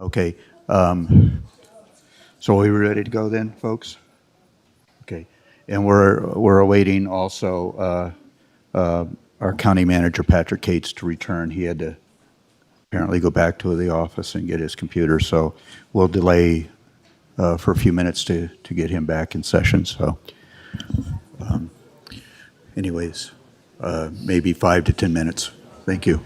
Okay. So are we ready to go then, folks? Okay. And we're awaiting also our county manager, Patrick Cates, to return. He had to apparently go back to the office and get his computer, so we'll delay for a few minutes to get him back in session. So anyways, maybe 5 to 10 minutes. Thank you.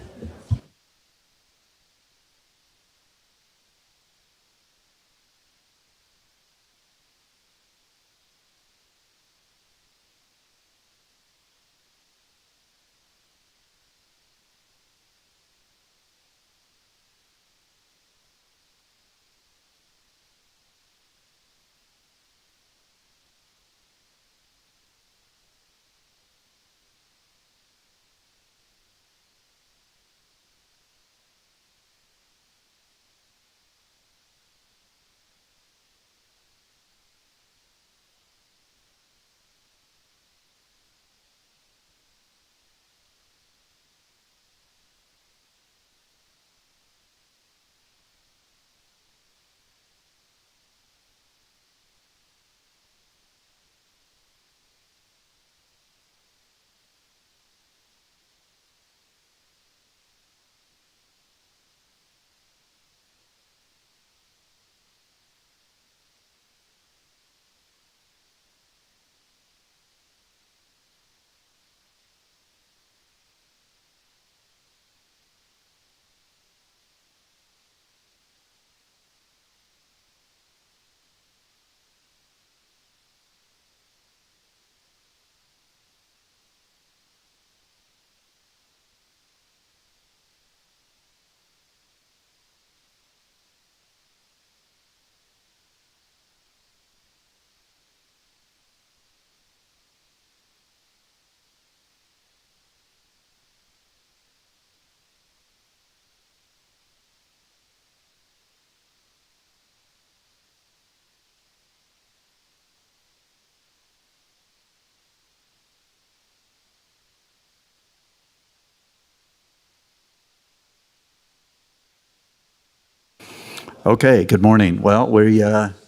Okay, good morning. Well, we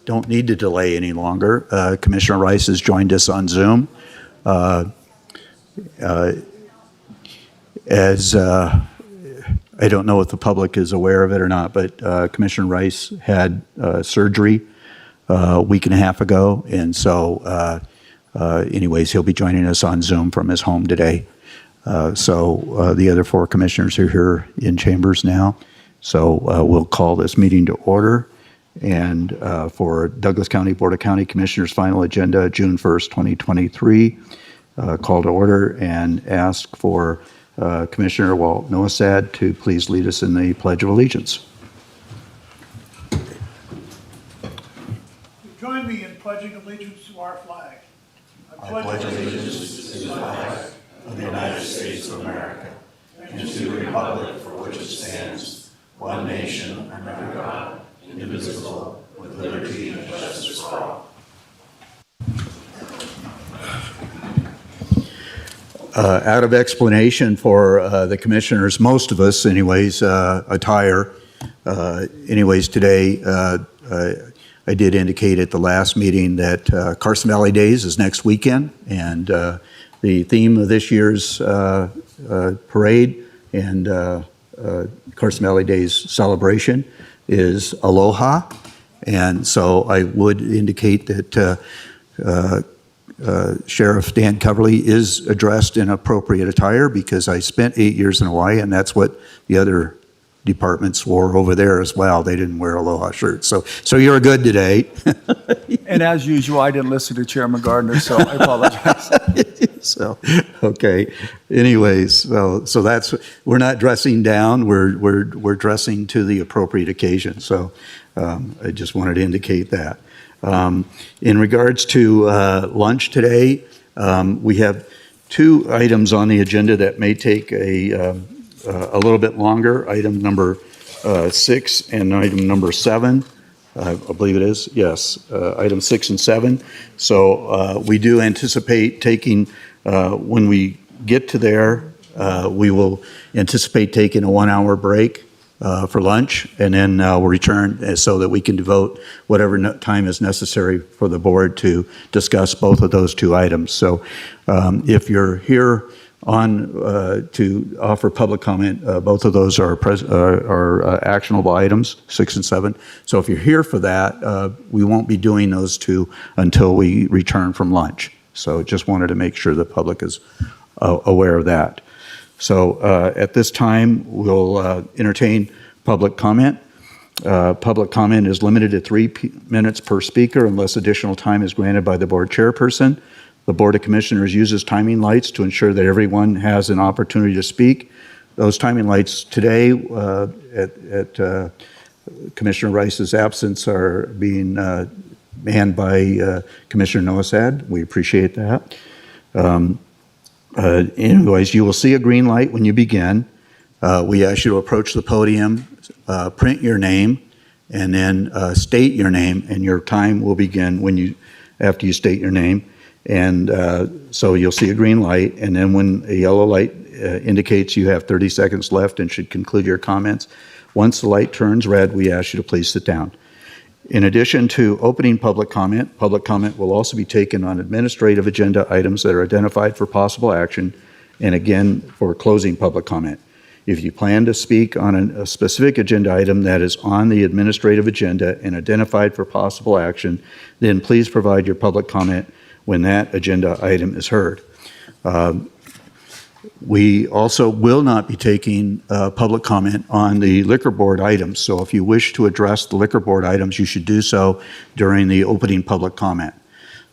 don't need to delay any longer. Commissioner Rice has joined us on Zoom. As I don't know if the public is aware of it or not, but Commissioner Rice had surgery a week and a half ago, and so anyways, he'll be joining us on Zoom from his home today. So the other 4 commissioners are here in chambers now. So we'll call this meeting to order. And for Douglas County Board of County Commissioners' final agenda, June 1st, 2023, call to order and ask for Commissioner Walt Noasad to please lead us in the Pledge of Allegiance. Join me in pledging allegiance to our flag. I pledge allegiance to the flag of the United States of America and to the republic for which it stands, one nation under God, indivisible, with liberty and justice for all. Out of explanation for the commissioners, most of us anyways, attire. Anyways, today I did indicate at the last meeting that Carson Valley Days is next weekend, and the theme of this year's parade and Carson Valley Days celebration is Aloha. And so I would indicate that Sheriff Dan Coverly is addressed in appropriate attire, because I spent 8 years in Hawaii, and that's what the other departments wore over there as well. They didn't wear Aloha shirts. So you're good today. And as usual, I didn't listen to Chairman Gardner, so I apologize. So, okay. Anyways, so that's, we're not dressing down. We're dressing to the appropriate occasion. So I just wanted to indicate that. In regards to lunch today, we have 2 items on the agenda that may take a little bit longer. Item number 6 and item number 7. I believe it is. Yes, item 6 and 7. So we do anticipate taking, when we get to there, we will anticipate taking a 1-hour break for lunch, and then we'll return so that we can devote whatever time is necessary for the board to discuss both of those two items. So if you're here to offer public comment, both of those are actionable items, 6 and 7. So if you're here for that, we won't be doing those two until we return from lunch. So just wanted to make sure the public is aware of that. So at this time, we'll entertain public comment. Public comment is limited to 3 minutes per speaker unless additional time is granted by the board chairperson. The Board of Commissioners uses timing lights to ensure that everyone has an opportunity to speak. Those timing lights today, at Commissioner Rice's absence, are being manned by Commissioner Noasad. We appreciate that. Anyways, you will see a green light when you begin. We ask you to approach the podium, print your name, and then state your name, and your time will begin after you state your name. And so you'll see a green light, and then when a yellow light indicates you have 30 seconds left and should conclude your comments. Once the light turns red, we ask you to please sit down. In addition to opening public comment will also be taken on administrative agenda items that are identified for possible action, and again, for closing public comment. If you plan to speak on a specific agenda item that is on the administrative agenda and identified for possible action, then please provide your public comment when that agenda item is heard. We also will not be taking public comment on the liquor board items. So if you wish to address the liquor board items, you should do so during the opening public comment.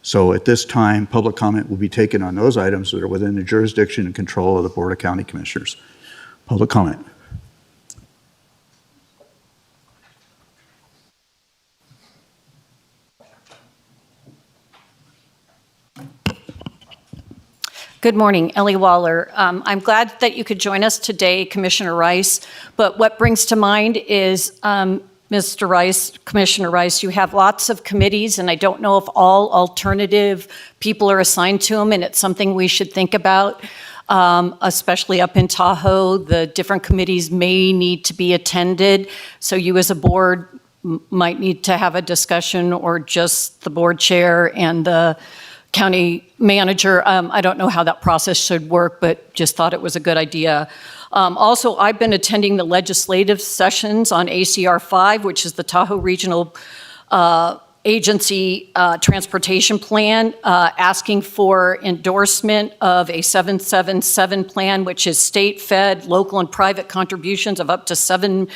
So at this time, public comment will be taken on those items that are within the jurisdiction and control of the Board of County Commissioners. Public comment. Good morning, Ellie Waller. I'm glad that you could join us today, Commissioner Rice, but what brings to mind is, Mr. Rice, Commissioner Rice, you have lots of committees, and I don't know if all alternative people are assigned to them, and it's something we should think about, especially up in Tahoe. The different committees may need to be attended, so you as a board might need to have a discussion, or just the board chair and the county manager. I don't know how that process should work, but just thought it was a good idea. Also, I've been attending the legislative sessions on ACR 5, which is the Tahoe Regional Agency Transportation Plan, asking for endorsement of a 777 plan, which is state, fed, local, and private contributions of up to $7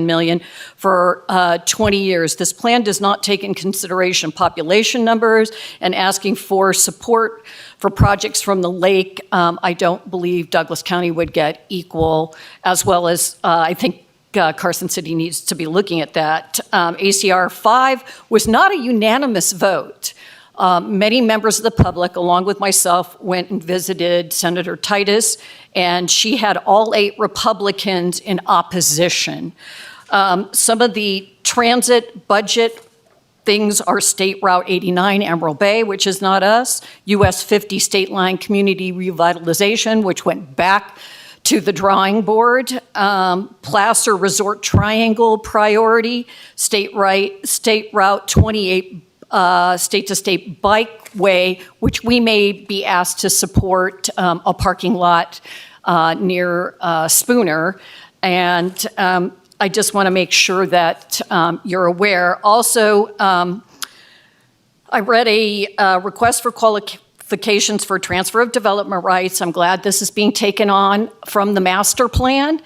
million for 20 years. This plan does not take in consideration population numbers, and asking for support for projects from the lake. I don't believe Douglas County would get equal, as well as I think Carson City needs to be looking at that. ACR 5 was not a unanimous vote. Many members of the public, along with myself, went and visited Senator Titus, and she had all 8 Republicans in opposition. Some of the transit budget things are State Route 89, Emerald Bay, which is not us, US 50 State Line Community Revitalization, which went back to the drawing board, Placer Resort Triangle Priority, State Route 28 state-to-state bikeway, which we may be asked to support a parking lot near Spooner. And I just want to make sure that you're aware. Also, I read a request for qualifications for transfer of development rights. I'm glad this is being taken on from the master plan.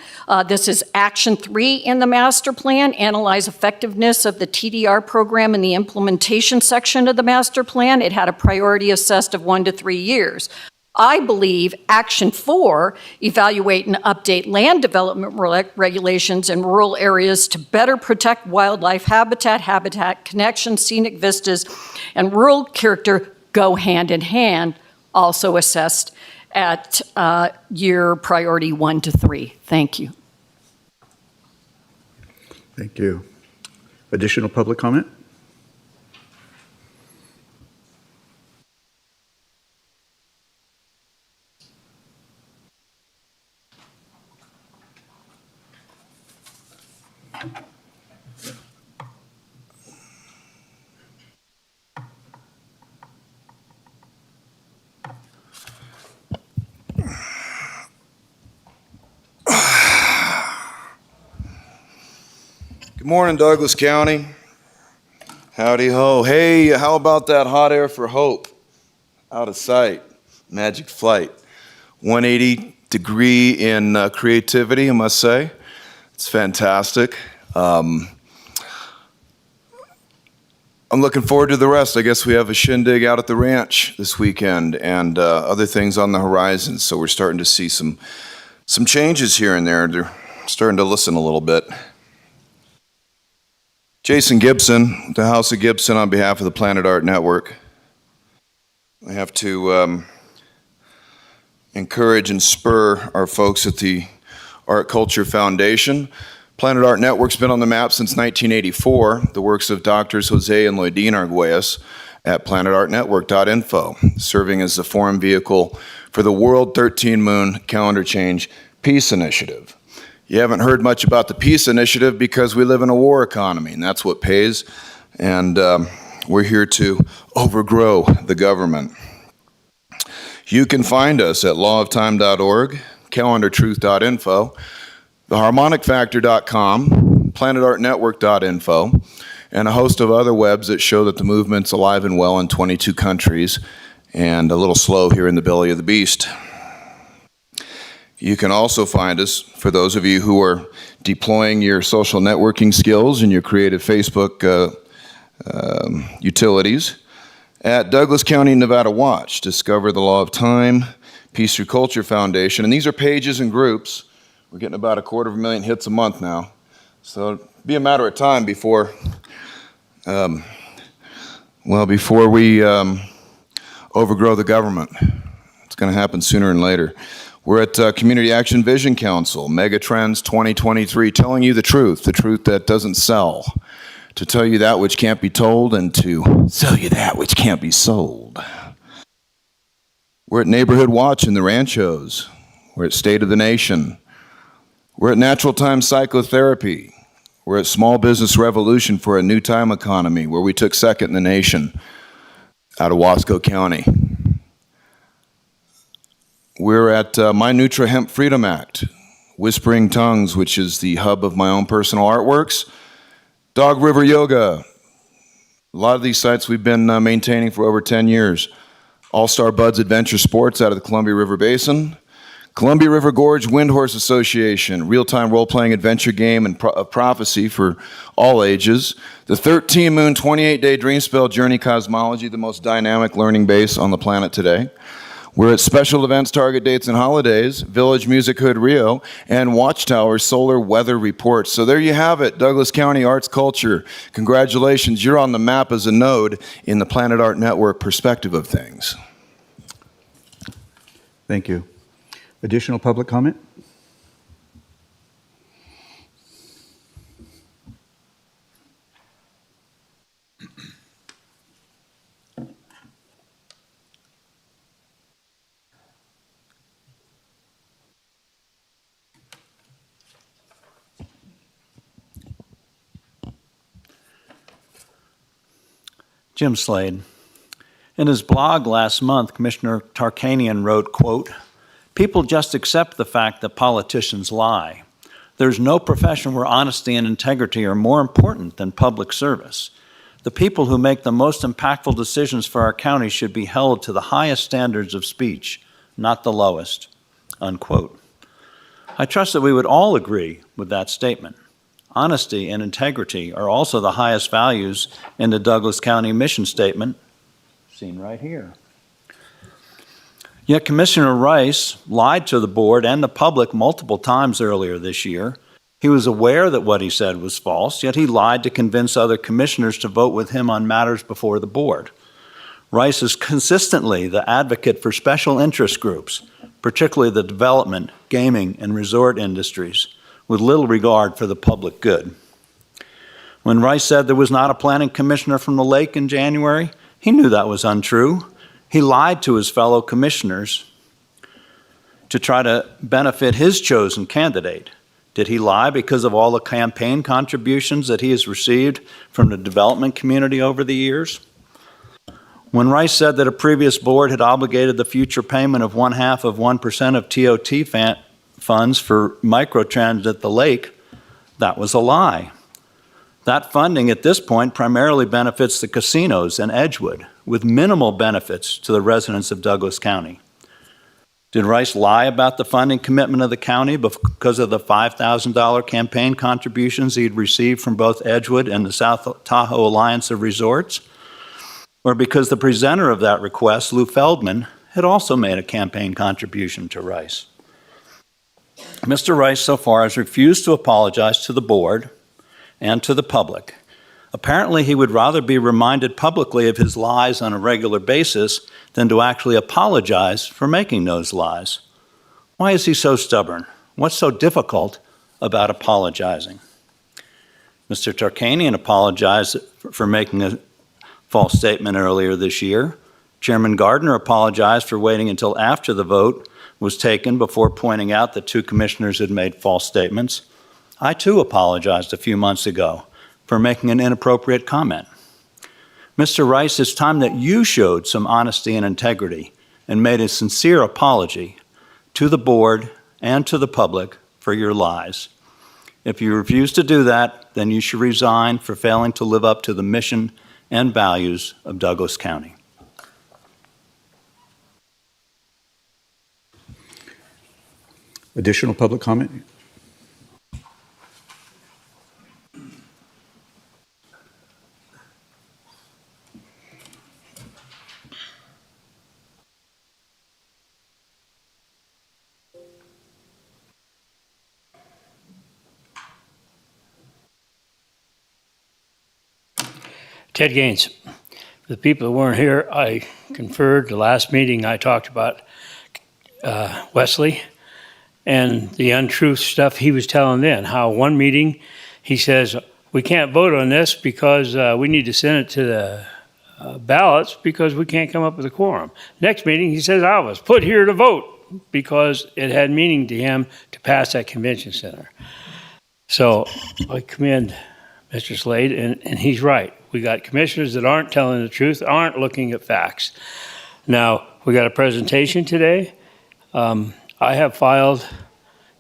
This is action 3 in the master plan, analyze effectiveness of the TDR program in the implementation section of the master plan. It had a priority assessed of 1 to 3 years. I believe action 4, evaluate and update land development regulations in rural areas to better protect wildlife habitat connection, scenic vistas, and rural character, go hand in hand, also assessed at year priority 1 to 3. Thank you. Thank you. Additional public comment? Good morning, Douglas County. Howdy ho. Hey, how about that hot air for hope? Out of sight. Magic flight. 180 degree in creativity, I must say. It's fantastic. I'm looking forward to the rest. I guess we have a shindig out at the ranch this weekend and other things on the horizon. So we're starting to see some changes here and there. They're starting to listen a little bit. Jason Gibson, the House of Gibson, on behalf of the Planet Art Network. I have to encourage and spur our folks at the Art Culture Foundation. Planet Art Network's been on the map since 1984. The works of Doctors Jose and Loydine Arguelles at planetartnetwork.info, serving as the forum vehicle for the World 13 Moon Calendar Change Peace Initiative. You haven't heard much about the Peace Initiative because we live in a war economy, and that's what pays. And we're here to overgrow the government. You can find us at lawoftime.org, calendartruth.info, theharmonicfactor.com, planetartnetwork.info, and a host of other webs that show that the movement's alive and well in 22 countries and a little slow here in the belly of the beast. You can also find us, for those of you who are deploying your social networking skills and your creative Facebook utilities, at Douglas County, Nevada Watch. Discover the Law of Time, Peace Through Culture Foundation. And these are pages and groups. We're getting about 250,000 hits a month now. So it'll be a matter of time before we overgrow the government. It's going to happen sooner and later. We're at Community Action Vision Council, Megatrends 2023, telling you the truth that doesn't sell, to tell you that which can't be told, and to sell you that which can't be sold. We're at Neighborhood Watch in the Ranchos. We're at State of the Nation. We're at Natural Time Psychotherapy. We're at Small Business Revolution for a New Time Economy, where we took second in the nation out of Wasco County. We're at My Nutra Hemp Freedom Act, Whispering Tongues, which is the hub of my own personal artworks, Dog River Yoga. A lot of these sites we've been maintaining for over 10 years. All-Star Buds Adventure Sports out of the Columbia River Basin, Columbia River Gorge Windhorse Association, real-time role-playing adventure game and prophecy for all ages, the 13 Moon 28-day Dream Spell Journey Cosmology, the most dynamic learning base on the planet today. We're at special events, target dates, and holidays, Village Music Hood Rio, and Watchtower Solar Weather Reports. So there you have it, Douglas County Arts Culture. Congratulations, you're on the map as a node in the Planet Art Network perspective of things. Thank you. Additional public comment? Jim Slade. In his blog last month, Commissioner Tarkanian wrote, quote, "People just accept the fact that politicians lie. There's no profession where honesty and integrity are more important than public service. The people who make the most impactful decisions for our county should be held to the highest standards of speech, not the lowest," unquote. I trust that we would all agree with that statement. Honesty and integrity are also the highest values in the Douglas County mission statement, seen right here. Yet Commissioner Rice lied to the board and the public multiple times earlier this year. He was aware that what he said was false, yet he lied to convince other commissioners to vote with him on matters before the board. Rice is consistently the advocate for special interest groups, particularly the development, gaming, and resort industries, with little regard for the public good. When Rice said there was not a planning commissioner from the lake in January, he knew that was untrue. He lied to his fellow commissioners to try to benefit his chosen candidate. Did he lie because of all the campaign contributions that he has received from the development community over the years? When Rice said that a previous board had obligated the future payment of 0.5% of TOT funds for microtrans at the lake, that was a lie. That funding at this point primarily benefits the casinos in Edgewood, with minimal benefits to the residents of Douglas County. Did Rice lie about the funding commitment of the county because of the $5,000 campaign contributions he'd received from both Edgewood and the South Tahoe Alliance of Resorts? Or because the presenter of that request, Lou Feldman, had also made a campaign contribution to Rice? Mr. Rice so far has refused to apologize to the board and to the public. Apparently, he would rather be reminded publicly of his lies on a regular basis than to actually apologize for making those lies. Why is he so stubborn? What's so difficult about apologizing? Mr. Tarkanian apologized for making a false statement earlier this year. Chairman Gardner apologized for waiting until after the vote was taken before pointing out that two commissioners had made false statements. I too apologized a few months ago for making an inappropriate comment. Mr. Rice, it's time that you showed some honesty and integrity and made a sincere apology to the board and to the public for your lies. If you refuse to do that, then you should resign for failing to live up to the mission and values of Douglas County. Additional public comment? Ted Gaines. For the people who weren't here, I conferred the last meeting. I talked about Wesley and the untruth stuff he was telling then. How one meeting he says, we can't vote on this because we need to send it to the ballots because we can't come up with a quorum. Next meeting he says, I was put here to vote because it had meaning to him to pass that convention center. So I commend Mr. Slade, and he's right. We got commissioners that aren't telling the truth, aren't looking at facts. Now, we got a presentation today. I have filed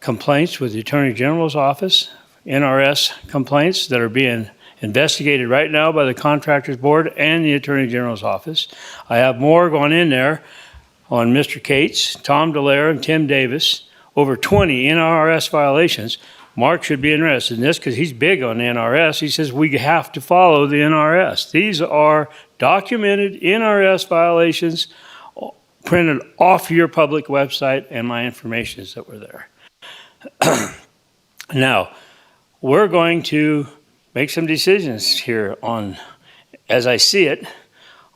complaints with the Attorney General's office, NRS complaints that are being investigated right now by the Contractors Board and the Attorney General's office. I have more going in there on Mr. Cates, Tom Dallaire, and Tim Davis, over 20 NRS violations. Mark should be interested in this because he's big on the NRS. He says we have to follow the NRS. These are documented NRS violations printed off your public website, and my information is that were there. Now, we're going to make some decisions here on, as I see it,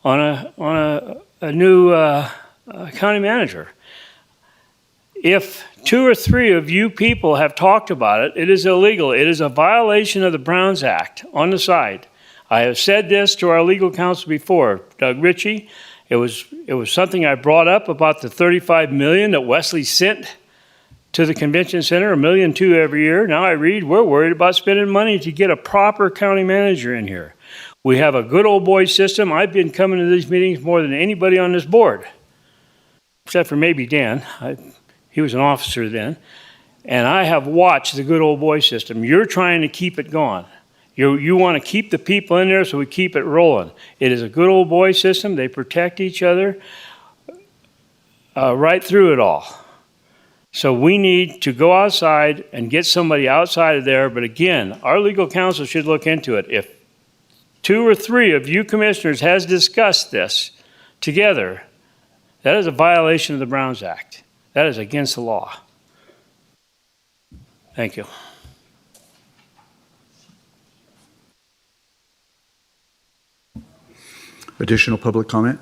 on a new county manager. If 2 or 3 of you people have talked about it, it is illegal. It is a violation of the Browns Act on the side. I have said this to our legal counsel before, Doug Ritchie. It was something I brought up about the $35 million that Wesley sent to the convention center, $1.2 million every year. Now I read we're worried about spending money to get a proper county manager in here. We have a good old boy system. I've been coming to these meetings more than anybody on this board, except for maybe Dan. He was an officer then. And I have watched the good old boy system. You're trying to keep it going. You want to keep the people in there, so we keep it rolling. It is a good old boy system. They protect each other right through it all. So we need to go outside and get somebody outside of there. But again, our legal counsel should look into it. If 2 or 3 of you commissioners has discussed this together, that is a violation of the Browns Act. That is against the law. Thank you. Additional public comment?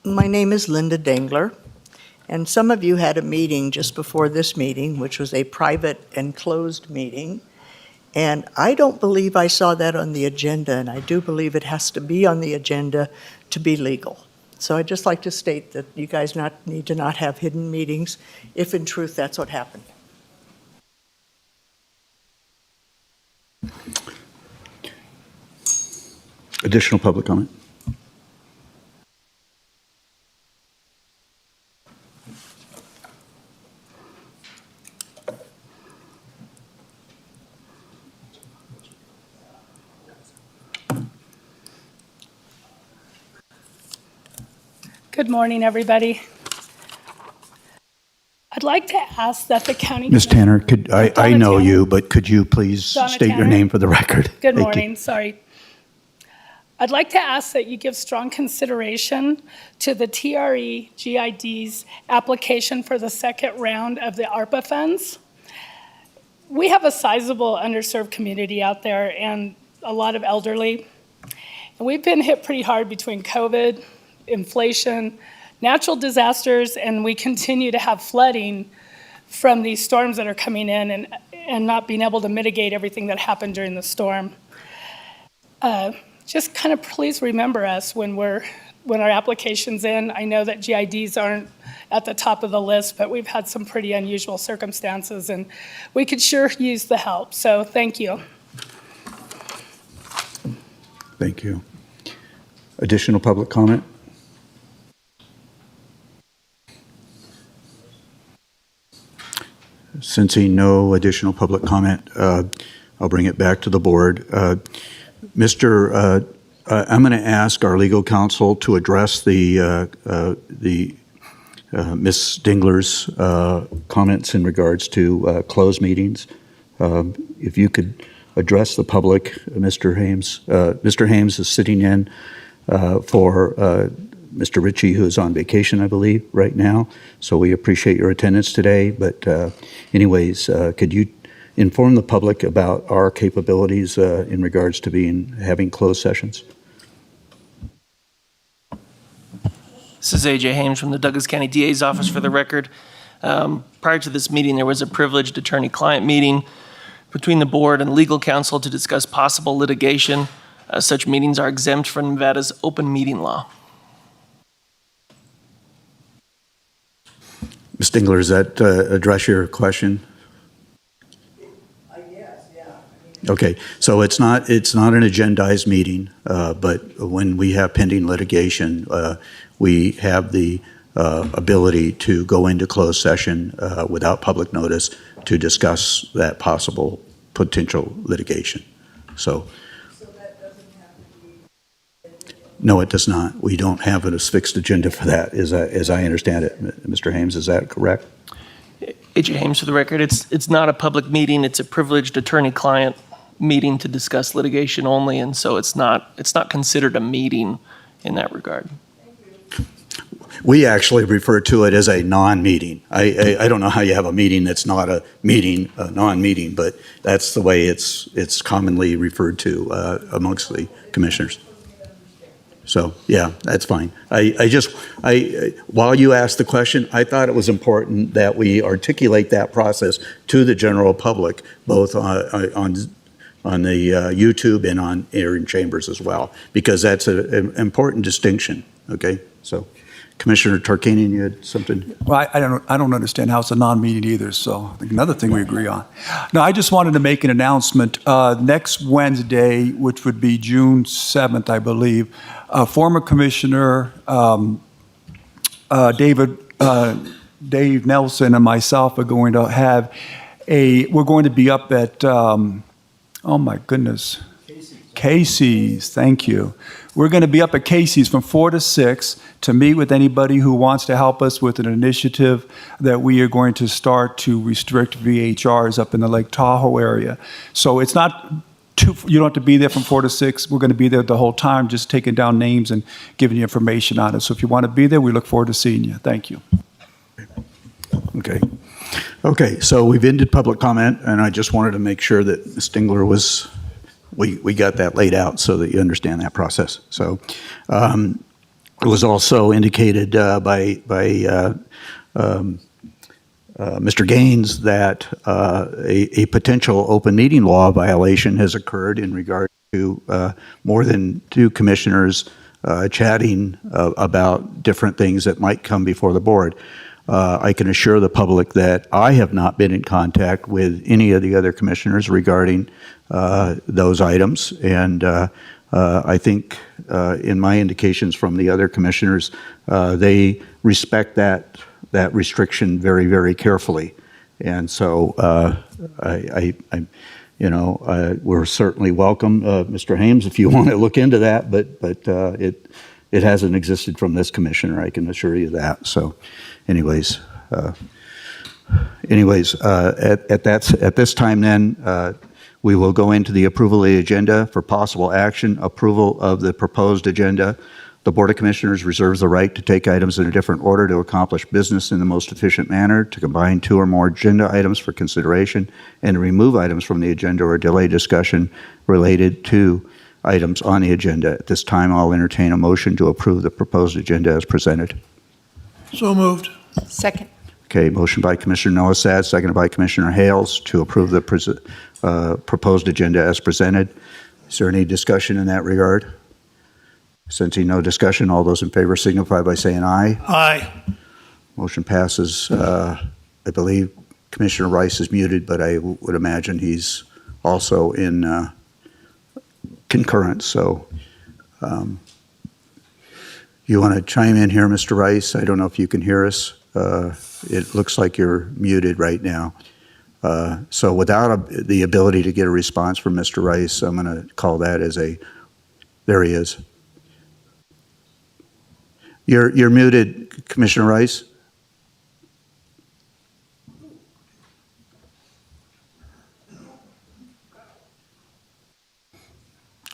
My name is Linda Dangler, And some of you had a meeting just before this meeting, which was a private and closed meeting. And I don't believe I saw that on the agenda, and I do believe it has to be on the agenda to be legal. So I'd just like to state that you guys need to not have hidden meetings, if in truth that's what happened. Additional public comment? Good morning, everybody. I'd like to ask that the county... Ms. Tanner, I Donna know Tanner. you, but could you please Donna state your Tanner. name for the record? Good Thank you. morning, sorry. I'd like to ask that you give strong consideration to the TRE GID's application for the second round of the ARPA funds. We have a sizable underserved community out there and a lot of elderly. And we've been hit pretty hard between COVID, inflation, natural disasters, and we continue to have flooding from these storms that are coming in and not being able to mitigate everything that happened during the storm. Just kind of please remember us when our application's in. I know that GIDs aren't at the top of the list, but we've had some pretty unusual circumstances, and we could sure use the help. So thank you. Thank you. Additional public comment? Sensing no additional public comment, I'll bring it back to the board. I'm going to ask our legal counsel to address the Ms. Dingler's comments in regards to closed meetings. If you could address the public, Mr. Hames. Mr. Hames is sitting in for Mr. Ritchie, who is on vacation, I believe, right now. So we appreciate your attendance today. But anyways, could you inform the public about our capabilities in regards to having closed sessions? This is A.J. Hames from the Douglas County DA's office for the record. Prior to this meeting, there was a privileged attorney-client meeting between the board and legal counsel to discuss possible litigation. Such meetings are exempt from Nevada's open meeting law. Ms. Dingler, does that address your question? Yes, yeah. Okay, so it's not an agendized meeting, but when we have pending litigation, we have the ability to go into closed session without public notice to discuss that possible potential litigation. So that doesn't have to be... no, it does not. We don't have a fixed agenda for that, as I understand it. Mr. Hames, is that correct? A.J. Hames for the record. It's not a public meeting. It's a privileged attorney-client meeting to discuss litigation only, and so it's not considered a meeting in that regard. We actually refer to it as a non-meeting. I don't know how you have a meeting that's not a meeting, a non-meeting, but that's the way it's commonly referred to amongst the commissioners. So, yeah, that's fine. While you asked the question, I thought it was important that we articulate that process to the general public, both on the YouTube and on air in chambers as well, because that's an important distinction, okay? So, Commissioner Tarkanian, you had something? Well, I don't understand how it's a non-meeting either, so I think another thing we agree on. No, I just wanted to make an announcement. Next Wednesday, which would be June 7th, I believe, former Commissioner Dave Nelson and myself are going to have we're going to be up at, oh my goodness. Casey's, thank you. We're going to be up at Casey's from 4 to 6 to meet with anybody who wants to help us with an initiative that we are going to start to restrict VHRs up in the Lake Tahoe area. So it's not you don't have to be there from 4 to 6. We're going to be there the whole time, just taking down names and giving you information on it. So if you want to be there, we look forward to seeing you. Thank you. Okay, so we've ended public comment, and I just wanted to make sure that Ms. Dingler was... We got that laid out so that you understand that process. So it was also indicated by Mr. Gaines that a potential open meeting law violation has occurred in regard to more than two commissioners chatting about different things that might come before the board. I can assure the public that I have not been in contact with any of the other commissioners regarding those items, and I think in my indications from the other commissioners, they respect that restriction very, very carefully. And so we're certainly welcome, Mr. Hames, if you want to look into that, but it hasn't existed from this commissioner, I can assure you that. So anyways, at this time then, we will go into the approval of the agenda for possible action, approval of the proposed agenda. The Board of Commissioners reserves the right to take items in a different order to accomplish business in the most efficient manner, to combine two or more agenda items for consideration, and to remove items from the agenda or delay discussion related to items on the agenda. At this time, I'll entertain a motion to approve the proposed agenda as presented. So moved. Second. Okay, motion by Commissioner Nolasad, seconded by Commissioner Hales to approve the proposed agenda as presented. Is there any discussion in that regard? Sensing no discussion, all those in favor signify by saying aye. Aye. Motion passes. I believe Commissioner Rice is muted, but I would imagine he's also in concurrence. So you want to chime in here, Mr. Rice? I don't know if you can hear us. It looks like you're muted right now. So without the ability to get a response from Mr. Rice, I'm going to call that as there he is. You're muted, Commissioner Rice.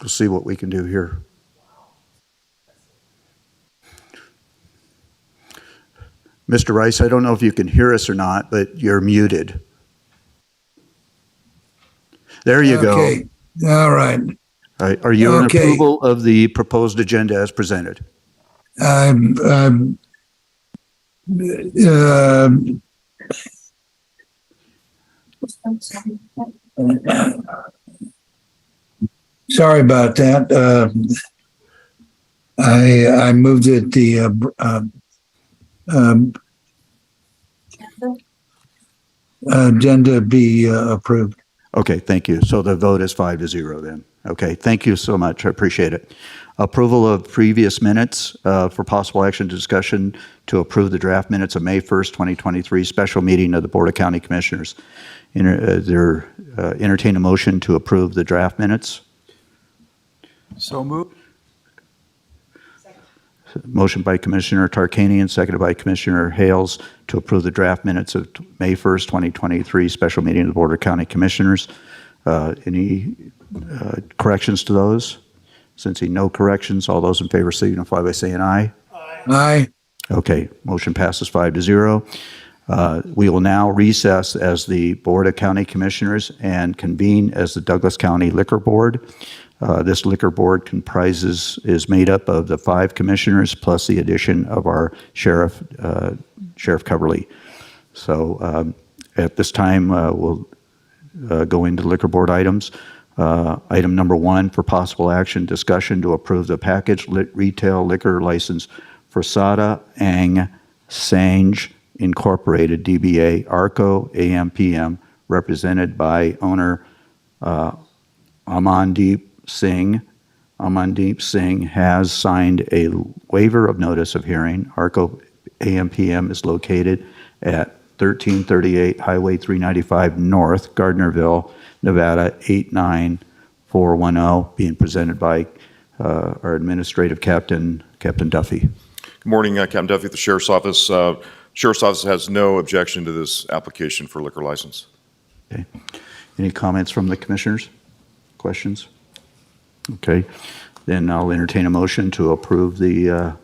We'll see what we can do here. Mr. Rice, I don't know if you can hear us or not, but you're muted. There you go. Okay. All right. All right. Are you in Okay. approval of the proposed agenda as presented? I'm sorry about that. I moved that the agenda be approved. Okay, thank you. So the vote is 5-0 then. Okay, thank you so much. I appreciate it. Approval of previous minutes for possible action discussion to approve the draft minutes of May 1st, 2023 special meeting of the Board of County Commissioners. Entertain a motion to approve the draft minutes. So moved. Motion by Commissioner Tarkanian, seconded by Commissioner Hales to approve the draft minutes of May 1st, 2023 special meeting of the Board of County Commissioners. Any corrections to those? Sensing no corrections, all those in favor signify by saying aye. Aye. Okay, motion passes 5-0. We will now recess as the Board of County Commissioners and convene as the Douglas County Liquor Board. This liquor board is made up of the 5 commissioners plus the addition of our Sheriff Coverly. So at this time, we'll go into liquor board items. Item number 1 for possible action, discussion to approve the packaged retail liquor license for Sada Ang Sange Incorporated, DBA Arco AMPM, represented by owner Amandeep Singh. Amandeep Singh has signed a waiver of notice of hearing. Arco AMPM is located at 1338 Highway 395 North, Gardnerville, Nevada 89410, being presented by our administrative captain, Captain Duffy. Good morning, Captain Duffy at the Sheriff's Office. Sheriff's Office has no objection to this application for liquor license. Okay. Any comments from the commissioners? Questions? Okay. Then I'll entertain a motion to approve the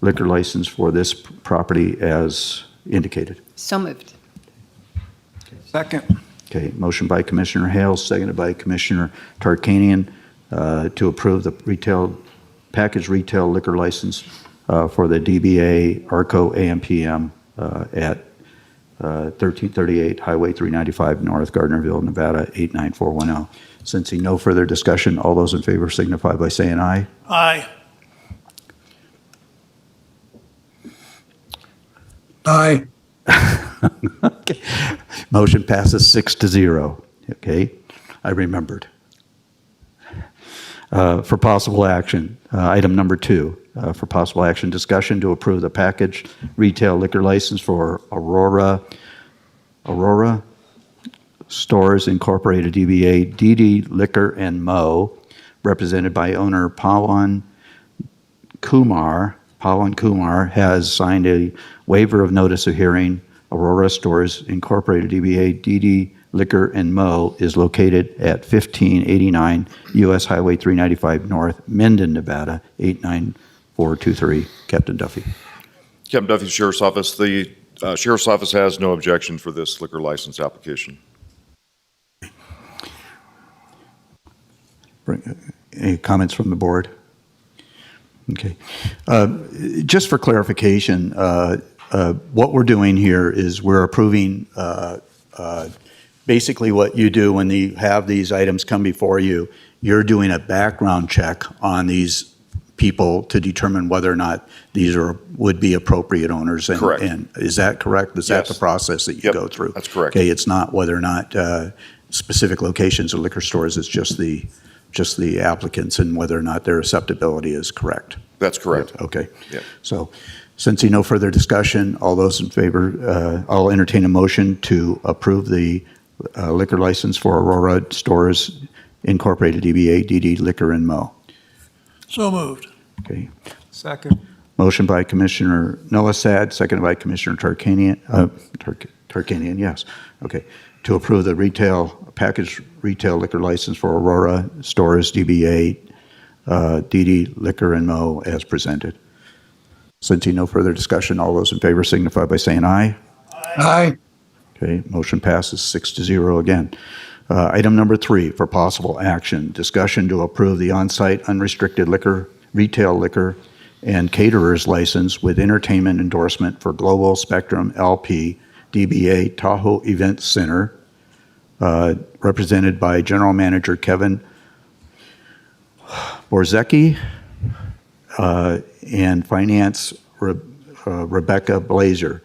liquor license for this property as indicated. So moved. Second. Okay, motion by Commissioner Hales, seconded by Commissioner Tarkanian to approve the packaged retail liquor license for the DBA ARCO AMPM at 1338 Highway 395 North, Gardnerville, Nevada 89410. Sensing no further discussion, all those in favor signify by saying aye. Aye. Aye. Okay. Motion passes 6-0. Okay, I remembered. For possible action, item number 2, for possible action, discussion to approve the package retail liquor license for Aurora Stores Incorporated DBA DD Liquor and Mo, represented by owner Pawan Kumar. Pawan Kumar has signed a waiver of notice of hearing. Aurora Stores Incorporated DBA DD Liquor and Mo is located at 1589 U.S. Highway 395 North, Minden, Nevada 89423. Captain Duffy. Captain Duffy, Sheriff's Office. The Sheriff's Office has no objection for this liquor license application. Any comments from the board? Okay. Just for clarification, what we're doing here is we're approving basically what you do when you have these items come before you. You're doing a background check on these people to determine whether or not these would be appropriate owners. And, Correct. And is that correct? Is that Yes. the process that you Yep, go through? that's correct. Okay, it's not whether or not specific locations of liquor stores, it's just the applicants and whether or not their acceptability is correct. That's correct. Okay. Yep. So, since no further discussion, all those in favor, I'll entertain a motion to approve the liquor license for Aurora Stores Incorporated DBA DD Liquor and Mo. So moved. Okay. Second. Motion by Commissioner Nolasad, seconded by Commissioner Tarkanian. Tarkanian, yes. Okay. To approve the package retail liquor license for Aurora Stores DBA DD Liquor and Mo as presented. Since no further discussion, all those in favor signify by saying aye. Aye. Okay, motion passes 6-0 again. Item number 3 for possible action, discussion to approve the on-site unrestricted retail liquor and caterers license with entertainment endorsement for Global Spectrum LP DBA Tahoe Event Center, represented by General Manager Kevin Borzecki and Finance Rebecca Blazer.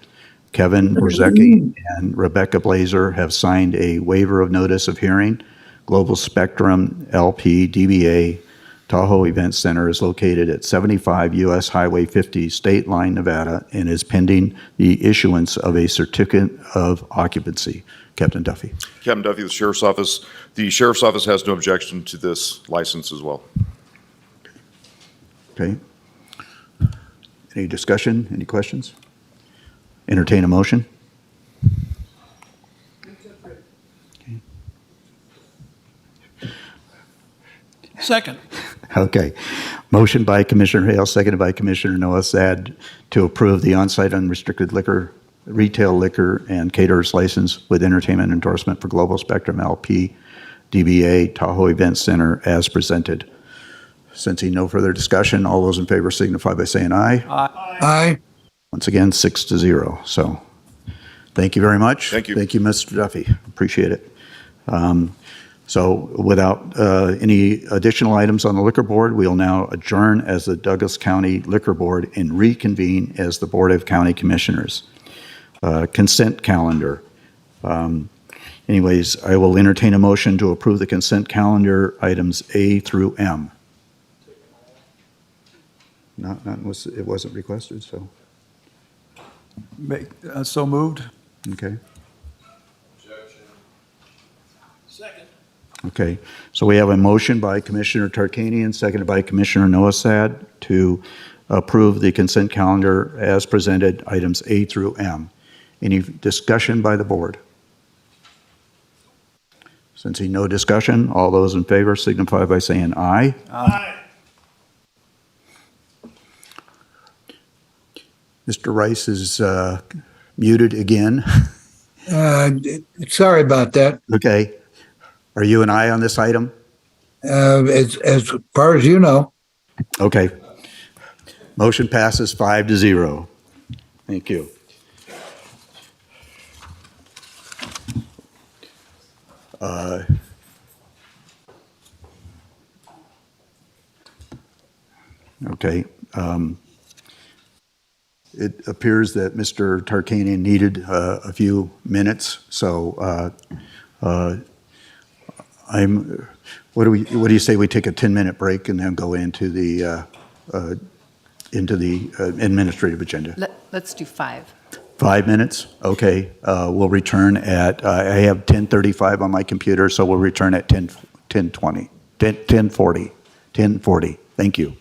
Kevin Borzecki and Rebecca Blazer have signed a waiver of notice of hearing. Global Spectrum LP DBA Tahoe Event Center is located at 75 U.S. Highway 50, State Line, Nevada, and is pending the issuance of a certificate of occupancy. Captain Duffy. Captain Duffy, the Sheriff's Office. The Sheriff's Office has no objection to this license as well. Okay. Any discussion? Any questions? Entertain a motion? Second. Okay. Motion by Commissioner Hale, seconded by Commissioner Nolasad to approve the on-site unrestricted retail liquor and caterers license with entertainment endorsement for Global Spectrum LP DBA Tahoe Event Center as presented. Sensing no further discussion, all those in favor signify by saying aye. Aye. Once again, 6-0. So thank you very much. Thank you. Thank you, Mr. Duffy. Appreciate it. So without any additional items on the liquor board, we'll now adjourn as the Douglas County Liquor Board and reconvene as the Board of County Commissioners. Consent calendar. Anyways, I will entertain a motion to approve the consent calendar items A through M. It wasn't requested, so, So moved. okay. Second. Okay, so we have a motion by Commissioner Tarkanian, seconded by Commissioner Nolasad to approve the consent calendar as presented, items A through M. Any discussion by the board? Sensing no discussion, all those in favor signify by saying aye. Aye. Mr. Rice is muted again. Sorry about that. Okay. Are you an aye on this item? As far as you know. Okay. Motion passes 5-0. Thank you. Okay. It appears that Mr. Tarkanian needed a few minutes, so what do you say we take a 10-minute break and then go into the administrative agenda? Let's do 5. 5 minutes? Okay. We'll return at, I have 10:35 on my computer, so we'll return at 10:40. Thank you.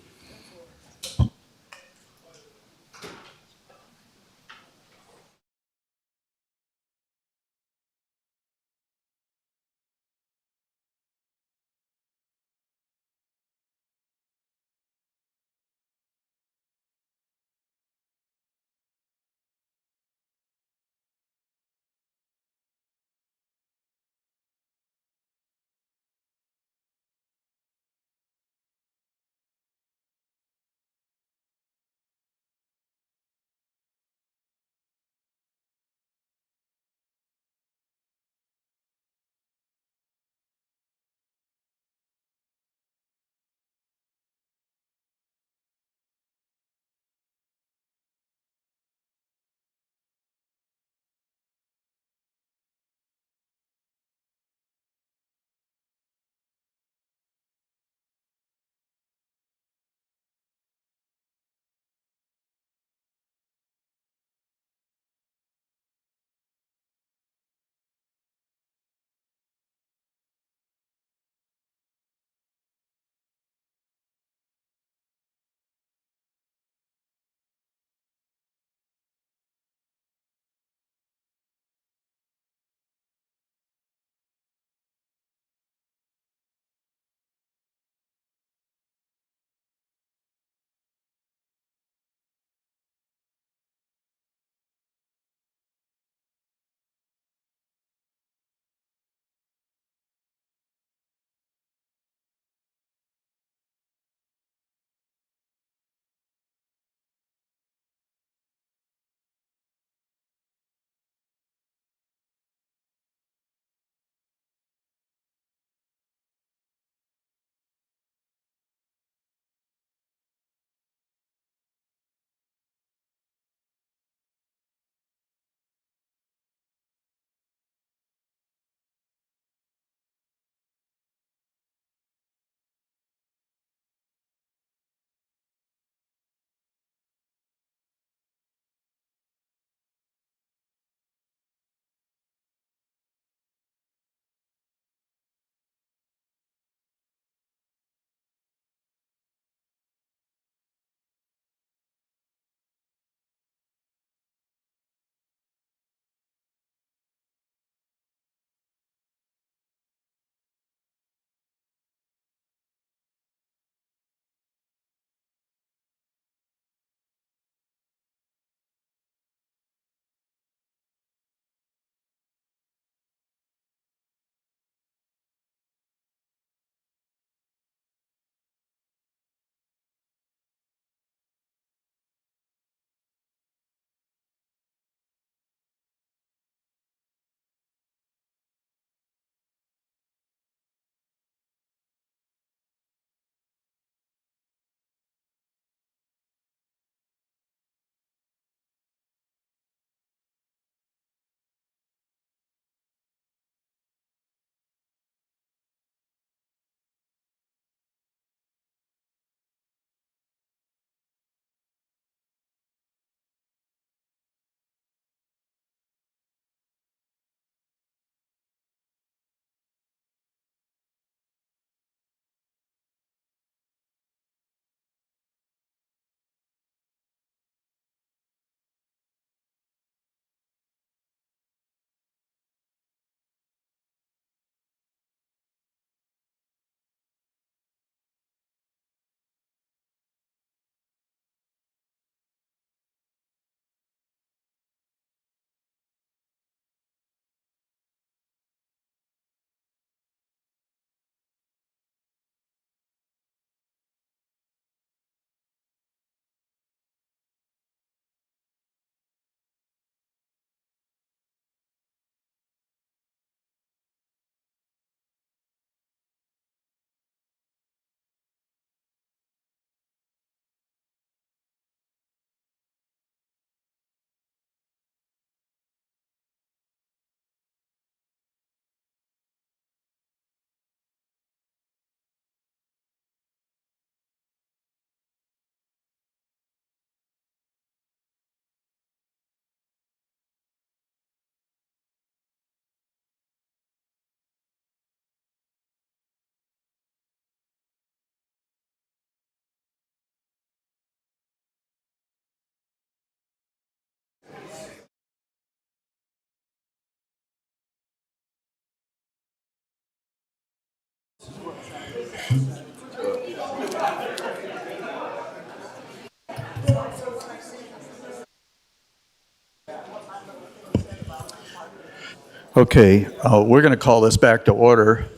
Okay, we're going to call this back to order.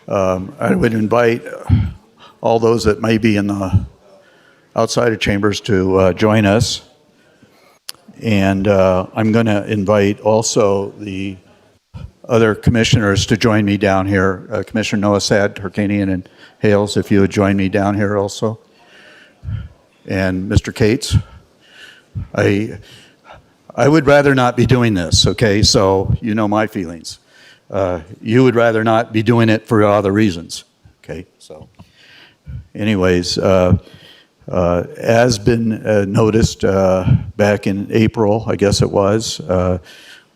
I would invite all those that may be in the outside of chambers to join us. And I'm going to invite also the other commissioners to join me down here. Commissioner Noah Sad, Tarkanian, and Hales, if you would join me down here also. And Mr. Cates, I would rather not be doing this, okay? So you know my feelings. You would rather not be doing it for other reasons, okay? So anyways, as been noticed back in April, I guess it was,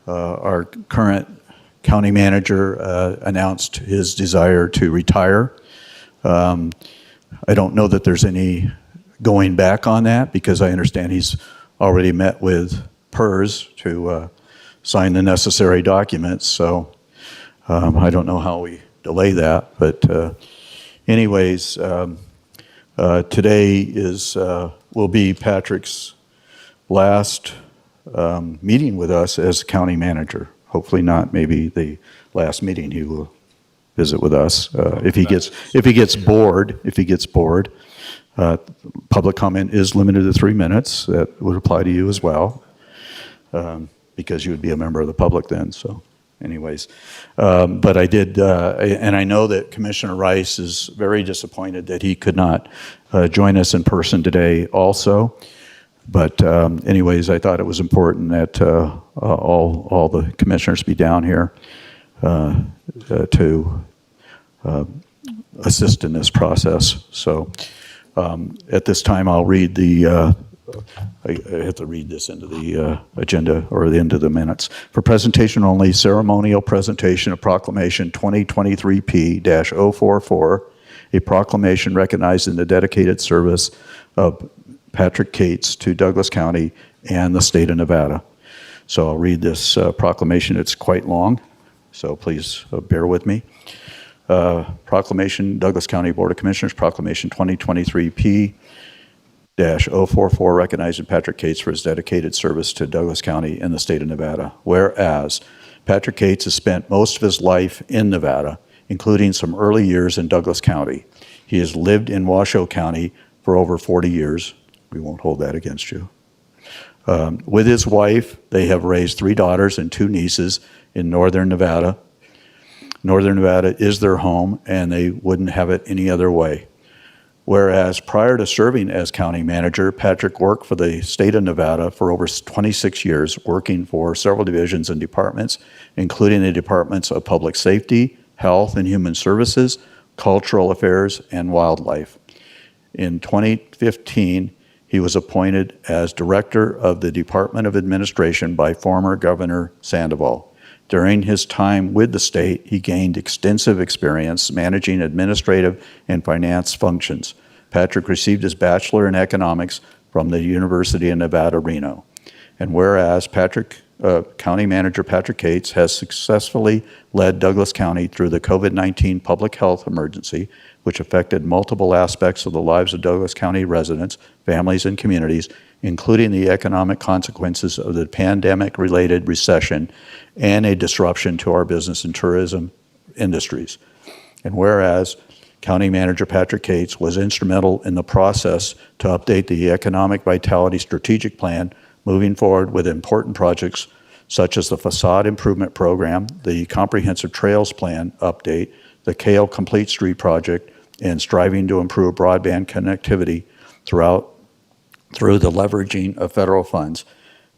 our current county manager announced his desire to retire. I don't know that there's any going back on that because I understand he's already met with PERS to sign the necessary documents. So I don't know how we delay that. But anyways, today will be Patrick's last meeting with us as county manager. Hopefully not maybe the last meeting he will visit with us. If he gets bored. Public comment is limited to 3 minutes. That would apply to you as well, because you would be a member of the public then. So anyways, but I did, and I know that Commissioner Rice is very disappointed that he could not join us in person today also. But anyways, I thought it was important that all the commissioners be down here to assist in this process. So at this time, I'll read the, I have to read this into the agenda or into the minutes. For presentation only, ceremonial presentation of Proclamation 2023P-044, a proclamation recognizing the dedicated service of Patrick Cates to Douglas County and the state of Nevada. So I'll read this proclamation. It's quite long, so please bear with me. Proclamation, Douglas County Board of Commissioners, Proclamation 2023P-044, recognizing Patrick Cates for his dedicated service to Douglas County and the state of Nevada. Whereas Patrick Cates has spent most of his life in Nevada, including some early years in Douglas County. He has lived in Washoe County for over 40 years. We won't hold that against you. With his wife, they have raised 3 daughters and 2 nieces in northern Nevada. Northern Nevada is their home, and they wouldn't have it any other way. Whereas prior to serving as county manager, Patrick worked for the state of Nevada for over 26 years, working for several divisions and departments, including the departments of public safety, health and human services, cultural affairs, and wildlife. In 2015, he was appointed as director of the Department of Administration by former Governor Sandoval. During his time with the state, he gained extensive experience managing administrative and finance functions. Patrick received his bachelor in economics from the University of Nevada, Reno. And whereas County Manager Patrick Cates has successfully led Douglas County through the COVID-19 public health emergency, which affected multiple aspects of the lives of Douglas County residents, families, and communities, including the economic consequences of the pandemic-related recession and a disruption to our business and tourism industries. And whereas County Manager Patrick Cates was instrumental in the process to update the Economic Vitality Strategic Plan, moving forward with important projects such as the Facade Improvement Program, the Comprehensive Trails Plan update, the Kale Complete Street Project, and striving to improve broadband connectivity through the leveraging of federal funds.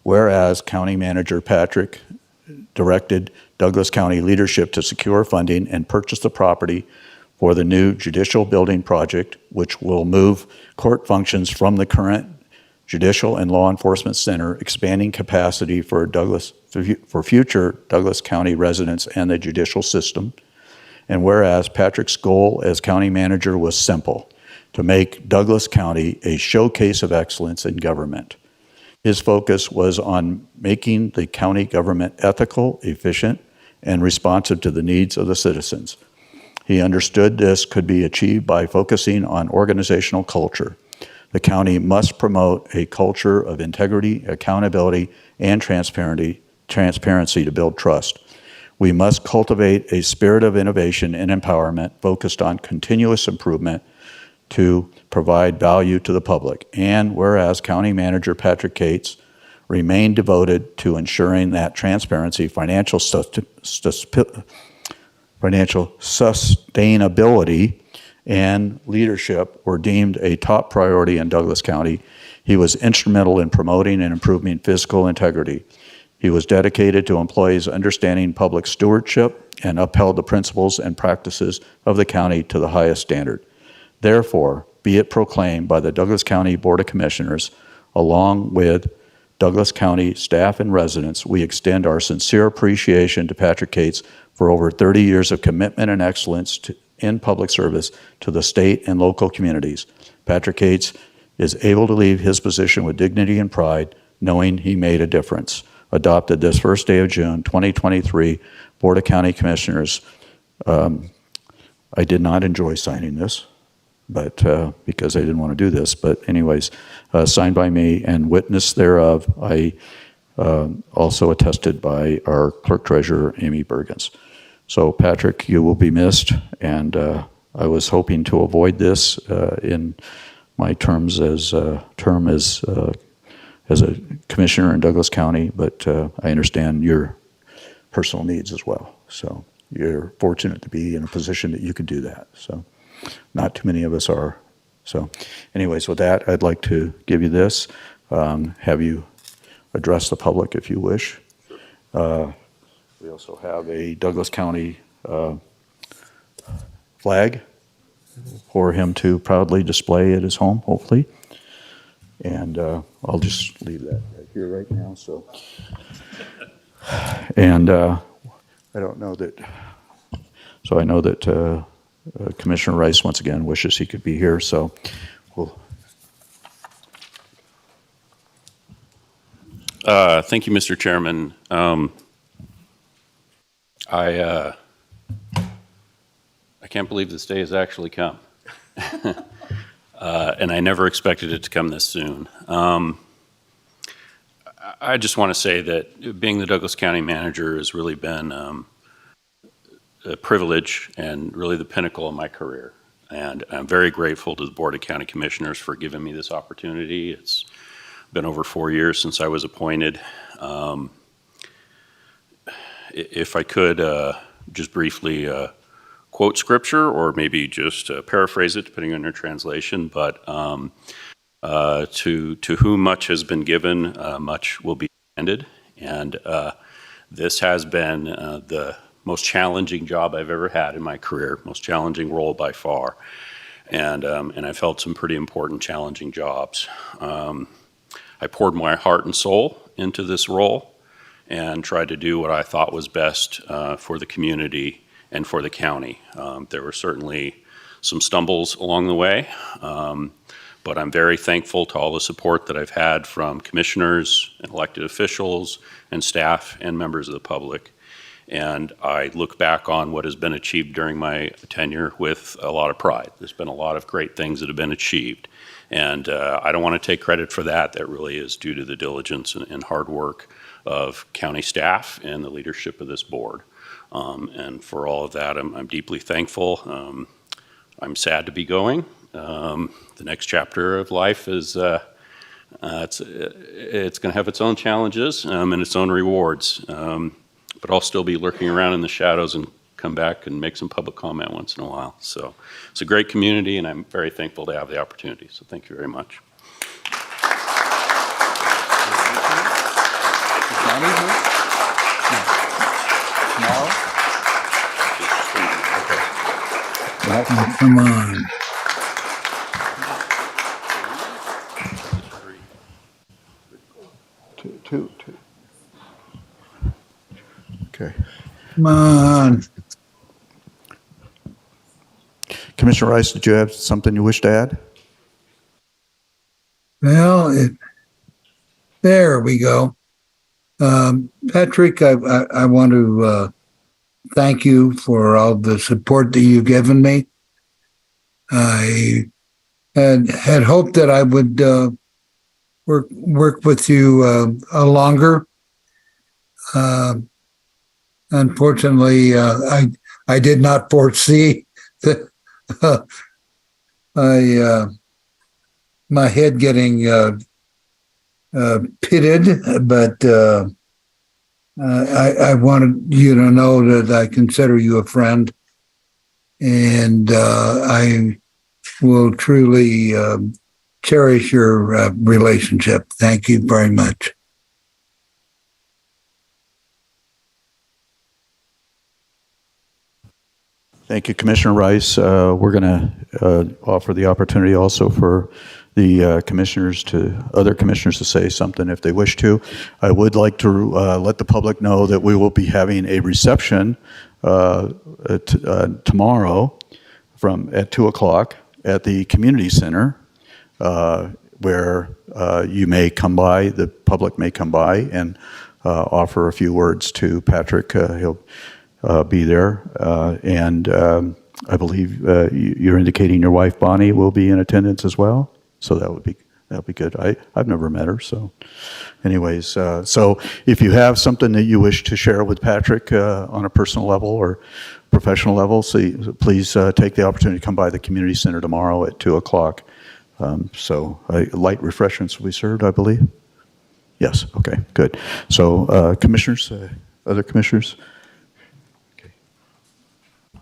Whereas County Manager Patrick directed Douglas County leadership to secure funding and purchase the property for the new judicial building project, which will move court functions from the current Judicial and Law Enforcement Center, expanding capacity for future Douglas County residents and the judicial system. And whereas Patrick's goal as county manager was simple, to make Douglas County a showcase of excellence in government. His focus was on making the county government ethical, efficient, and responsive to the needs of the citizens. He understood this could be achieved by focusing on organizational culture. The county must promote a culture of integrity, accountability, and transparency to build trust. We must cultivate a spirit of innovation and empowerment focused on continuous improvement to provide value to the public. And whereas County Manager Patrick Cates remained devoted to ensuring that transparency, financial sustainability, and leadership were deemed a top priority in Douglas County, he was instrumental in promoting and improving physical integrity. He was dedicated to employees understanding public stewardship and upheld the principles and practices of the county to the highest standard. Therefore, be it proclaimed by the Douglas County Board of Commissioners, along with Douglas County staff and residents, we extend our sincere appreciation to Patrick Cates for over 30 years of commitment and excellence in public service to the state and local communities. Patrick Cates is able to leave his position with dignity and pride, knowing he made a difference. Adopted this first day of June 2023, Board of County Commissioners. I did not enjoy signing this, but because I didn't want to do this. But anyways, signed by me and witness thereof, I also attested by our clerk treasurer, Amy Bergens. So Patrick, you will be missed, and I was hoping to avoid this in my term as a commissioner in Douglas County, but I understand your personal needs as well. So you're fortunate to be in a position that you can do that. So not too many of us are. So anyways, with that, I'd like to give you this, have you address the public if you wish. We also have a Douglas County flag for him to proudly display at his home, hopefully. And I'll just leave that right here right now. So, and I don't know that. So I know that Commissioner Rice once again wishes he could be here. So we'll. Thank you, Mr. Chairman. I can't believe this day has actually come. And I never expected it to come this soon. I just want to say that being the Douglas County manager has really been a privilege and really the pinnacle of my career. And I'm very grateful to the Board of County Commissioners for giving me this opportunity. It's been over 4 years since I was appointed. If I could just briefly quote scripture, or maybe just paraphrase it, depending on your translation. But to whom much has been given, much will be demanded. And this has been the most challenging job I've ever had in my career, most challenging role by far. And I've held some pretty important, challenging jobs. I poured my heart and soul into this role and tried to do what I thought was best for the community and for the county. There were certainly some stumbles along the way, but I'm very thankful to all the support that I've had from commissioners and elected officials and staff and members of the public. And I look back on what has been achieved during my tenure with a lot of pride. There's been a lot of great things that have been achieved. And I don't want to take credit for that. That really is due to the diligence and hard work of county staff and the leadership of this board. And for all of that, I'm deeply thankful. I'm sad to be going. The next chapter of life is it's going to have its own challenges and its own rewards. But I'll still be lurking around in the shadows and come back and make some public comment once in a while. So it's a great community, and I'm very thankful to have the opportunity. So thank you very much. Come on. Two. Okay. Come on. Commissioner Rice, did you have something you wish to add? Well, there we go. Patrick, I want to thank you for all the support that you've given me. I had hoped that I would work with you longer. Unfortunately, I did not foresee that my head getting pitted, but I wanted you to know that I consider you a friend, and I will truly cherish your relationship. Thank you very much. Thank you, Commissioner Rice. We're going to offer the opportunity also for the other commissioners to say something if they wish to. I would like to let the public know that we will be having a reception tomorrow at 2 o'clock at the community center, where you may come by, the public may come by and offer a few words to Patrick. He'll be there, and I believe you're indicating your wife Bonnie will be in attendance as well. So that'll be good. I've never met her, so anyways, so if you have something that you wish to share with Patrick on a personal level or professional level, so please take the opportunity to come by the community center tomorrow at 2 o'clock. Light refreshments will be served, I believe. Yes. Okay. Good. So, commissioners, other commissioners.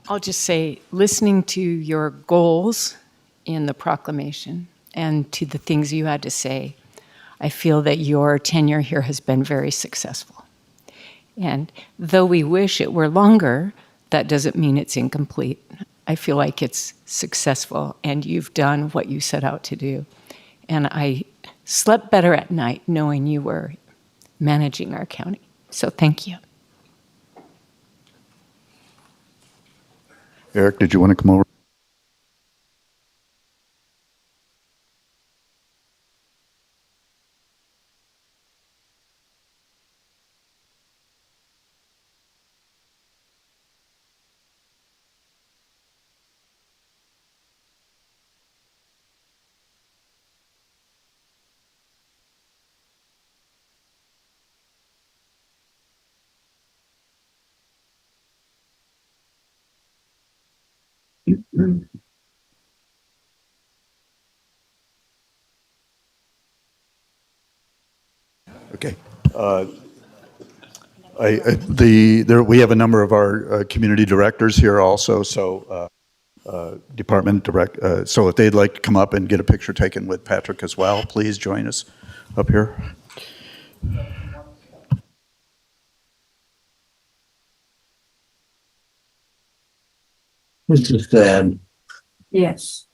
I'll just say, listening to your goals in the proclamation and to the things you had to say, I feel that your tenure here has been very successful. And though we wish it were longer, that doesn't mean it's incomplete. I feel like it's successful, and you've done what you set out to do. And I slept better at night knowing you were managing our county. So thank you. Eric, did you want to come over? Okay. We have a number of our community directors here also, so department direct. So if they'd like to come up and get a picture taken with Patrick as well, please join us up here. This is sad. Yes.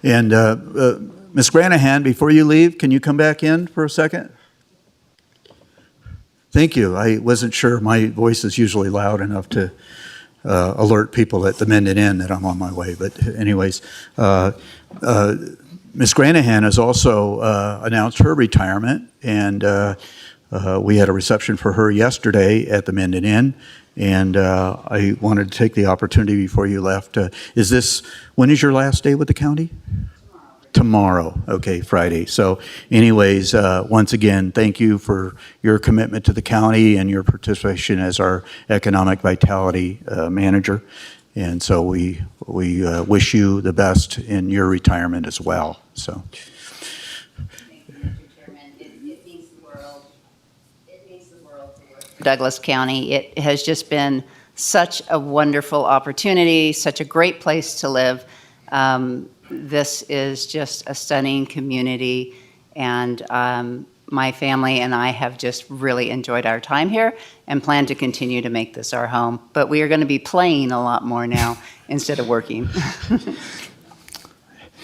And Ms. Granahan, before you leave, can you come back in for a second? Thank you. I wasn't sure my voice is usually loud enough to alert people at the Mendon Inn that I'm on my way. But anyways, Ms. Granahan has also announced her retirement, and we had a reception for her yesterday at the Mendon Inn. And I wanted to take the opportunity before you left. When is your last day with the county? Tomorrow. Okay, Friday. So anyways, once again, thank you for your commitment to the county and your participation as our economic vitality manager. And so we wish you the best in your retirement as well. So. Douglas County. It has just been such a wonderful opportunity, such a great place to live. This is just a stunning community, and my family and I have just really enjoyed our time here and plan to continue to make this our home. But we are going to be playing a lot more now instead of working.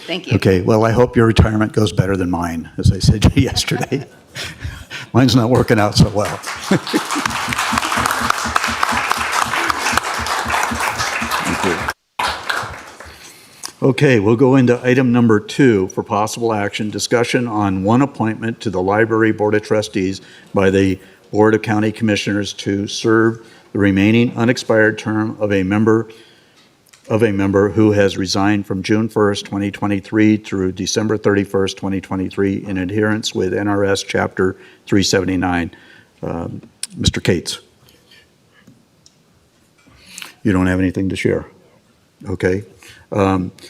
Thank you. Okay, well, I hope your retirement goes better than mine, as I said to you yesterday. Mine's not working out so well. Okay, we'll go into item number 2 for possible action, discussion on one appointment to the Library Board of Trustees by the Board of County Commissioners to serve the remaining unexpired term of a member who has resigned from June 1st, 2023 through December 31st, 2023 in adherence with NRS Chapter 379. Mr. Cates. You don't have anything to share? Okay.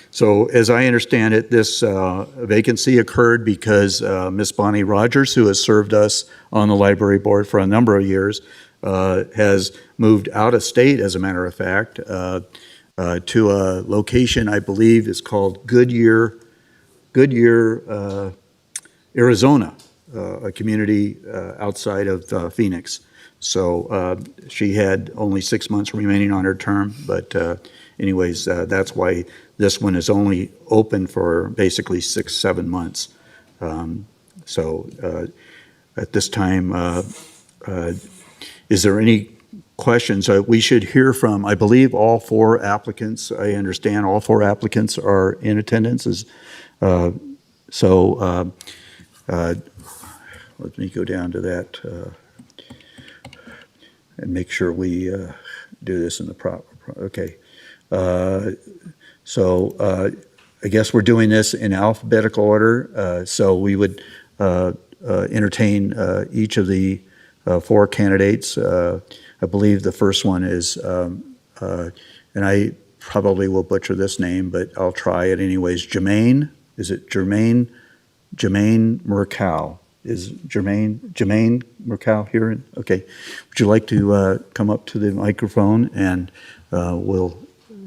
So as I understand it, this vacancy occurred because Miss Bonnie Rogers, who has served us on the library board for a number of years, has moved out of state, as a matter of fact, to a location I believe is called Goodyear, Arizona, a community outside of Phoenix. So she had only 6 months remaining on her term, but anyways, that's why this one is only open for basically 6-7 months. So at this time, is there any questions? We should hear from, I believe, all 4 applicants. I understand all 4 applicants are in attendance. Let me go down to that and make sure we do this in the proper, okay. I guess we're doing this in alphabetical order. So we would entertain each of the 4 candidates. I believe the first one is, and I probably will butcher this name, but I'll try it anyways. Jermaine, is it Jermaine Mercal? Is Jermaine Mercal here? Okay. Would you like to come up to the microphone and we'll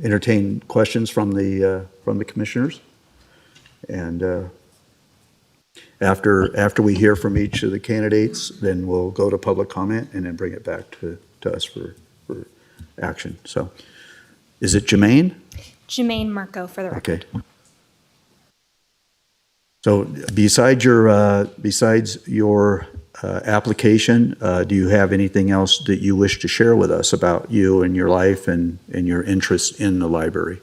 entertain questions from the commissioners? And after we hear from each of the candidates, then we'll go to public comment and then bring it back to us for action. So, is it Jermaine? Jermaine Marco for the record. Okay. So, besides your application, do you have anything else that you wish to share with us about you and your life and your interest in the library?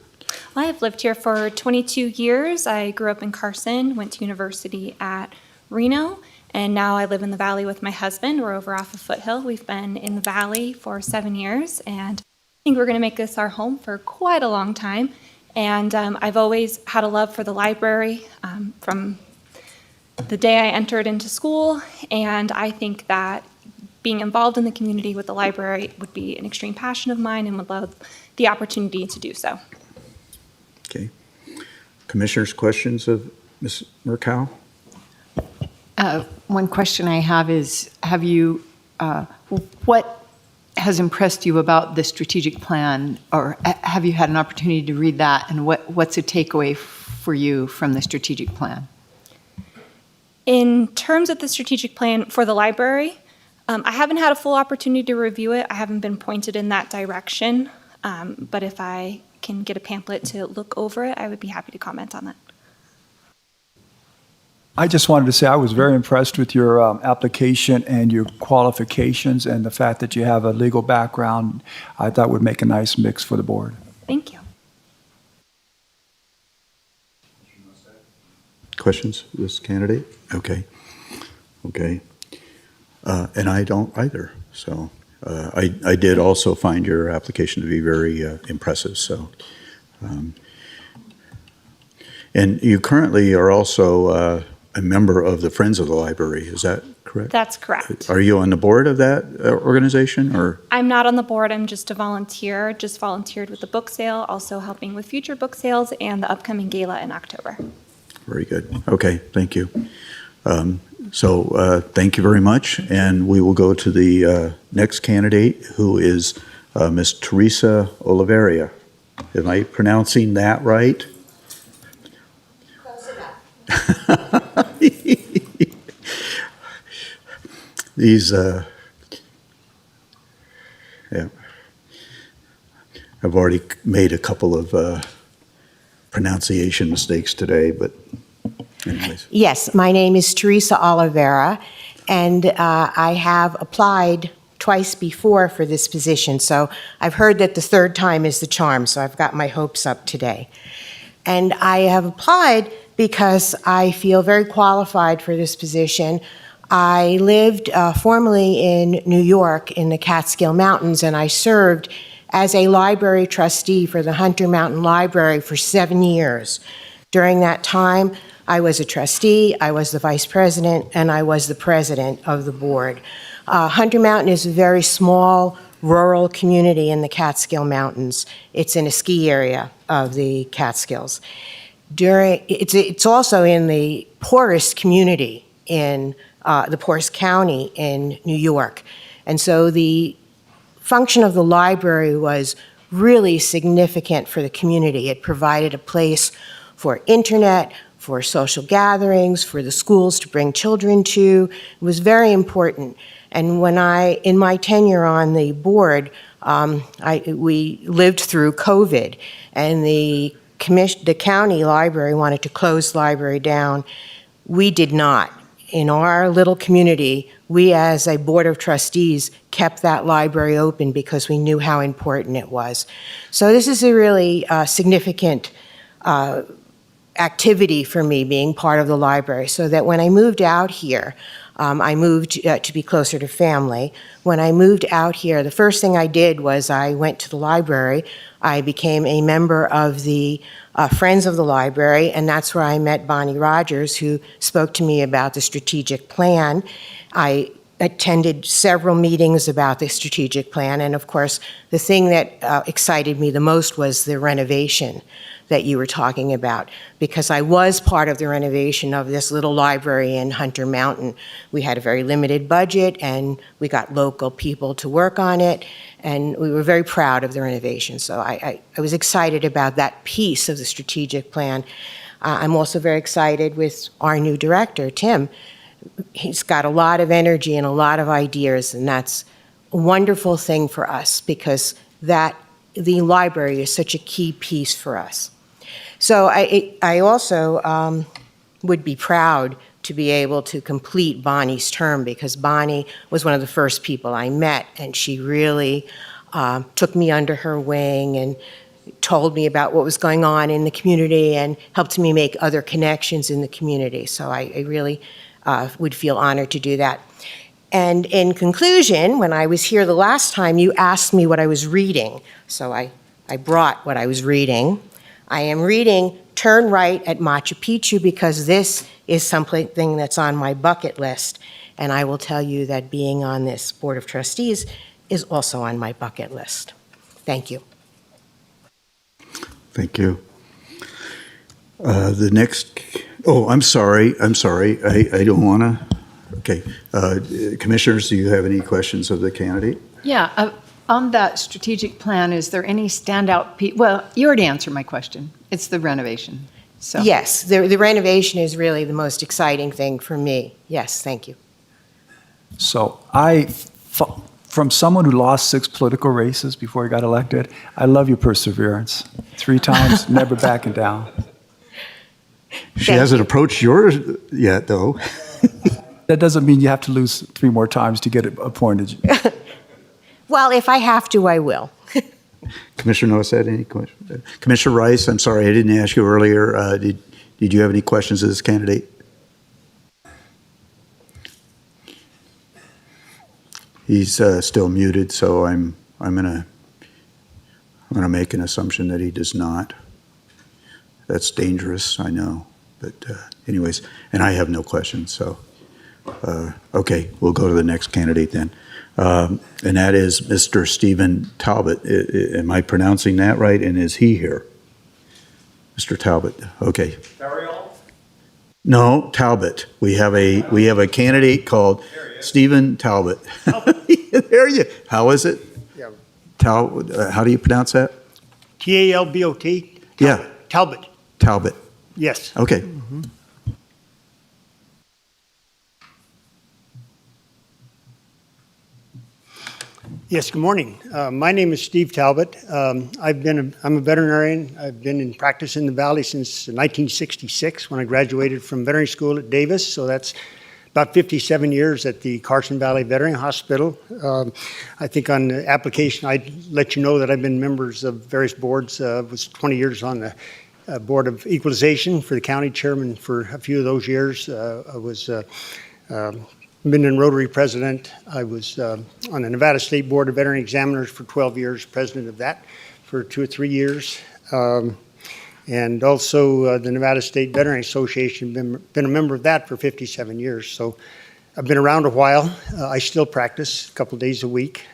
Well, I have lived here for 22 years. I grew up in Carson, went to university at Reno, and now I live in the Valley with my husband. We're over off of Foothill. We've been in the Valley for 7 years, and I think we're going to make this our home for quite a long time. And I've always had a love for the library from the day I entered into school, and I think that being involved in the community with the library would be an extreme passion of mine and would love the opportunity to do so. Okay. Commissioners, questions of Ms. Mercal? One question I have is, what has impressed you about the strategic plan, or have you had an opportunity to read that, and what's a takeaway for you from the strategic plan? In terms of the strategic plan for the library, I haven't had a full opportunity to review it. I haven't been pointed in that direction, but if I can get a pamphlet to look over it, I would be happy to comment on that. I just wanted to say I was very impressed with your application and your qualifications, and the fact that you have a legal background, I thought would make a nice mix for the board. Thank you. Questions of this candidate? Okay. And I don't either. So I did also find your application to be very impressive. So, and you currently are also a member of the Friends of the Library. Is that correct? That's correct. Are you on the board of that organization, or? I'm not on the board. I'm just a volunteer. Just volunteered with the book sale, also helping with future book sales and the upcoming gala in October. Very good. Okay, thank you. Thank you very much, and we will go to the next candidate, who is Ms. Teresa Oliveria. Am I pronouncing that right? These, yeah. I've already made a couple of pronunciation mistakes today, but anyways. Yes, my name is Teresa Oliveira, and I have applied twice before for this position, so I've heard that the third time is the charm, so I've got my hopes up today. And I have applied because I feel very qualified for this position. I lived formerly in New York in the Catskill Mountains, and I served as a library trustee for the Hunter Mountain Library for 7 years. During that time, I was a trustee, I was the vice president, and I was the president of the board. Hunter Mountain is a very small rural community in the Catskill Mountains. It's in a ski area of the Catskills. It's also in the poorest community in the poorest county in New York. And so the function of the library was really significant for the community. It provided a place for internet, for social gatherings, for the schools to bring children to. It was very important. And when in my tenure on the board, we lived through COVID, and the county library wanted to close the library down. We did not. In our little community, we as a board of trustees kept that library open because we knew how important it was. So this is a really significant activity for me, being part of the library, so that when I moved out here, I moved to be closer to family. When I moved out here, the first thing I did was I went to the library. I became a member of the Friends of the Library, and that's where I met Bonnie Rogers, who spoke to me about the strategic plan. I attended several meetings about the strategic plan, and of course, the thing that excited me the most was the renovation that you were talking about, because I was part of the renovation of this little library in Hunter Mountain. We had a very limited budget, and we got local people to work on it, and we were very proud of the renovation. So I was excited about that piece of the strategic plan. I'm also very excited with our new director, Tim. He's got a lot of energy and a lot of ideas, and that's a wonderful thing for us, because the library is such a key piece for us. So I also would be proud to be able to complete Bonnie's term, because Bonnie was one of the first people I met, and she really took me under her wing and told me about what was going on in the community and helped me make other connections in the community. So I really would feel honored to do that. And in conclusion, when I was here the last time, you asked me what I was reading. So I brought what I was reading. I am reading Turn Right at Machu Picchu because this is something that's on my bucket list. And I will tell you that being on this Board of Trustees is also on my bucket list. Thank you. Thank you. The next, I'm sorry. I don't want to. Okay. Commissioners, do you have any questions of the candidate? Yeah. On that strategic plan, is there any standout well, you already answered my question. It's the renovation. So. Yes, the renovation is really the most exciting thing for me. Yes, thank you. So from someone who lost 6 political races before he got elected, I love your perseverance. 3 times, never backing down. She hasn't approached yours yet, though. That doesn't mean you have to lose 3 more times to get appointed. Well, if I have to, I will. Commissioner Noss had any questions? Commissioner Rice, I'm sorry, I didn't ask you earlier. Did you have any questions of this candidate? He's still muted, so I'm gonna make an assumption that he does not. That's dangerous, I know, but anyways, and I have no questions. So okay, we'll go to the next candidate then. And that is Mr. Stephen Talbot. Am I pronouncing that right? And is he here? Mr. Talbot. Okay. Burial? No, Talbot. We have a candidate called Stephen Talbot. There you. How is it? Yeah. How do you pronounce that? Talbot. Yeah. Talbot. Talbot. Yes. Okay. Yes, good morning. My name is Steve Talbot. I'm a veterinarian. I've been in practice in the Valley since 1966 when I graduated from veterinary school at Davis. So that's about 57 years at the Carson Valley Veterinary Hospital. I think on the application, I'd let you know that I've been members of various boards. Was 20 years on the Board of Equalization for the county chairman for a few of those years. I was Minden Rotary president. I was on the Nevada State Board of Veterinary Examiners for 12 years, president of that for 2 or 3 years. And also the Nevada State Veterinary Association, been a member of that for 57 years. So I've been around a while. I still practice a couple days a week.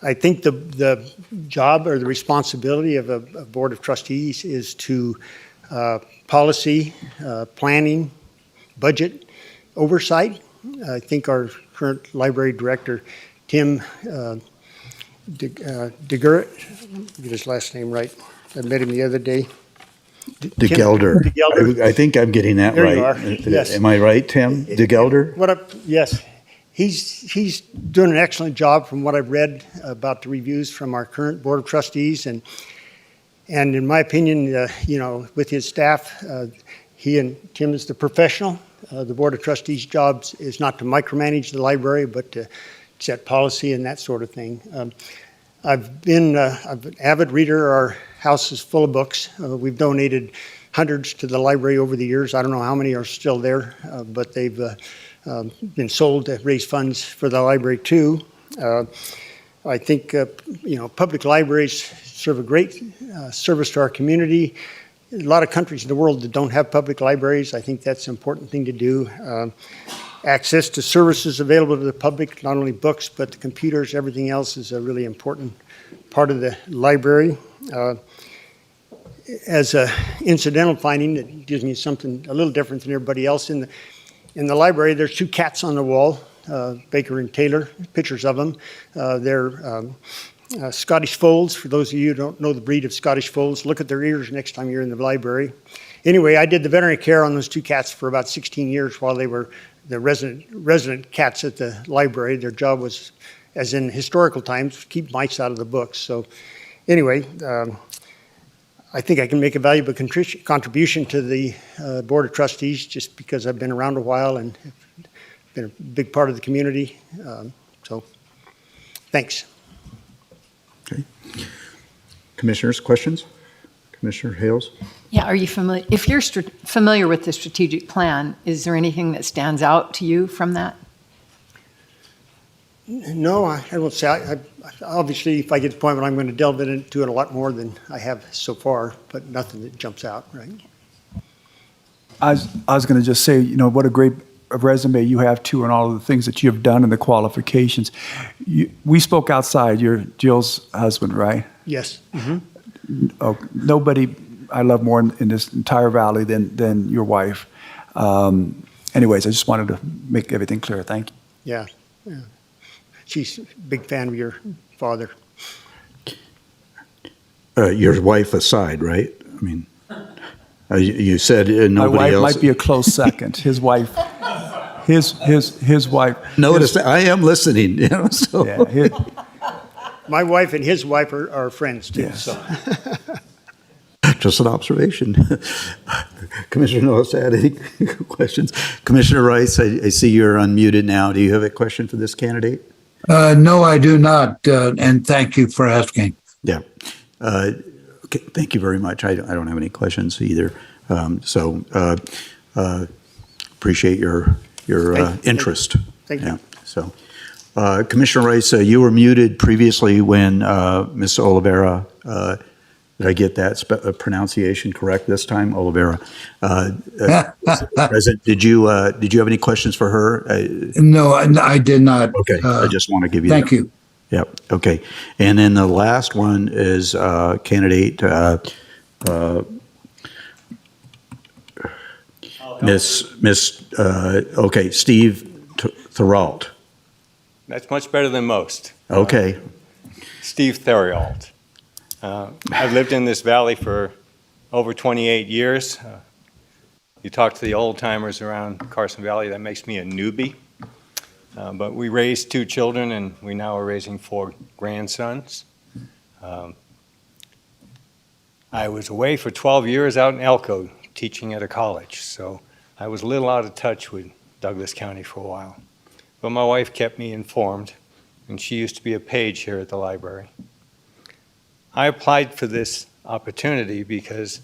I think the job or the responsibility of a board of trustees is to policy, planning, budget, oversight. I think our current library director, Tim DeGurit, get his last name right. I met him the other day. DeGelder. DeGelder. I think I'm getting that There right. you are. Yes. Am I right, Tim? DeGelder? Yes. He's doing an excellent job from what I've read about the reviews from our current board of trustees. And in my opinion, with his staff, he and Tim is the professional. The Board of Trustees' job is not to micromanage the library, but to set policy and that sort of thing. I've been an avid reader. Our house is full of books. We've donated hundreds to the library over the years. I don't know how many are still there, but they've been sold to raise funds for the library too. I think public libraries serve a great service to our community. A lot of countries in the world that don't have public libraries. I think that's an important thing to do. Access to services available to the public, not only books, but the computers, everything else is a really important part of the library. As an incidental finding that gives me something a little different than everybody else, in the library, there's 2 cats on the wall, Baker and Taylor, pictures of them. They're Scottish Folds. For those of you who don't know the breed of Scottish Folds, look at their ears next time you're in the library. Anyway, I did the veterinary care on those 2 cats for about 16 years while they were the resident cats at the library. Their job was, as in historical times, keep mice out of the books. So anyway, I think I can make a valuable contribution to the Board of Trustees just because I've been around a while and been a big part of the community. So thanks. Okay. Commissioners, questions? Commissioner Hales? Yeah, are you familiar, if you're familiar with the strategic plan, is there anything that stands out to you from that? No, I won't say. I obviously, if I get to the point where I'm going to delve into it a lot more than I have so far, but nothing that jumps out, right? I was going to just say, what a great resume you have too, and all of the things that you have done and the qualifications. We spoke outside. You're Jill's husband, right? Yes. Mm-hmm. Oh, nobody I love more in this entire valley than your wife. Anyways, I just wanted to make everything clear. Thank you. Yeah. She's a big fan of your father. Your wife aside, right? I mean, you said nobody My wife else. might be a close second. His wife. His wife. Notice I am listening. So. Yeah, my wife and his wife are friends too. Yes. So. Just an observation. Commissioner Noah, had any questions? Commissioner Rice, I see you're unmuted now. Do you have a question for this candidate? No, I do not, and thank you for asking. Yeah. Okay. Thank you very much. I don't have any questions either. Appreciate your interest. Thank you. Yeah. So, Commissioner Rice, you were muted previously when Ms. Oliveira. Did I get that pronunciation correct this time? Oliveira. President, did you have any questions for her? No, I did not. Okay. I just want to give you. Thank you. Yep. Okay. And then the last one is candidate Steve Theriault. That's much better than most. Okay. Steve Theriault. I've lived in this valley for over 28 years. You talk to the old timers around Carson Valley, that makes me a newbie. But we raised 2 children, and we now are raising 4 grandsons. I was away for 12 years out in Elko teaching at a college, so I was a little out of touch with Douglas County for a while. But my wife kept me informed, and she used to be a page here at the library. I applied for this opportunity because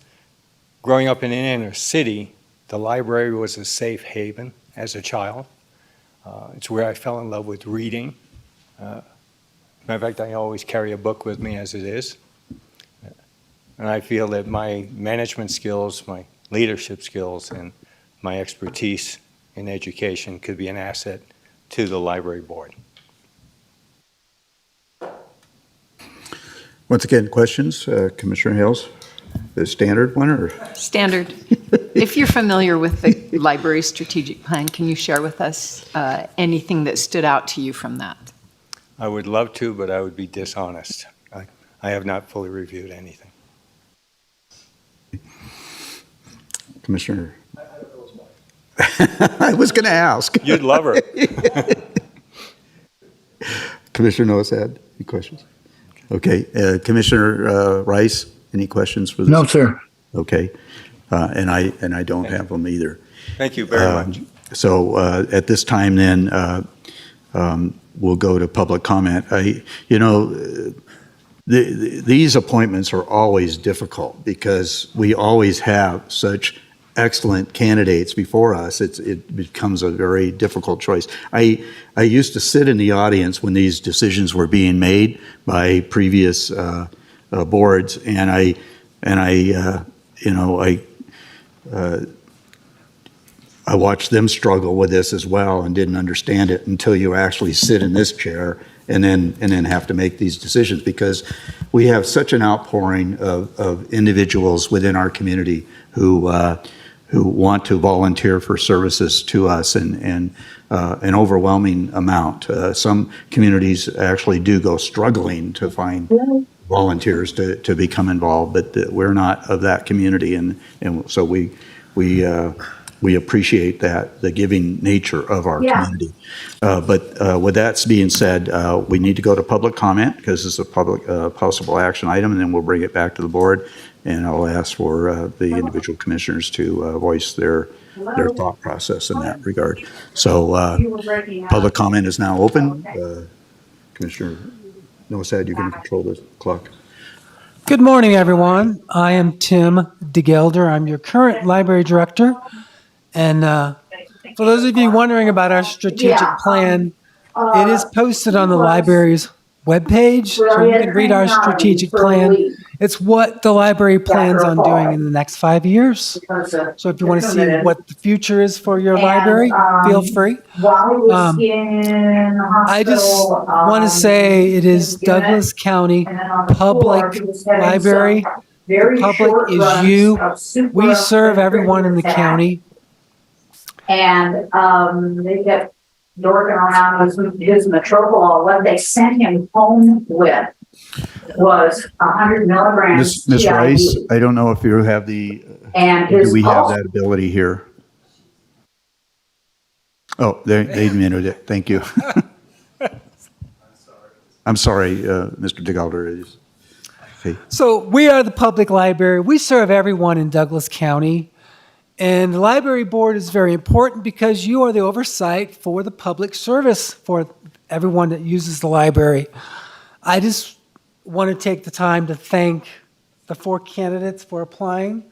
growing up in an inner city, the library was a safe haven as a child. It's where I fell in love with reading. Matter of fact, I always carry a book with me as it is. And I feel that my management skills, my leadership skills, and my expertise in education could be an asset to the library board. Once again, questions? Commissioner Hales, the standard one or? Standard. If you're familiar with the library strategic plan, can you share with us anything that stood out to you from that? I would love to, but I would be dishonest. I have not fully reviewed anything. Commissioner? I was going to ask. You'd love her. Commissioner Noasad, any questions? Okay. Commissioner Rice, any questions for this? No, sir. Okay. And I don't have them either. Thank you very much. So at this time then, we'll go to public comment. These appointments are always difficult because we always have such excellent candidates before us. It becomes a very difficult choice. I used to sit in the audience when these decisions were being made by previous boards, and I watched them struggle with this as well and didn't understand it until you actually sit in this chair and then have to make these decisions, because we have such an outpouring of individuals within our community who want to volunteer for services to us, and an overwhelming amount. Some communities actually do go struggling to find volunteers to become involved, but we're not of that community, and so we appreciate that, the giving nature of our community. But with that being said, we need to go to public comment because it's a public possible action item, and then we'll bring it back to the board, and I'll ask for the individual commissioners to voice their thought process in that regard. So public comment is now open. Commissioner Noasad, you're going to control the clock. Good morning, everyone. I am Tim DeGelder. I'm your current library director. And for those of you wondering about our strategic plan, it is posted on the library's webpage, so you can read our strategic plan. It's what the library plans on doing in the next 5 years. So if you want to see what the future is for your library, feel free. I just want to say it is Douglas County Public Library. The public is you. We serve everyone in the county. And they kept dorking around his metropolol. What they sent him home with was 100 milligrams. Ms. Rice, I don't know if you have do we have that ability here? Oh, they muted it. Thank you. I'm sorry, Mr. DeGalder. Okay. So we are the public library. We serve everyone in Douglas County. And the library board is very important because you are the oversight for the public service for everyone that uses the library. I just want to take the time to thank the 4 candidates for applying.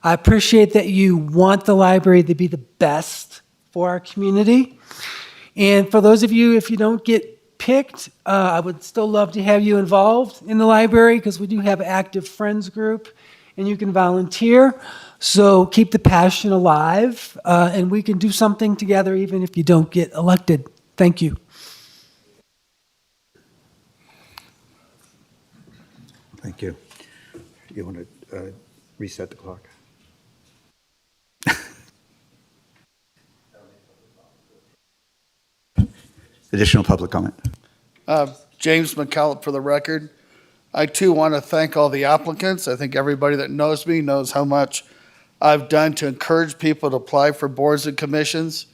I appreciate that you want the library to be the best for our community. And for those of you, if you don't get picked, I would still love to have you involved in the library because we do have an active friends group and you can volunteer. So keep the passion alive, and we can do something together even if you don't get elected. Thank you. Thank you. You want to reset the clock? Additional public comment. James McCallum for the record. I too want to thank all the applicants. I think everybody that knows me knows how much I've done to encourage people to apply for boards and commissions.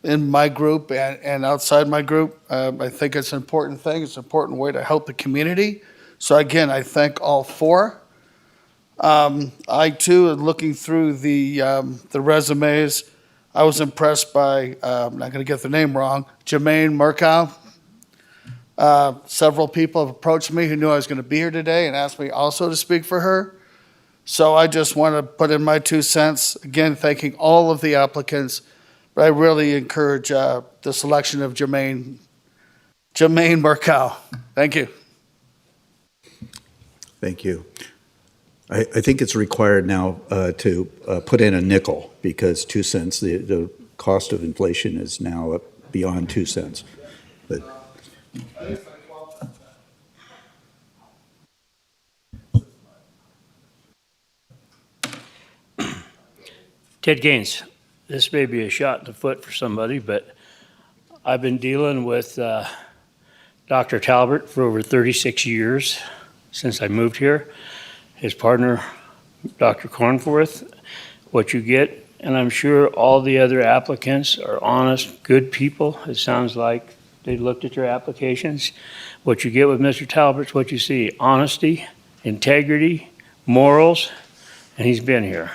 in my group and outside my group. I think it's an important thing. It's an important way to help the community. So again, I thank all four. I too, looking through the resumes, I was impressed by, I'm not going to get the name wrong, Jermaine Murkow. Several people have approached me who knew I was going to be here today and asked me also to speak for her. So I just want to put in my 2 cents, again, thanking all of the applicants, but I really encourage the selection of Jermaine Murkow. Thank you. Thank you. I think it's required now to put in a nickel because 2 cents, the cost of inflation is now up beyond 2 cents. But Ted Gaines, this may be a shot in the foot for somebody, but I've been dealing with Dr. Talbot for over 36 years since I moved here. His partner, Dr. Cornforth, what you get, and I'm sure all the other applicants are honest, good people. It sounds like they looked at your applications. What you get with Mr. Talbot's what you see, honesty, integrity, morals, and he's been here.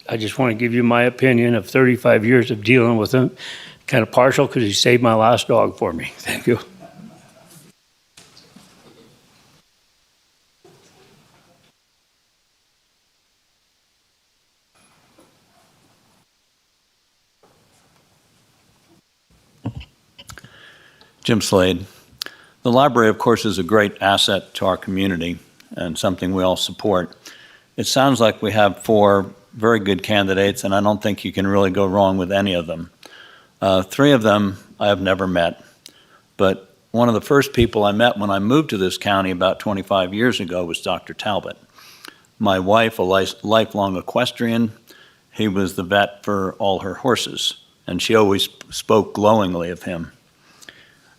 I just want to give you my opinion of 35 years of dealing with him. Kind of partial because he saved my last dog for me. Thank you. Jim Slade. The library, of course, is a great asset to our community and something we all support. It sounds like we have 4 very good candidates, and I don't think you can really go wrong with any of them. 3 of them I have never met, but one of the first people I met when I moved to this county about 25 years ago was Dr. Talbot. My wife, a lifelong equestrian, he was the vet for all her horses, and she always spoke glowingly of him.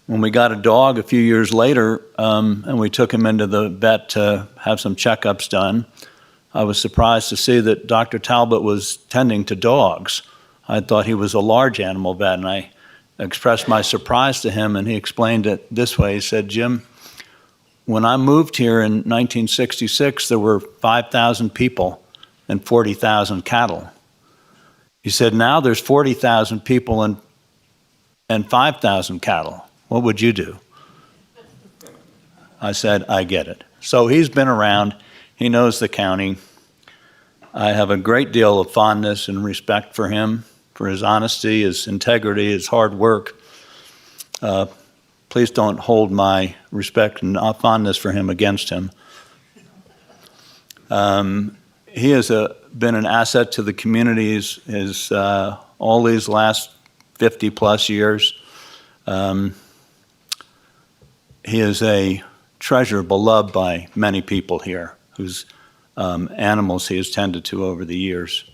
When we got a dog a few years later, and we took him into the vet to have some checkups done, I was surprised to see that Dr. Talbot was tending to dogs. I thought he was a large animal vet, and I expressed my surprise to him, and he explained it this way. He said, Jim, when I moved here in 1966, there were 5,000 people and 40,000 cattle. He said, now there's 40,000 people and 5,000 cattle. What would you do? I said, I get it. So he's been around. He knows the county. I have a great deal of fondness and respect for him, for his honesty, his integrity, his hard work. Please don't hold my respect and fondness for him against him. He has been an asset to the communities all these last 50 plus years. He is a treasure beloved by many people here whose animals he has tended to over the years.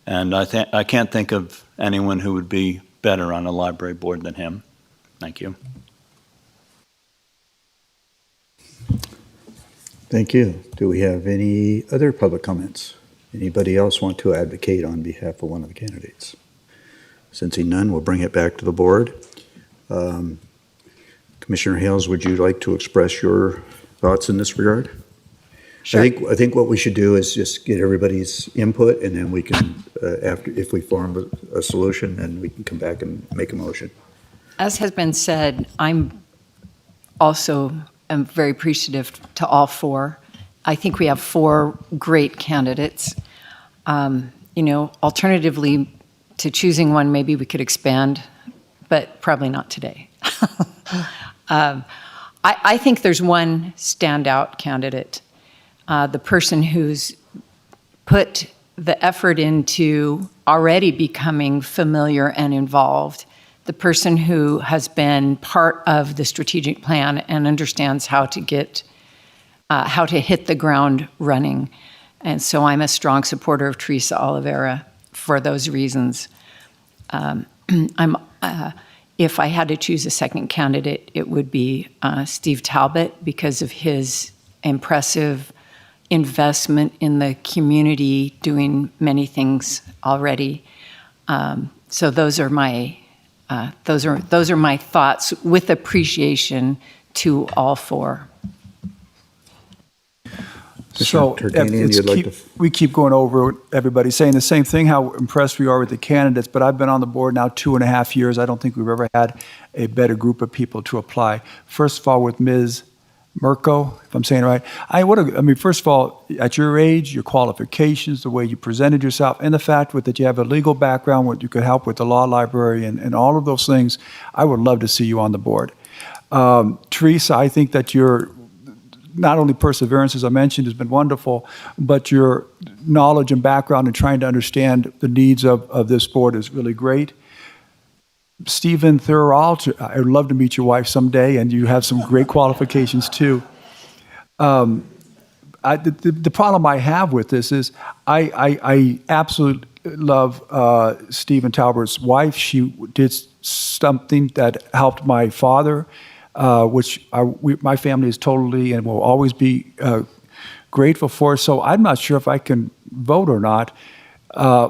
And I can't think of anyone who would be better on a library board than him. Thank you. thank you. Do we have any other public comments? Anybody else want to advocate on behalf of one of the candidates? Sensing none, we'll bring it back to the board. Commissioner Hales, would you like to express your thoughts in this regard? Sure. I think what we should do is just get everybody's input, and then we can, if we form a solution, then we can come back and make a motion. As has been said, I'm also am very appreciative to all 4. I think we have 4 great candidates. Alternatively to choosing one, maybe we could expand, but probably not today. I think there's one standout candidate, the person who's put the effort into already becoming familiar and involved, the person who has been part of the strategic plan and understands how to hit the ground running. And so I'm a strong supporter of Teresa Oliveira for those reasons. If I had to choose a second candidate, it would be Steve Talbot because of his impressive investment in the community, doing many things already. So those are my thoughts with appreciation to all four. So Tarkanian, you'd like to- we keep going over everybody saying the same thing, how impressed we are with the candidates, but I've been on the board now 2.5 years. I don't think we've ever had a better group of people to apply. First of all, with Ms. Mirko, if I'm saying it right, first of all, at your age, your qualifications, the way you presented yourself, and the fact that you have a legal background, what you could help with the law library and all of those things, I would love to see you on the board. Teresa, I think that your not only perseverance, as I mentioned, has been wonderful, but your knowledge and background in trying to understand the needs of this board is really great. Stephen Thurall, I would love to meet your wife someday, and you have some great qualifications too. The problem I have with this is I absolutely love Stephen Talbert's wife. She did something that helped my father, which my family is totally and will always be grateful for. So I'm not sure if I can vote or not. I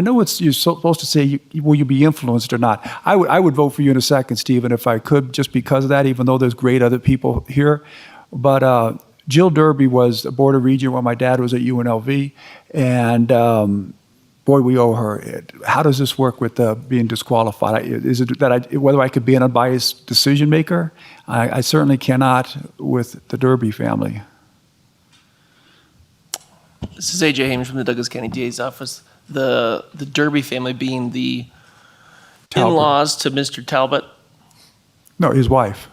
know you're supposed to say, will you be influenced or not? I would vote for you in a second, Stephen, if I could, just because of that, even though there's great other people here. But Jill Derby was the Board of Regent when my dad was at UNLV, and boy, we owe her. How does this work with being disqualified? Is it that whether I could be an unbiased decision maker? I certainly cannot with the Derby family. This is AJ Hames from the Douglas County DA's office. The Derby family being the Talbot. in-laws to Mr. Talbot. No, his wife.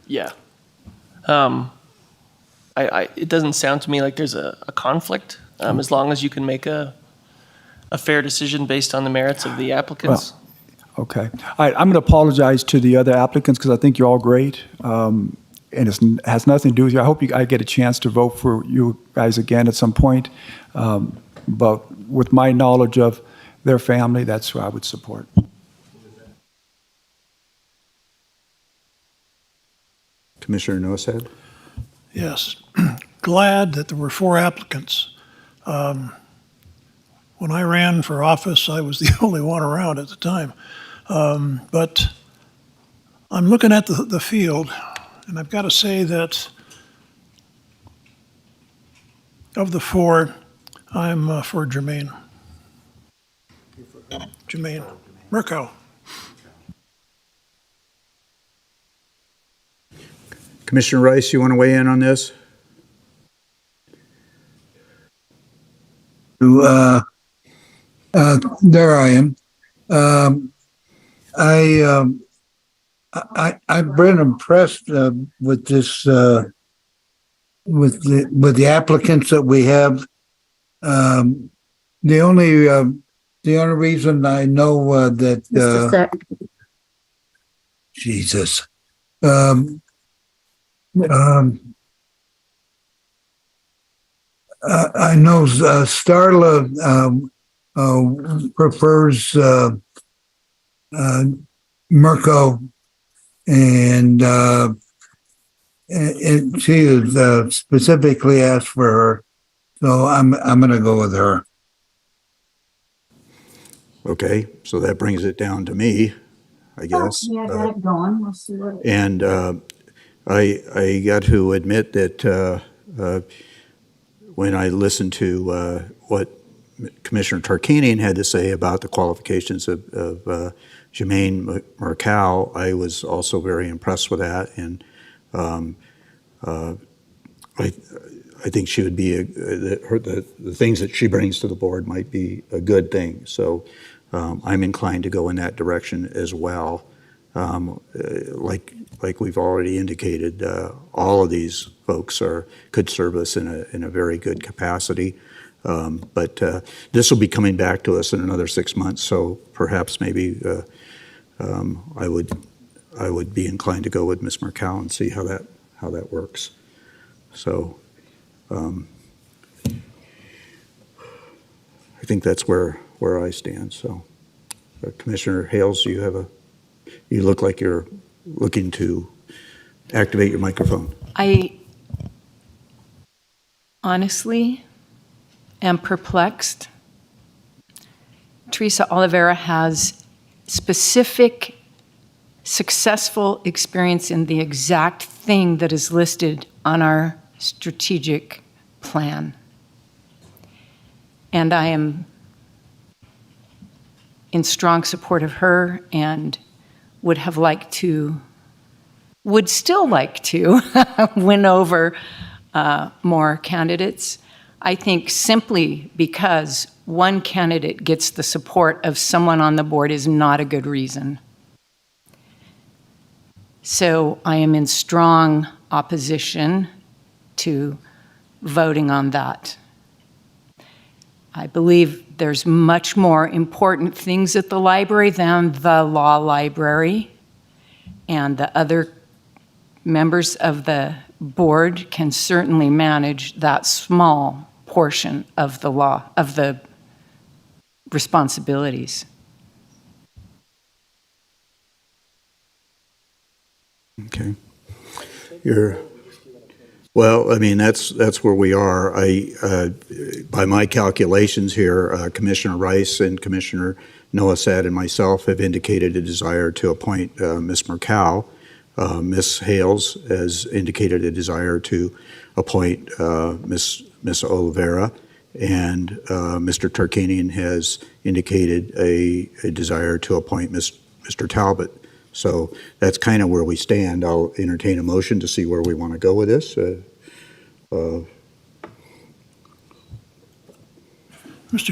Yeah. It doesn't sound to me like there's a conflict, as long as you can make a fair decision based on the merits of the applicants. Well, okay. All right, I'm going to apologize to the other applicants because I think you're all great. And it has nothing to do with you. I hope I get a chance to vote for you guys again at some point. But with my knowledge of their family, that's who I would support. Commissioner Nosad? Yes. Glad that there were 4 applicants. When I ran for office, I was the only one around at the time. But I'm looking at the field, and I've got to say that of the 4, I'm for Jermaine. Jermaine Mirko. Commissioner Rice, you want to weigh in on this? There I am. I've been impressed with this with the applicants that we have. The only reason I know that Jesus. I know Starla prefers Mirko, and she has specifically asked for her, so I'm going to go with her. Okay, so that brings it down to me, I guess. Yeah, I got it going. We'll see what it And I got to admit that when I listened to what Commissioner Tarkanian had to say about the qualifications of Jermaine Mirko, I was also very impressed with that. And I think she would be the things that she brings to the board might be a good thing. So I'm inclined to go in that direction as well. Like we've already indicated, all of these folks could serve us in a very good capacity. But this will be coming back to us in another 6 months, so perhaps maybe I would be inclined to go with Ms. Mirko and see how that works. So I think that's where I stand. So Commissioner Hales, you look like you're looking to activate your microphone. I honestly am perplexed Teresa Oliveira has specific, successful experience in the exact thing that is listed on our strategic plan. And I am in strong support of her and would still like to win over more candidates. I think simply because one candidate gets the support of someone on the board is not a good reason. So I am in strong opposition to voting on that. I believe there's much more important things at the library than the law library, and the other members of the board can certainly manage that small portion of the law, of the responsibilities. Okay. Well, I mean, that's where we are. By my calculations here, Commissioner Rice and Commissioner Noasad and myself have indicated a desire to appoint Ms. Mercow. Ms. Hales has indicated a desire to appoint Ms. Oliveira, and Mr. Tarkanian has indicated a desire to appoint Mr. Talbot. So that's kind of where we stand. I'll entertain a motion to see where we want to go with this. Mr.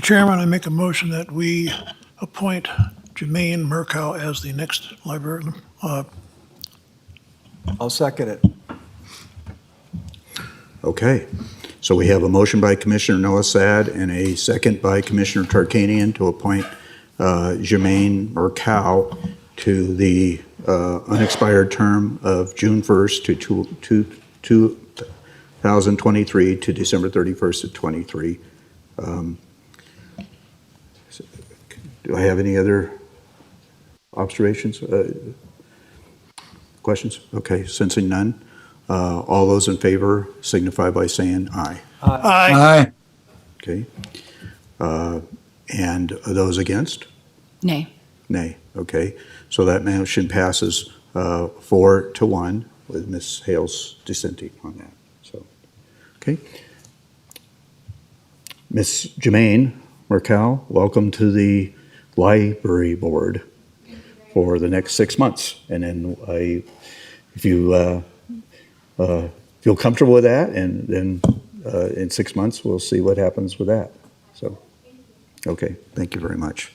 Chairman, I make a motion that we appoint Jermaine Mercow as the next librarian. I'll second it. Okay. So we have a motion by Commissioner Noasad and a second by Commissioner Tarkanian to appoint Jermaine Mercow to the unexpired term of June 1st to 2023 to December 31st of 23. Do I have any other observations? Questions? Okay, sensing none. All those in favor signify by saying aye. Aye. Okay. And those against? Nay. Nay. Okay. So that motion passes 4-1 with Ms. Hales dissenting on that. So, okay. Ms. Jermaine Mercow, welcome to the Library Board for the next 6 months. And then if you feel comfortable with that, and then in 6 months, we'll see what happens with that. So, okay, thank you very much.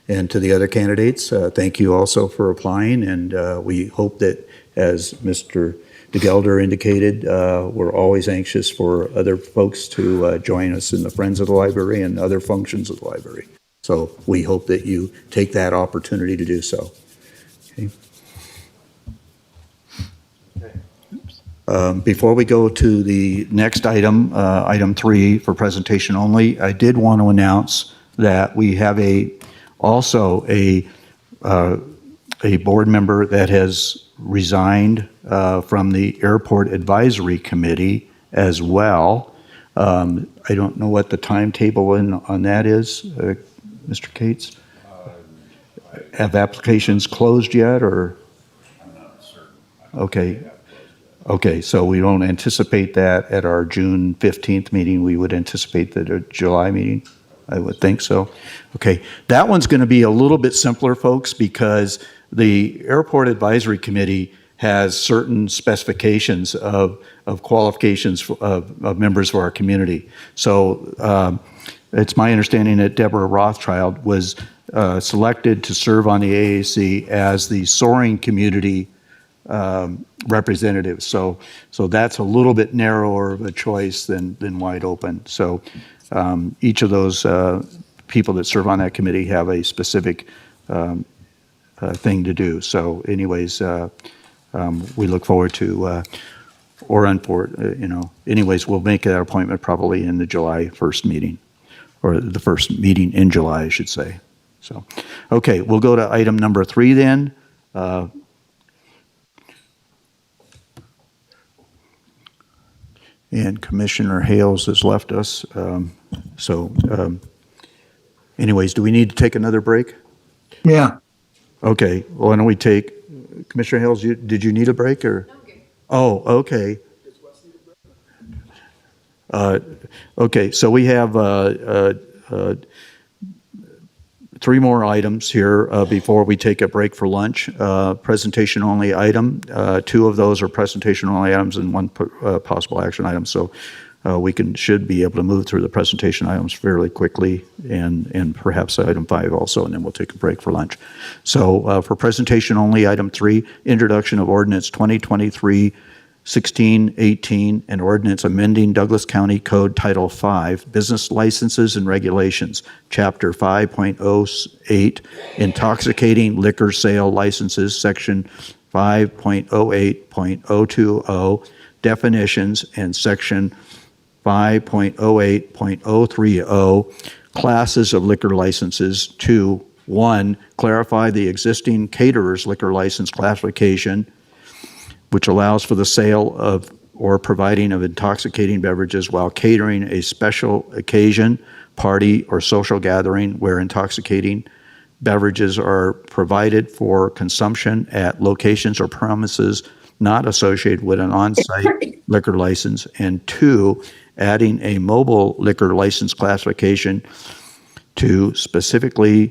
And to the other candidates, thank you also for applying, and we hope that, as Mr. DeGelder indicated, we're always anxious for other folks to join us in the Friends of the Library and other functions of the library. So we hope that you take that opportunity to do so. Okay. Before we go to the next item, item 3 for presentation only, I did want to announce that we have also a board member that has resigned from the Airport Advisory Committee as well. I don't know what the timetable on that is, Mr. Cates? Have applications closed yet, or? I'm not certain. Okay. Okay, so we don't anticipate that at our June 15th meeting. We would anticipate that at a July meeting. I would think so. Okay, that one's going to be a little bit simpler, folks, because the Airport Advisory Committee has certain specifications of qualifications of members of our community. So it's my understanding that Deborah Rothschild was selected to serve on the AAC as the soaring community representative. So that's a little bit narrower of a choice than wide open. So each of those people that serve on that committee have a specific thing to do. So anyways, we look forward to, anyways, we'll make that appointment probably in the July 1st meeting, or the first meeting in July, I should say. So, okay, we'll go to item number 3 then. And Commissioner Hales has left us. Anyways, do we need to take another break? Yeah. Okay, well, why don't we take, Commissioner Hales, did you need a break or? Oh, okay. Okay, so we have three more items here before we take a break for lunch. Presentation only item. Two of those are presentation only items and one possible action item. So we should be able to move through the presentation items fairly quickly and perhaps item 5 also, and then we'll take a break for lunch. So for presentation only, item 3, introduction of ordinance 2023-1618, an ordinance amending Douglas County Code Title 5, Business Licenses and Regulations, Chapter 5.08, Intoxicating Liquor Sale Licenses, Section 5.08.020, Definitions, and Section 5.08.030, Classes of Liquor Licenses, to 1, clarify the existing caterer's liquor license classification, which allows for the sale of or providing of intoxicating beverages while catering a special occasion, party, or social gathering where intoxicating beverages are provided for consumption at locations or premises not associated with an on-site liquor license. And 2, adding a mobile liquor license classification to specifically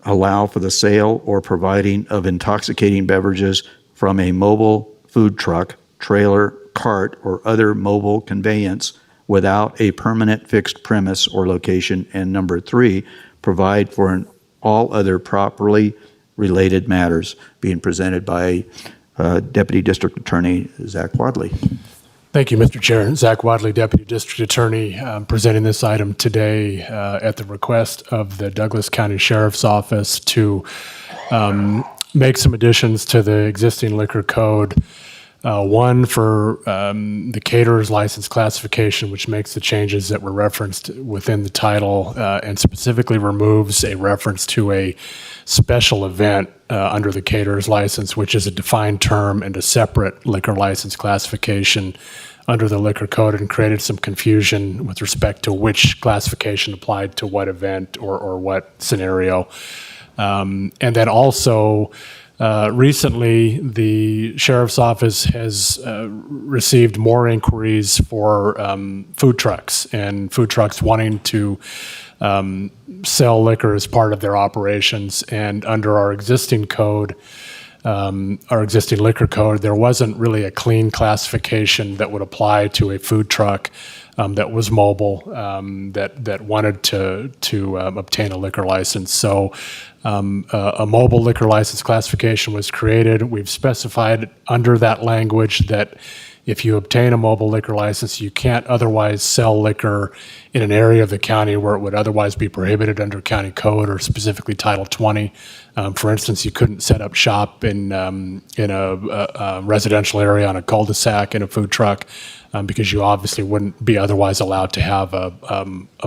allow for the sale or providing of intoxicating beverages from a mobile food truck, trailer, cart, or other mobile conveyance without a permanent fixed premise or location. And number 3, provide for all other properly related matters, being presented by Deputy District Attorney Zach Wadley. Thank you, Mr. Chair. Zach Wadley, Deputy District Attorney, presenting this item today at the request of the Douglas County Sheriff's Office to make some additions to the existing liquor code. One for the caterer's license classification, which makes the changes that were referenced within the title and specifically removes a reference to a special event under the caterer's license, which is a defined term and a separate liquor license classification under the liquor code, and created some confusion with respect to which classification applied to what event or what scenario. And then also, recently, the Sheriff's Office has received more inquiries for food trucks and food trucks wanting to sell liquor as part of their operations. And under our existing code, our existing liquor code, there wasn't really a clean classification that would apply to a food truck that was mobile, that wanted to obtain a liquor license. So a mobile liquor license classification was created. We've specified under that language that if you obtain a mobile liquor license, you can't otherwise sell liquor in an area of the county where it would otherwise be prohibited under county code or specifically Title 20. For instance, you couldn't set up shop in a residential area on a cul-de-sac in a food truck because you obviously wouldn't be otherwise allowed to have a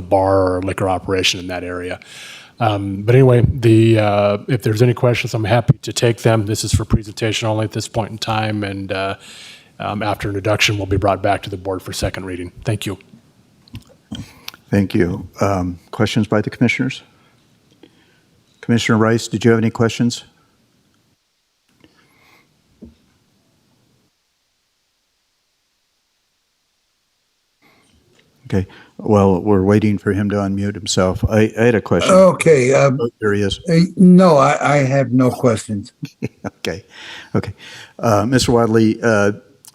bar or liquor operation in that area. But anyway, if there's any questions, I'm happy to take them. This is for presentation only at this point in time, and after introduction, will be brought back to the board for second reading. Thank you. Thank you. Questions by the commissioners? Commissioner Rice, did you have any questions? Okay. Well, we're waiting for him to unmute himself. I had a question. Okay. There he is. No, I have no questions. Okay. Mr. Wadley,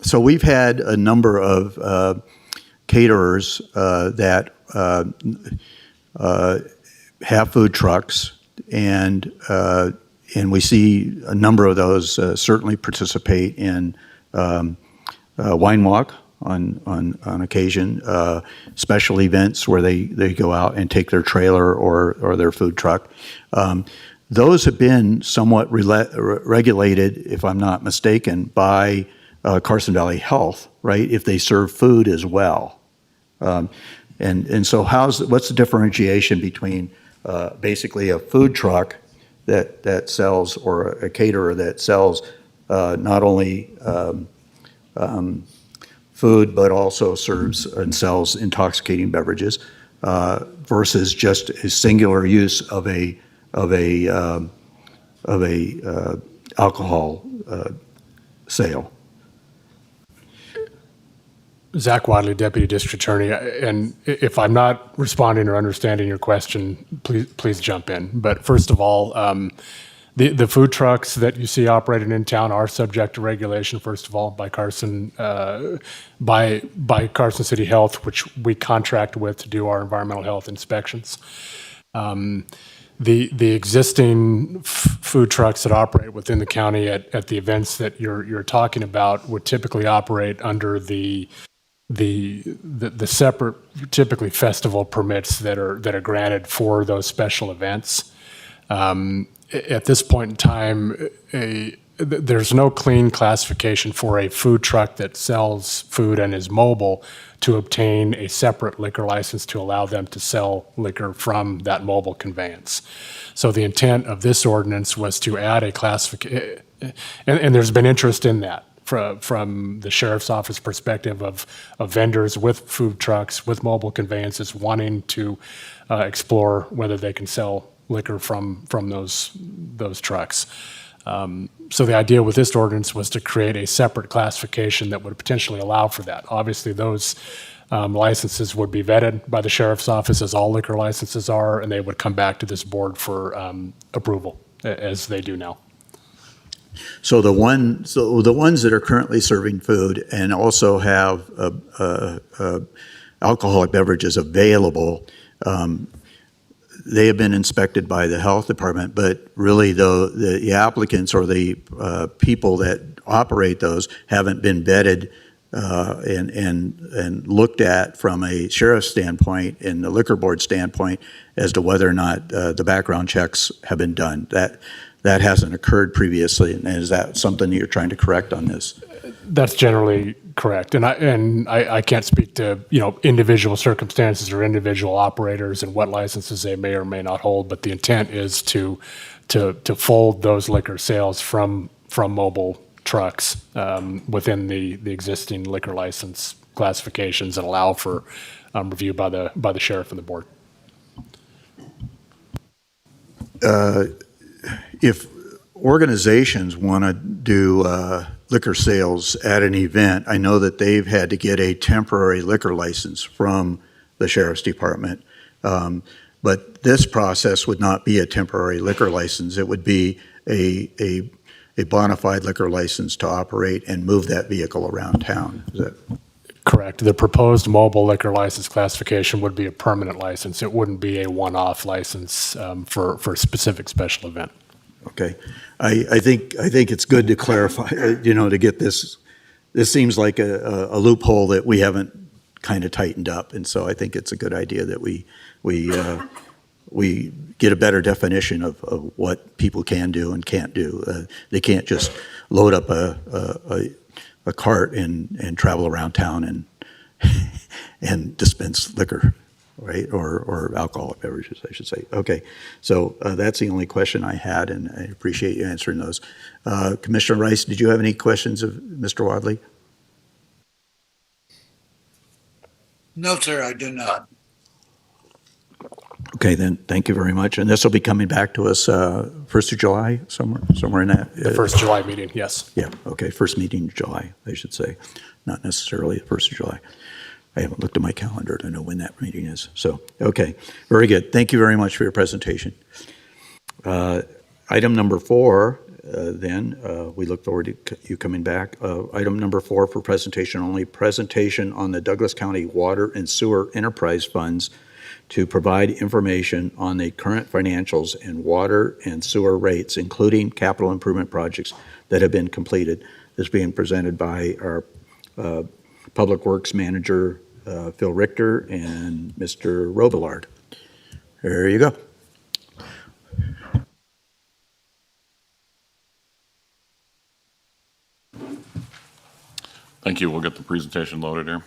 so we've had a number of caterers that have food trucks, and we see a number of those certainly participate in wine walk on occasion, special events where they go out and take their trailer or their food truck. Those have been somewhat regulated, if I'm not mistaken, by Carson Valley Health, right? If they serve food as well. And so what's the differentiation between basically a food truck that sells, or a caterer that sells not only food but also serves and sells intoxicating beverages, versus just a singular use of a alcohol sale. Zach Wadley, Deputy District Attorney, and if I'm not responding or understanding your question, please jump in. But first of all, the food trucks that you see operating in town are subject to regulation, first of all, by Carson City Health, which we contract with to do our environmental health inspections. The existing food trucks that operate within the county at the events that you're talking about would typically operate under the separate, typically festival permits that are granted for those special events. At this point in time, there's no clean classification for a food truck that sells food and is mobile to obtain a separate liquor license to allow them to sell liquor from that mobile conveyance. So the intent of this ordinance was to add a classification, and there's been interest in that from the sheriff's office perspective of vendors with food trucks, with mobile conveyances wanting to explore whether they can sell liquor from those trucks. So the idea with this ordinance was to create a separate classification that would potentially allow for that. Obviously, those licenses would be vetted by the sheriff's office, as all liquor licenses are, and they would come back to this board for approval, as they do now. So the ones that are currently serving food and also have alcoholic beverages available, they have been inspected by the health department, but really the applicants or the people that operate those haven't been vetted and looked at from a sheriff's standpoint and the liquor board standpoint as to whether or not the background checks have been done. That hasn't occurred previously, and is that something that you're trying to correct on this? That's generally correct, and I can't speak to individual circumstances or individual operators and what licenses they may or may not hold, but the intent is to fold those liquor sales from mobile trucks within the existing liquor license classifications and allow for review by the sheriff and the board. If organizations want to do liquor sales at an event, I know that they've had to get a temporary liquor license from the sheriff's department. But this process would not be a temporary liquor license. It would be a bona fide liquor license to operate and move that vehicle around town. Is that correct? The proposed mobile liquor license classification would be a permanent license. It wouldn't be a one-off license for a specific special event. Okay, I think it's good to clarify, to get this. This seems like a loophole that we haven't kind of tightened up, and so I think it's a good idea that we get a better definition of what people can do and can't do. They can't just load up a cart and travel around town and dispense liquor. Right, or alcoholic beverages, I should say. Okay, so that's the only question I had, and I appreciate you answering those. Commissioner Rice, did you have any questions of Mr. Wadley? No, sir, I do not. Okay, then, thank you very much. And this will be coming back to us 1st of July, somewhere in that? The first July meeting, yes. Yeah, okay, first meeting in July, I should say, not necessarily the 1st of July. I haven't looked at my calendar to know when that meeting is. So, okay, very good. Thank you very much for your presentation. Item number 4, we look forward to you coming back. Item number 4 for presentation only, presentation on the Douglas County Water and Sewer Enterprise Funds to provide information on the current financials and water and sewer rates, including capital improvement projects that have been completed. This being presented by our Public Works Manager, Phil Richter, and Mr. Robillard. There you go. Thank you. We'll get the presentation loaded here.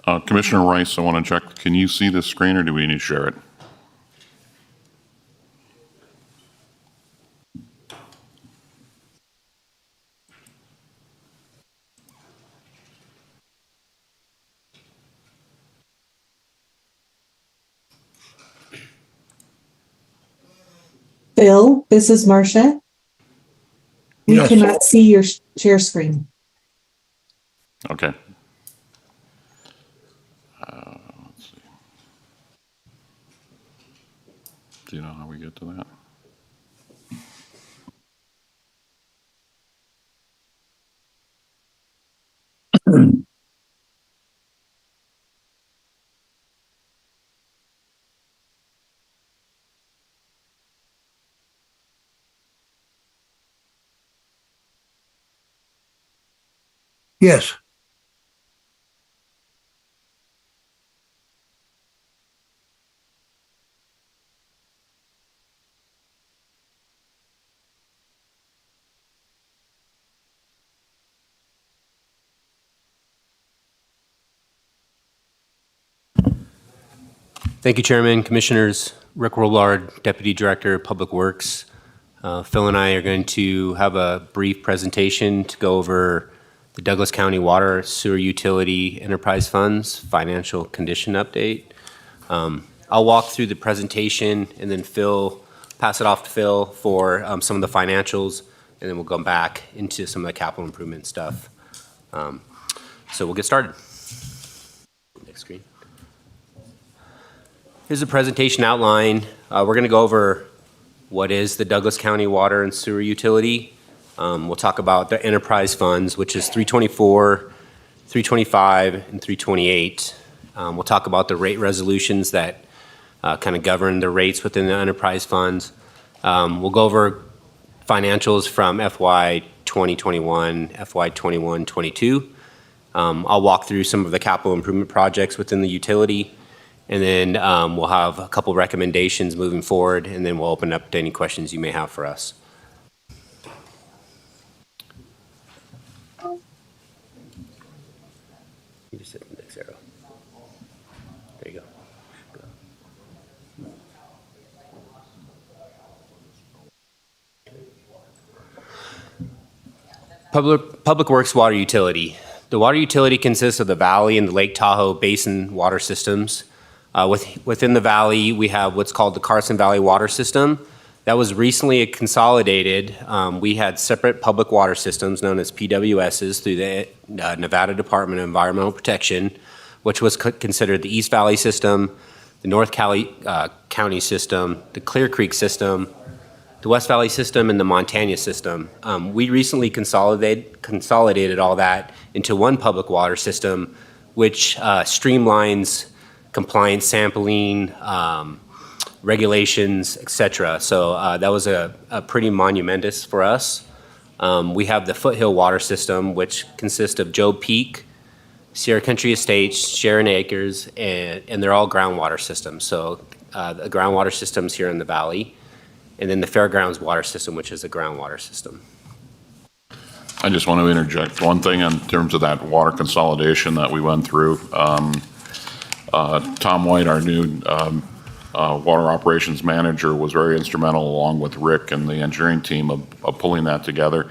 Commissioner Rice, I want to check, can you see this screen or do we need to share it? Bill, this is Marcia. We Yes. cannot see your share screen. Okay. Let's see. Do you know how we get to that? Yes. Thank you, Chairman, Commissioners. Rick Rollard, Deputy Director of Public Works. Phil and I are going to have a brief presentation to go over the Douglas County Water Sewer Utility Enterprise Funds Financial Condition Update. I'll walk through the presentation and then pass it off to Phil for some of the financials, and then we'll go back into some of the capital improvement stuff. So we'll get started. Next screen. Here's the presentation outline. We're going to go over what is the Douglas County Water and Sewer Utility. We'll talk about the enterprise funds, which is 324, 325, and 328. We'll talk about the rate resolutions that kind of govern the rates within the enterprise funds. We'll go over financials from FY 2021, FY 21-22. I'll walk through some of the capital improvement projects within the utility. And then we'll have a couple recommendations moving forward, and then we'll open up to any questions you may have for us. You just hit the next arrow. There you go. Public Works Water Utility. The water utility consists of the Valley and the Lake Tahoe Basin water systems. Within the valley, we have what's called the Carson Valley Water System. That was recently consolidated. We had separate public water systems known as PWSs through the Nevada Department of Environmental Protection, which was considered the East Valley System, the North County System, the Clear Creek System, the West Valley System, and the Montana System. We recently consolidated all that into one public water system, which streamlines compliance sampling, regulations, et cetera. So that was a pretty monumentous for us. We have the Foothill Water System, which consists of Joe Peak, Sierra Country Estates, Sharon Acres, and they're all groundwater systems. So the groundwater systems here in the valley, and then the Fairgrounds Water System, which is a groundwater system. I just want to interject one thing in terms of that water consolidation that we went through. Tom White, our new water operations manager, was very instrumental, along with Rick and the engineering team, of pulling that together.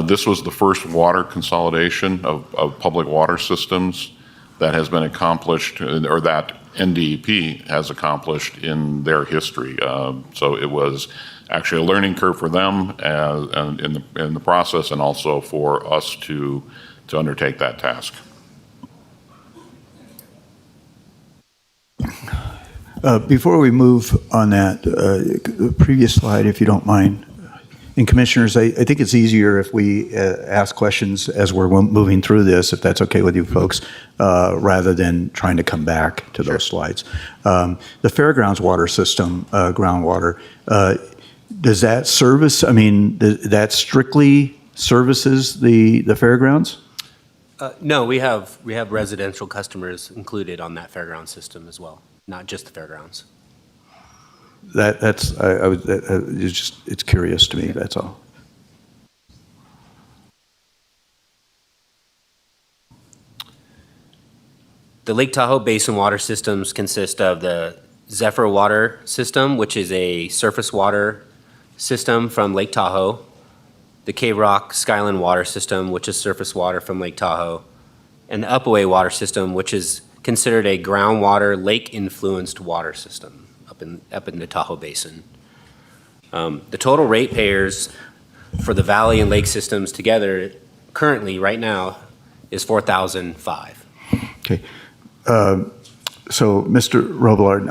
This was the first water consolidation of public water systems that has been accomplished, or that NDEP has accomplished in their history. So it was actually a learning curve for them and in the process, and also for us to undertake that task. Before we move on that, the previous slide, if you don't mind, and Commissioners, I think it's easier if we ask questions as we're moving through this, if that's okay with you folks, rather than trying to come back to those slides. The Fairgrounds Water System, groundwater, does that service, I mean, that strictly services the fairgrounds? No, we have residential customers included on that fairground system as well, not just the fairgrounds. It's curious to me, that's all. The Lake Tahoe Basin water systems consist of the Zephyr water system, which is a surface water system from Lake Tahoe, the Cave Rock Skyline water system, which is surface water from Lake Tahoe, and the Upaway water system, which is considered a groundwater lake-influenced water system up in the Tahoe Basin. The total ratepayers for the valley and lake systems together currently, right now, is 4,005. Okay. So, Mr. Robillard,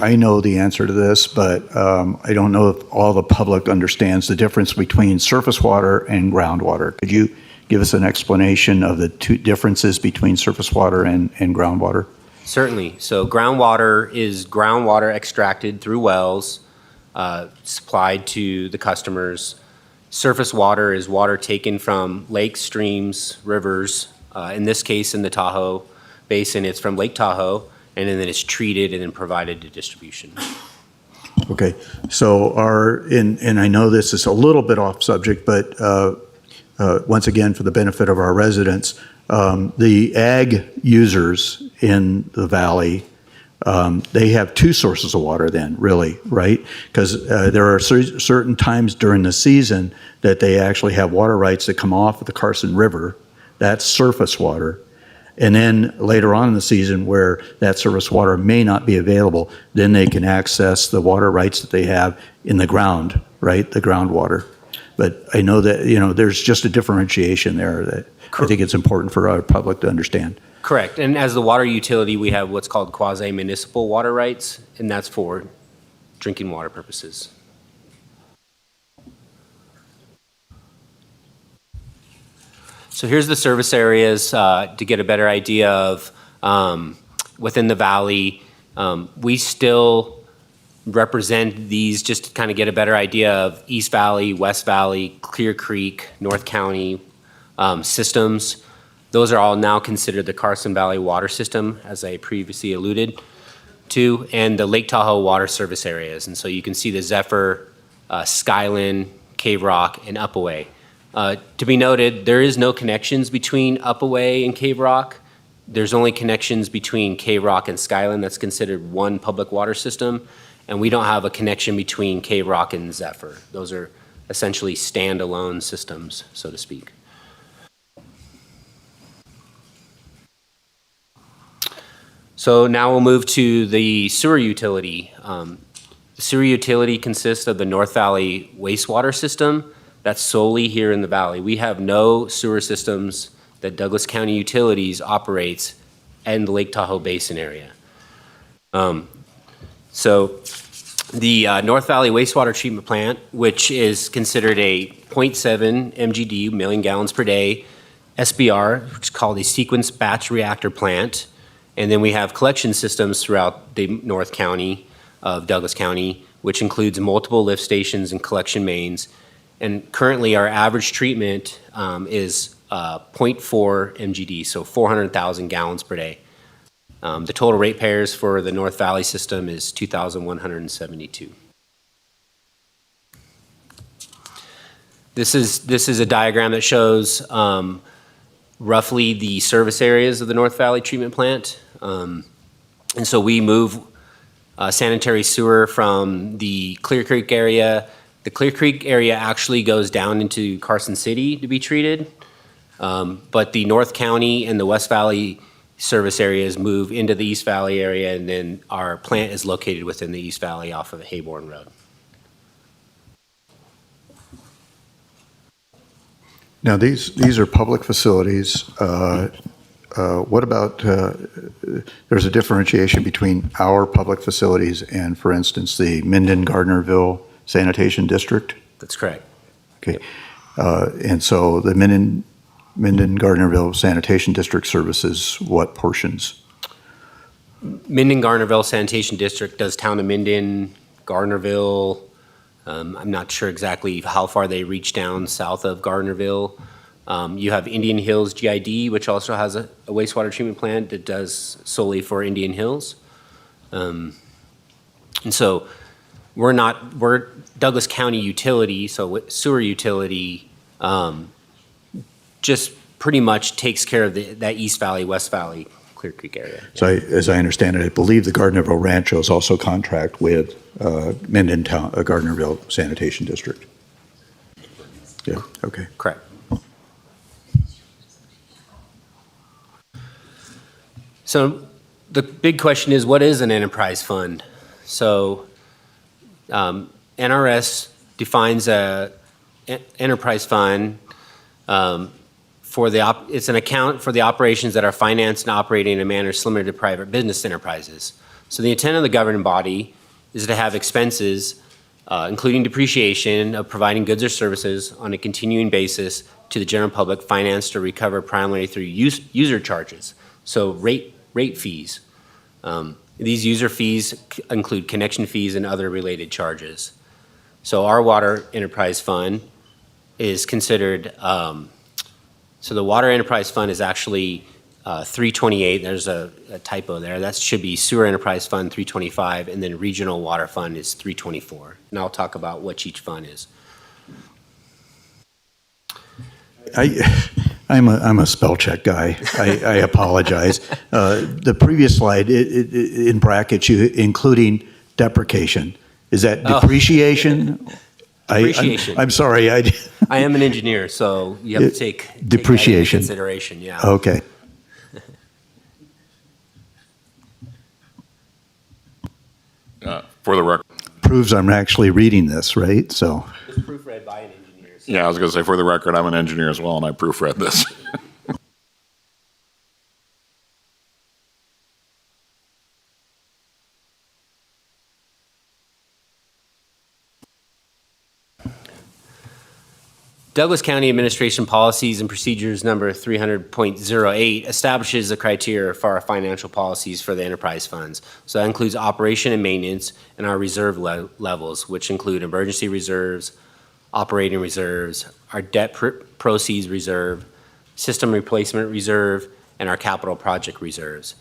I know the answer to this, but I don't know if all the public understands the difference between surface water and groundwater. Could you give us an explanation of the two differences between surface water and groundwater? Certainly. So groundwater is groundwater extracted through wells, supplied to the customers. Surface water is water taken from lakes, streams, rivers. In this case, in the Tahoe Basin, it's from Lake Tahoe, and then it's treated and then provided to distribution. Okay. So and I know this is a little bit off subject, but once again, for the benefit of our residents, the ag users in the valley, they have two sources of water then, really, right? Because there are certain times during the season that they actually have water rights that come off of the Carson River. That's surface water. And then later on in the season where that surface water may not be available, then they can access the water rights that they have in the ground, right? The groundwater. But I know that, there's just a differentiation there that I think it's important for our public to understand. Correct. And as the water utility, we have what's called quasi-municipal water rights, and that's for drinking water purposes. So here's the service areas to get a better idea of within the valley. We still represent these just to kind of get a better idea of East Valley, West Valley, Clear Creek, North County systems. Those are all now considered the Carson Valley water system, as I previously alluded to, and the Lake Tahoe water service areas. And so you can see the Zephyr, Skyline, Cave Rock, and Upaway. To be noted, there is no connections between Upaway and Cave Rock. There's only connections between Cave Rock and Skyline. That's considered one public water system. And we don't have a connection between Cave Rock and Zephyr. Those are essentially standalone systems, so to speak. So now we'll move to the sewer utility. The sewer utility consists of the North Valley wastewater system. That's solely here in the valley. We have no sewer systems that Douglas County Utilities operates in the Lake Tahoe Basin area. So the North Valley wastewater treatment plant, which is considered a 0.7 MGD, million gallons per day, SBR, which is called a sequence batch reactor plant. And then we have collection systems throughout the North County of Douglas County, which includes multiple lift stations and collection mains. And currently our average treatment is 0.4 MGD, so 400,000 gallons per day. The total ratepayers for the North Valley system is 2,172. This is a diagram that shows roughly the service areas of the North Valley treatment plant. And so we move sanitary sewer from the Clear Creek area. The Clear Creek area actually goes down into Carson City to be treated. But the North County and the West Valley service areas move into the East Valley area, and then our plant is located within the East Valley off of Hayborn Road. Now, these are public facilities. What about, there's a differentiation between our public facilities and, for instance, the Minden-Gardnerville Sanitation District? That's correct. Okay. And so the Minden-Gardnerville Sanitation District services what portions? Minden-Gardnerville Sanitation District does town of Minden, Gardnerville. I'm not sure exactly how far they reach down south of Gardnerville. You have Indian Hills GID, which also has a wastewater treatment plant that does solely for Indian Hills. And so we're Douglas County Utility, so sewer utility just pretty much takes care of that East Valley, West Valley, Clear Creek area. So as I understand it, I believe the Gardnerville Ranchos also contract with Minden Town, Gardnerville Sanitation District. Yeah, okay. Correct. So the big question is, what is an enterprise fund? So NRS defines a enterprise fund it's an account for the operations that are financed and operating in a manner similar to private business enterprises. So the intent of the governing body is to have expenses, including depreciation of providing goods or services on a continuing basis to the general public, financed or recovered primarily through user charges. So rate fees. These user fees include connection fees and other related charges. So our water enterprise fund is considered, so the water enterprise fund is actually 328. There's a typo there. That should be sewer enterprise fund 325, and then regional water fund is 324. And I'll talk about what each fund is. I'm a spell check guy. I apologize. The previous slide, in brackets, including deprecation. Is that depreciation? Depreciation. I'm sorry. I am an engineer, so you have to take depreciation that into consideration. Yeah. Okay. For the record. Proves I'm actually reading this, right? So. It's proofread by an engineer. So. Yeah, I was going to say, for the record, I'm an engineer as well, and I proofread this. Douglas County Administration Policies and Procedures number 300.08 establishes the criteria for our financial policies for the enterprise funds. So that includes operation and maintenance and our reserve levels, which include emergency reserves, operating reserves, our debt proceeds reserve, system replacement reserve, and our capital project reserves.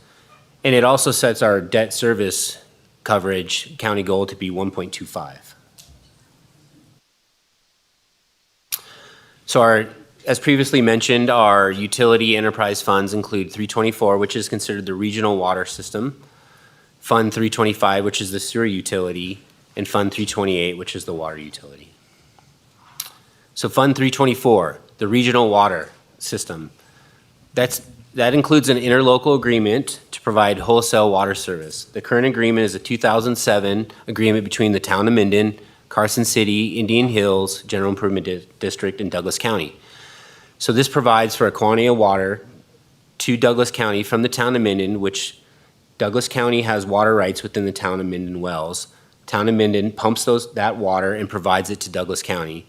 And it also sets our debt service coverage county goal to be 1.25. So as previously mentioned, our utility enterprise funds include 324, which is considered the regional water system, Fund 325, which is the sewer utility, and Fund 328, which is the water utility. So Fund 324, the regional water system, that includes an interlocal agreement to provide wholesale water service. The current agreement is a 2007 agreement between the town of Minden, Carson City, Indian Hills, General Improvement District, and Douglas County. So this provides for a quantity of water to Douglas County from the town of Minden, which Douglas County has water rights within the town of Minden wells. Town of Minden pumps that water and provides it to Douglas County.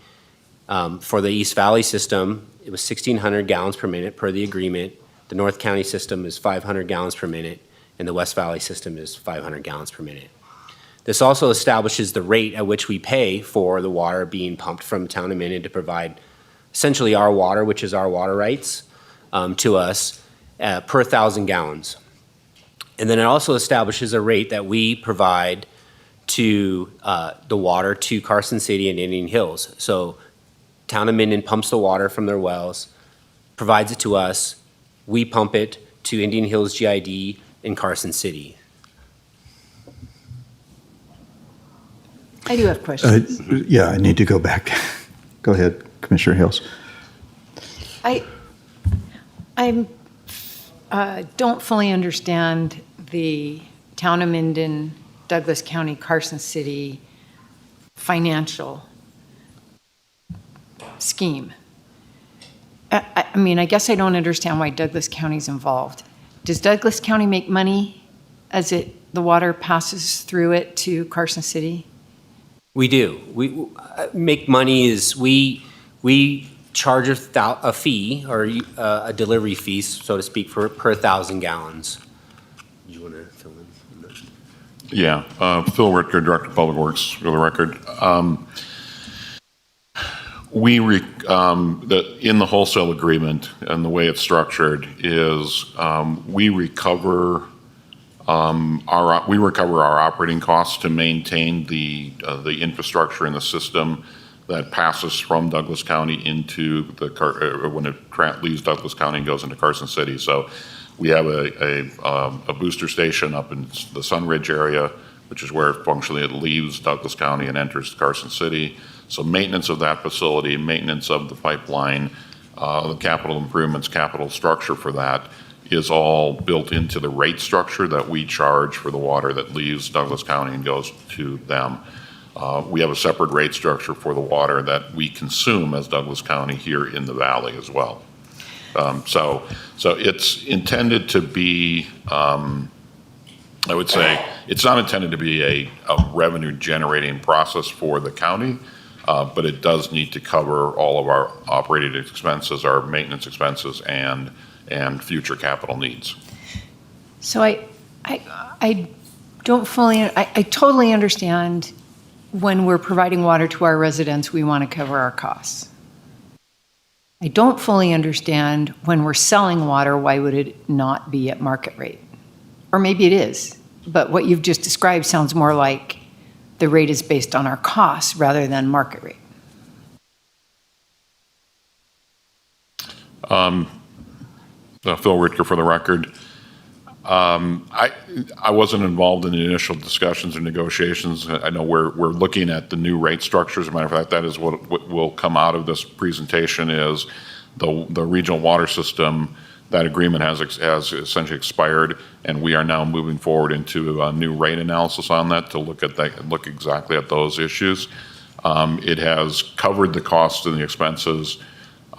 For the East Valley system, it was 1,600 gallons per minute per the agreement. The North County system is 500 gallons per minute, and the West Valley system is 500 gallons per minute. This also establishes the rate at which we pay for the water being pumped from town of Minden to provide essentially our water, which is our water rights, to us per 1,000 gallons. And then it also establishes a rate that we provide to the water to Carson City and Indian Hills. So town of Minden pumps the water from their wells, provides it to us, we pump it to Indian Hills GID in Carson City. I do have questions. Yeah, I need to go back. Go ahead, Commissioner Hills. I don't fully understand the town of Minden, Douglas County, Carson City financial scheme. I mean, I guess I don't understand why Douglas County's involved. Does Douglas County make money as the water passes through it to Carson City? We do. We make money is we charge a fee or a delivery fee, so to speak, per 1,000 gallons. Do you want to fill in? Yeah, Phil Ritker, Director of Public Works, for the record. In the wholesale agreement and the way it's structured is we recover our operating costs to maintain the infrastructure in the system that passes from Douglas County into when it leaves Douglas County and goes into Carson City. So We have a booster station up in the Sunridge area, which is where functionally it leaves Douglas County and enters Carson City. So maintenance of that facility, maintenance of the pipeline, the capital improvements, capital structure for that is all built into the rate structure that we charge for the water that leaves Douglas County and goes to them. We have a separate rate structure for the water that we consume as Douglas County here in the valley as well. So it's intended to be, I would say, it's not intended to be a revenue generating process for the county, but it does need to cover all of our operating expenses, our maintenance expenses, and future capital needs. So I don't fully, I totally understand when we're providing water to our residents, we want to cover our costs. I don't fully understand when we're selling water, why would it not be at market rate? Or maybe it is, but what you've just described sounds more like the rate is based on our costs rather than market rate. Phil Ritker for the record. I wasn't involved in the initial discussions or negotiations. I know we're looking at the new rate structures. As a matter of fact, that is what will come out of this presentation is the regional water system. That agreement has essentially expired, and we are now moving forward into a new rate analysis on that to look exactly at those issues. It has covered the costs and the expenses.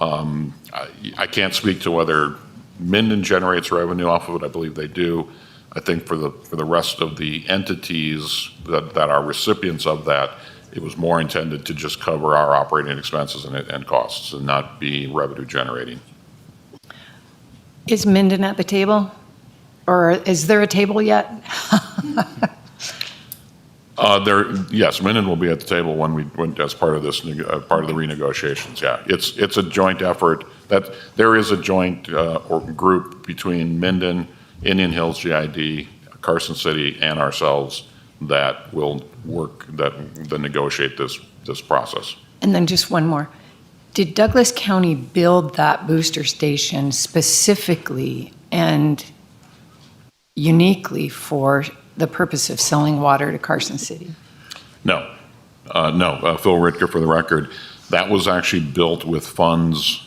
I can't speak to whether Minden generates revenue off of it. I believe they do. I think for the rest of the entities that are recipients of that, it was more intended to just cover our operating expenses and costs and not be revenue generating. Is Minden at the table? Or is there a table yet? Yes, Minden will be at the table when as part of this part of the renegotiations. Yeah, it's a joint effort. That there is a joint or group between Minden, Indian Hills GID, Carson City, and ourselves that will work that negotiate this process. And then just one more. Did Douglas County build that booster station specifically and uniquely for the purpose of selling water to Carson City? No. Phil Ritker for the record. That was actually built with funds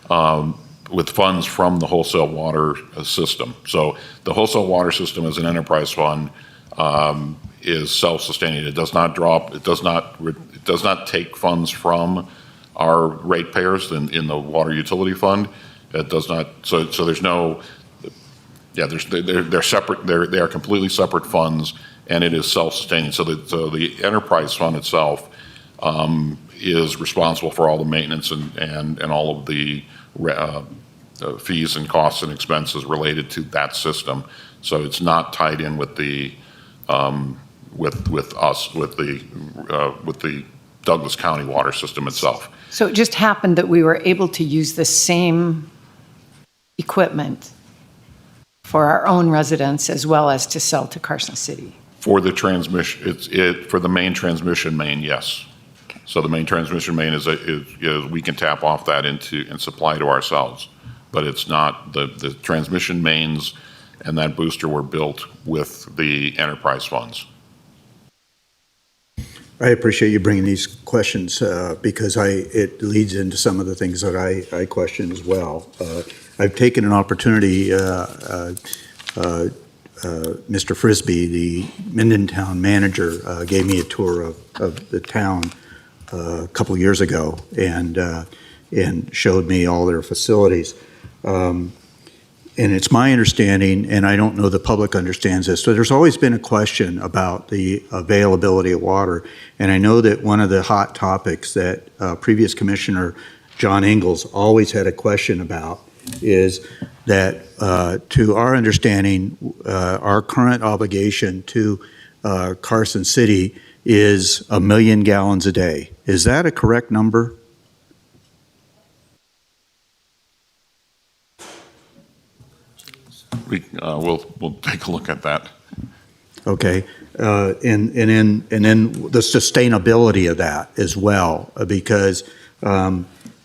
from the wholesale water system. So the wholesale water system as an enterprise fund is self-sustaining. It does not take funds from our ratepayers in the water utility fund. It does not. So there's no. Yeah, they're separate. They are completely separate funds, and it is self-sustaining. So the enterprise fund itself is responsible for all the maintenance and all of the fees and costs and expenses related to that system. So it's not tied in with the with the Douglas County water system itself. So it just happened that we were able to use the same equipment for our own residents as well as to sell to Carson City. For the transmission, for the main transmission main, yes. Okay. So the main transmission main is we can tap off that into and supply to ourselves, but it's not the transmission mains and that booster were built with the enterprise funds. I appreciate you bringing these questions because it leads into some of the things that I question as well. I've taken an opportunity, Mr. Frisbee, the Minden town manager, gave me a tour of the town a couple of years ago and showed me all their facilities. And it's my understanding, and I don't know the public understands this, so there's always been a question about the availability of water. And I know that one of the hot topics that previous Commissioner John Ingalls always had a question about is that, to our understanding, our current obligation to Carson City is 1 million gallons a day. Is that a correct number? We'll take a look at that. Okay, and then the sustainability of that as well, because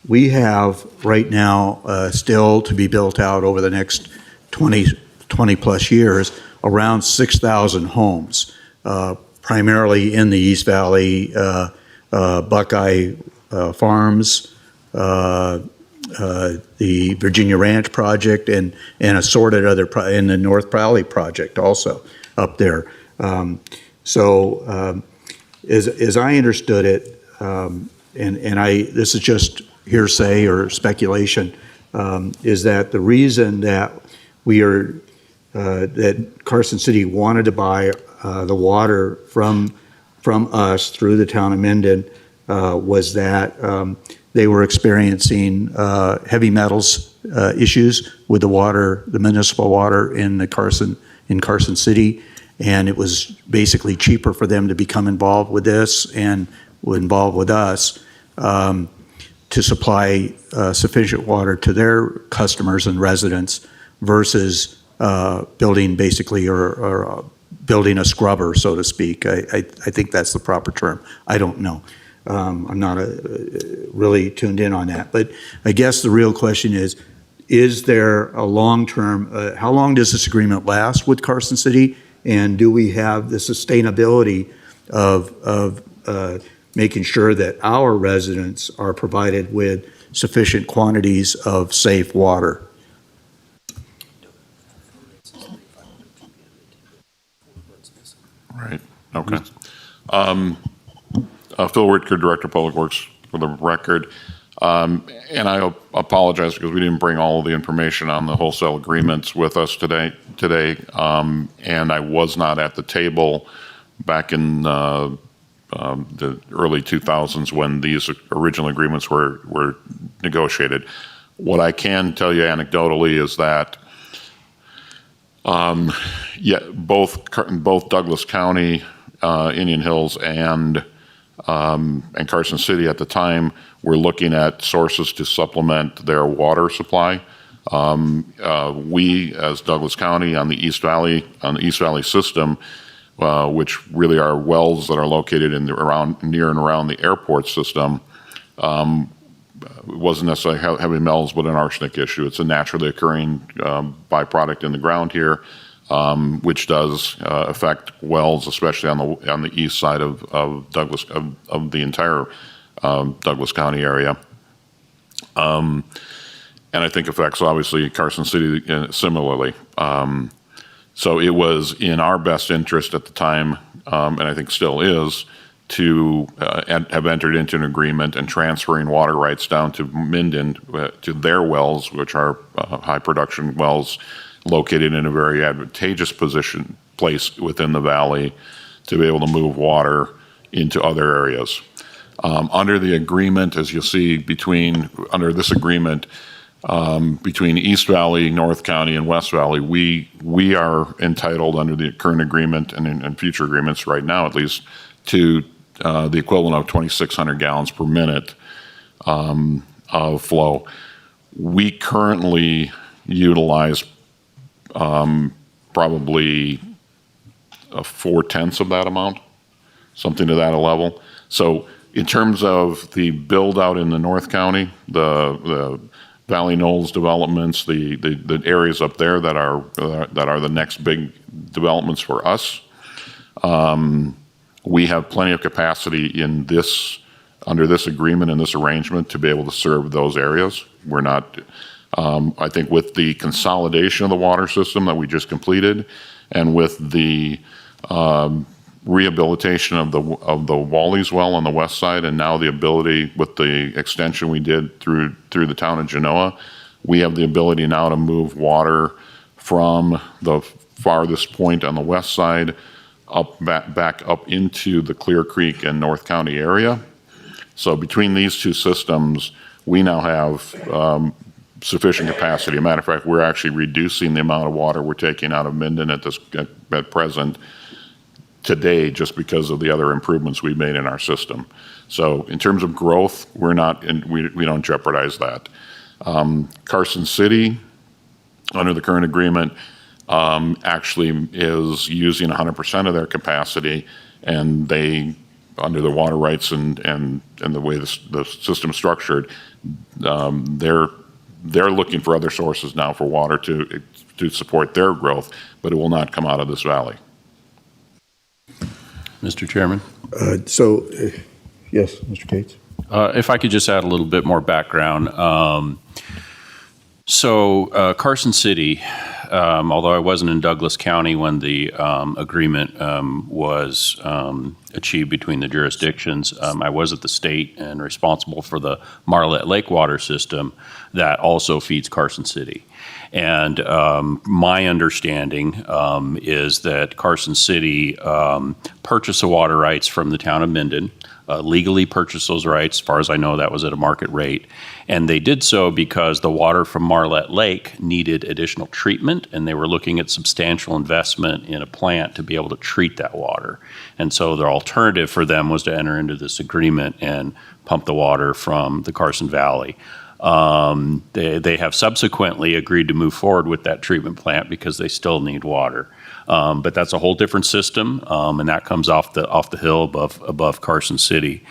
we have right now still to be built out over the next 20 plus years, around 6,000 homes, primarily in the East Valley, Buckeye Farms, the Virginia Ranch project, and assorted other, in the North Valley project also up there. As I understood it, this is just hearsay or speculation, is that the reason that that Carson City wanted to buy the water from us through the town of Minden was that they were experiencing heavy metals issues with the water, the municipal water in Carson City, and it was basically cheaper for them to become involved with this and involved with us to supply sufficient water to their customers and residents versus building basically or building a scrubber, so to speak. I think that's the proper term. I don't know. I'm not really tuned in on that. But I guess the real question is there a long-term, how long does this agreement last with Carson City? And do we have the sustainability of making sure that our residents are provided with sufficient quantities of safe water? Right, okay. Phil Whitaker, Director of Public Works, for the record. And I apologize because we didn't bring all of the information on the wholesale agreements with us today. And I was not at the table back in the early 2000s when these original agreements were negotiated. What I can tell you anecdotally is that both Douglas County, Indian Hills, and Carson City at the time were looking at sources to supplement their water supply. We, as Douglas County, on the East Valley system, which really are wells that are located near and around the airport system, it wasn't necessarily heavy metals, but an arsenic issue. It's a naturally occurring byproduct in the ground here, which does affect wells, especially on the east side of Douglas, of the entire Douglas County area. And I think affects obviously Carson City similarly. So it was in our best interest at the time, and I think still is, to have entered into an agreement and transferring water rights down to Minden to their wells, which are high production wells located in a very advantageous place within the valley, to be able to move water into other areas. Under the agreement, as you'll see, under this agreement, between East Valley, North County, and West Valley, we are entitled under the current agreement and future agreements right now at least to the equivalent of 2,600 gallons per minute of flow. We currently utilize probably 4/10 of that amount, something to that level. So in terms of the build out in the North County, the Valley Knolls developments, the areas up there that are the next big developments for us, we have plenty of capacity under this agreement and this arrangement to be able to serve those areas. We're not, I think with the consolidation of the water system that we just completed, and with the rehabilitation of the Wally's well on the west side, and now the ability with the extension we did through the town of Genoa, we have the ability now to move water from the farthest point on the west side back up into the Clear Creek and North County area. So between these two systems, we now have sufficient capacity. As a matter of fact, we're actually reducing the amount of water we're taking out of Minden at present today, just because of the other improvements we've made in our system. So in terms of growth, we don't jeopardize that. Carson City, under the current agreement, actually is using 100% of their capacity, and they, under the water rights and the way the system's structured, they're looking for other sources now for water to support their growth, but it will not come out of this valley. Mr. Chairman? Yes, Mr. Cates? If I could just add a little bit more background. Carson City, although I wasn't in Douglas County when the agreement was achieved between the jurisdictions, I was at the state and responsible for the Marlette Lake water system that also feeds Carson City. And my understanding is that Carson City purchased the water rights from the town of Minden, legally purchased those rights. As far as I know, that was at a market rate. And they did so because the water from Marlette Lake needed additional treatment, and they were looking at substantial investment in a plant to be able to treat that water. And so their alternative for them was to enter into this agreement and pump the water from the Carson Valley. They have subsequently agreed to move forward with that treatment plant because they still need water. But that's a whole different system, and that comes off the hill above Carson City.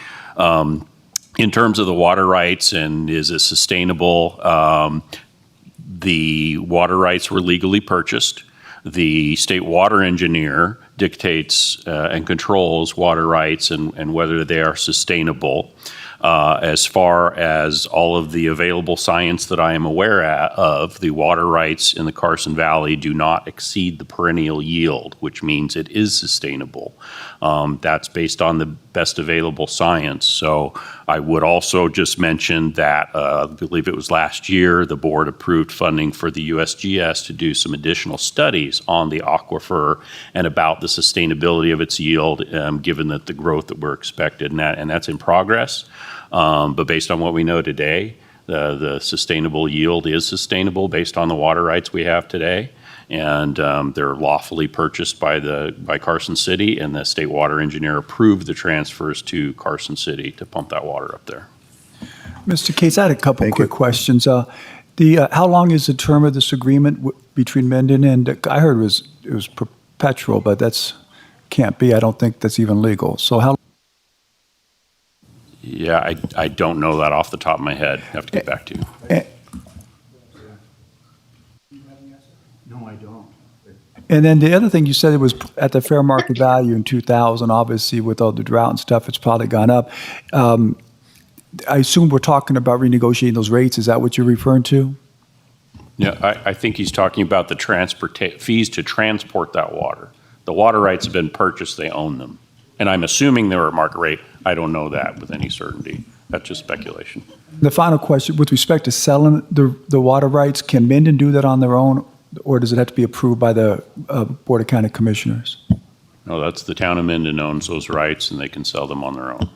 In terms of the water rights and is it sustainable, the water rights were legally purchased. The state water engineer dictates and controls water rights and whether they are sustainable. As far as all of the available science that I am aware of, the water rights in the Carson Valley do not exceed the perennial yield, which means it is sustainable. That's based on the best available science. So I would also just mention that I believe it was last year, the board approved funding for the USGS to do some additional studies on the aquifer and about the sustainability of its yield, given that the growth that we're expected, and that's in progress. But based on what we know today, the sustainable yield is sustainable based on the water rights we have today. And they're lawfully purchased by Carson City, and the state water engineer approved the transfers to Carson City to pump that water up there. Mr. Cates, I had a couple quick questions. How long is the term of this agreement between Minden and, I heard it was perpetual, but that's can't be. I don't think that's even legal. So how? Yeah, I don't know that off the top of my head. I have to get back to you. No, I don't. And then the other thing you said, it was at the fair market value in 2000. Obviously, with all the drought and stuff, it's probably gone up. I assume we're talking about renegotiating those rates. Is that what you're referring to? Yeah, I think he's talking about the fees to transport that water. The water rights have been purchased, they own them. And I'm assuming they're at market rate. I don't know that with any certainty. That's just speculation. The final question, with respect to selling the water rights, can Minden do that on their own, or does it have to be approved by the Board of County Commissioners? No, that's the town of Minden owns those rights, and they can sell them on their own.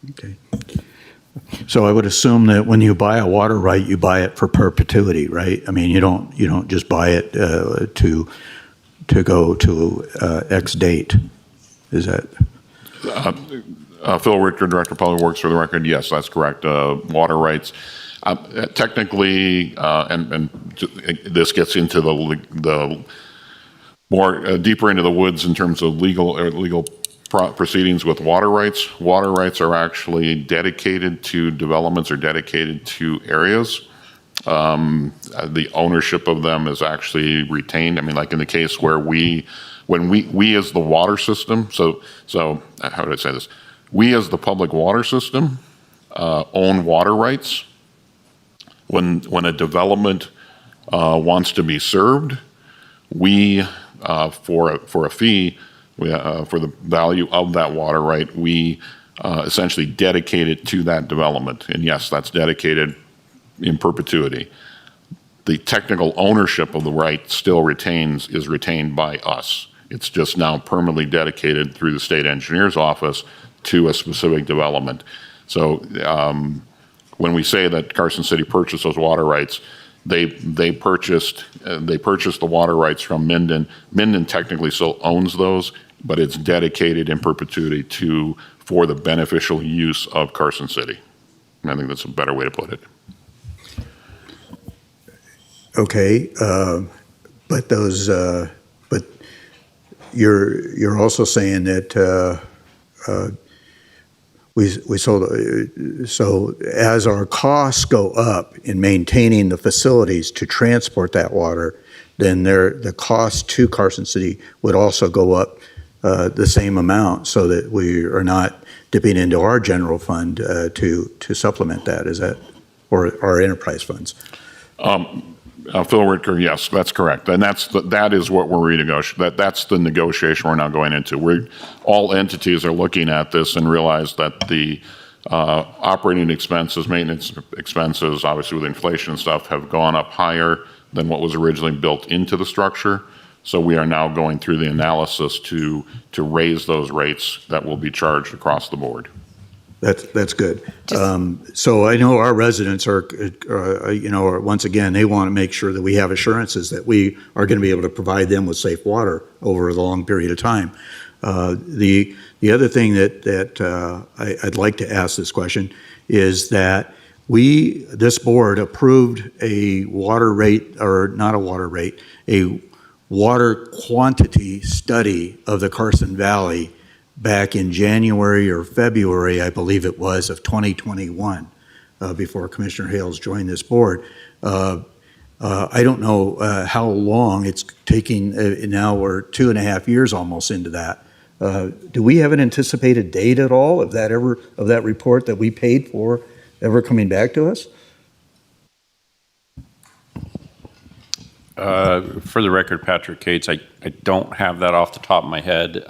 Okay. So I would assume that when you buy a water right, you buy it for perpetuity, right? I mean, you don't just buy it to go to X date. Is that? Phil Richter, Director of Public Works, for the record. Yes, that's correct. Water rights. Technically, and this gets into the more deeper into the woods in terms of legal proceedings with water rights. Water rights are actually dedicated to developments or dedicated to areas. The ownership of them is actually retained. I mean, like in the case where when we as the water system, so how would I say this? We as the public water system own water rights. When a development wants to be served, we for a fee, for the value of that water right, we essentially dedicate it to that development. And yes, that's dedicated in perpetuity. The technical ownership of the right still is retained by us. It's just now permanently dedicated through the state engineer's office to a specific development. So when we say that Carson City purchased those water rights, they purchased the water rights from Minden. Minden technically still owns those, but it's dedicated in perpetuity for the beneficial use of Carson City. And I think that's a better way to put it. Okay, but you're also saying that so as our costs go up in maintaining the facilities to transport that water, then the cost to Carson City would also go up the same amount, so that we are not dipping into our general fund to supplement that. Is that, or our enterprise funds? Phil Ricker, yes, that's correct. And that is what we're renegotiating. That's the negotiation we're now going into. All entities are looking at this and realize that the operating expenses, maintenance expenses, obviously with inflation and stuff, have gone up higher than what was originally built into the structure. So we are now going through the analysis to raise those rates that will be charged across the board. That's good. So I know our residents are, once again, they want to make sure that we have assurances that we are going to be able to provide them with safe water over a long period of time. The other thing that I'd like to ask this question is that this board approved a water rate, or not a water rate, a water quantity study of the Carson Valley back in January or February, I believe it was, of 2021, before Commissioner Hales joined this board. I don't know how long it's taking. Now we're 2.5 years almost into that. Do we have an anticipated date at all of that report that we paid for ever coming back to us? For the record, Patrick Cates, I don't have that off the top of my head.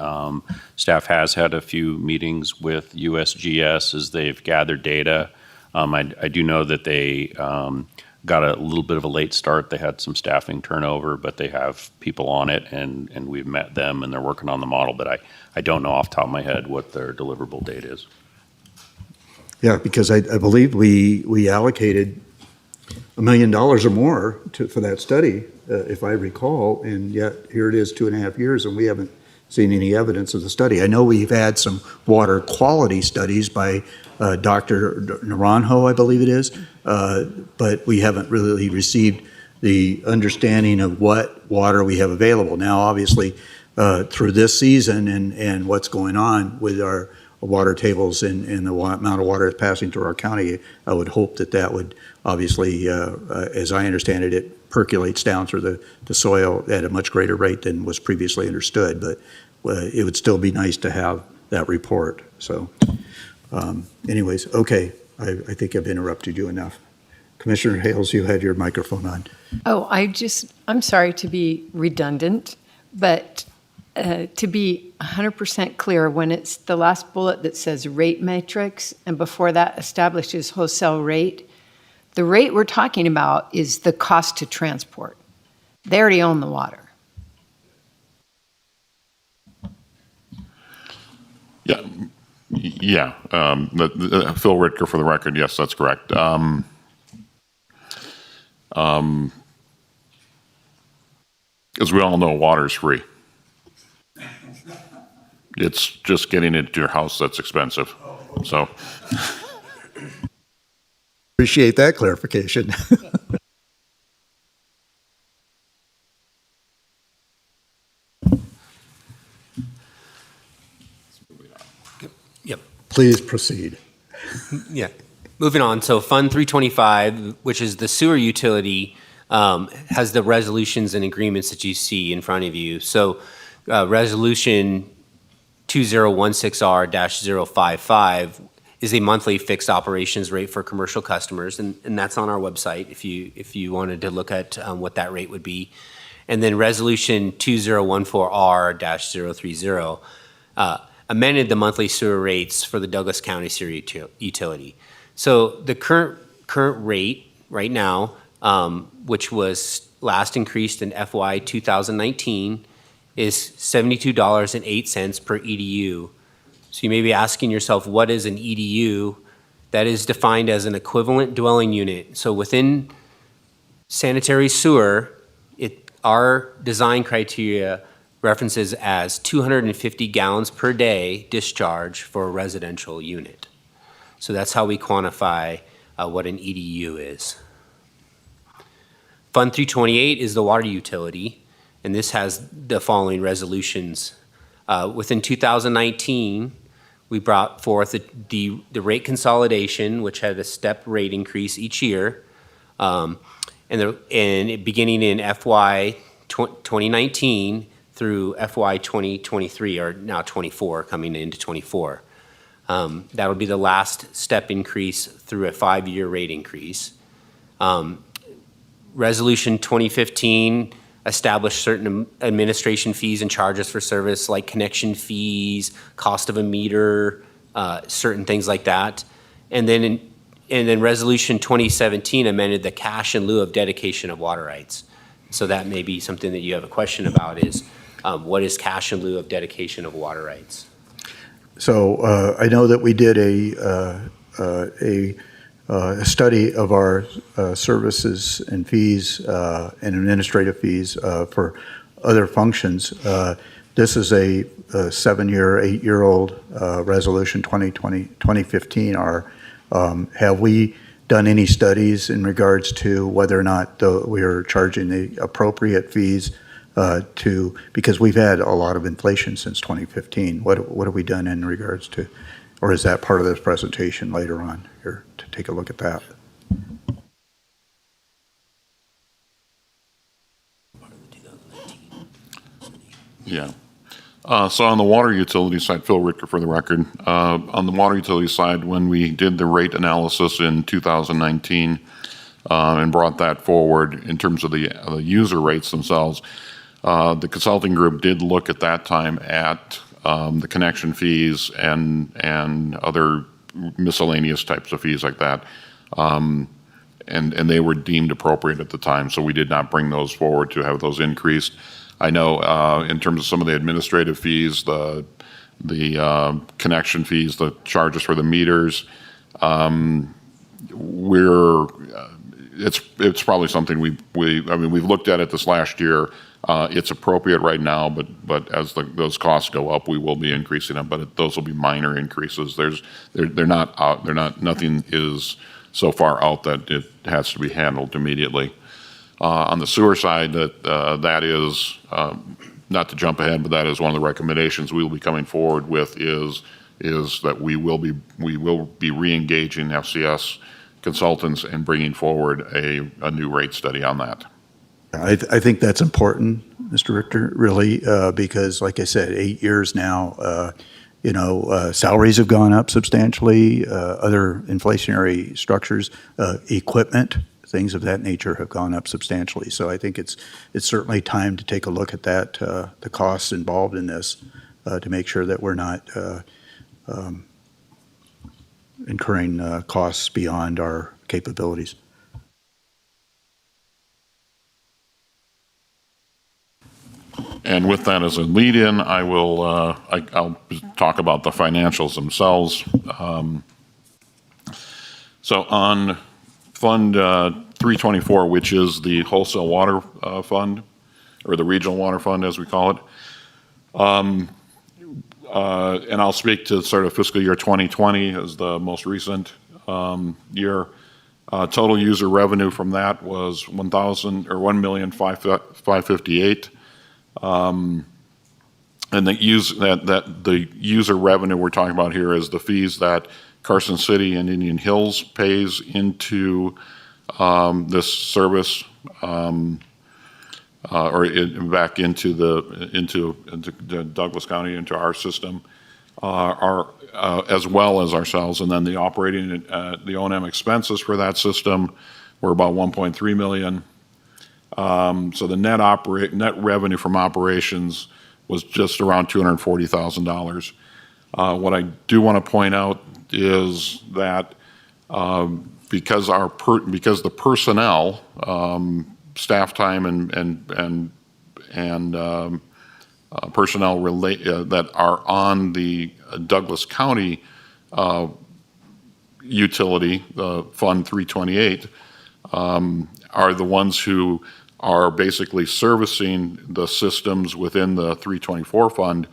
Staff has had a few meetings with USGS as they've gathered data. I do know that they got a little bit of a late start. They had some staffing turnover, but they have people on it, and we've met them, and they're working on the model. But I don't know off the top of my head what their deliverable date is. Yeah, because I believe we allocated $1 million or more for that study, if I recall, and yet here it is 2.5 years and we haven't seen any evidence of the study. I know we've had some water quality studies by Dr. Naranjo, I believe it is, but we haven't really received the understanding of what water we have available. Now, obviously, through this season and what's going on with our water tables and the amount of water that's passing through our county, I would hope that would obviously, as I understand it, it percolates down through the soil at a much greater rate than was previously understood. But it would still be nice to have that report. So anyways, okay, I think I've interrupted you enough. Commissioner Hales, you had your microphone on. Oh, I'm sorry to be redundant, but to be 100% clear, when it's the last bullet that says rate matrix, and before that establishes wholesale rate, the rate we're talking about is the cost to transport. They already own the water. Yeah. Phil Rittker, for the record, yes, that's correct. As we all know, water's free. It's just getting it to your house that's expensive. So. Appreciate that clarification. Yep. Please proceed. Yeah. Moving on. So Fund 325, which is the sewer utility, has the resolutions and agreements that you see in front of you. So Resolution 2016R-055 is a monthly fixed operations rate for commercial customers, and that's on our website if you wanted to look at what that rate would be. And then Resolution 2014R-030 amended the monthly sewer rates for the Douglas County Sewer Utility. So the current rate right now, which was last increased in FY 2019, is $72.08 per EDU. So you may be asking yourself, what is an EDU? That is defined as an equivalent dwelling unit. So within sanitary sewer, our design criteria references as 250 gallons per day discharge for a residential unit. So that's how we quantify what an EDU is. Fund 328 is the water utility, and this has the following resolutions. Within 2019, We brought forth the rate consolidation, which had a step rate increase each year. And beginning in FY 2019 through FY 2023, or now 24, coming into 24. That'll be the last step increase through a 5-year rate increase. Resolution 2015 established certain administration fees and charges for service, like connection fees, cost of a meter, certain things like that. And then Resolution 2017 amended the cash in lieu of dedication of water rights. So that may be something that you have a question about, is what is cash in lieu of dedication of water rights? So I know that we did a study of our services and fees and administrative fees for other functions. This is a 7-year, 8-year-old resolution 2015. Have we done any studies in regards to whether or not we are charging the appropriate fees because we've had a lot of inflation since 2015. What have we done in regards to, or is that part of this presentation later on here to take a look at that? Yeah. So on the water utility side, Phil Ricker for the record, on the water utility side, when we did the rate analysis in 2019 and brought that forward in terms of the user rates themselves, the consulting group did look at that time at the connection fees and other miscellaneous types of fees like that. And they were deemed appropriate at the time, so we did not bring those forward to have those increased. I know in terms of some of the administrative fees, the connection fees, the charges for the meters, it's probably something we've looked at it this last year. It's appropriate right now, but as those costs go up, we will be increasing them. But those will be minor increases. They're not out. Nothing is so far out that it has to be handled immediately. On the sewer side, that is not to jump ahead, but that is one of the recommendations we will be coming forward with is that we will be re-engaging FCS consultants and bringing forward a new rate study on that. I think that's important, Mr. Richter, really, because like I said, 8 years now, salaries have gone up substantially, other inflationary structures, equipment, things of that nature have gone up substantially. So I think it's certainly time to take a look at that, the costs involved in this, to make sure that we're not incurring costs beyond our capabilities. And with that as a lead-in, I'll talk about the financials themselves. So on Fund 324, which is the wholesale water fund, or the regional water fund as we call it, and I'll speak to sort of fiscal year 2020 as the most recent year. Total user revenue from that was $1,558,000. And the user revenue we're talking about here is the fees that Carson City and Indian Hills pays into this service, back into Douglas County, into our system, as well as ourselves. And then the operating, the O&M expenses for that system were about $1.3 million. So the net revenue from operations was just around $240,000. What I do want to point out is that because the personnel, staff time and personnel that are on the Douglas County utility, Fund 328, are the ones who are basically servicing the systems within the 324 fund,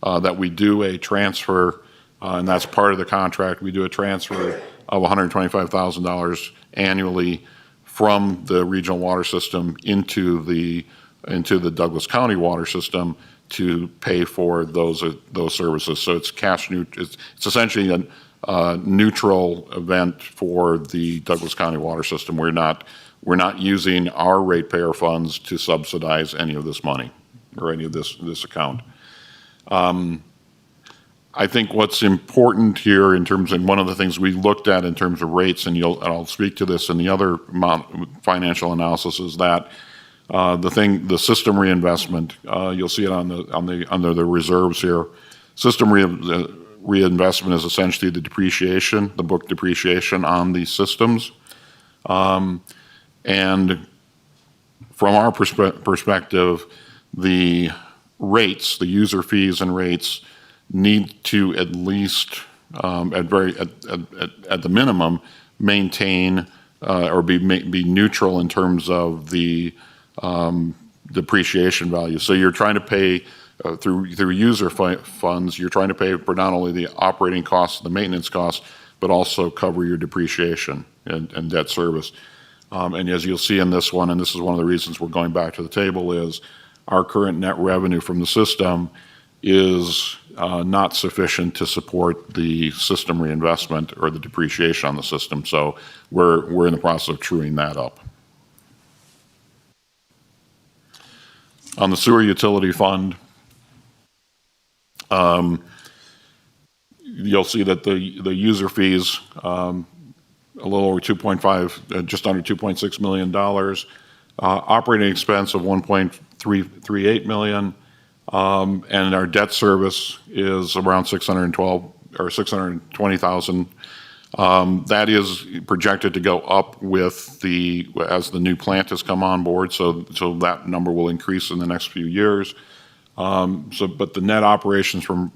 that we do a transfer, and that's part of the contract. We do a transfer of $125,000 annually from the regional water system into the into the Douglas County water system to pay for those services. So it's it's essentially a neutral event for the Douglas County water system. We're not using our ratepayer funds to subsidize any of this money or any of this account. I think what's important here in terms of one of the things we looked at in terms of rates, and I'll speak to this in the other financial analysis, is that the system reinvestment, you'll see it under the reserves here. System reinvestment is essentially the depreciation, the book depreciation on these systems. And from our perspective, the rates, the user fees and rates, need to at least, at the minimum, maintain or be neutral in terms of the depreciation value. So you're trying to pay through user funds. You're trying to pay for not only the operating costs, the maintenance costs, but also cover your depreciation and debt service. And as you'll see in this one, and this is one of the reasons we're going back to the table, is our current net revenue from the system is not sufficient to support the system reinvestment or the depreciation on the system. So we're in the process of truing that up. On the sewer utility fund, you'll see that the user fees, a little over 2.5, just under $2.6 million, operating expense of 1.338 million. And our debt service is around 612 or 620,000. That is projected to go up as the new plant has come on board. So that number will increase in the next few years. But the net operations or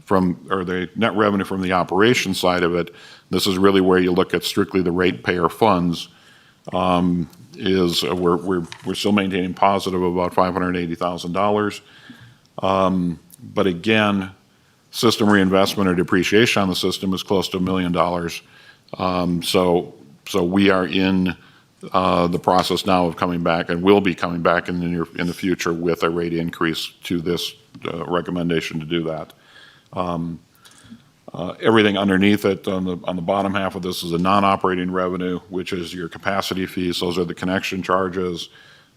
the net revenue from the operation side of it, this is really where you look at strictly the ratepayer funds. Is we're still maintaining positive about $580,000. But again, system reinvestment or depreciation on the system is close to $1 million. So we are in the process now of coming back, and will be coming back in the future with a rate increase to this recommendation to do that. Everything underneath it on the bottom half of this is a non-operating revenue, which is your capacity fees. Those are the connection charges,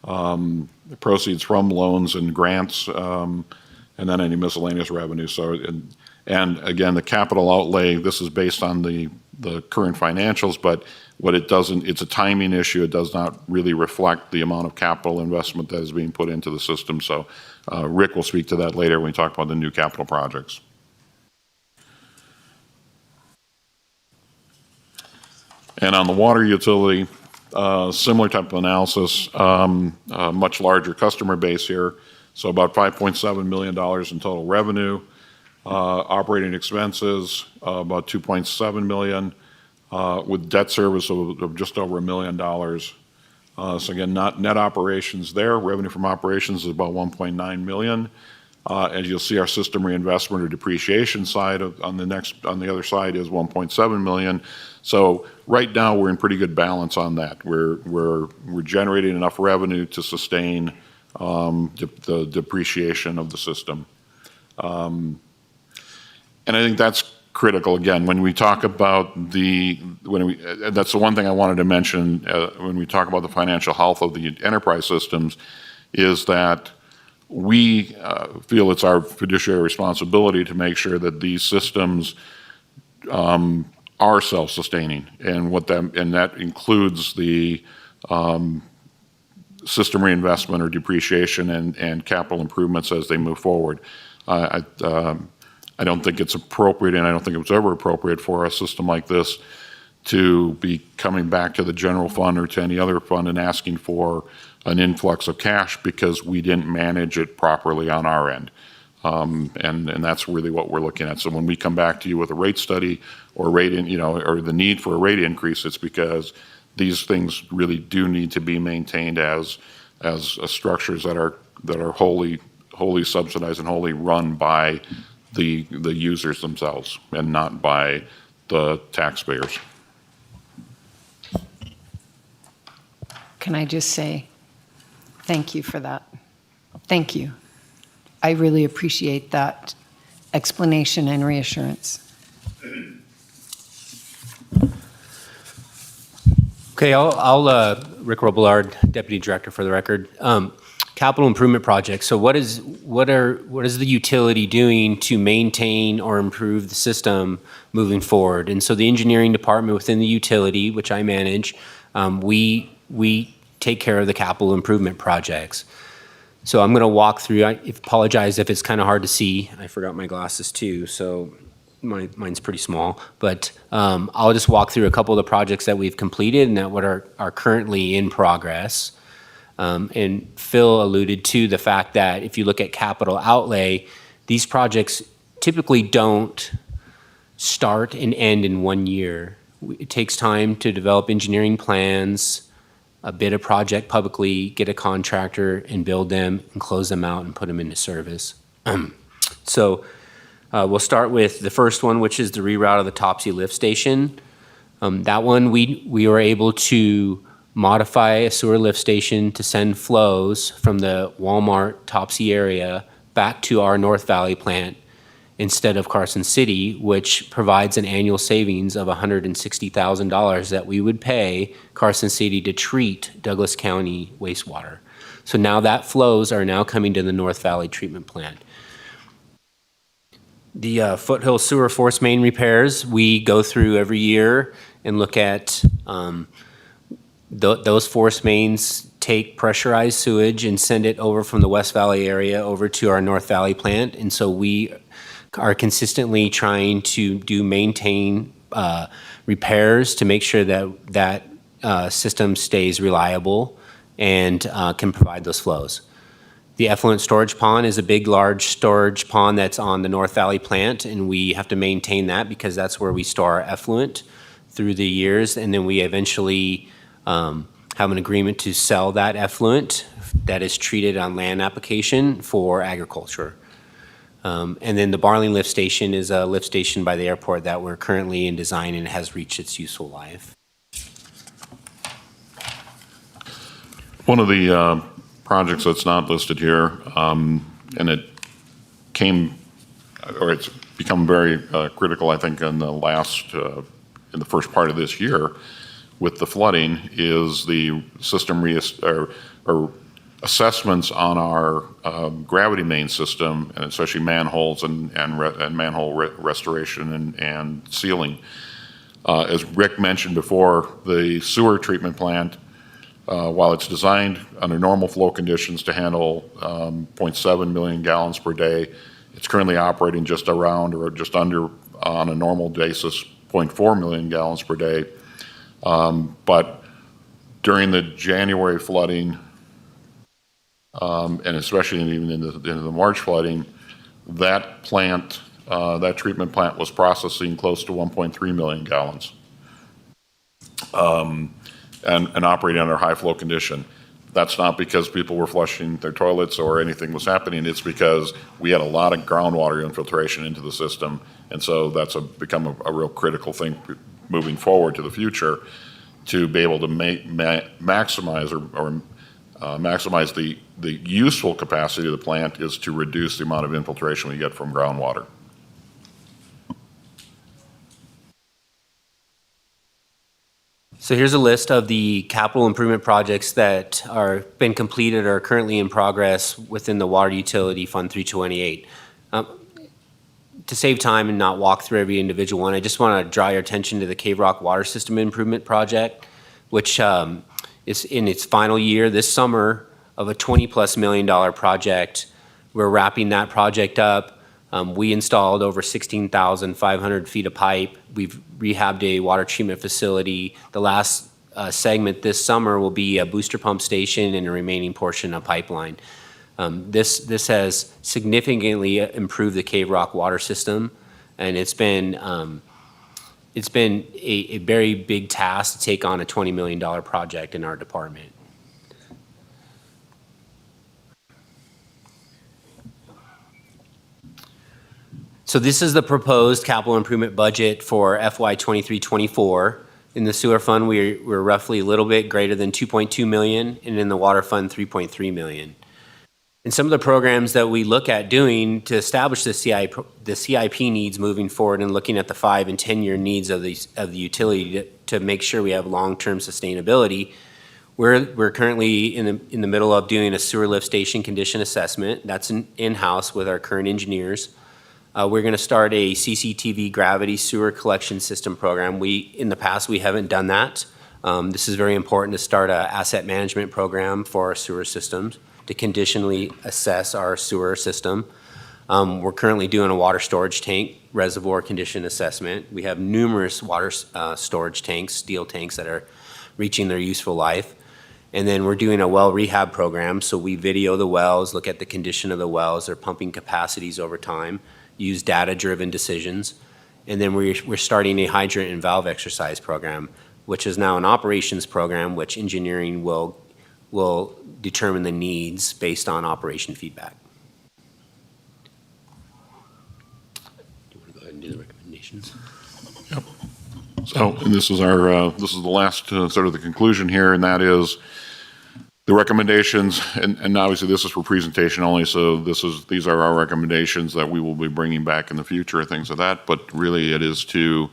the proceeds from loans and grants, and then any miscellaneous revenue. So, and again, the capital outlay, this is based on the current financials, but what it doesn't, it's a timing issue. It does not really reflect the amount of capital investment that is being put into the system. So Rick will speak to that later when we talk about the new capital projects. And on the water utility, similar type of analysis, much larger customer base here. So about $5.7 million in total revenue. Operating expenses, about $2.7 million, with debt service of just over $1 million. So again, not net operations there. Revenue from operations is about $1.9 million. As you'll see, our system reinvestment or depreciation side on the other side is $1.7 million. So right now we're in pretty good balance on that. We're generating enough revenue to sustain the depreciation of the system. And I think that's critical. Again, when we talk about that's the one thing I wanted to mention when we talk about the financial health of the enterprise systems, is that we feel it's our fiduciary responsibility to make sure that these systems are self-sustaining, and that includes the system reinvestment or depreciation and capital improvements as they move forward. I don't think it's appropriate, and I don't think it was ever appropriate for a system like this to be coming back to the general fund or to any other fund and asking for an influx of cash because we didn't manage it properly on our end. And that's really what we're looking at. So when we come back to you with a rate study or or the need for a rate increase, it's because these things really do need to be maintained as structures that are wholly subsidized and wholly run by the users themselves and not by the taxpayers. Can I just say thank you for that? Thank you. I really appreciate that explanation and reassurance. Okay, Rick Robillard, Deputy Director for the record. Capital improvement projects. So what is the utility doing to maintain or improve the system moving forward? And so the engineering department within the utility, which I manage, we take care of the capital improvement projects. So I'm going to walk through. I apologize if it's kind of hard to see. I forgot my glasses too, so mine's pretty small. But I'll just walk through a couple of the projects that we've completed and that are currently in progress. And Phil alluded to the fact that if you look at capital outlay, these projects typically don't start and end in 1 year. It takes time to develop engineering plans, bid a project publicly, get a contractor and build them and close them out and put them into service. So we'll start with the first one, which is the reroute of the Topsy lift station. That one, we were able to modify a sewer lift station to send flows from the Walmart Topsy area back to our North Valley plant instead of Carson City, which provides an annual savings of $160,000 that we would pay Carson City to treat Douglas County wastewater. So now that flows are now coming to the North Valley treatment plant. The Foothill Sewer Force Main repairs, we go through every year and look at those force mains, take pressurized sewage and send it over from the West Valley area over to our North Valley plant. And so we are consistently trying to maintain repairs to make sure that system stays reliable and can provide those flows. The effluent storage pond is a big, large storage pond that's on the North Valley plant, and we have to maintain that because that's where we store our effluent through the years, and then we eventually have an agreement to sell that effluent that is treated on land application for agriculture. And then the Barling lift station is a lift station by the airport that we're currently in design and has reached its useful life. One of the projects that's not listed here, and it came, or it's become very critical, I think, in the first part of this year with the flooding, is the system or assessments on our gravity main system, and especially manholes and manhole restoration and sealing. As Rick mentioned before, the sewer treatment plant, while it's designed under normal flow conditions to handle 0.7 million gallons per day, it's currently operating just around or just under, on a normal basis, 0.4 million gallons per day. But during the January flooding, and especially even into the March flooding, that plant, that treatment plant was processing close to 1.3 million gallons. And operating under high flow condition. That's not because people were flushing their toilets or anything was happening. It's because we had a lot of groundwater infiltration into the system. And so that's become a real critical thing moving forward to the future, to be able to maximize or maximize the useful capacity of the plant, is to reduce the amount of infiltration we get from groundwater. So here's a list of the capital improvement projects that are been completed or are currently in progress within the Water Utility Fund 328. To save time and not walk through every individual one, I just want to draw your attention to the Cave Rock Water System Improvement Project, which is in its final year this summer of a $20+ million project. We're wrapping that project up. We installed over 16,500 feet of pipe. We've rehabbed a water treatment facility. The last segment this summer will be a booster pump station and a remaining portion of pipeline. This has significantly improved the Cave Rock water system, and it's been a very big task to take on a $20 million project in our department. So this is the proposed capital improvement budget for FY 23-24. In the sewer fund, we're roughly a little bit greater than 2.2 million, and in the water fund, 3.3 million. And some of the programs that we look at doing to establish the CIP needs moving forward and looking at the 5 and 10-year needs of the utility to make sure we have long-term sustainability. We're currently in the middle of doing a sewer lift station condition assessment. That's in-house with our current engineers. We're going to start a CCTV gravity sewer collection system program. In the past, we haven't done that. This is very important to start an asset management program for our sewer systems to conditionally assess our sewer system. We're currently doing a water storage tank reservoir condition assessment. We have numerous water storage tanks, steel tanks that are reaching their useful life. And then we're doing a well rehab program. So we video the wells, look at the condition of the wells, their pumping capacities over time, use data-driven decisions. And then we're starting a hydrant and valve exercise program, which is now an operations program, which engineering will determine the needs based on operation feedback. Do you want to go ahead and do the recommendations? Yep. So, and this is the last sort of the conclusion here, and that is the recommendations, and obviously this is for presentation only, so these are our recommendations that we will be bringing back in the future, things of that, but really it is to,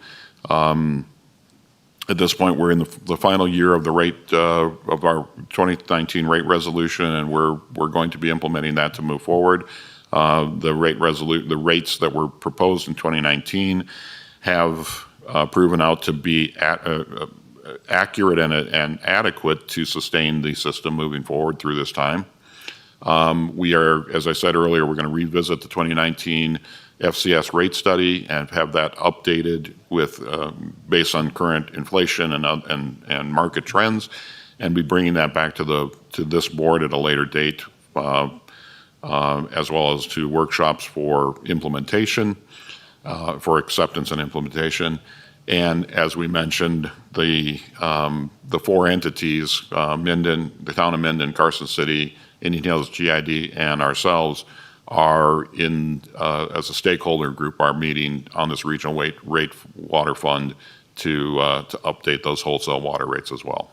at this point, we're in the final year of the rate of our 2019 rate resolution, and we're going to be implementing that to move forward. The rates that were proposed in 2019 have proven out to be accurate and adequate to sustain the system moving forward through this time. We are, as I said earlier, we're going to revisit the 2019 FCS rate study and have that updated with based on current inflation and market trends, and be bringing that back to this board at a later date, as well as to workshops for implementation, for acceptance and implementation. And as we mentioned, the 4 entities, Minden, the town of Minden, Carson City, Indian Hills GID, and ourselves are as a stakeholder group, are meeting on this regional rate water fund to update those wholesale water rates as well.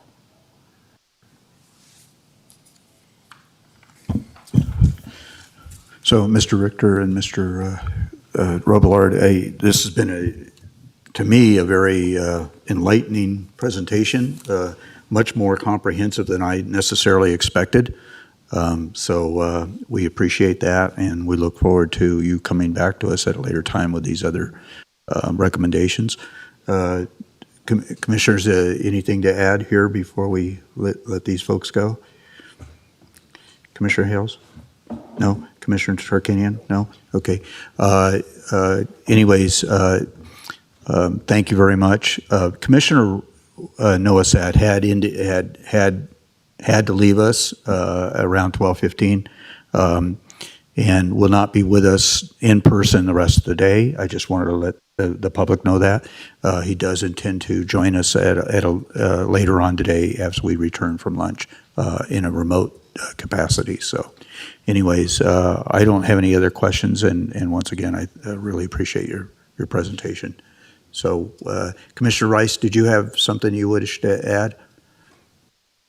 So, Mr. Richter and Mr. Robillard, this has been to me, a very enlightening presentation, much more comprehensive than I necessarily expected. So we appreciate that, and we look forward to you coming back to us at a later time with these other recommendations. Commissioners, anything to add here before we let these folks go? Commissioner Hales? No? Commissioner Tarkanian? No? Okay. Anyways, thank you very much. Commissioner Noasat had to leave us around 12:15 and will not be with us in person the rest of the day. I just wanted to let the public know that. He does intend to join us later on today as we return from lunch in a remote capacity. So anyways, I don't have any other questions, and once again, I really appreciate your presentation. So, Commissioner Rice, did you have something you wish to add?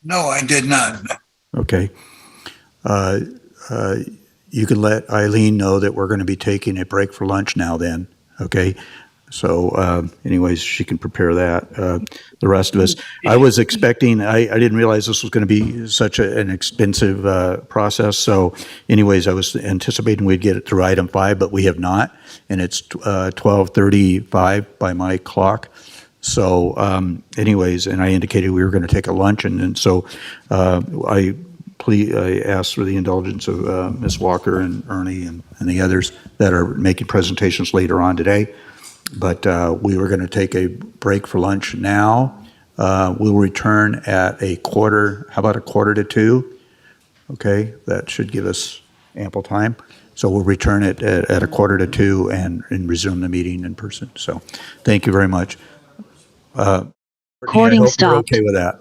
No, I did not. Okay. You can let Eileen know that we're going to be taking a break for lunch now then, okay? So anyways, she can prepare that. The rest of us, I was expecting, I didn't realize this was going to be such an expensive process. So anyways, I was anticipating we'd get it through item 5, but we have not. And it's 12:35 by my clock. So anyways, and I indicated we were going to take a lunch. And so I asked for the indulgence of Ms. Walker and Ernie and the others that are making presentations later on today. But we were going to take a break for lunch now. We'll return at how about 1:45? Okay, that should give us ample time. So we'll return it at 1:45 and resume the meeting in person. So thank you very much. Recording stopped. Okay with that.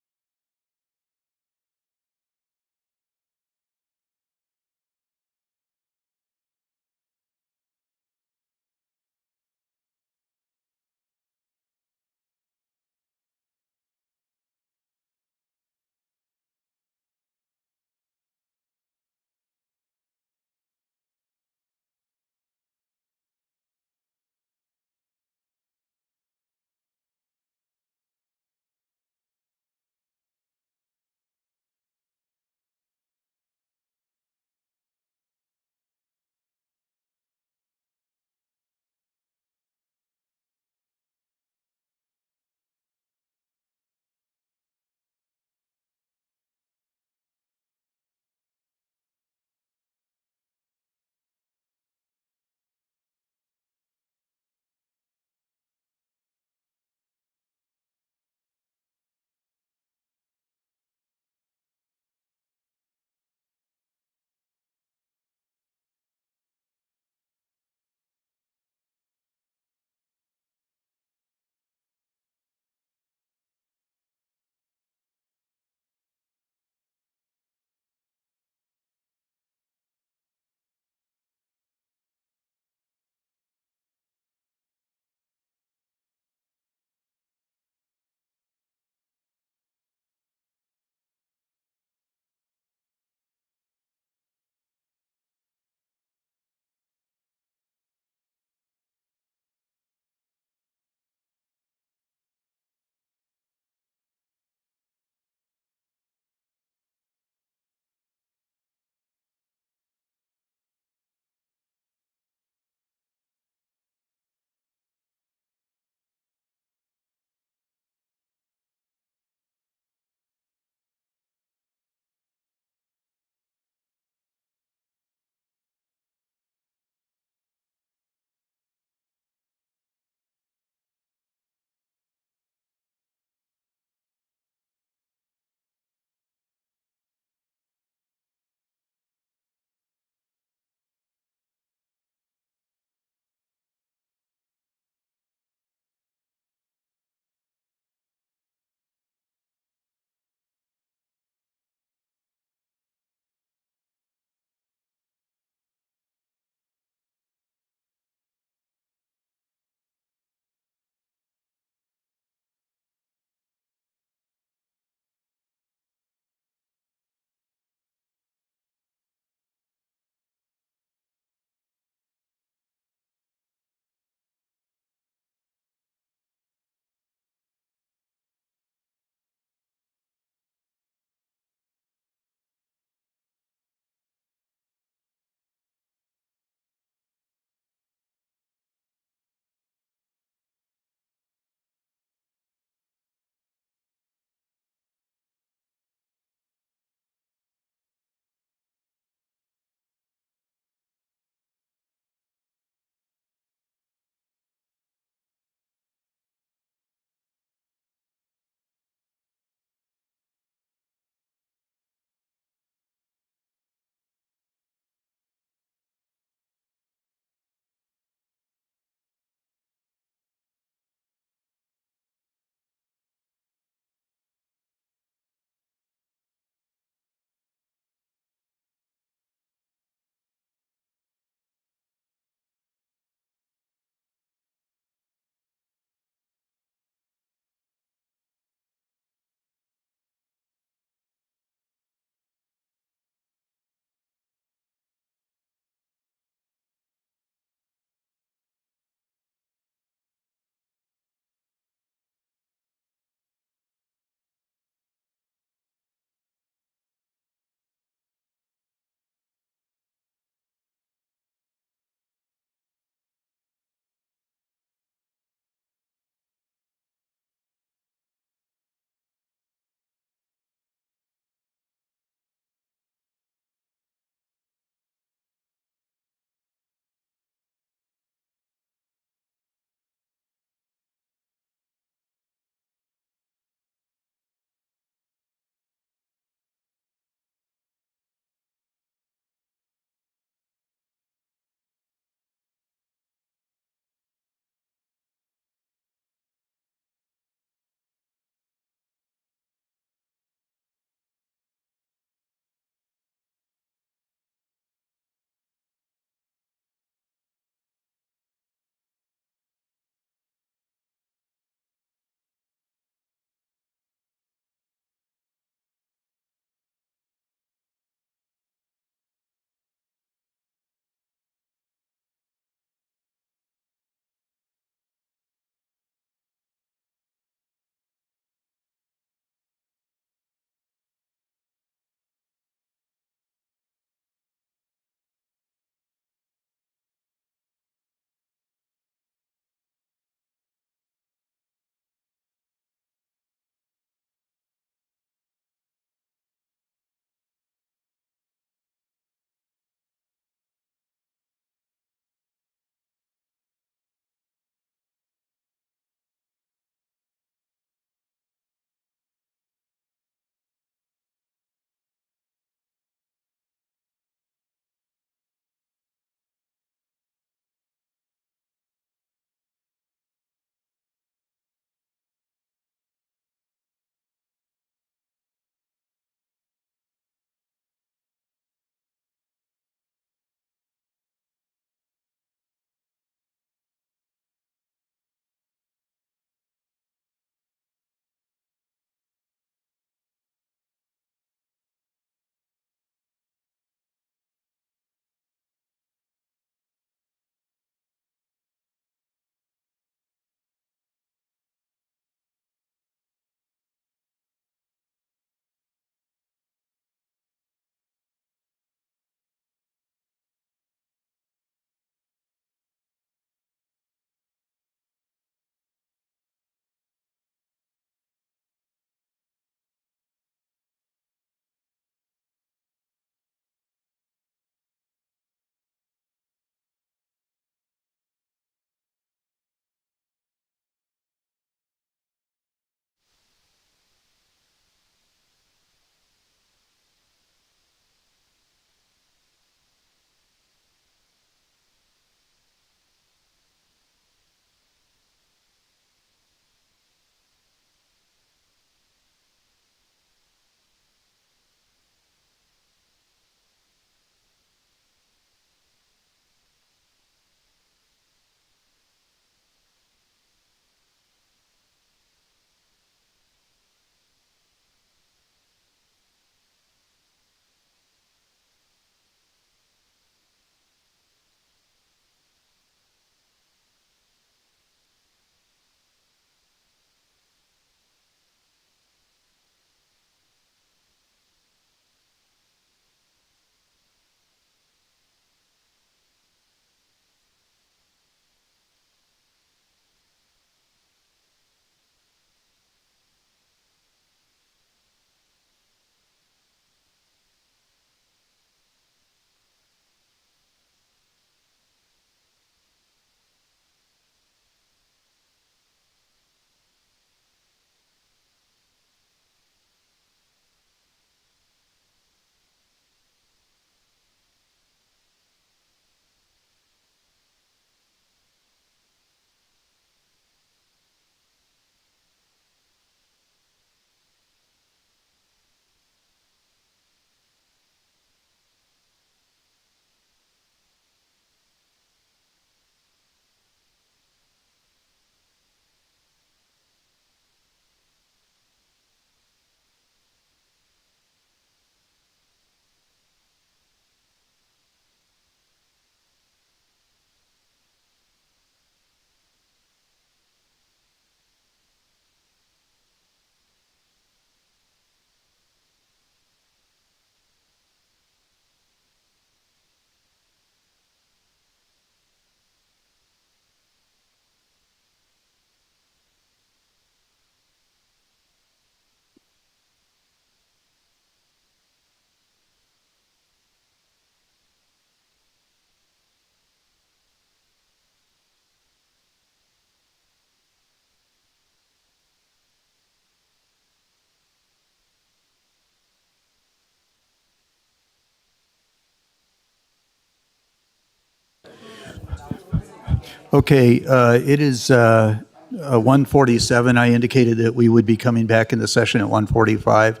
Okay, it is 1:47. I indicated that we would be coming back into session at 1:45.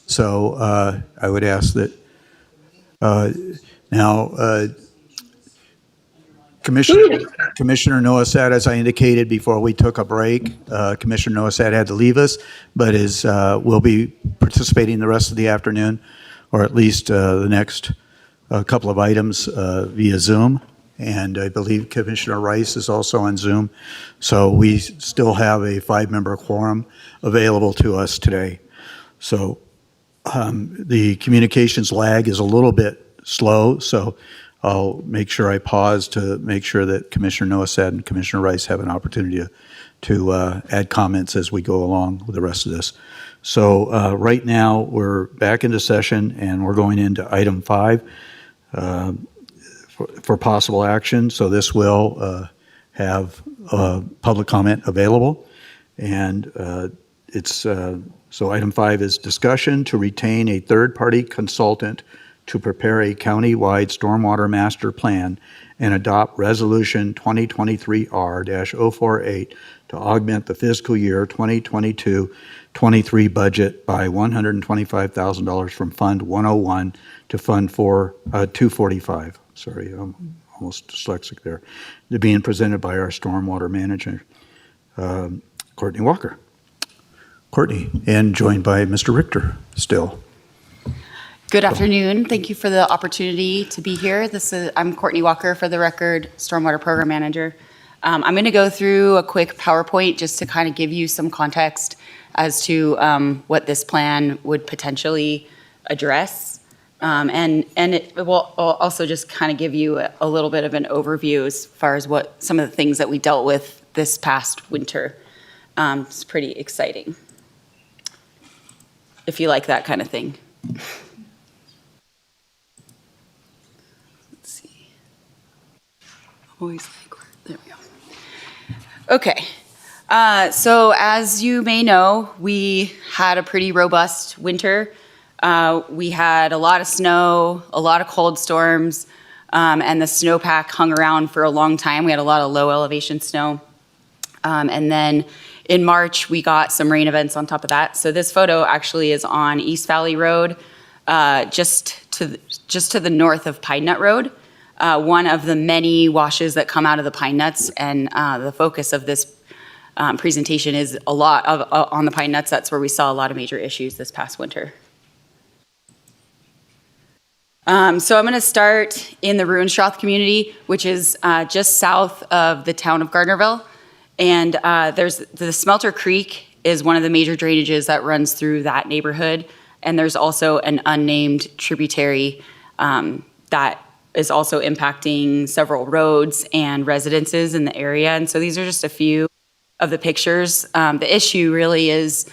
So I would ask that now Commissioner Noasat, as I indicated before we took a break, Commissioner Noasat had to leave us, but will be participating the rest of the afternoon, or at least the next couple of items via Zoom. And I believe Commissioner Rice is also on Zoom. So we still have a 5-member quorum available to us today. So the communications lag is a little bit slow, so I'll make sure I pause to make sure that Commissioner Noasat and Commissioner Rice have an opportunity to add comments as we go along with the rest of this. So right now, we're back into session, and we're going into item 5 for possible action. So this will have public comment available, and so item 5 is discussion to retain a third-party consultant to prepare a county-wide stormwater master plan and adopt Resolution 2023-R-048 to augment the fiscal year 2022-23 budget by $125,000 from Fund 101 to Fund 245. Sorry, I'm almost dyslexic there. They're being presented by our stormwater manager, Courtney Walker. Courtney, and joined by Mr. Richter still. Good afternoon. Thank you for the opportunity to be here. I'm Courtney Walker, for the record, Stormwater Program Manager. I'm going to go through a quick PowerPoint just to kind of give you some context as to what this plan would potentially address. And it will also just kind of give you a little bit of an overview as far as what some of the things that we dealt with this past winter. It's pretty exciting, if you like that kind of thing. Always like, there we go. Okay, so as you may know, we had a pretty robust winter. We had a lot of snow, a lot of cold storms, and the snowpack hung around for a long time. We had a lot of low elevation snow. And then in March, we got some rain events on top of that. So this photo actually is on East Valley Road, just to the north of Pine Nut Road. One of the many washes that come out of the pine nuts, and the focus of this presentation is a lot on the pine nuts. That's where we saw a lot of major issues this past winter. So I'm going to start in the Ruinstrath community, which is just south of the town of Gardnerville. And there's the Smelter Creek is one of the major drainages that runs through that neighborhood. And there's also an unnamed tributary that is also impacting several roads and residences in the area. And so these are just a few of the pictures. The issue really is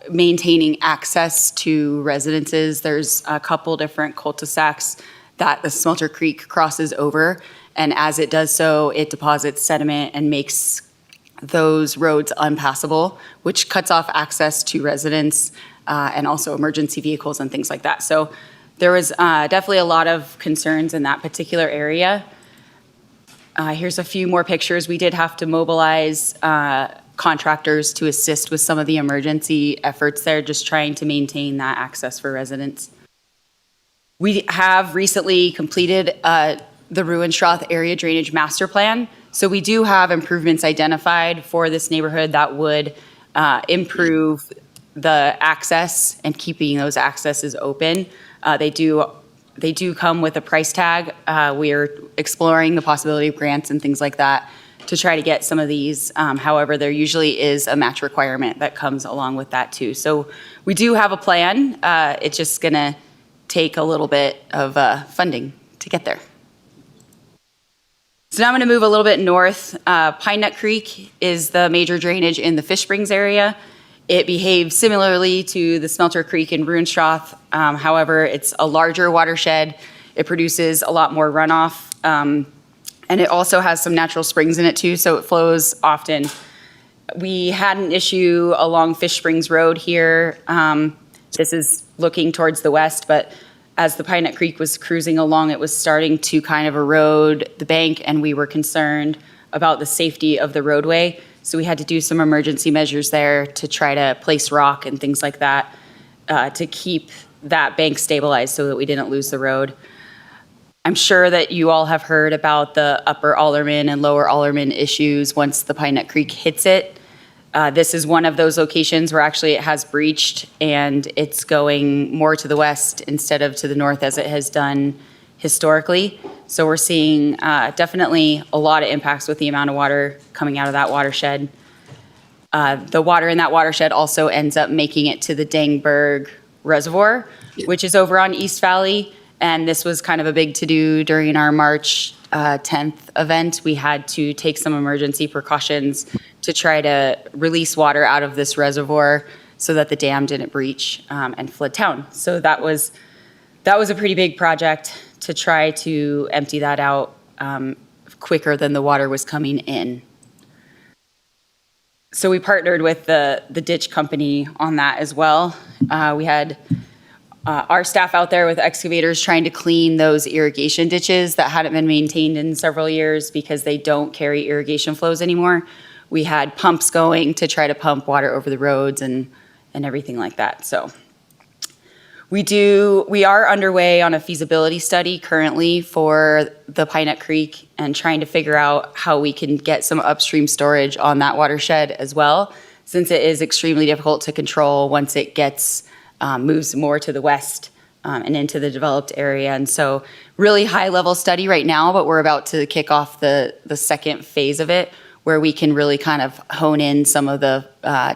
maintaining access to residences. There's a couple different cul-de-sacs that the Smelter Creek crosses over. And as it does so, it deposits sediment and makes those roads unpassable, which cuts off access to residents and also emergency vehicles and things like that. So there was definitely a lot of concerns in that particular area. Here's a few more pictures. We did have to mobilize contractors to assist with some of the emergency efforts there, just trying to maintain that access for residents. We have recently completed the Ruinstrath Area Drainage Master Plan. So we do have improvements identified for this neighborhood that would improve the access and keeping those accesses open. They do come with a price tag. We are exploring the possibility of grants and things like that to try to get some of these. However, there usually is a match requirement that comes along with that too. So we do have a plan. It's just gonna take a little bit of funding to get there. So now I'm going to move a little bit north. Pine Nut Creek is the major drainage in the Fish Springs area. It behaves similarly to the Smelter Creek in Ruinstrath. However, it's a larger watershed. It produces a lot more runoff. And it also has some natural springs in it too, so it flows often. We had an issue along Fish Springs Road here. This is looking towards the west, but as the Pine Nut Creek was cruising along, it was starting to kind of erode the bank, and we were concerned about the safety of the roadway. So we had to do some emergency measures there to try to place rock and things like that to keep that bank stabilized so that we didn't lose the road. I'm sure that you all have heard about the upper Alderman and lower Alderman issues once the Pine Nut Creek hits it. This is one of those locations where actually it has breached and it's going more to the west instead of to the north as it has done historically. So we're seeing definitely a lot of impacts with the amount of water coming out of that watershed. The water in that watershed also ends up making it to the Dangberg Reservoir, which is over on East Valley. And this was kind of a big to-do during our March 10th event. We had to take some emergency precautions to try to release water out of this reservoir so that the dam didn't breach and flood town. So that was a pretty big project to try to empty that out quicker than the water was coming in. So we partnered with the ditch company on that as well. We had our staff out there with excavators trying to clean those irrigation ditches that hadn't been maintained in several years because they don't carry irrigation flows anymore. We had pumps going to try to pump water over the roads and everything like that. So we are underway on a feasibility study currently for the Pine Nut Creek and trying to figure out how we can get some upstream storage on that watershed as well, since it is extremely difficult to control once it gets moves more to the west and into the developed area. And so really high level study right now, but we're about to kick off the second phase of it where we can really kind of hone in some of the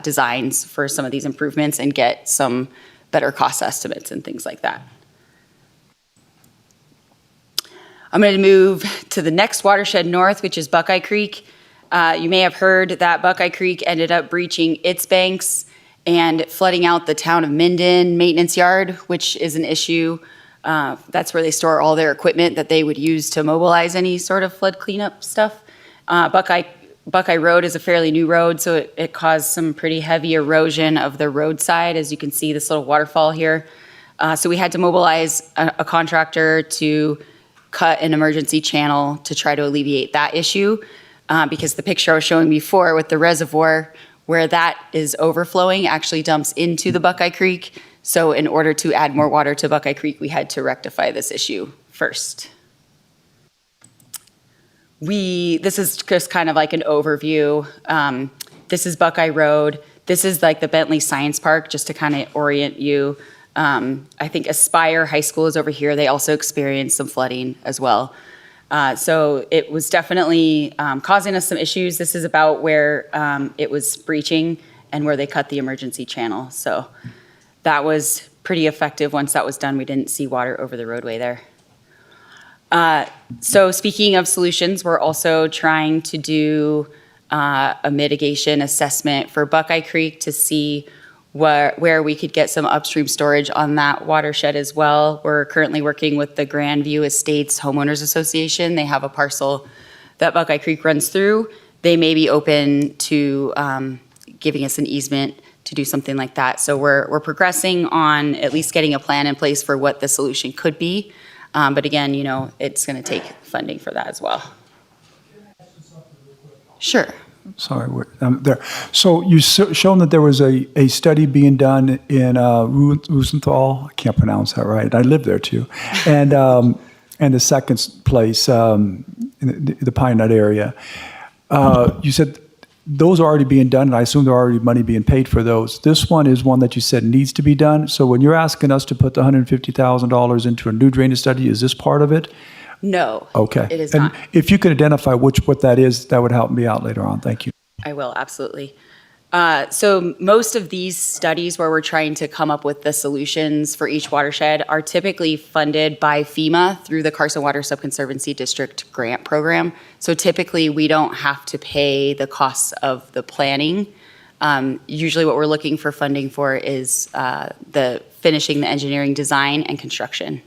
designs for some of these improvements and get some better cost estimates and things like that. I'm going to move to the next watershed north, which is Buckeye Creek. You may have heard that Buckeye Creek ended up breaching its banks and flooding out the town of Minden maintenance yard, which is an issue. That's where they store all their equipment that they would use to mobilize any sort of flood cleanup stuff. Buckeye Road is a fairly new road, so it caused some pretty heavy erosion of the roadside, as you can see this little waterfall here. So we had to mobilize a contractor to cut an emergency channel to try to alleviate that issue, because the picture I was showing before with the reservoir where that is overflowing actually dumps into the Buckeye Creek. So in order to add more water to Buckeye Creek, we had to rectify this issue first. This is just kind of like an overview. This is Buckeye Road. This is like the Bentley Science Park, just to kind of orient you. I think Aspire High School is over here. They also experienced some flooding as well. So it was definitely causing us some issues. This is about where it was breaching and where they cut the emergency channel. So that was pretty effective. Once that was done, we didn't see water over the roadway there. So speaking of solutions, we're also trying to do a mitigation assessment for Buckeye Creek to see where we could get some upstream storage on that watershed as well. We're currently working with the Grandview Estates Homeowners Association. They have a parcel that Buckeye Creek runs through. They may be open to giving us an easement to do something like that. So we're progressing on at least getting a plan in place for what the solution could be. But again, it's going to take funding for that as well. Sure. Sorry, I'm there. So you shown that there was a study being done in Rosenthal. I can't pronounce that right. I live there too. And the second place, in the Pine Nut area. You said those are already being done, and I assume there are already money being paid for those. This one is one that you said needs to be done. So when you're asking us to put the $150,000 into a new drainage study, is this part of it? No, Okay. it is and not. if you could identify what that is, that would help me out later on. Thank you. I will, absolutely. So most of these studies where we're trying to come up with the solutions for each watershed are typically funded by FEMA through the Carson Water Subconservancy District Grant Program. So typically we don't have to pay the costs of the planning. Usually what we're looking for funding for is the finishing the engineering design and construction.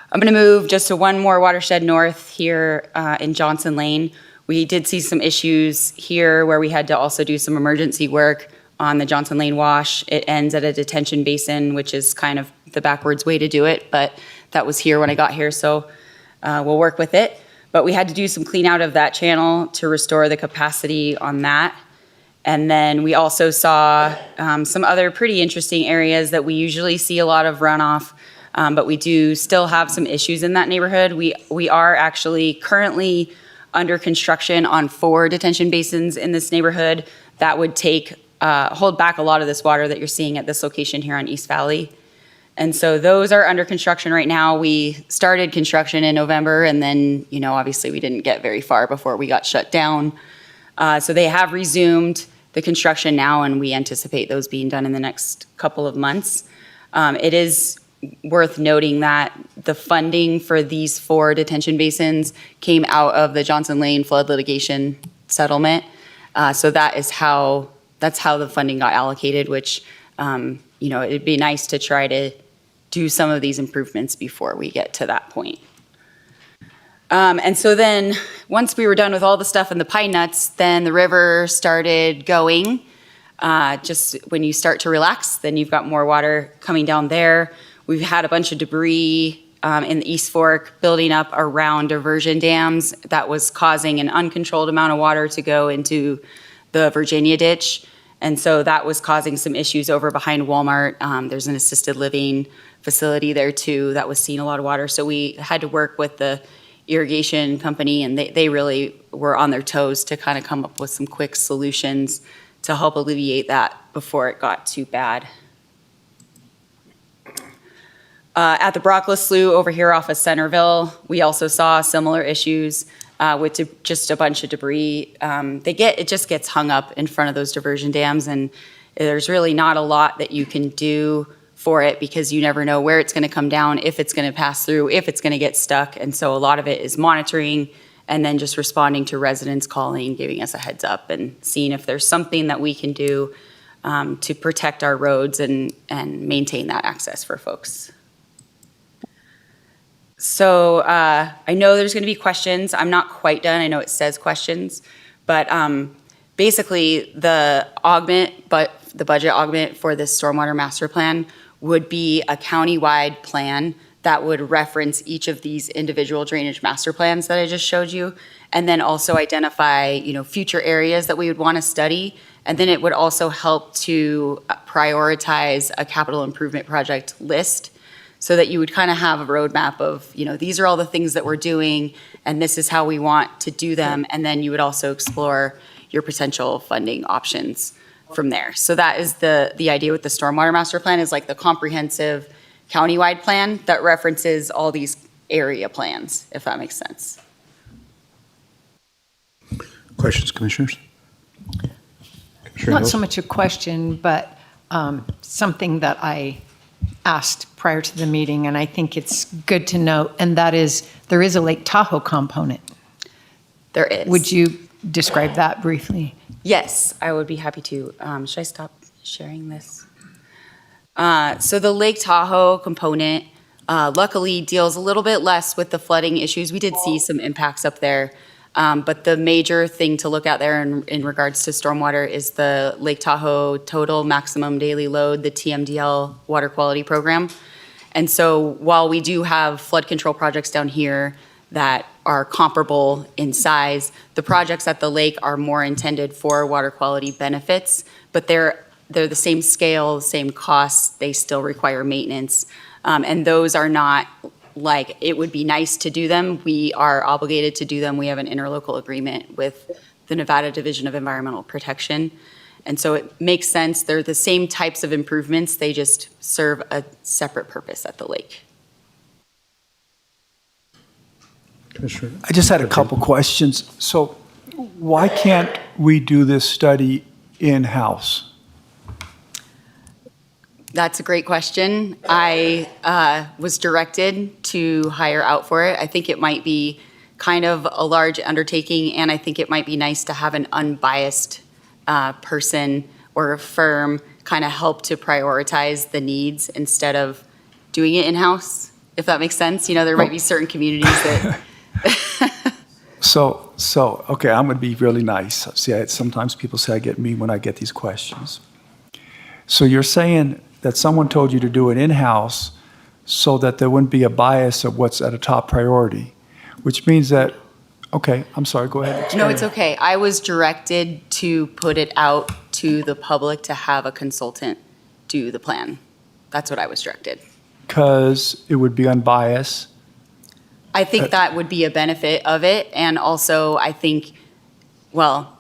I'm going to move just to one more watershed north here in Johnson Lane. We did see some issues here where we had to also do some emergency work on the Johnson Lane wash. It ends at a detention basin, which is kind of the backwards way to do it, but that was here when I got here. So we'll work with it. But we had to do some clean out of that channel to restore the capacity on that. And then we also saw some other pretty interesting areas that we usually see a lot of runoff, but we do still have some issues in that neighborhood. We are actually currently under construction on 4 detention basins in this neighborhood that would hold back a lot of this water that you're seeing at this location here on East Valley. And so those are under construction right now. We started construction in November, and then, obviously we didn't get very far before we got shut down. So they have resumed the construction now, and we anticipate those being done in the next couple of months. It is worth noting that the funding for these 4 detention basins came out of the Johnson Lane flood litigation settlement. So that's how the funding got allocated, which, it'd be nice to try to do some of these improvements before we get to that point. And so then once we were done with all the stuff in the pine nuts, then the river started going. Just when you start to relax, then you've got more water coming down there. We've had a bunch of debris in the East Fork building up around diversion dams that was causing an uncontrolled amount of water to go into the Virginia ditch. And so that was causing some issues over behind Walmart. There's an assisted living facility there too that was seeing a lot of water. So we had to work with the irrigation company, and they really were on their toes to kind of come up with some quick solutions to help alleviate that before it got too bad. At the Brockles Slough over here off of Centerville, we also saw similar issues with just a bunch of debris. It just gets hung up in front of those diversion dams, and there's really not a lot that you can do for it because you never know where it's going to come down, if it's going to pass through, if it's going to get stuck. And so a lot of it is monitoring and then just responding to residents calling, giving us a heads up, and seeing if there's something that we can do to protect our roads and maintain that access for folks. So I know there's going to be questions. I'm not quite done. I know it says questions, but basically the budget augment for this stormwater master plan would be a county-wide plan that would reference each of these individual drainage master plans that I just showed you, and then also identify, future areas that we would want to study. And then it would also help to prioritize a capital improvement project list so that you would kind of have a roadmap of, these are all the things that we're doing, and this is how we want to do them. And then you would also explore your potential funding options from there. So that is the idea with the stormwater master plan, is like the comprehensive countywide plan that references all these area plans, if that makes sense. Questions, commissioners? Not so much a question, but something that I asked prior to the meeting, and I think it's good to note, and that is there is a Lake Tahoe component. There is. Would you describe that briefly? Yes, I would be happy to. Should I stop sharing this? So the Lake Tahoe component luckily deals a little bit less with the flooding issues. We did see some impacts up there, but the major thing to look at there in regards to stormwater is the Lake Tahoe Total Maximum Daily Load, the TMDL water quality program. And so while we do have flood control projects down here that are comparable in size, the projects at the lake are more intended for water quality benefits, but they're the same scale, same costs, they still require maintenance. And those are not like, it would be nice to do them. We are obligated to do them. We have an interlocal agreement with the Nevada Division of Environmental Protection. And so it makes sense. They're the same types of improvements. They just serve a separate purpose at the lake. I just had a couple questions. So why can't we do this study in-house? That's a great question. I was directed to hire out for it. I think it might be kind of a large undertaking, and I think it might be nice to have an unbiased person or a firm kind of help to prioritize the needs instead of doing it in-house, if that makes sense. There might be certain communities that... So, okay, I'm going to be really nice. See, sometimes people say I get mean when I get these questions. So you're saying that someone told you to do it in-house so that there wouldn't be a bias of what's at a top priority. which means that, okay, I'm sorry, go ahead. No, explain. it's okay. I was directed to put it out to the public to have a consultant do the plan. That's what I was directed. Because it would be unbiased. I think that would be a benefit of it. And also, I think, well,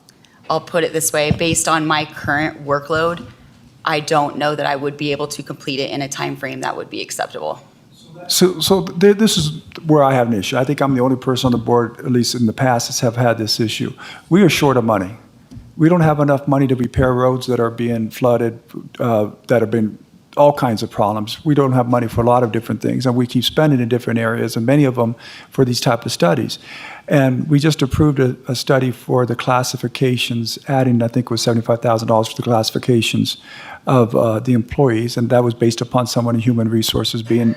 I'll put it this way, based on my current workload, I don't know that I would be able to complete it in a time frame that would be acceptable. This is where I have an issue. I think I'm the only person on the board, at least in the past, that's have had this issue. We are short of money. We don't have enough money to repair roads that are being flooded, that have been all kinds of problems. We don't have money for a lot of different things, and we keep spending in different areas, and many of them for these type of studies. And we just approved a study for the classifications, adding, I think it was $75,000 for the classifications of the employees, and that was based upon someone in human resources being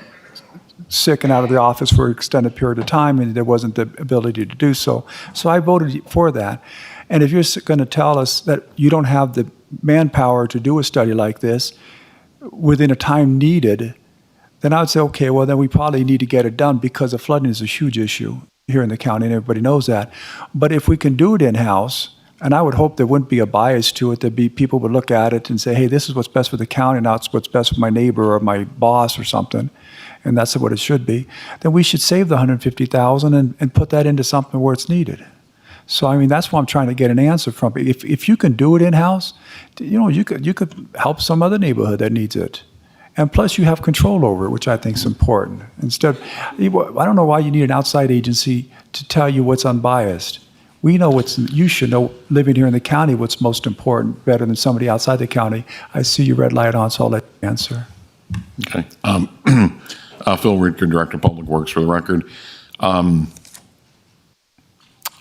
sick and out of the office for an extended period of time, and there wasn't the ability to do so. So I voted for that. And if you're going to tell us that you don't have the manpower to do a study like this within a time needed, then I would say, okay, well, then we probably need to get it done, because the flooding is a huge issue here in the county, and everybody knows that. But if we can do it in-house, and I would hope there wouldn't be a bias to it, people would look at it and say, hey, this is what's best for the county, not what's best for my neighbor or my boss or something, and that's what it should be, then we should save the $150,000 and put that into something where it's needed. So, I mean, that's why I'm trying to get an answer from. If you can do it in-house, you could help some other neighborhood that needs it. And plus, you have control over it, which I think is important. Instead, I don't know why you need an outside agency to tell you what's unbiased. We know you should know, living here in the county, what's most important, better than somebody outside the county. I see your red light on, so I'll let you answer. Okay. Phil Riedker, Director of Public Works, for the record.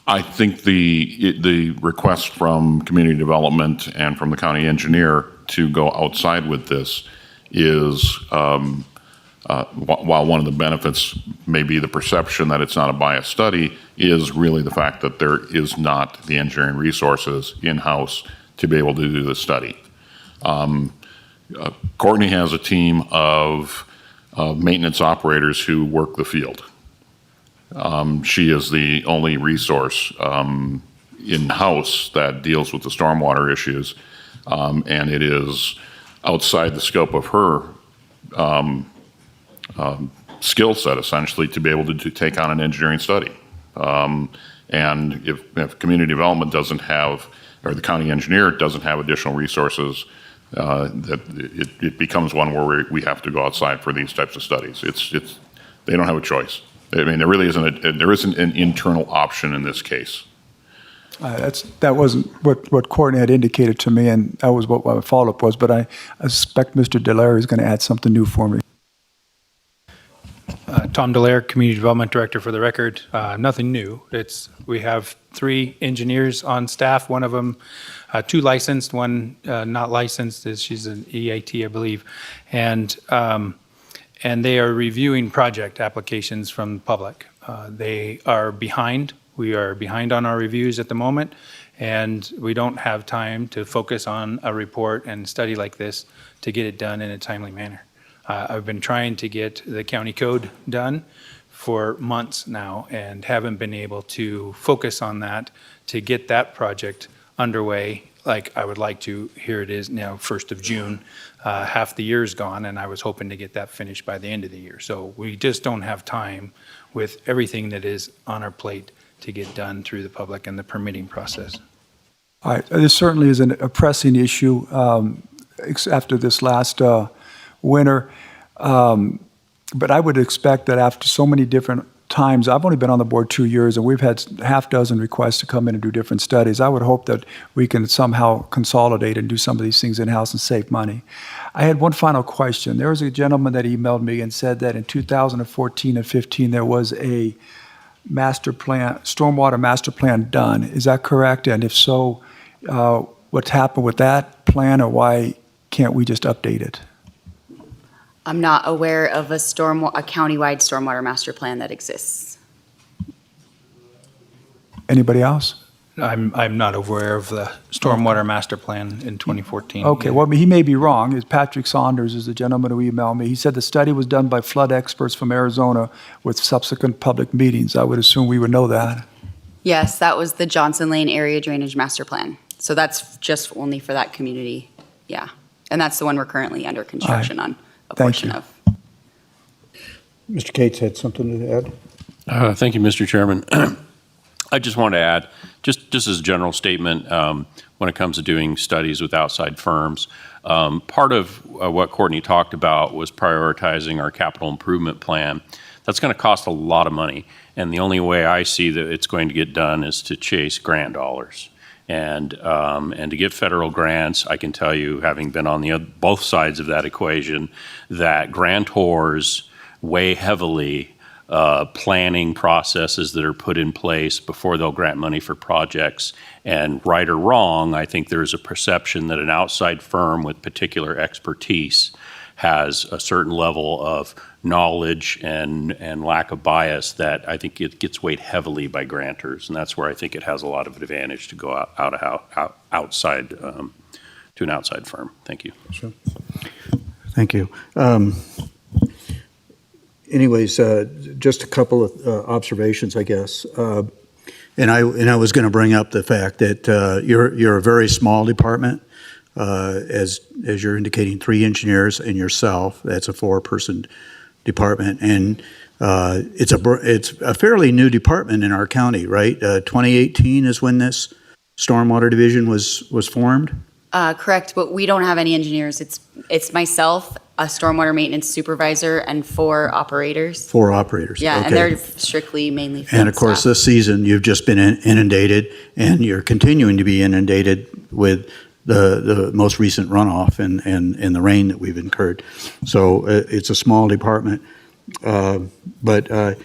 I think the request from community development and from the county engineer to go outside with this is, while one of the benefits may be the perception that it's not a biased study, is really the fact that there is not the engineering resources in-house to be able to do the study. Courtney has a team of maintenance operators who work the field. She is the only resource in-house that deals with the stormwater issues, and it is outside the scope of her skill set, essentially, to be able to take on an engineering study. And if community development doesn't have, or the county engineer doesn't have additional resources, that it becomes one where we have to go outside for these types of studies. They don't have a choice. I mean, there really isn't an internal option in this case. That wasn't what Courtney had indicated to me, and that was what my follow-up was, but I suspect Mr. Delaire is going to add something new for me. Tom Delaire, Community Development Director, for the record. Nothing new. We have 3 engineers on staff, one of them 2 licensed, one not licensed, she's an EAT, I believe, and they are reviewing project applications from the public. They are behind. We are behind on our reviews at the moment, and we don't have time to focus on a report and study like this to get it done in a timely manner. I've been trying to get the county code done for months now and haven't been able to focus on that to get that project underway like I would like to. Here it is now, 1st of June. Half the year's gone, and I was hoping to get that finished by the end of the year. So we just don't have time with everything that is on our plate to get done through the public and the permitting process. All right. This certainly is a pressing issue after this last winter. But I would expect that after so many different times, I've only been on the board 2 years, and we've had half dozen requests to come in and do different studies. I would hope that we can somehow consolidate and do some of these things in-house and save money. I had one final question. There was a gentleman that emailed me and said that in 2014 and 15, there was a master plan, stormwater master plan done. Is that correct? And if so, what's happened with that plan, or why can't we just update it? I'm not aware of a countywide stormwater master plan that exists. Anybody else? I'm not aware of the stormwater master plan in 2014. Okay, well, he may be wrong. It's Patrick Saunders is the gentleman who emailed me. He said the study was done by flood experts from Arizona with subsequent public meetings. I would assume we would know that. Yes, that was the Johnson Lane Area Drainage Master Plan. So that's just only for that community. Yeah. And that's the one we're currently under construction on a Thank portion you. of. Mr. Cates had something to add? Thank you, Mr. Chairman. I just want to add, just as a general statement, when it comes to doing studies with outside firms, part of what Courtney talked about was prioritizing our capital improvement plan. That's going to cost a lot of money, and the only way I see that it's going to get done is to chase grant dollars. And to get federal grants, I can tell you, having been on both sides of that equation, that grantors weigh heavily planning processes that are put in place before they'll grant money for projects. And right or wrong, I think there's a perception that an outside firm with particular expertise has a certain level of knowledge and lack of bias that I think it gets weighed heavily by grantors. And that's where I think it has a lot of advantage to go outside to an outside firm. Thank you. Sure. Thank you. Anyways, just a couple of observations, I guess. And I was going to bring up the fact that you're a very small department, as you're indicating, 3 engineers and yourself. That's a 4-person department, and it's a fairly new department in our county, right? 2018 is when this stormwater division was formed. Correct, but we don't have any engineers. It's myself, a stormwater maintenance supervisor, and 4 operators. 4 operators. Yeah, okay. and they're strictly mainly field And of course, staff. this season, you've just been inundated, and you're continuing to be inundated with the most recent runoff and the rain that we've incurred. So it's a small department. But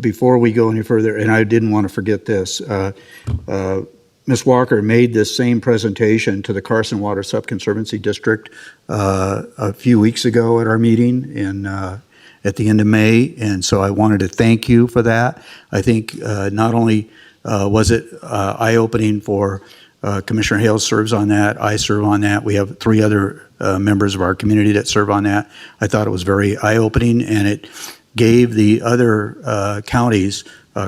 before we go any further, and I didn't want to forget this, Ms. Walker made this same presentation to the Carson Water Subconservancy District a few weeks ago at our meeting at the end of May, and so I wanted to thank you for that. I think not only was it eye-opening for Commissioner Hales serves on that, I serve on that, we have 3 other members of our community that serve on that. I thought it was very eye-opening, and it gave the other counties,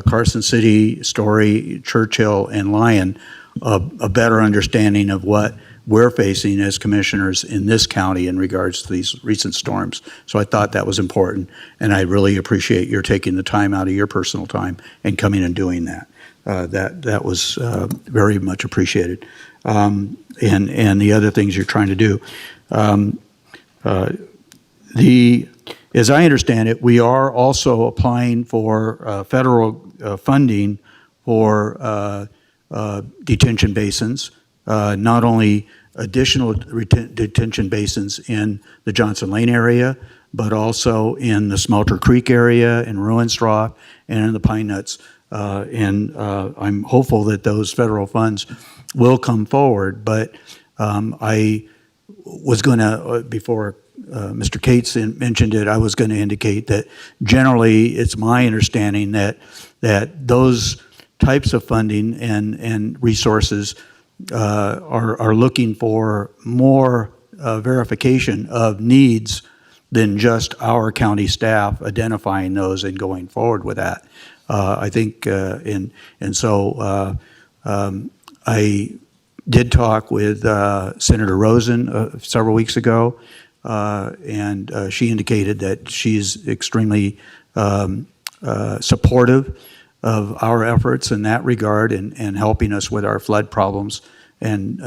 Carson City, Story, Churchill, and Lyon, a better understanding of what we're facing as commissioners in this county in regards to these recent storms. So I thought that was important, and I really appreciate your taking the time out of your personal time and coming and doing that. That was very much appreciated. And the other things you're trying to do. As I understand it, we are also applying for federal funding for detention basins, not only additional detention basins in the Johnson Lane area, but also in the Smelter Creek area, in Ruinstraw, and in the Pine Nuts. And I'm hopeful that those federal funds will come forward, but I was going to, before Mr. Cates mentioned it, I was going to indicate that generally it's my understanding that those types of funding and resources are looking for more verification of needs than just our county staff identifying those and going forward with that. I think, and so I did talk with Senator Rosen several weeks ago, and she indicated that she's extremely supportive of our efforts in that regard and helping us with our flood problems and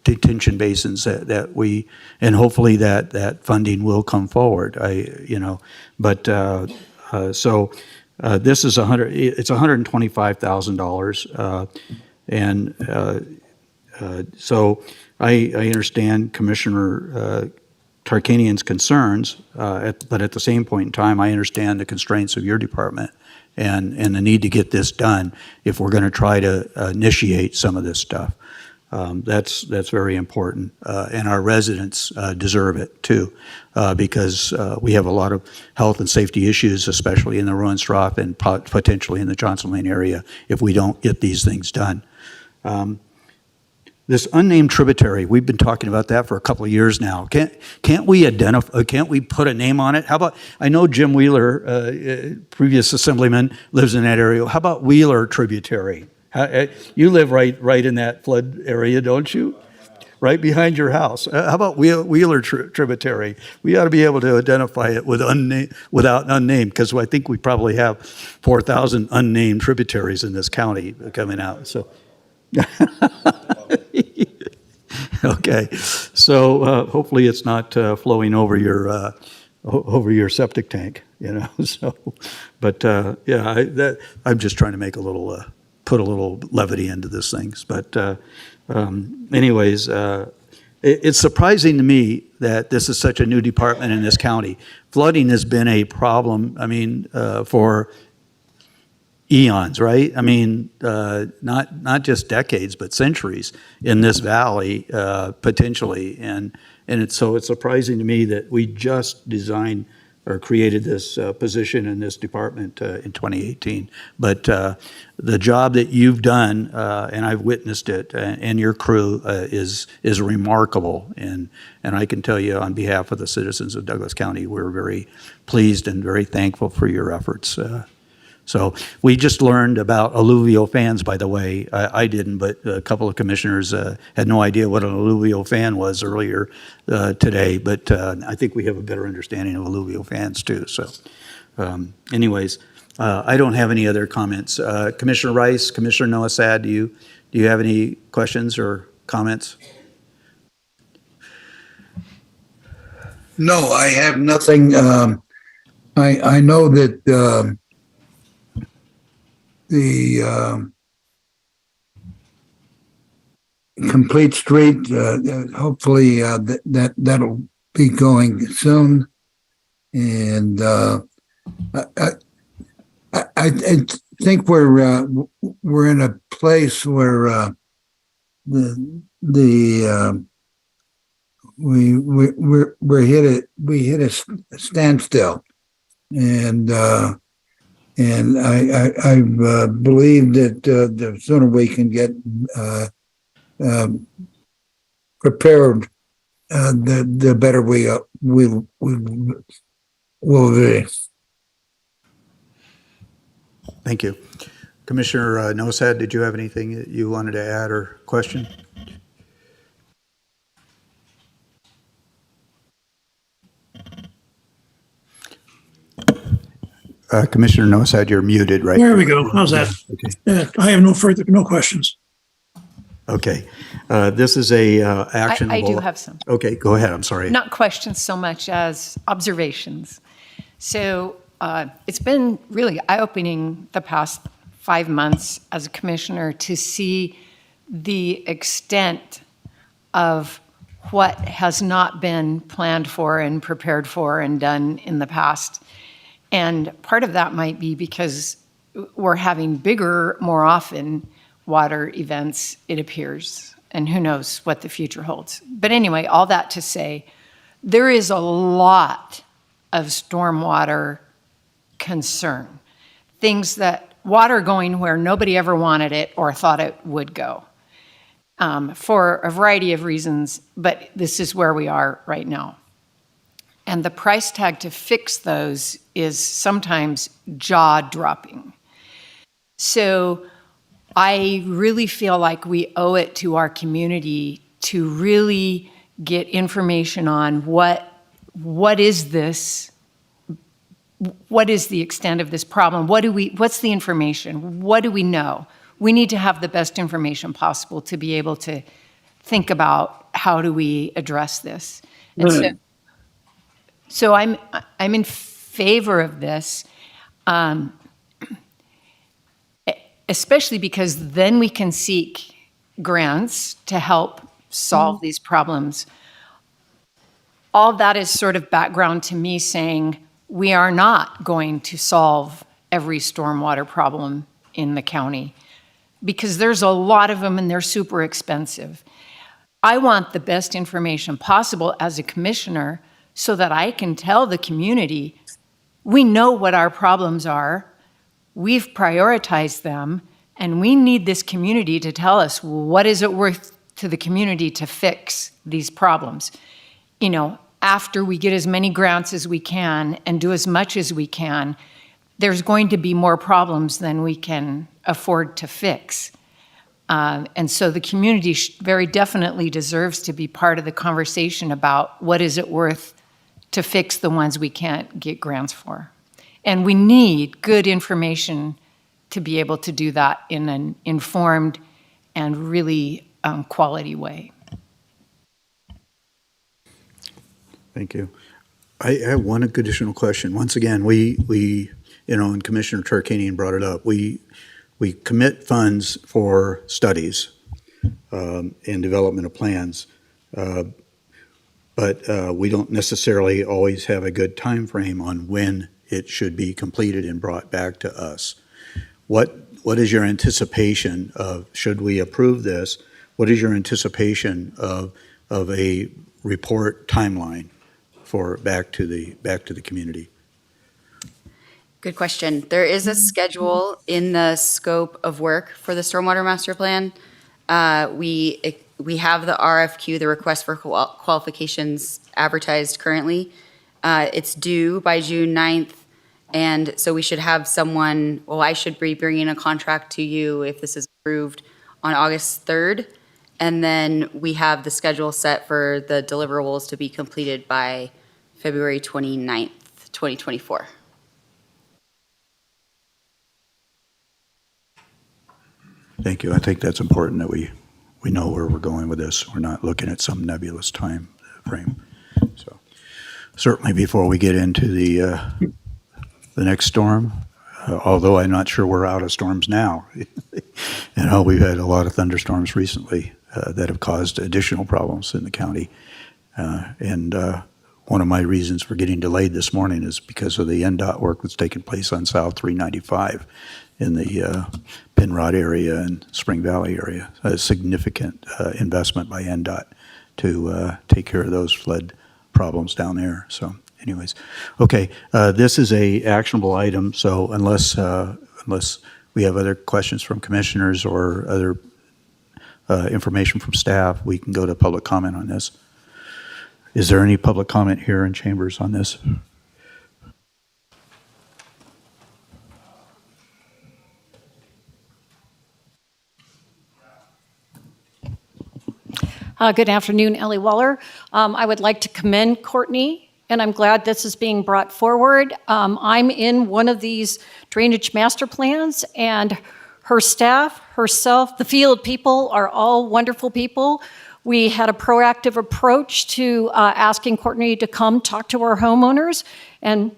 detention basins that we, and hopefully that funding will come forward. So this is it's $125,000, and so I understand Commissioner Tarkanian's concerns, but at the same point in time, I understand the constraints of your department and the need to get this done if we're going to try to initiate some of this stuff. That's very important, and our residents deserve it too, because we have a lot of health and safety issues, especially in the Ruinstraw and potentially in the Johnson Lane area, if we don't get these things done. This unnamed tributary, we've been talking about that for a couple of years now. Can't we identify? Can't we put a name on it? How about? I know Jim Wheeler, previous assemblyman, lives in that area. How about Wheeler tributary? You live right in that flood area, don't you? Right behind your house. How about Wheeler tributary? We ought to be able to identify it with without unnamed, because I think we probably have 4,000 unnamed tributaries in this county coming out. So. Okay, so hopefully it's not flowing over your septic tank, you know. So, but yeah, I'm just trying to make put a little levity into this things. But anyways, it's surprising to me that this is such a new department in this county. Flooding has been a problem. I mean, for eons, right? I mean, not just decades, but centuries in this valley, potentially. And it's surprising to me that we just designed or created this position in this department in 2018. But the job that you've done, and I've witnessed it, and your crew is remarkable. And I can tell you on behalf of the citizens of Douglas County, we're very pleased and very thankful for your efforts. So we just learned about alluvial fans, by the way. I didn't, but a couple of commissioners had no idea what an alluvial fan was earlier today. But I think we have a better understanding of alluvial fans too. So anyways, I don't have any other comments. Commissioner Rice, Commissioner Noasad, do you have any questions or comments? No, I have nothing. I know that the complete street, hopefully that'll be going soon. And I think we're in a place where we hit a standstill, and I believe that the sooner we can get prepared, the better we will be. Thank you. Commissioner Nosad, did you have anything that you wanted to add or question? Commissioner Nosad, you're muted, right? There we go. How's that? Okay. I have no questions. Okay. This is a actionable. I do have some. Okay, go ahead. I'm sorry. Not questions so much as observations. So it's been really eye-opening the past 5 months as a commissioner to see the extent of what has not been planned for and prepared for and done in the past. And part of that might be because we're having bigger, more often, water events, it appears, and who knows what the future holds. But anyway, all that to say, there is a lot of stormwater concern. Things that, water going where nobody ever wanted it or thought it would go, for a variety of reasons, but this is where we are right now. And the price tag to fix those is sometimes jaw-dropping. So I really feel like we owe it to our community to really get information on what is this, what is the extent of this problem, what's the information, what do we know? We need to have the best information possible to be able to think about how do we address this. And so I'm in favor of this, especially because then we can seek grants to help solve these problems. All that is sort of background to me saying we are not going to solve every stormwater problem in the county because there's a lot of them and they're super expensive. I want the best information possible as a commissioner so that I can tell the community, we know what our problems are, we've prioritized them, And we need this community to tell us, what is it worth to the community to fix these problems? You know, after we get as many grants as we can and do as much as we can, there's going to be more problems than we can afford to fix. And so the community very definitely deserves to be part of the conversation about what is it worth to fix the ones we can't get grants for. And we need good information to be able to do that in an informed and really quality way. Thank you. I have one additional question. Once again, we and Commissioner Tarkanian brought it up, we commit funds for studies and development of plans, but we don't necessarily always have a good time frame on when it should be completed and brought back to us. What is your anticipation of, should we approve this, what is your anticipation of a report timeline for back to the community? Good question. There is a schedule in the scope of work for the Stormwater Master Plan. We have the RFQ, the request for qualifications, advertised currently. It's due by June 9th, and so we should have someone, well, I should be bringing a contract to you if this is approved on August 3rd, and then we have the schedule set for the deliverables to be completed by February 29th, 2024. Thank you. I think that's important that we know where we're going with this. We're not looking at some nebulous time frame. So certainly before we get into the next storm, although I'm not sure we're out of storms now. We've had a lot of thunderstorms recently that have caused additional problems in the county. And one of my reasons for getting delayed this morning is because of the NDOT work that's taking place on South 395 in the Penrod area and Spring Valley area. A significant investment by NDOT to take care of those flood problems down there. So anyways, okay, this is a actionable item, so unless we have other questions from commissioners or other information from staff, we can go to public comment on this. Is there any public comment here in chambers on this? Good afternoon, Ellie Waller. I would like to commend Courtney, and I'm glad this is being brought forward. I'm in one of these drainage master plans, and her staff, herself, the field people are all wonderful people. We had a proactive approach to asking Courtney to come talk to our homeowners, and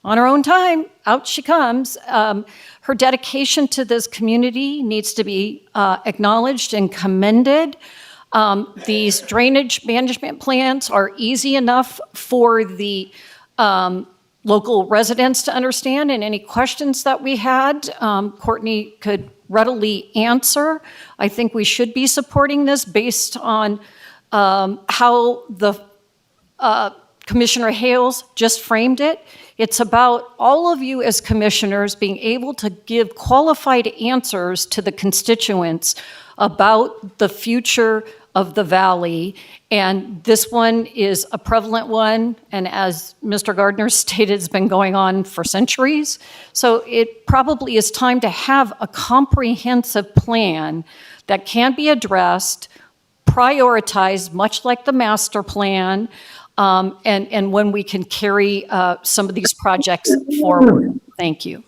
on her own time, out she comes. Her dedication to this community needs to be acknowledged and commended. These drainage management plans are easy enough for the local residents to understand, and any questions that we had, Courtney could readily answer. I think we should be supporting this based on how the Commissioner Hales just framed it. It's about all of you as commissioners being able to give qualified answers to the constituents about the future of the valley. And this one is a prevalent one. And as Mr. Gardner stated, it's been going on for centuries. So it probably is time to have a comprehensive plan that can be addressed, prioritized, much like the master plan, and when we can carry some of these projects forward. Thank you.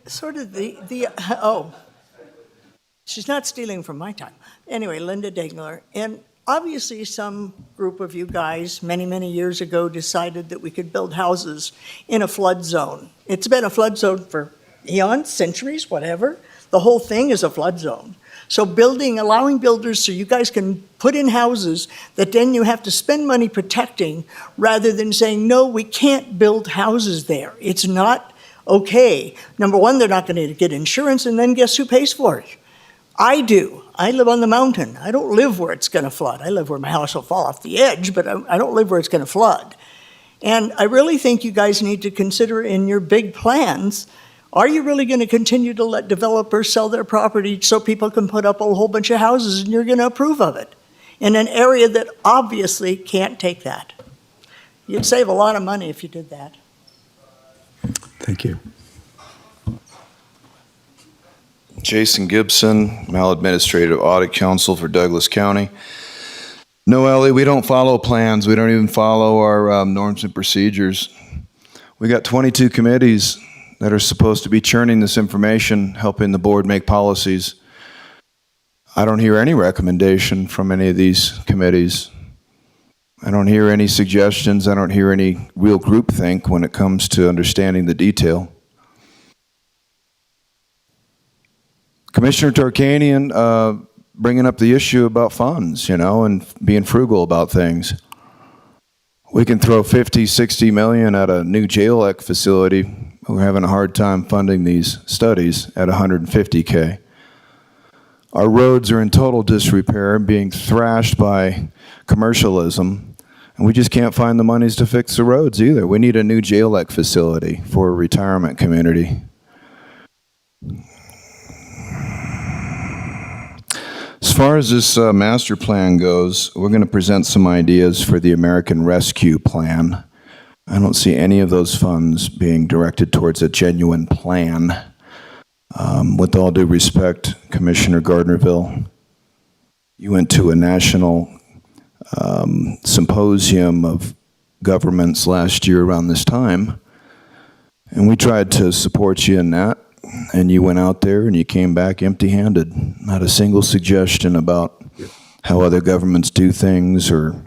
Sort of she's not stealing from my time. Anyway, Linda Degler. And obviously some group of you guys many, many years ago decided that we could build houses in a flood zone. It's been a flood zone for eons, centuries, whatever. The whole thing is a flood zone. So allowing builders so you guys can put in houses that then you have to spend money protecting rather than saying, no, we can't build houses there. It's not Okay, number one, they're not going to get insurance, and then guess who pays for it? I do. I live on the mountain. I don't live where it's going to flood. I live where my house will fall off the edge, but I don't live where it's going to flood. And I really think you guys need to consider in your big plans, are you really going to continue to let developers sell their property so people can put up a whole bunch of houses and you're going to approve of it in an area that obviously can't take that? You'd save a lot of money if you did that. Thank you. Jason Gibson, Maladministrative Audit Counsel for Douglas County. No, Ellie, we don't follow plans. We don't even follow our norms and procedures. We got 22 committees that are supposed to be churning this information, helping the board make policies. I don't hear any recommendation from any of these committees. I don't hear any suggestions. I don't hear any real groupthink when it comes to understanding the detail. Commissioner Tarkanian bringing up the issue about funds, and being frugal about things. We can throw 50, 60 million at a new jail facility. We're having a hard time funding these studies at 150K. Our roads are in total disrepair, being thrashed by commercialism, and we just can't find the monies to fix the roads either. We need a new jail facility for a retirement community. As far as this master plan goes, we're going to present some ideas for the American Rescue Plan. I don't see any of those funds being directed towards a genuine plan. With all due respect, Commissioner Gardnerville, you went to a national symposium of governments last year around this time, and we tried to support you in that. And you went out there and you came back empty-handed. Not a single suggestion about how other governments do things or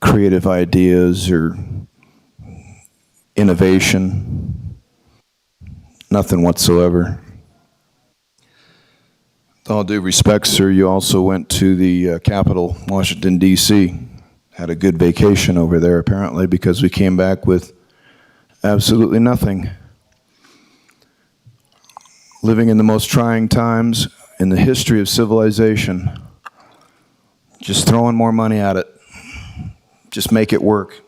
creative ideas or innovation. Nothing whatsoever. With all due respect, sir, you also went to the Capitol, Washington, D.C. Had a good vacation over there, apparently, because we came back with absolutely nothing. Living in the most trying times in the history of civilization. Just throwing more money at it. Just make it work.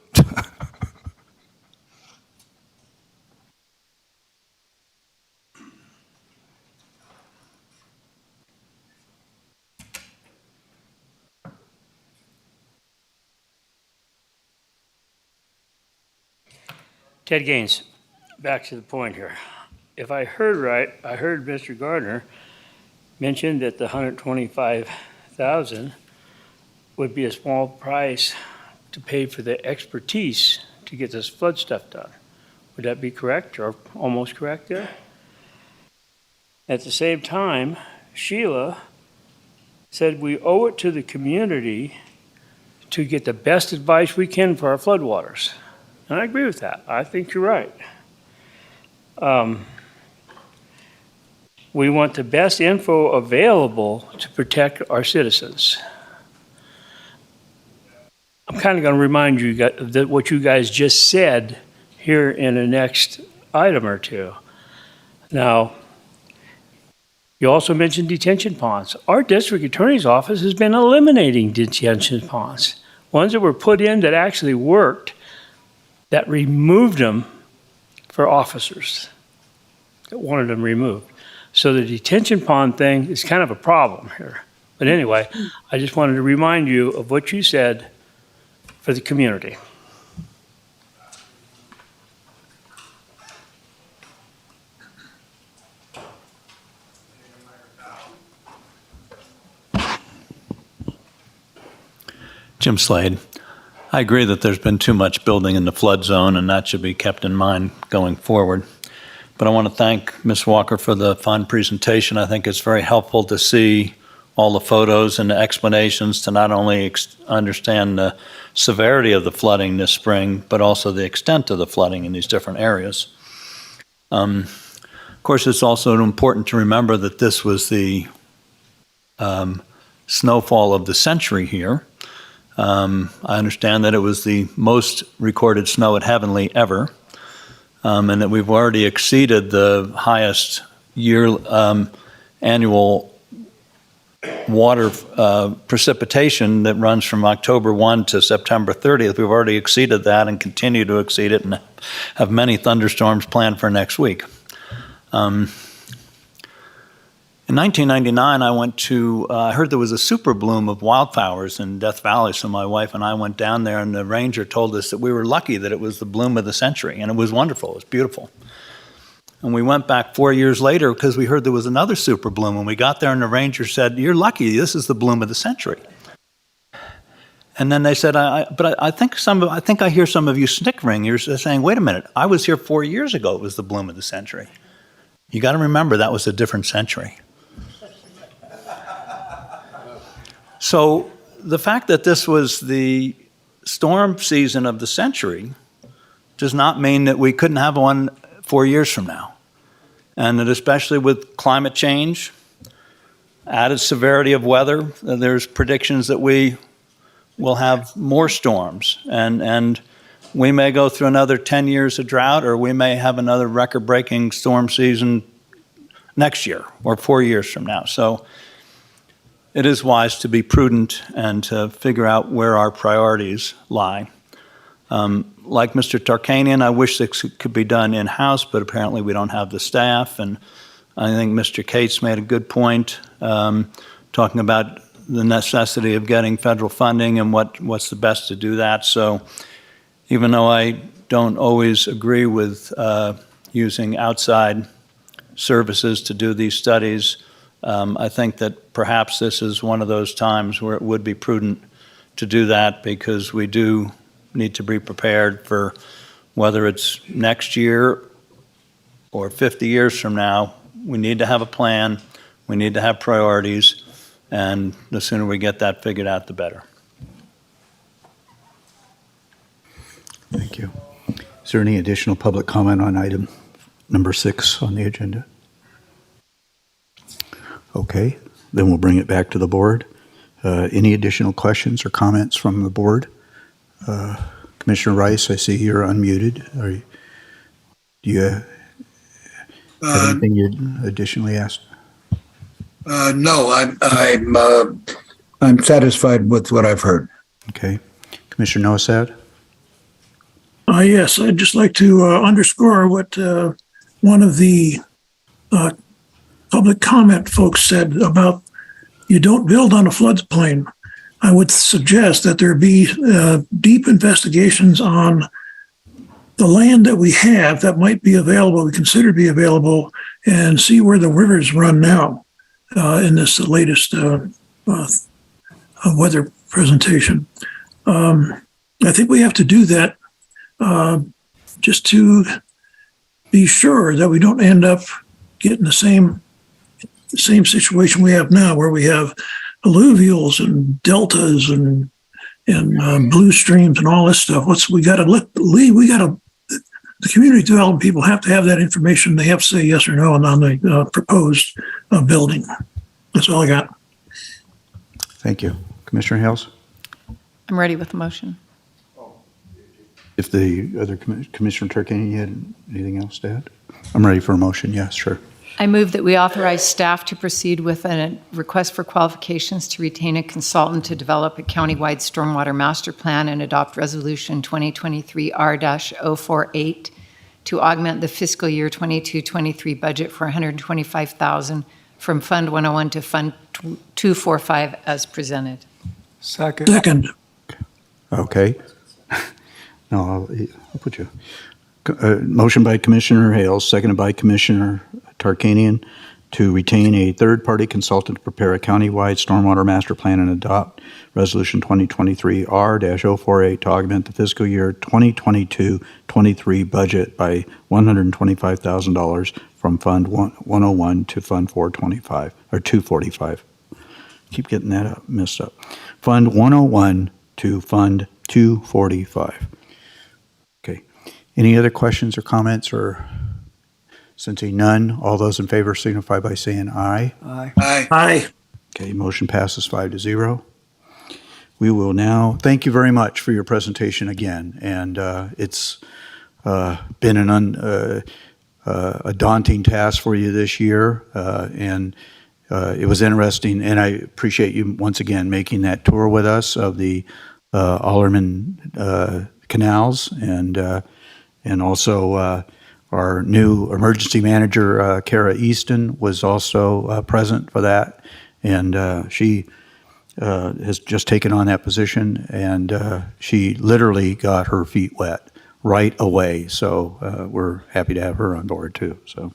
Ted Gaines, back to the point here. If I heard right, I heard Mr. Gardner mention that the $125,000 would be a small price to pay for the expertise to get this flood stuff done. Would that be correct or almost correct there? At the same time, Sheila said we owe it to the community to get the best advice we can for our floodwaters. And I agree with that. I think you're right. We want the best info available to protect our citizens. I'm kind of going to remind you that what you guys just said here in the next item or two. Now, you also mentioned detention ponds. Our district attorney's office has been eliminating detention ponds. Ones that were put in that actually worked, that removed them for officers that wanted them removed. So the detention pond thing is kind of a problem here. But anyway, I just wanted to remind you of what you said for the community. Jim Slade. I agree that there's been too much building in the flood zone, and that should be kept in mind going forward. But I want to thank Ms. Walker for the fine presentation. I think it's very helpful to see all the photos and the explanations to not only understand the severity of the flooding this spring, but also the extent of the flooding in these different areas. Of course, it's also important to remember that this was the snowfall of the century here. I understand that it was the most recorded snow at Heavenly ever. and that we've already exceeded the highest annual water precipitation that runs from October 1 to September 30th. We've already exceeded that and continue to exceed it and have many thunderstorms planned for next week. In 1999, I heard there was a super bloom of wildflowers in Death Valley, so my wife and I went down there, and the ranger told us that we were lucky that it was the bloom of the century, and it was wonderful, it was beautiful. And we went back 4 years later because we heard there was another super bloom, and we got there and the ranger said, "You're lucky, this is the bloom of the century." And then they said, I think I hear some of you snickering. You're saying, wait a minute, I was here 4 years ago, it was the bloom of the century. You got to remember that was a different century. So the fact that this was the storm season of the century does not mean that we couldn't have one 4 years from now. And that especially with climate change, added severity of weather, there's predictions that we will have more storms. And we may go through another 10 years of drought, or we may have another record-breaking storm season next year or 4 years from now. So it is wise to be prudent and to figure out where our priorities lie. Like Mr. Tarkanian, I wish this could be done in-house, but apparently we don't have the staff. And I think Mr. Cates made a good point, talking about the necessity of getting federal funding and what's the best to do that. So even though I don't always agree with using outside services to do these studies, I think that perhaps this is one of those times where it would be prudent to do that, because we do need to be prepared for whether it's next year or 50 years from now. We need to have a plan, we need to have priorities, and the sooner we get that figured out, the better. Thank you. Is there any additional public comment on item number 6 on the agenda? Okay, then we'll bring it back to the board. Any additional questions or comments from the board? Commissioner Rice, I see you're unmuted. Do you have anything you'd additionally ask? No, I'm satisfied with what I've heard. Okay. Commissioner Nosad? Yes, I'd just like to underscore what one of the public comment folks said about you don't build on a floodplain. I would suggest that there be deep investigations on the land that we have that might be available, we consider to be available, and see where the rivers run now in this latest weather presentation. I think we have to do that just to be sure that we don't end up getting the same situation we have now, where we have alluvials and deltas and blue streams and all this stuff. The community development people have to have that information. They have to say yes or no on the proposed building. That's all I got. Thank you. Commissioner Hales? I'm ready with the motion. If the other Commissioner Tarkanian, you had anything else to add? I'm ready for a motion. Yes, sure. I move that we authorize staff to proceed with a request for qualifications to retain a consultant to develop a countywide stormwater master plan and adopt Resolution 2023 R-048 to augment the fiscal year 22-23 budget for $125,000 from Fund 101 to Fund 245 as presented. Second. Okay. No, I'll put you. Motion by Commissioner Hales, seconded by Commissioner Tarkanian, to retain a third-party consultant to prepare a countywide stormwater master plan and adopt Resolution 2023 R-048 to augment the fiscal year 2022-23 budget by $125,000 from Fund 101 to Fund 425 or 245. Keep getting that messed up. Fund 101 to Fund 245. Okay. Any other questions or comments, or sensing none, all those in favor signify by saying aye. Aye. Aye. Okay, motion passes 5-0. We will now, thank you very much for your presentation again. And it's been a daunting task for you this year, and it was interesting, and I appreciate you once again making that tour with us of the Alderman canals, and also our new emergency manager, Kara Easton, was also present for that, and she has just taken on that position, and she literally got her feet wet right away. So we're happy to have her on board too. So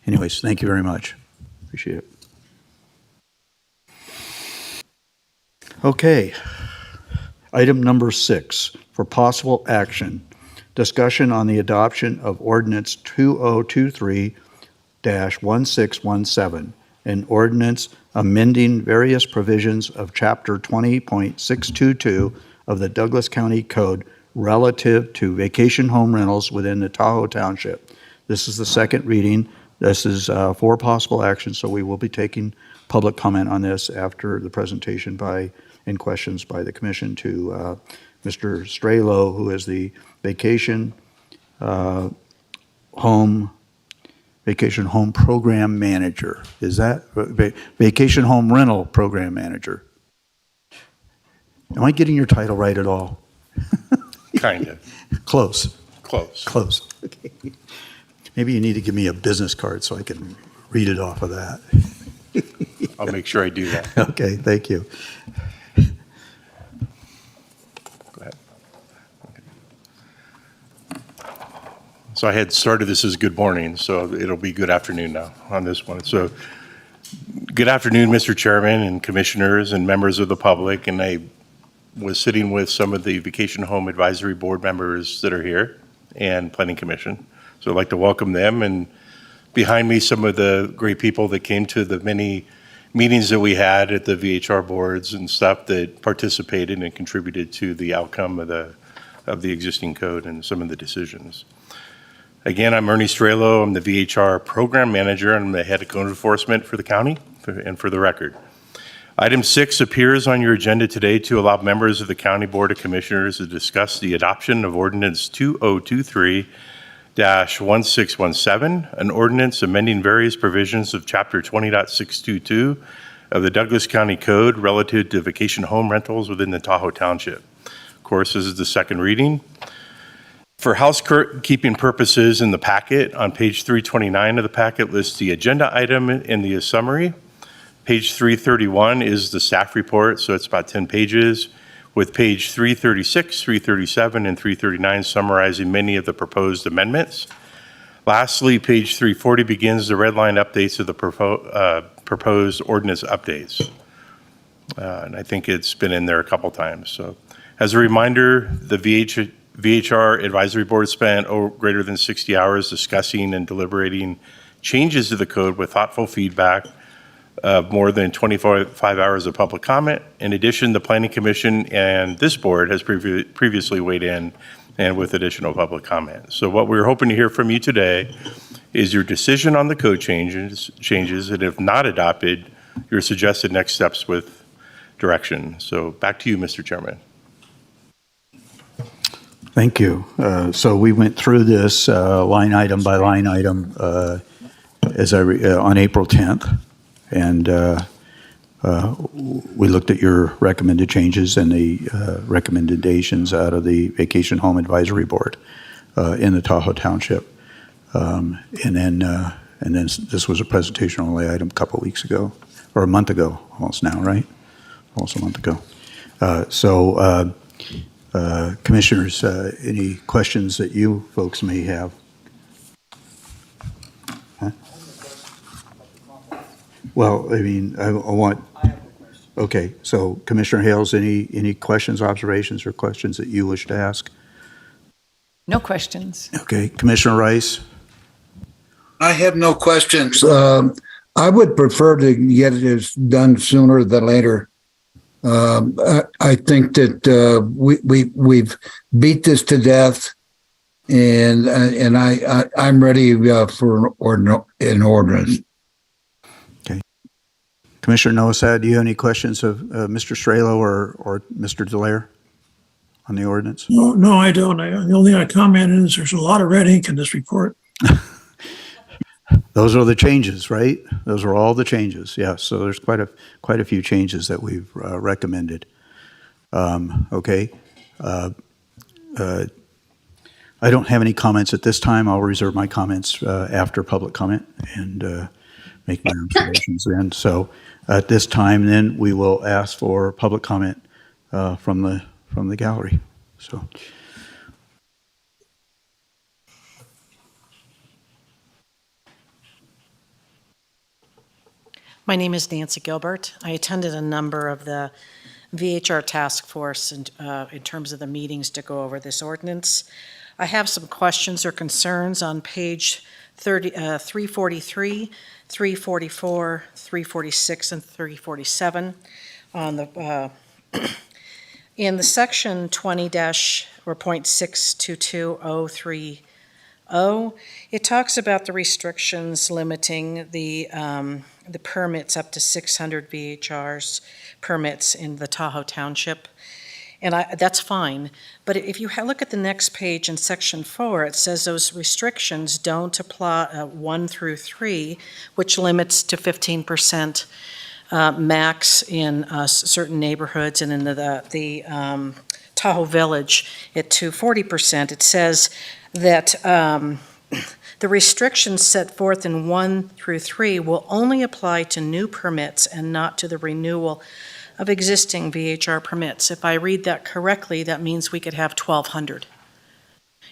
anyways, thank you very much. Appreciate it. Okay. Item number 6 for possible action. Discussion on the adoption of Ordinance 2023-1617, an ordinance amending various provisions of Chapter 20.622 of the Douglas County Code relative to vacation home rentals within the Tahoe Township. This is the second reading. This is for possible action, so we will be taking public comment on this after the presentation and questions by the commission to Mr. Strelo, who is the vacation home program manager. Is that vacation home rental program manager? Am I getting your title right at all? Kind of. Close. Close. Okay. Maybe you need to give me a business card so I can read it off of that. I'll make sure I do that. Okay, thank you. Go ahead. So I had started this as good morning, so it'll be good afternoon now on this one. So good afternoon, Mr. Chairman and commissioners and members of the public. And I was sitting with some of the Vacation Home Advisory Board members that are here and Planning Commission. So I'd like to welcome them, and behind me, some of the great people that came to the many meetings that we had at the VHR boards and stuff that participated and contributed to the outcome of the existing code and some of the decisions. Again, I'm Ernie Strelo. I'm the VHR program manager. I'm the head of code enforcement for the county, and for the record. Item 6 appears on your agenda today to allow members of the County Board of Commissioners to discuss the adoption of Ordinance 2023-1617, an ordinance amending various provisions of Chapter 20.622 of the Douglas County Code relative to vacation home rentals within the Tahoe Township. Of course, this is the second reading. For housekeeping purposes, in the packet, on page 329 of the packet lists the agenda item in the summary. Page 331 is the staff report, so it's about 10 pages, with page 336, 337, and 339 summarizing many of the proposed amendments. Lastly, page 340 begins the red line updates of the proposed ordinance updates. And I think it's been in there a couple times. So as a reminder, the VHR Advisory Board spent greater than 60 hours discussing and deliberating changes to the code with thoughtful feedback of more than 25 hours of public comment. In addition, the Planning Commission and this board has previously weighed in and with additional public comment. So what we're hoping to hear from you today is your decision on the code changes, and if not adopted, your suggested next steps with direction. So back to you, Mr. Chairman. Thank you. So we went through this line item by line item on April 10th, and we looked at your recommended changes and the recommendations out of the Vacation Home Advisory Board in the Tahoe Township. And then this was a presentation only item a couple of weeks ago, or a month ago almost now, right? Almost a month ago. Commissioners, any questions that you folks may have? Huh? Well, I mean, I want. Okay, so Commissioner Hales, any questions, observations, or questions that you wish to ask? No questions. Okay, Commissioner Rice. I have no questions. I would prefer to get it done sooner than later. I think that we've beat this to death, and I'm ready for an ordinance. Okay, Commissioner Nosad, do you have any questions of Mr. Strelo or Mr. Delaire? on the ordinance? No, I don't. The only thing I commented is there's a lot of red ink in this report. Those are the changes, right? Those are all the changes. Yeah. So there's quite a few changes that we've recommended. Okay. I don't have any comments at this time. I'll reserve my comments after public comment and make my observations then. So at this time, then we will ask for public comment from the gallery. So. My name is Nancy Gilbert. I attended a number of the VHR task force in terms of the meetings to go over this ordinance. I have some questions or concerns on page 343, 344, 346, and 347 on the in the section 20-.62203. It talks about the restrictions limiting the permits up to 600 VHRs permits in the Tahoe Township. And that's fine. But if you look at the next page in section 4, it says those restrictions don't apply 1 through 3, which limits to 15% max in certain neighborhoods, and in the Tahoe Village to 40%. It says that the restrictions set forth in 1 through 3 will only apply to new permits and not to the renewal of existing VHR permits. If I read that correctly, that means we could have 1,200.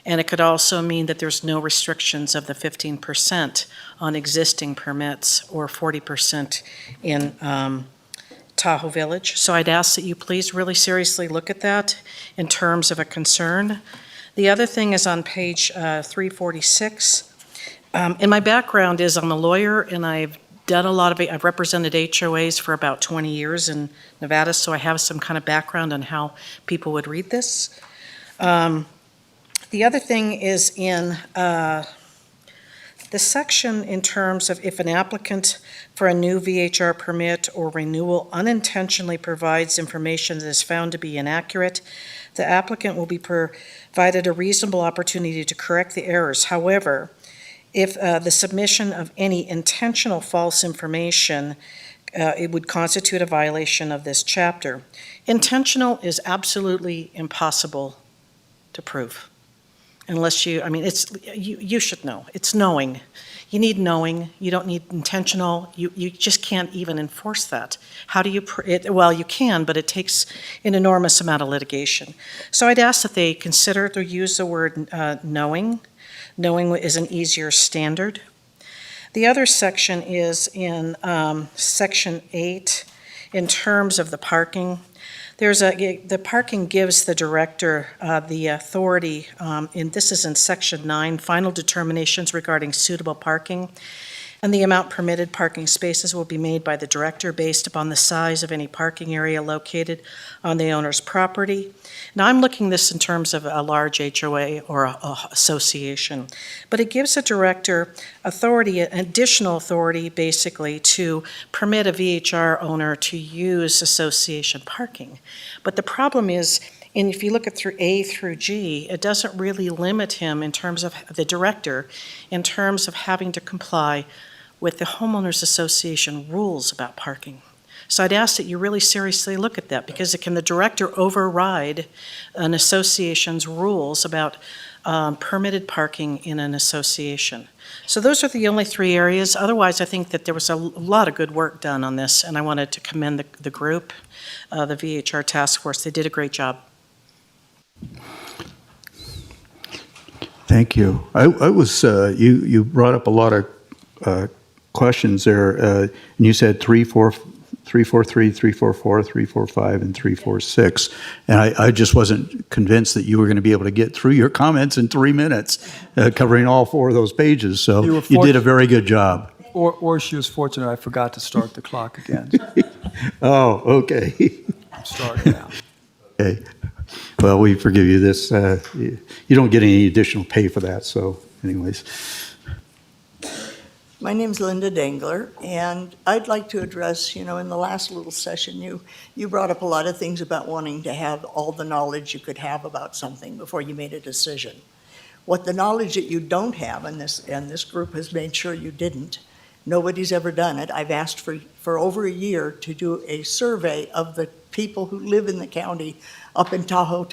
And it could also mean that there's no restrictions of the 15% on existing permits or 40% in Tahoe Village. So I'd ask that you please really seriously look at that in terms of a concern. The other thing is on page 346. And my background is I'm a lawyer, and I've represented HOAs for about 20 years in Nevada, so I have some kind of background on how people would read this. The other thing is in the section in terms of if an applicant for a new VHR permit or renewal unintentionally provides information that is found to be inaccurate, the applicant will be provided a reasonable opportunity to correct the errors. However, if the submission of any intentional false information, it would constitute a violation of this chapter. Intentional is absolutely impossible to prove. Unless you should know. It's knowing. You need knowing. You don't need intentional. You just can't even enforce that. How do you, well, you can, but it takes an enormous amount of litigation. So I'd ask that they consider to use the word knowing. Knowing is an easier standard. The other section is in section 8 in terms of the parking. The parking gives the director the authority, and this is in section 9, final determinations regarding suitable parking. And the amount permitted parking spaces will be made by the director based upon the size of any parking area located on the owner's property. Now, I'm looking this in terms of a large HOA or a association, but it gives the director authority, additional authority, basically, to permit a VHR owner to use association parking. But the problem is, and if you look at through A through G, it doesn't really limit him in terms of the director, in terms of having to comply with the homeowners association rules about parking. So I'd ask that you really seriously look at that, because can the director override an association's rules about permitted parking in an association? So those are the only 3 areas. Otherwise, I think that there was a lot of good work done on this, and I wanted to commend the group, the VHR task force. They did a great job. Thank you. I was you brought up a lot of questions there, and you said 343, 344, 345, and 346, and I just wasn't convinced that you were going to be able to get through your comments in 3 minutes, covering all 4 of those pages. So you did a very good job. Or she was fortunate I forgot to start the clock again. Oh, okay. I'm starting now. Okay. Well, we forgive you this. You don't get any additional pay for that. So anyways. My name's Linda Dangler, and I'd like to address, in the last little session, you brought up a lot of things about wanting to have all the knowledge you could have about something before you made a decision. What the knowledge that you don't have, and this group has made sure you didn't, nobody's ever done it. I've asked for over a year to do a survey of the people who live in the county up in Tahoe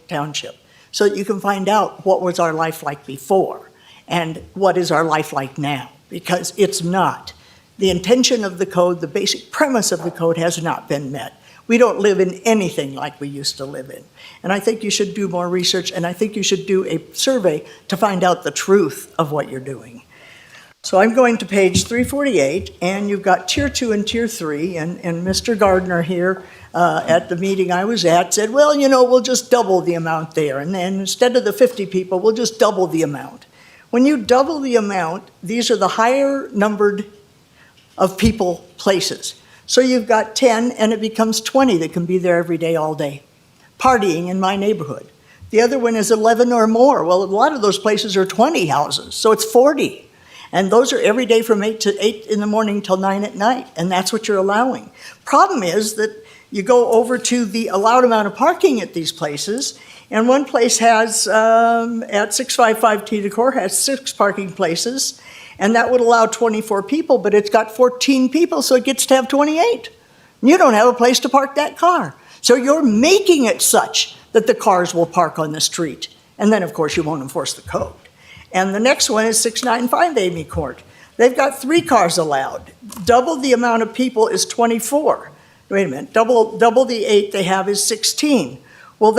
Township, so that you can find out what was our life like before and what is our life like now, because it's not. The intention of the code, the basic premise of the code has not been met. We don't live in anything like we used to live in. And I think you should do more research, and I think you should do a survey to find out the truth of what you're doing. So I'm going to page 348, and you've got Tier 2 and Tier 3, and Mr. Gardner here at the meeting I was at said, well, we'll just double the amount there, and then instead of the 50 people, we'll just double the amount. When you double the amount, these are the higher numbered of people places. So you've got 10, and it becomes 20 that can be there every day, all day, partying in my neighborhood. The other one is 11 or more. Well, a lot of those places are 20 houses, so it's 40. And those are every day from 8 in the morning till 9 at night, and that's what you're allowing. Problem is that you go over to the allowed amount of parking at these places, and one place has, at 655 T Decor, has 6 parking places, and that would allow 24 people, but it's got 14 people, so it gets to have 28. You don't have a place to park that car. So you're making it such that the cars will park on the street. And then, of course, you won't enforce the code. And the next one is 695 Amy Court. They've got 3 cars allowed. Double the amount of people is 24. Wait a minute, double the 8 they have is 16. Well,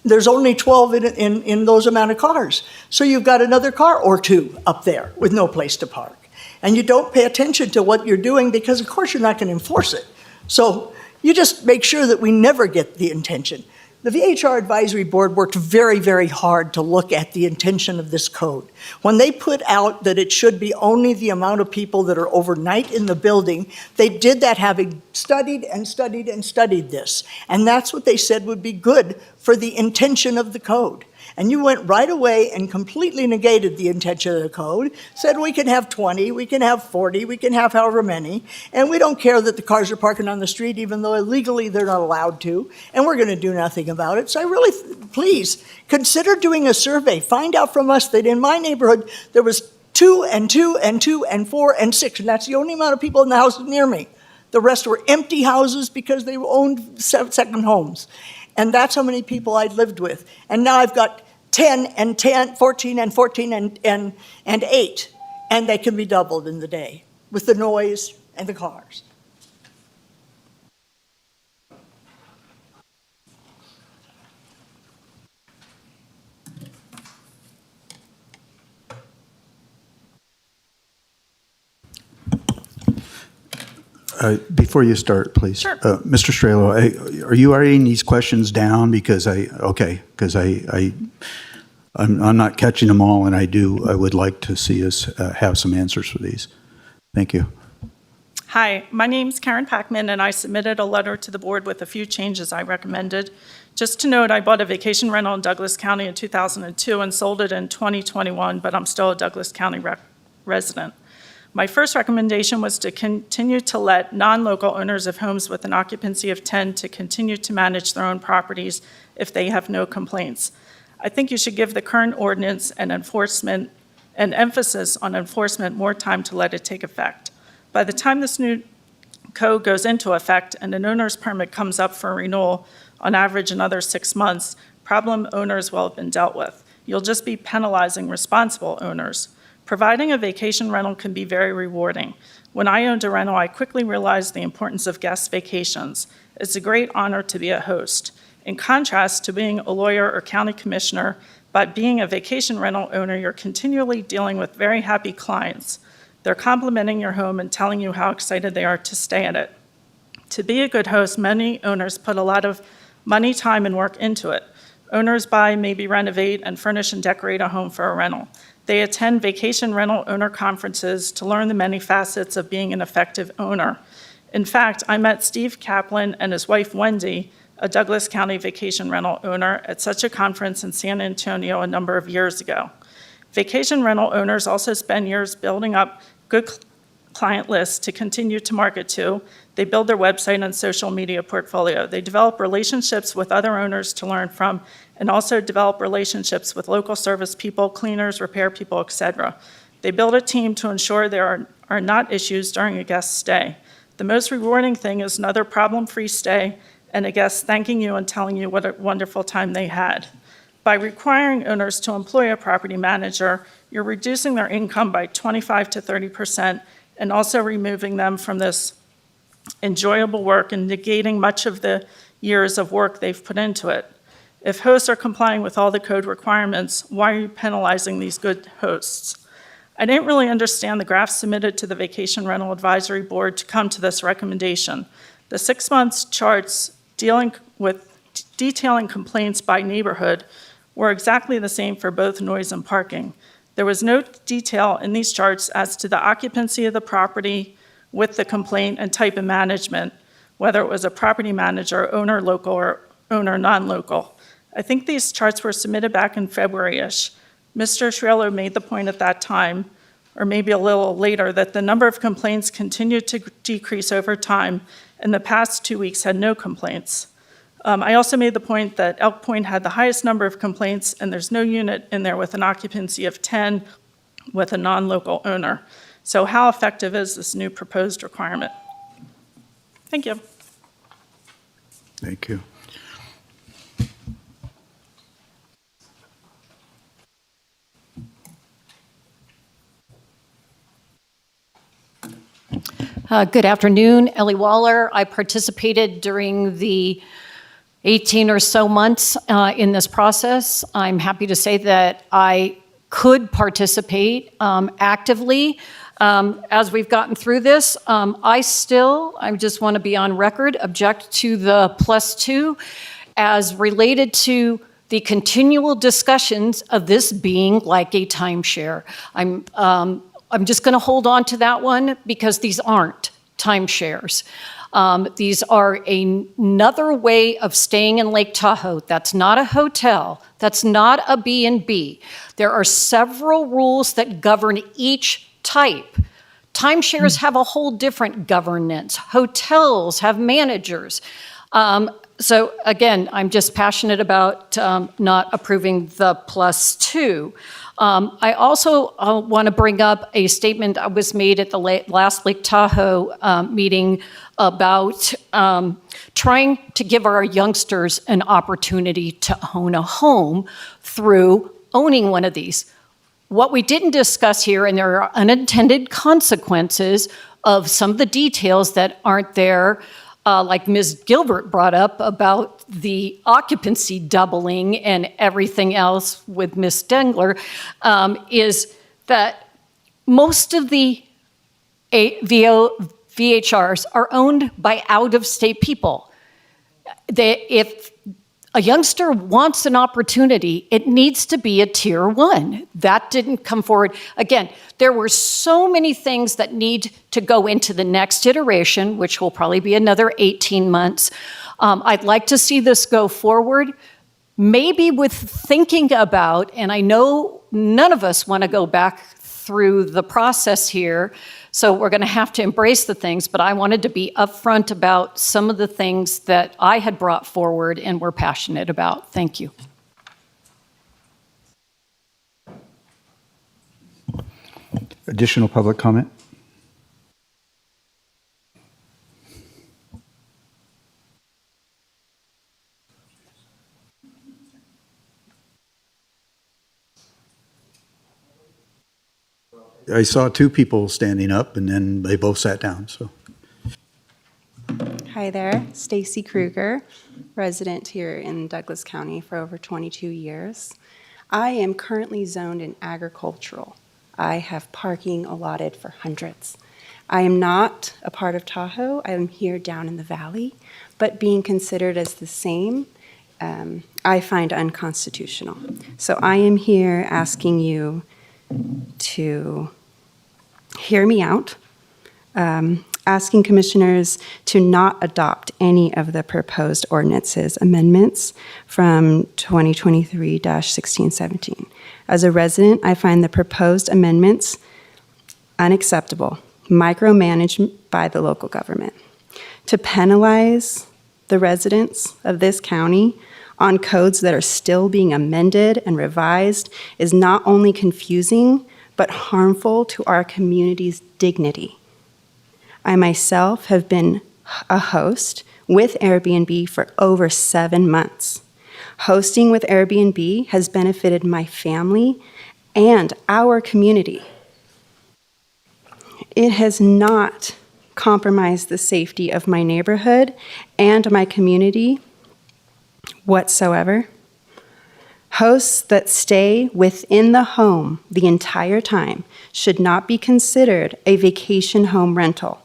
there's only 12 in those amount of cars. So you've got another car or 2 up there with no place to park. And you don't pay attention to what you're doing because, of course, you're not going to enforce it. So you just make sure that we never get the intention. The VHR Advisory Board worked very, very hard to look at the intention of this code. When they put out that it should be only the amount of people that are overnight in the building, they did that having studied and studied and studied this. And that's what they said would be good for the intention of the code. And you went right away and completely negated the intention of the code, said we can have 20, we can have 40, we can have however many, and we don't care that the cars are parking on the street even though illegally they're not allowed to, and we're going to do nothing about it. So I really, please, consider doing a survey. Find out from us that in my neighborhood there was 2 and 2 and 2 and 4 and 6, and that's the only amount of people in the houses near me. The rest were empty houses because they owned second homes. And that's how many people I lived with. And now I've got 10 and 10, 14 and 14 and 8. And they can be doubled in the day with the noise and the cars. Before you start, please. Sure. Mr. Strelo, are you writing these questions down? Because I'm not catching them all, and I would like to see us have some answers for these. Thank you. Hi, my name's Karen Packman, and I submitted a letter to the board with a few changes I recommended. Just to note, I bought a vacation rental in Douglas County in 2002 and sold it in 2021, but I'm still a Douglas County resident. My first recommendation was to continue to let non-local owners of homes with an occupancy of 10 to continue to manage their own properties if they have no complaints. I think you should give the current ordinance and enforcement and emphasis on enforcement more time to let it take effect. By the time this new code goes into effect and an owner's permit comes up for renewal, on average another 6 months, problem owners will have been dealt with. You'll just be penalizing responsible owners. Providing a vacation rental can be very rewarding. When I owned a rental, I quickly realized the importance of guest vacations. It's a great honor to be a host. In contrast to being a lawyer or county commissioner, by being a vacation rental owner, you're continually dealing with very happy clients. They're complimenting your home and telling you how excited they are to stay at it. To be a good host, many owners put a lot of money, time, and work into it. Owners buy, maybe renovate, and furnish and decorate a home for a rental. They attend vacation rental owner conferences to learn the many facets of being an effective owner. In fact, I met Steve Kaplan and his wife Wendy, a Douglas County vacation rental owner, at such a conference in San Antonio a number of years ago. Vacation rental owners also spend years building up good client lists to continue to market to. They build their website and social media portfolio. They develop relationships with other owners to learn from, and also develop relationships with local service people, cleaners, repair people, etc. They build a team to ensure there are not issues during a guest stay. The most rewarding thing is another problem-free stay and a guest thanking you and telling you what a wonderful time they had. By requiring owners to employ a property manager, you're reducing their income by 25 to 30% and also removing them from this enjoyable work and negating much of the years of work they've put into it. If hosts are complying with all the code requirements, why are you penalizing these good hosts? I didn't really understand the graph submitted to the Vacation Rental Advisory Board to come to this recommendation. The 6 months charts detailing complaints by neighborhood were exactly the same for both noise and parking. There was no detail in these charts as to the occupancy of the property with the complaint and type of management, whether it was a property manager, owner local, or owner non-local. I think these charts were submitted back in February-ish. Mr. Shriello made the point at that time, or maybe a little later, that the number of complaints continued to decrease over time, and the past 2 weeks had no complaints. I also made the point that Elk Point had the highest number of complaints, and there's no unit in there with an occupancy of 10 with a non-local owner. So how effective is this new proposed requirement? Thank you. Thank you. Good afternoon, Ellie Waller. I participated during the 18 or so months in this process. I'm happy to say that I could participate actively as we've gotten through this. I just want to be on record, object to the +2 as related to the continual discussions of this being like a timeshare. I'm just going to hold on to that one because these aren't timeshares. These are another way of staying in Lake Tahoe. That's not a hotel. That's not a B&B. There are several rules that govern each type. Timeshares have a whole different governance. Hotels have managers. So again, I'm just passionate about not approving the +2. I also want to bring up a statement that was made at the last Lake Tahoe meeting about trying to give our youngsters an opportunity to own a home through owning one of these. What we didn't discuss here, and there are unintended consequences of some of the details that aren't there, like Ms. Gilbert brought up about the occupancy doubling and everything else with Ms. Dengler, is that most of the VHRs are owned by out-of-state people. If a youngster wants an opportunity, it needs to be a tier 1. That didn't come forward. Again, there were so many things that need to go into the next iteration, which will probably be another 18 months. I'd like to see this go forward, maybe with thinking about, and I know none of us want to go back through the process here, so we're going to have to embrace the things, but I wanted to be upfront about some of the things that I had brought forward and were passionate about. Thank you. Additional public comment? I saw 2 people standing up and then they both sat down, so. Hi there, Stacy Kruger, resident here in Douglas County for over 22 years. I am currently zoned in agricultural. I have parking allotted for hundreds. I am not a part of Tahoe. I am here down in the valley, but being considered as the same, I find unconstitutional. So I am here asking you to hear me out, asking commissioners to not adopt any of the proposed ordinances amendments from 2023-1617. As a resident, I find the proposed amendments unacceptable, micromanaged by the local government. To penalize the residents of this county on codes that are still being amended and revised is not only confusing, but harmful to our community's dignity. I myself have been a host with Airbnb for over 7 months. Hosting with Airbnb has benefited my family and our community. It has not compromised the safety of my neighborhood and my community whatsoever. Hosts that stay within the home the entire time should not be considered a vacation home rental.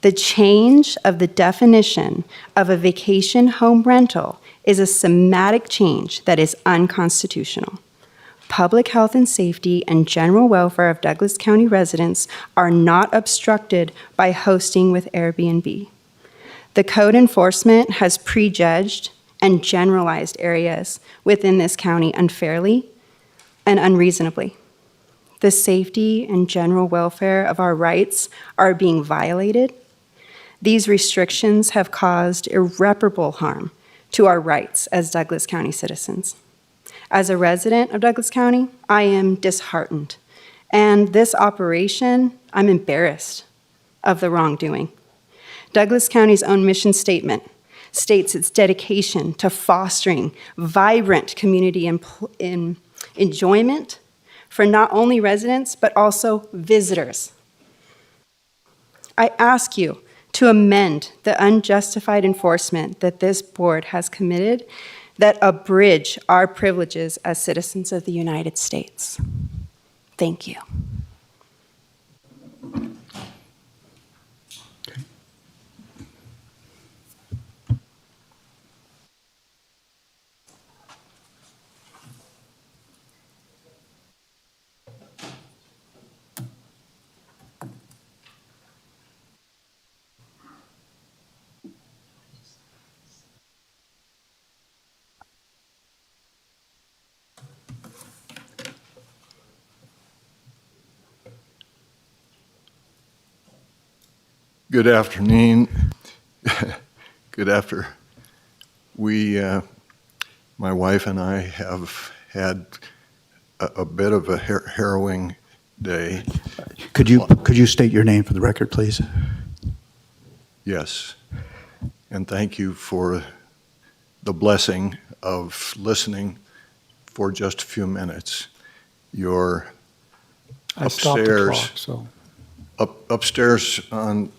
The change of the definition of a vacation home rental is a semantic change that is unconstitutional. Public health and safety and general welfare of Douglas County residents are not obstructed by hosting with Airbnb. The code enforcement has prejudged and generalized areas within this county unfairly and unreasonably. The safety and general welfare of our rights are being violated. These restrictions have caused irreparable harm to our rights as Douglas County citizens. As a resident of Douglas County, I am disheartened, and this operation, I'm embarrassed of the wrongdoing. Douglas County's own mission statement states its dedication to fostering vibrant community enjoyment for not only residents, but also visitors. I ask you to amend the unjustified enforcement that this board has committed that abridge our privileges as citizens of the United States. Thank you. Good afternoon. My wife and I have had a bit of a harrowing day. Could you state your name for the record, please? Yes. And thank you for the blessing of listening for just a few minutes. You're I stopped the upstairs. clock, so. Upstairs on.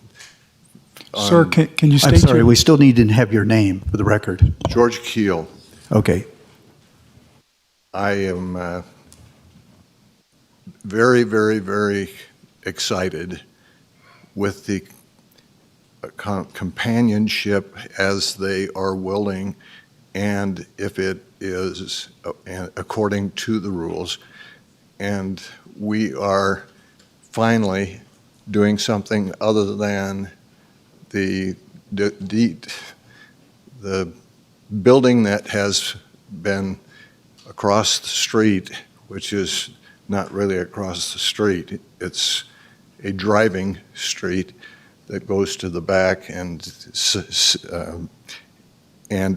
Sir, can you state I'm sorry, your- we still need to have your name for the record. George Keel. Okay. I am very, very, very excited with the companionship as they are willing, and if it is according to the rules. And we are finally doing something other than the building that has been across the street, which is not really across the street. It's a driving street that goes to the back and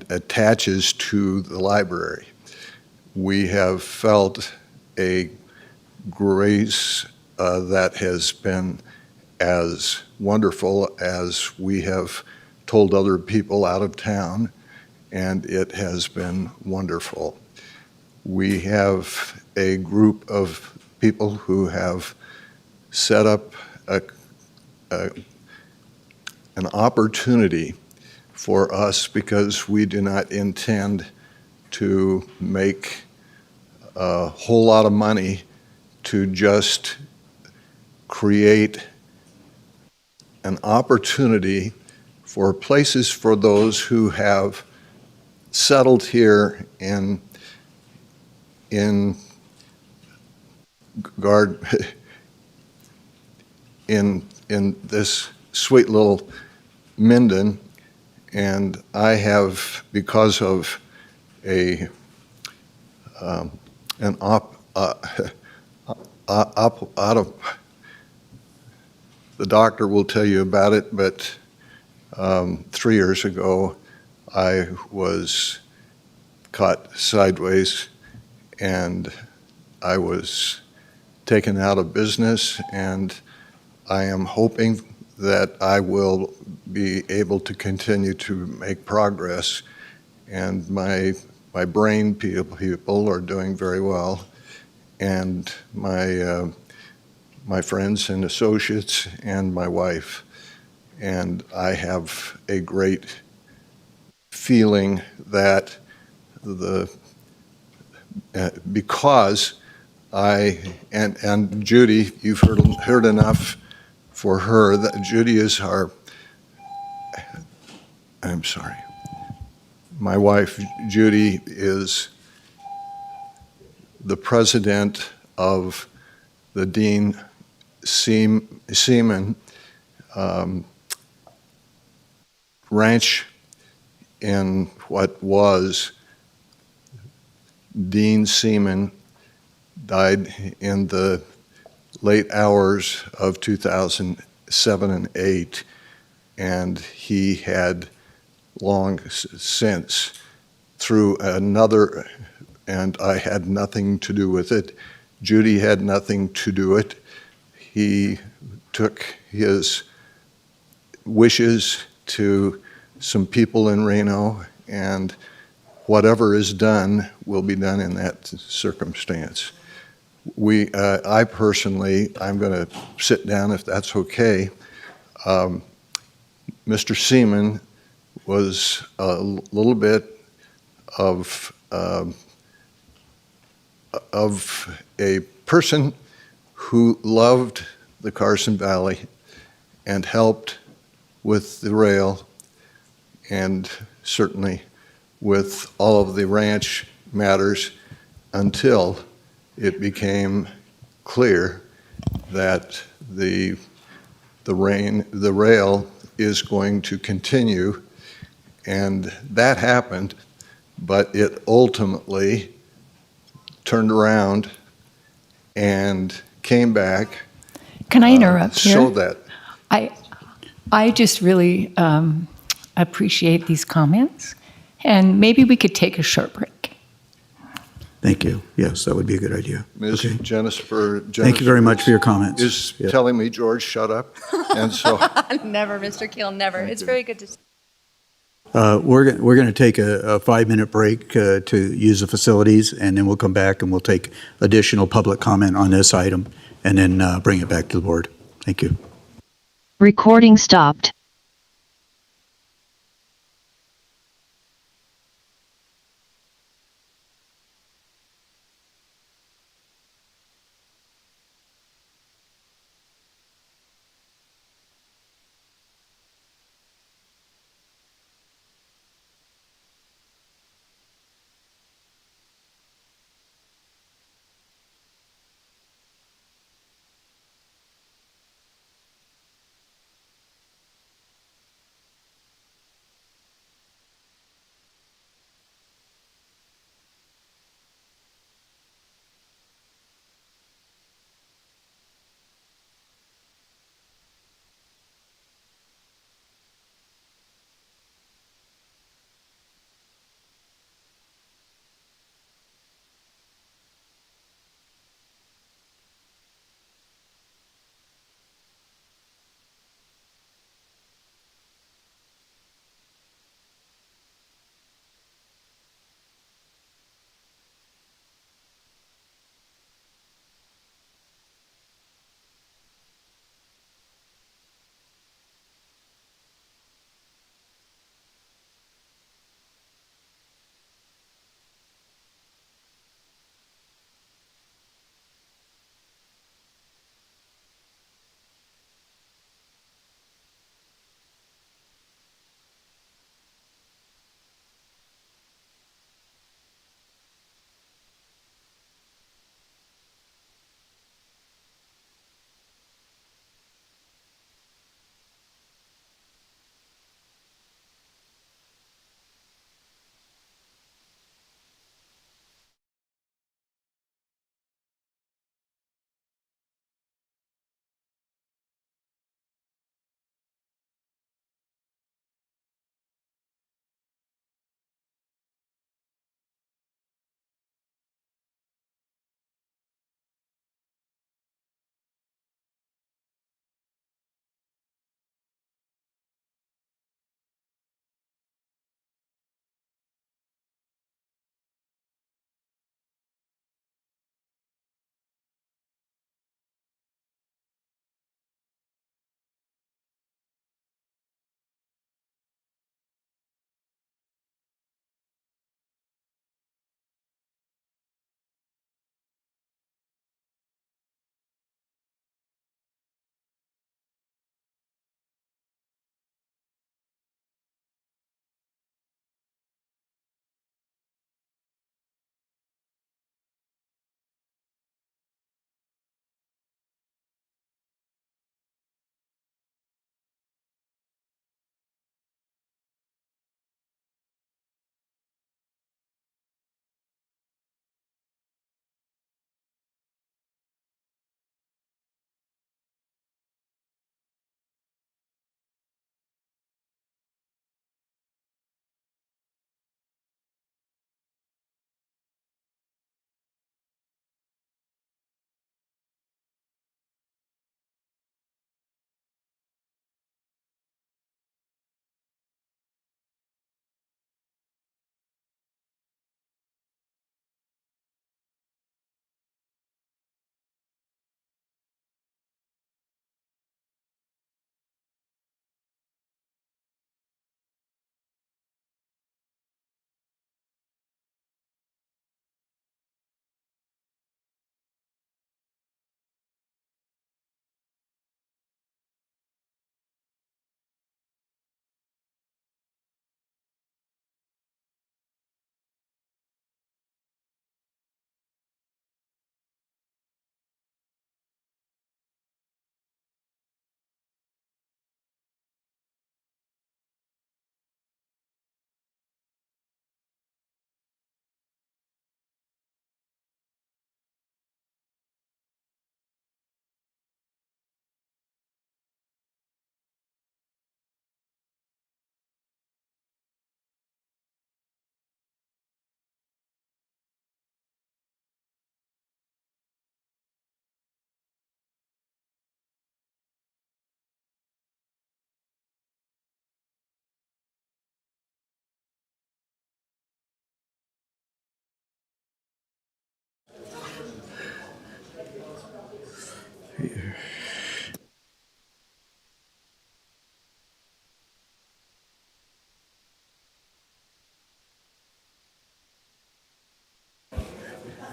attaches to the library. We have felt a grace that has been as wonderful as we have told other people out of town, and it has been wonderful. We have a group of people who have set up an opportunity for us, because we do not intend to make a whole lot of money, to just create an opportunity for places for those who have settled here in this sweet little Minden. And I have, because of an uh, out of, the doctor will tell you about it, but 3 years ago, I was caught sideways and I was taken out of business, and I am hoping that I will be able to continue to make progress. And my brain people are doing very well, and my friends and associates and my wife. And I have a great feeling that because and Judy, you've heard enough for her. That Judy is I'm sorry. My wife, Judy, is the president of the Dean Seaman Ranch in what was Dean Seaman died in the late hours of 2007 and 8, and he had long since, through another, and I had nothing to do with it. Judy had nothing to do with it. He took his wishes to some people in Reno, and whatever is done will be done in that circumstance. I personally, I'm going to sit down if that's okay. Mr. Seaman was a little bit of a person who loved the Carson Valley and helped with the rail, and certainly with all of the ranch matters, until it became clear that the rail is going to continue. And that happened, but it ultimately turned around and came back. Can I interrupt here? So that I just really appreciate these comments, and maybe we could take a short break. Thank you. Yes, that would be a good idea. Ms. Jennifer, Thank you very much for your comments. Is Yeah. telling me, George, shut up. And so Never, Mr. Keel, never. It's very good to see. We're going to take a 5-minute break to use the facilities, and then we'll come back and we'll take additional public comment on this item, and then bring it back to the board. Thank you. Recording stopped.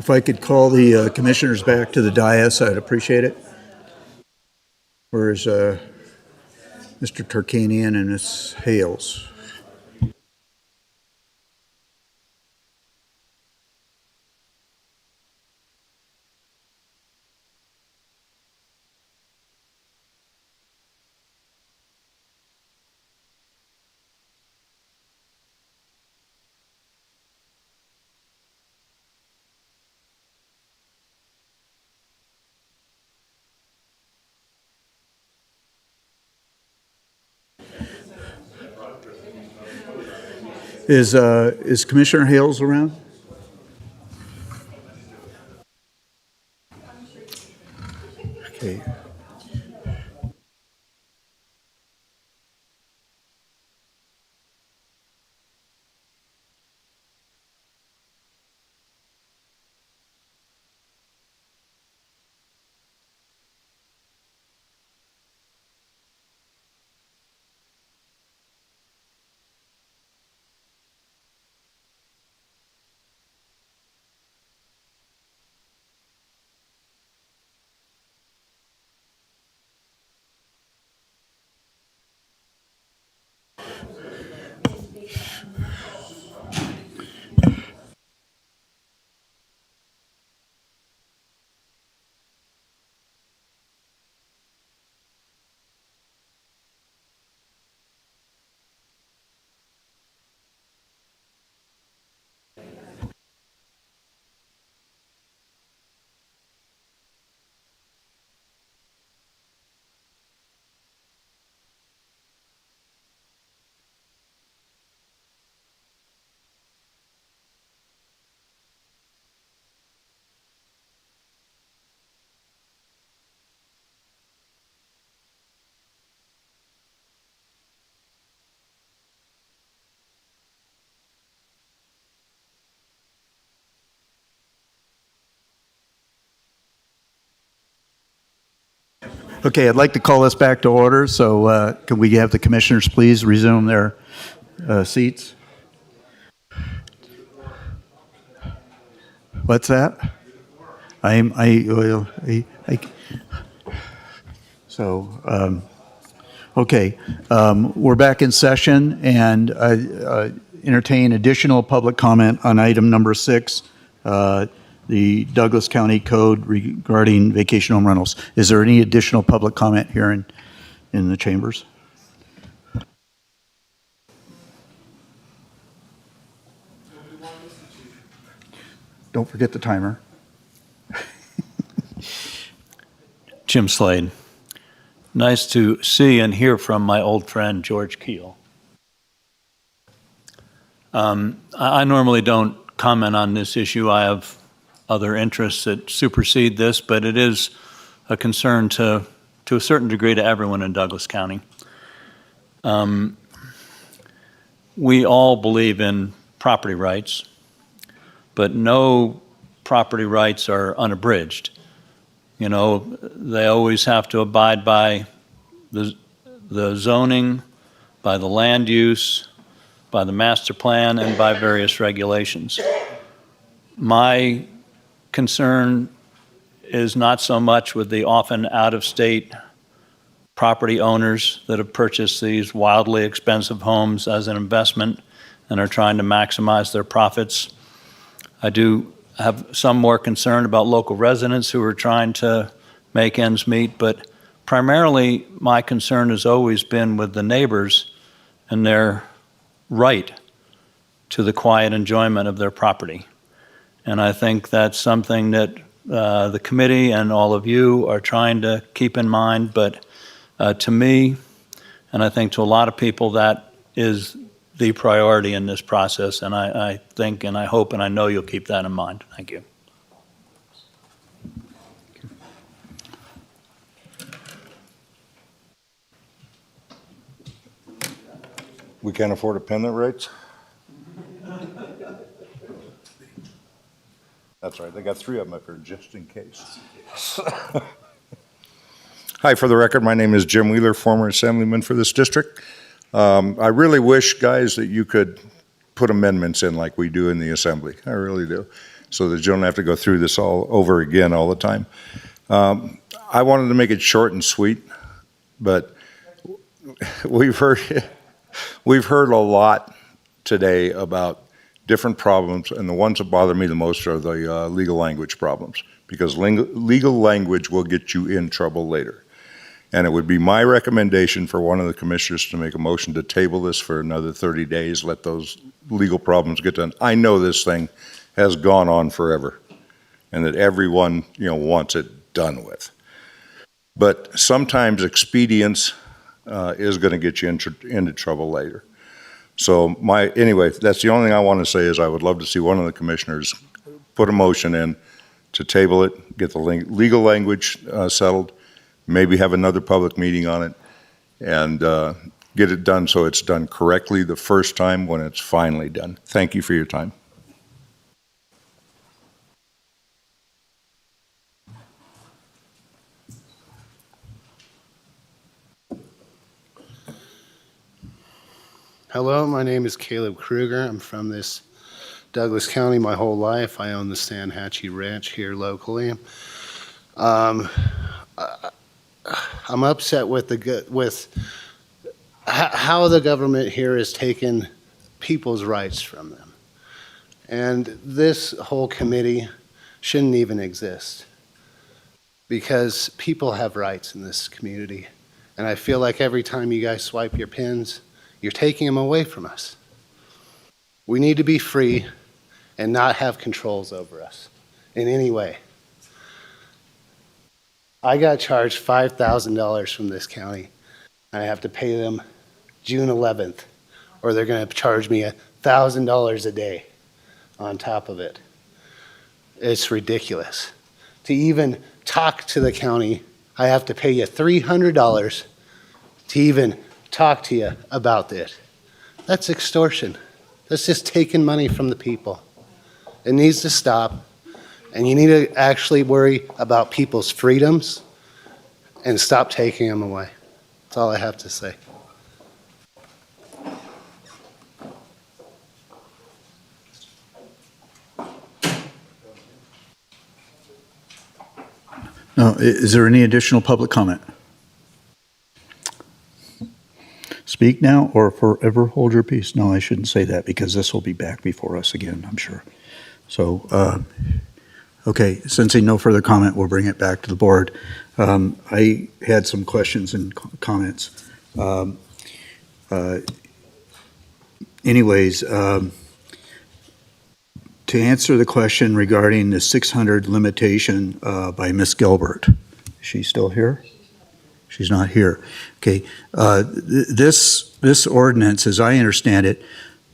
If I could call the commissioners back to the dais, I'd appreciate it. Where's Mr. Turkanian and Ms. Hales? Is Commissioner Hales around? Okay. Okay, I'd like to call us back to order. So can we have the commissioners please resume their seats? What's that? Okay, we're back in session and entertain additional public comment on item number 6, the Douglas County Code regarding vacation home rentals. Is there any additional public comment here in the chambers? Don't forget the timer. Jim Slade. Nice to see and hear from my old friend George Keel. I normally don't comment on this issue. I have other interests that supersede this, but it is a concern to a certain degree to everyone in Douglas County. We all believe in property rights, but no property rights are unabridged. You know, they always have to abide by the zoning, by the land use, by the master plan, and by various regulations. My concern is not so much with the often out-of-state property owners that have purchased these wildly expensive homes as an investment and are trying to maximize their profits. I do have some more concern about local residents who are trying to make ends meet, but primarily my concern has always been with the neighbors and their right to the quiet enjoyment of their property. And I think that's something that the committee and all of you are trying to keep in mind, but to me, and I think to a lot of people, that is the priority in this process, and I think and I hope and I know you'll keep that in mind. Thank you. We can't afford appendant rates? That's right, they got 3 of them up here just in case. Hi, for the record, my name is Jim Wheeler, former assemblyman for this district. I really wish, guys, that you could put amendments in like we do in the assembly. I really do. so that you don't have to go through this all over again all the time. I wanted to make it short and sweet, but we've heard a lot today about different problems, and the ones that bother me the most are the legal language problems, because legal language will get you in trouble later. And it would be my recommendation for one of the commissioners to make a motion to table this for another 30 days, let those legal problems get done. I know this thing has gone on forever, and that everyone, wants it done with. But sometimes expedience is going to get you into trouble later. So anyway, that's the only thing I want to say is I would love to see one of the commissioners put a motion in to table it, get the legal language settled, maybe have another public meeting on it, and get it done so it's done correctly the first time when it's finally done. Thank you for your time. Hello, my name is Caleb Kruger. I'm from this Douglas County my whole life. I own the Stan Hatchie Ranch here locally. I'm upset with how the government here has taken people's rights from them. And this whole committee shouldn't even exist, because people have rights in this community. And I feel like every time you guys swipe your pins, you're taking them away from us. We need to be free and not have controls over us in any way. I got charged $5,000 from this county. I have to pay them June 11th, or they're going to charge me $1,000 a day on top of it. It's ridiculous. To even talk to the county, I have to pay you $300 to even talk to you about it. That's extortion. That's just taking money from the people. It needs to stop, and you need to actually worry about people's freedoms and stop taking them away. That's all I have to say. Now, is there any additional public comment? Speak now or forever hold your peace. No, I shouldn't say that, because this will be back before us again, I'm sure. So, okay, sensing no further comment, we'll bring it back to the board. I had some questions and comments. Anyways, to answer the question regarding the 600 limitation by Ms. Gilbert, is she still here? She's not here. Okay, this ordinance, as I understand it,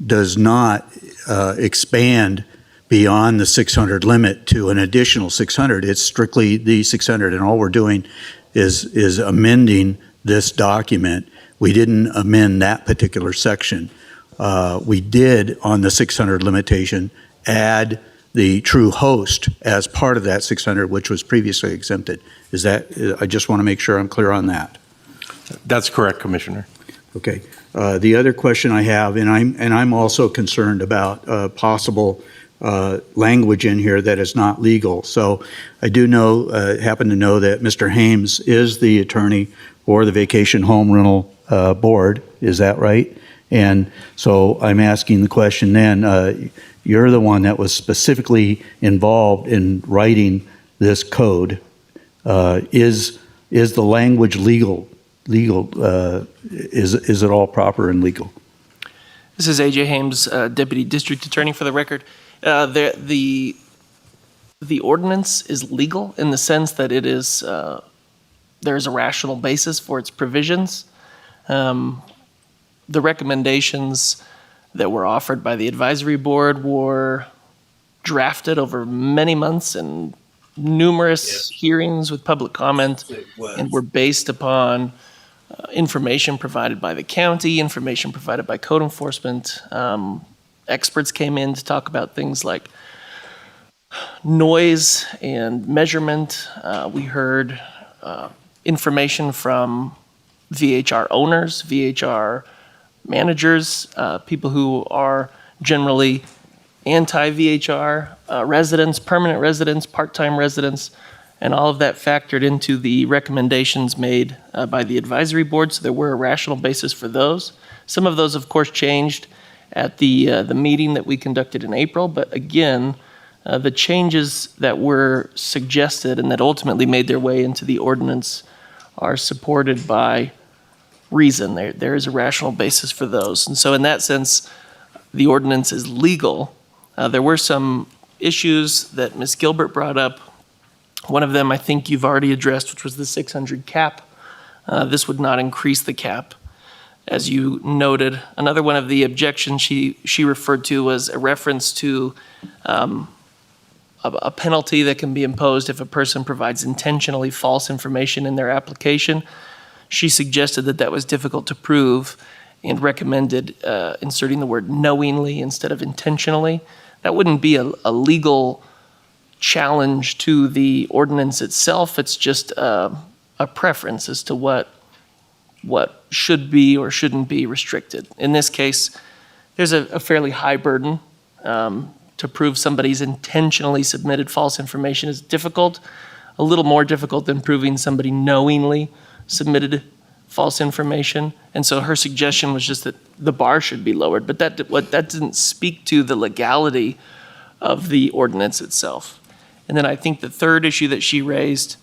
does not expand beyond the 600 limit to an additional 600. It's strictly the 600, and all we're doing is amending this document. We didn't amend that particular section. We did, on the 600 limitation, add the true host as part of that 600, which was previously exempted. Is that, I just want to make sure I'm clear on that. That's correct, Commissioner. Okay. The other question I have, and I'm also concerned about possible language in here that is not legal. So I do know, happen to know that Mr. Hames is the attorney for the Vacation Home Rental Board. Is that right? And so I'm asking the question then, you're the one that was specifically involved in writing this code. Is the language legal? Is it all proper and legal? This is AJ Hames, Deputy District Attorney for the record. The ordinance is legal in the sense that it is, there's a rational basis for its provisions. The recommendations that were offered by the advisory board were drafted over many months and numerous hearings with public comment, and were based upon information provided by the county, information provided by code enforcement. Experts came in to talk about things like noise and measurement. We heard information from VHR owners, VHR managers, people who are generally anti-VHR residents, permanent residents, part-time residents, and all of that factored into the recommendations made by the advisory board, so there were a rational basis for those. Some of those, of course, changed at the meeting that we conducted in April, but again, the changes that were suggested and that ultimately made their way into the ordinance are supported by reason. There is a rational basis for those. And so in that sense, the ordinance is legal. There were some issues that Ms. Gilbert brought up. One of them I think you've already addressed, which was the 600 cap. This would not increase the cap, as you noted. Another one of the objections she referred to was a reference to a penalty that can be imposed if a person provides intentionally false information in their application. She suggested that that was difficult to prove and recommended inserting the word knowingly instead of intentionally. That wouldn't be a legal challenge to the ordinance itself. It's just a preference as to what should be or shouldn't be restricted. In this case, there's a fairly high burden. To prove somebody's intentionally submitted false information is difficult, a little more difficult than proving somebody knowingly submitted false information. And so her suggestion was just that the bar should be lowered, but that didn't speak to the legality of the ordinance itself. And then I think the third issue that she raised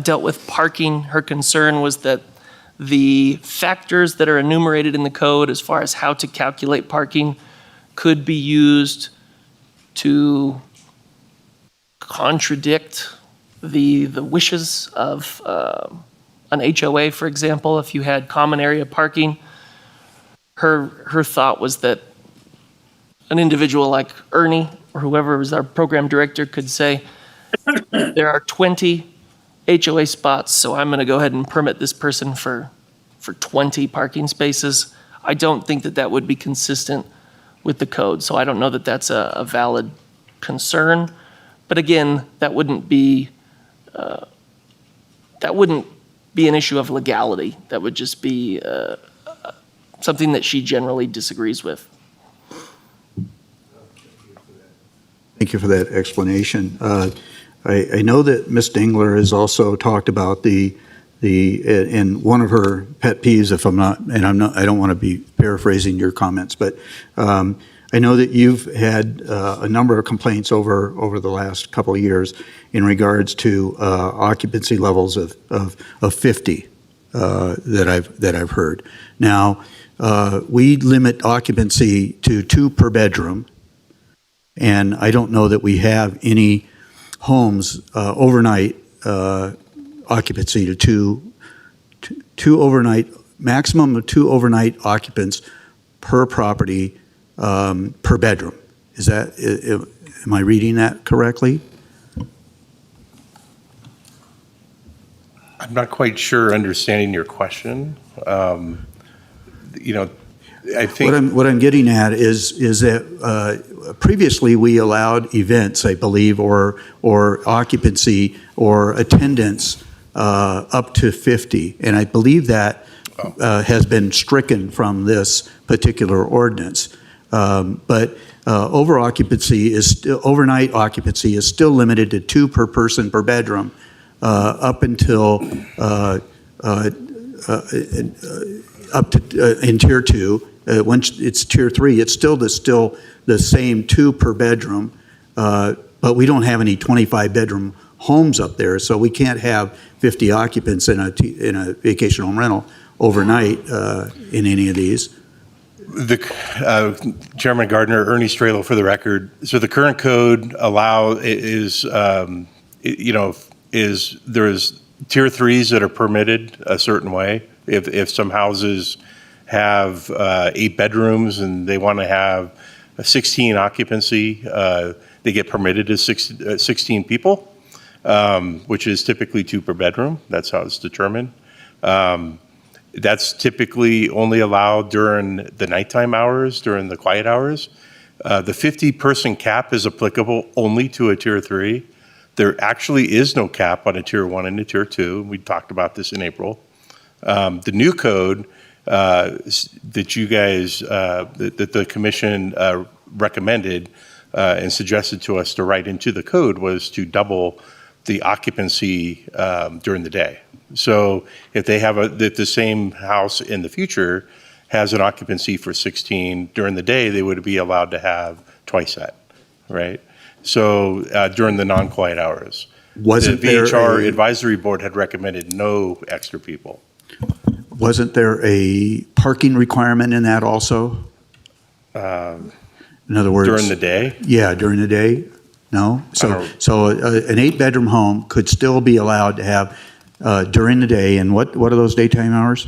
dealt with parking. Her concern was that the factors that are enumerated in the code as far as how to calculate parking could be used to contradict the wishes of an HOA, for example. If you had common area parking, her thought was that an individual like Ernie or whoever was our program director could say, there are 20 HOA spots, so I'm going to go ahead and permit this person for 20 parking spaces. I don't think that would be consistent with the code, so I don't know that that's a valid concern. But again, that wouldn't be an issue of legality. That would just be something that she generally disagrees with. Thank you for that explanation. I know that Ms. Dingler has also talked about and one of her pet peeves, I don't want to be paraphrasing your comments, but I know that you've had a number of complaints over the last couple of years in regards to occupancy levels of 50 that I've heard. Now, we limit occupancy to 2 per bedroom, and I don't know that we have any homes overnight occupancy to two overnight, maximum of 2 overnight occupants per property per bedroom. Am I reading that correctly? I'm not quite sure understanding your question. I think what I'm getting at is that previously we allowed events, I believe, or occupancy or attendance up to 50, and I believe that has been stricken from this particular ordinance. But overnight occupancy is still limited to 2 per person per bedroom up until up to in tier 2. Once it's tier 3, it's still the same 2 per bedroom, but we don't have any 25-bedroom homes up there, so we can't have 50 occupants in a vacation home rental overnight in any of these. Chairman Gardner, Ernie Strelo for the record. So the current code there's tier 3s that are permitted a certain way. If some houses have 8 bedrooms and they want to have a 16 occupancy, they get permitted to 16 people, which is typically 2 per bedroom. That's how it's determined. That's typically only allowed during the nighttime hours, during the quiet hours. The 50-person cap is applicable only to a tier 3. There actually is no cap on a tier 1 and a tier 2. We talked about this in April. The new code that you guys, that the commission recommended and suggested to us to write into the code was to double the occupancy during the day. So if they have if the same house in the future has an occupancy for 16 during the day, they would be allowed to have twice that, right? So during the non-quiet hours. Wasn't the there VHR a- advisory board had recommended no extra people. Wasn't there a parking requirement in that also? In other words, During the day? Yeah, during the day. No. I So don't- an 8-bedroom home could still be allowed to have during the day. And what are those daytime hours?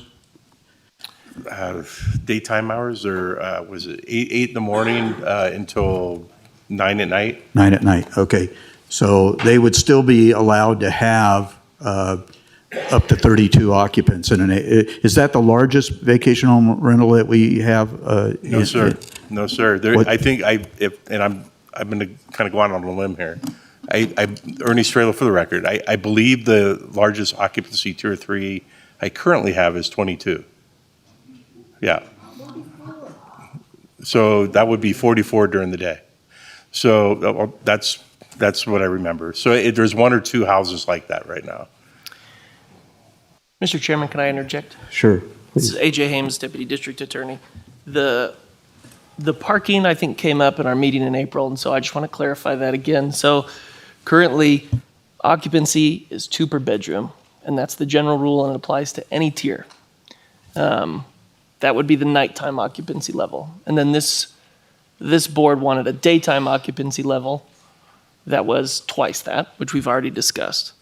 Daytime hours, or was it 8 in the morning until 9 at night? 9 at night. Okay. So they would still be allowed to have up to 32 occupants. And is that the largest vacation home rental that we have? No, sir. No, sir. There, What- I think I'm going to kind of go out on a limb here. Ernie Strela, for the record, I believe the largest occupancy Tier 3 I currently have is 22. Yeah. So that would be 44 during the day. So that's what I remember. So there's 1 or 2 houses like that right now. Mr. Chairman, can I interject? Sure. This is AJ Hames, Deputy District Attorney. The parking, I think, came up in our meeting in April, and so I just want to clarify that again. So currently, occupancy is 2 per bedroom, and that's the general rule, and it applies to any tier. That would be the nighttime occupancy level. And then this board wanted a daytime occupancy level that was twice that, which we've already discussed.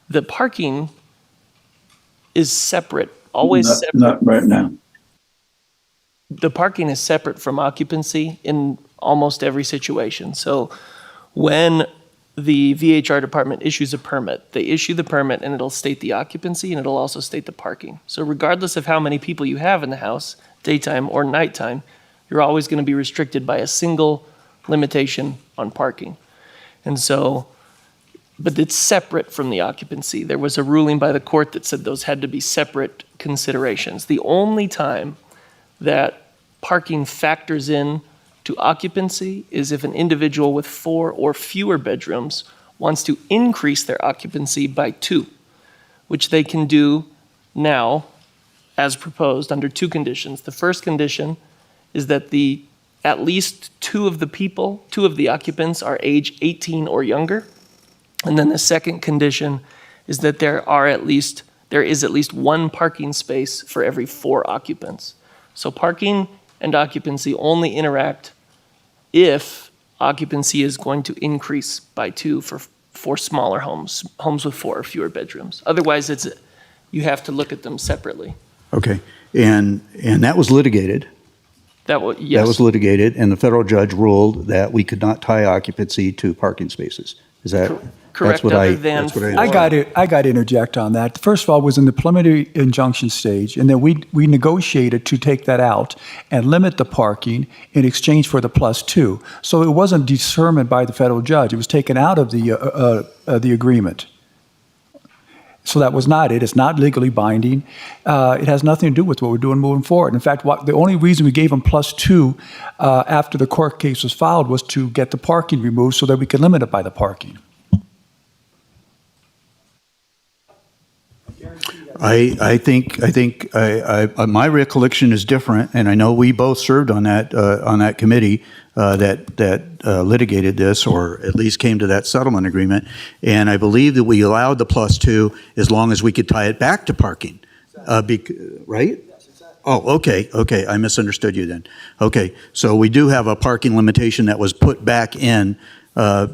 The parking is separate, always separate. Not right now. The parking is separate from occupancy in almost every situation. So when the VHR department issues a permit, they issue the permit and it'll state the occupancy and it'll also state the parking. So regardless of how many people you have in the house, daytime or nighttime, you're always going to be restricted by a single limitation on parking. And so, but it's separate from the occupancy. There was a ruling by the court that said those had to be separate considerations. The only time that parking factors in to occupancy is if an individual with 4 or fewer bedrooms wants to increase their occupancy by 2, which they can do now as proposed under 2 conditions. The first condition is that at least 2 of the occupants are age 18 or younger. And then the second condition is that there is at least 1 parking space for every 4 occupants. So parking and occupancy only interact if occupancy is going to increase by 2 for smaller homes with 4 or fewer bedrooms. Otherwise, you have to look at them separately. Okay. And that was litigated. Yes. That was litigated, and the federal judge ruled that we could not tie occupancy to parking spaces. Is that correct? That's what other than that's what I I got to interject on that. First of all, it was in the preliminary injunction stage, and then we negotiated to take that out and limit the parking in exchange for the +2. So it wasn't determined by the federal judge. It was taken out of the agreement. So that was not it. It's not legally binding. It has nothing to do with what we're doing moving forward. In fact, the only reason we gave them +2 after the court case was filed was to get the parking removed so that we could limit it by the parking. I think my recollection is different, and I know we both served on that committee that litigated this, or at least came to that settlement agreement. And I believe that we allowed the +2 as long as we could tie it back to parking, right? Oh, okay, I misunderstood you then. Okay, so we do have a parking limitation that was put back in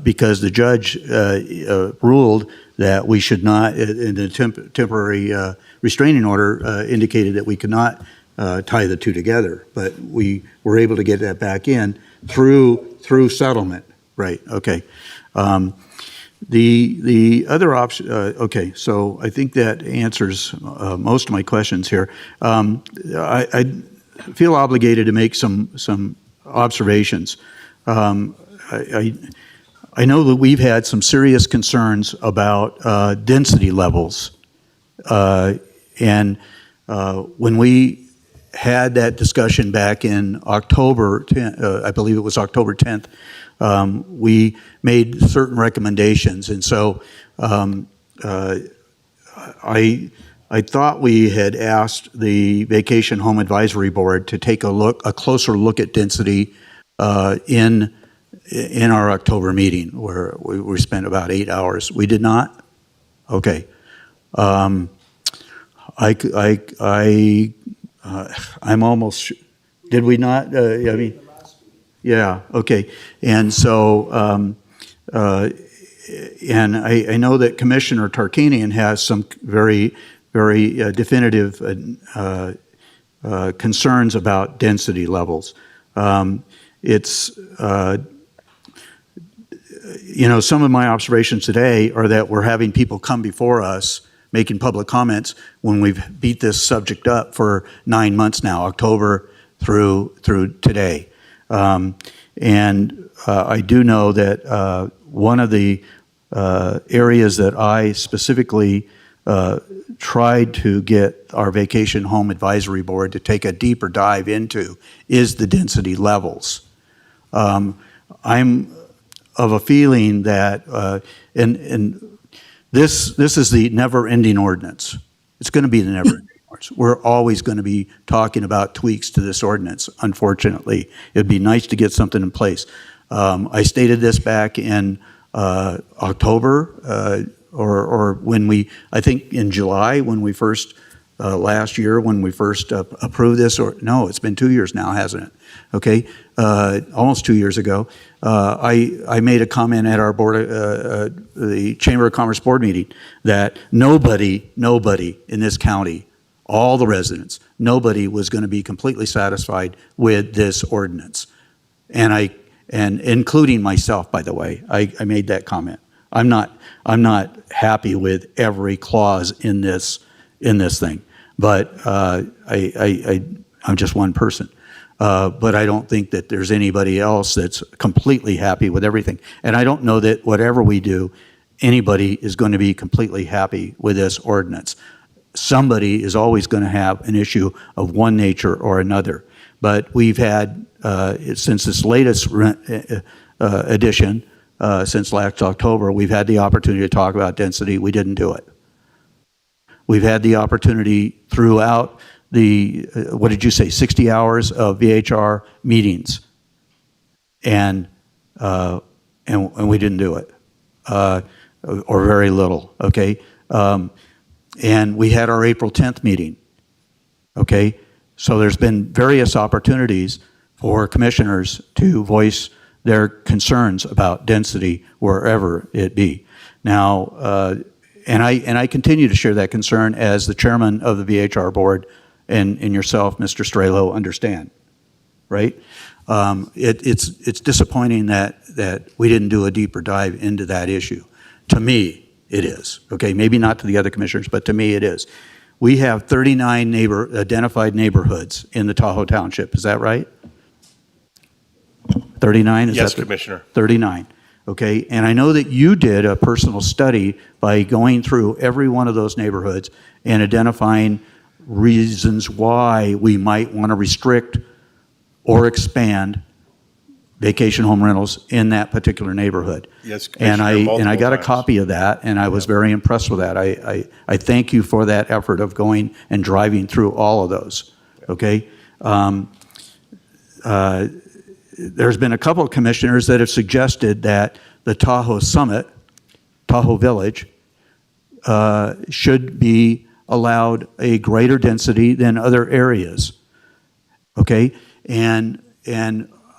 because the judge ruled that we should not, in the temporary restraining order, indicated that we could not tie the 2 together. But we were able to get that back in through settlement. Right, okay. The other option, okay, so I think that answers most of my questions here. I feel obligated to make some observations. I know that we've had some serious concerns about density levels. And when we had that discussion back in October, I believe it was October 10th. We made certain recommendations, and so I thought we had asked the Vacation Home Advisory Board to take a closer look at density in our October meeting, where we spent about 8 hours. We did not? Okay. I'm almost, did we not? I mean, yeah, okay. And so, and I know that Commissioner Tarkanian has some very definitive concerns about density levels. It's, some of my observations today are that we're having people come before us making public comments when we've beat this subject up for 9 months now, October through today. And I do know that one of the areas that I specifically tried to get our Vacation Home Advisory Board to take a deeper dive into is the density levels. I'm of a feeling that, and this is the never-ending ordinance. It's going to be the never-ending ordinance. We're always going to be talking about tweaks to this ordinance, unfortunately. It'd be nice to get something in place. I stated this back in October, or when I think in July, when we first, last year, when we first approved this, or no, it's been 2 years now, hasn't it? Okay, almost 2 years ago, I made a comment at our board, the Chamber of Commerce board meeting, that nobody in this county, all the residents, nobody was going to be completely satisfied with this ordinance, and including myself, by the way, I made that comment. I'm not happy with every clause in this thing, but I'm just one person. But I don't think that there's anybody else that's completely happy with everything. And I don't know that whatever we do, anybody is going to be completely happy with this ordinance. Somebody is always going to have an issue of one nature or another. But we've had, since this latest edition, since last October, we've had the opportunity to talk about density. We didn't do it. We've had the opportunity throughout the, what did you say, 60 hours of VHR meetings, and we didn't do it, or very little, okay? And we had our April 10th meeting, okay? So there's been various opportunities for commissioners to voice their concerns about density wherever it be. Now, and I continue to share that concern as the chairman of the VHR board, and yourself, Mr. Strelo, understand, right? It's disappointing that we didn't do a deeper dive into that issue. To me, it is, okay? Maybe not to the other commissioners, but to me it is. We have 39 identified neighborhoods in the Tahoe Township, is that right? 39? Yes, Commissioner. 39, okay? And I know that you did a personal study by going through every one of those neighborhoods and identifying reasons why we might want to restrict or expand vacation home rentals in that particular neighborhood. Yes, Commissioner, and I got a times. copy of that, and I was very impressed with that. I thank you for that effort of going and driving through all of those, okay? There's been a couple of commissioners that have suggested that the Tahoe Summit, Tahoe Village, should be allowed a greater density than other areas, okay? And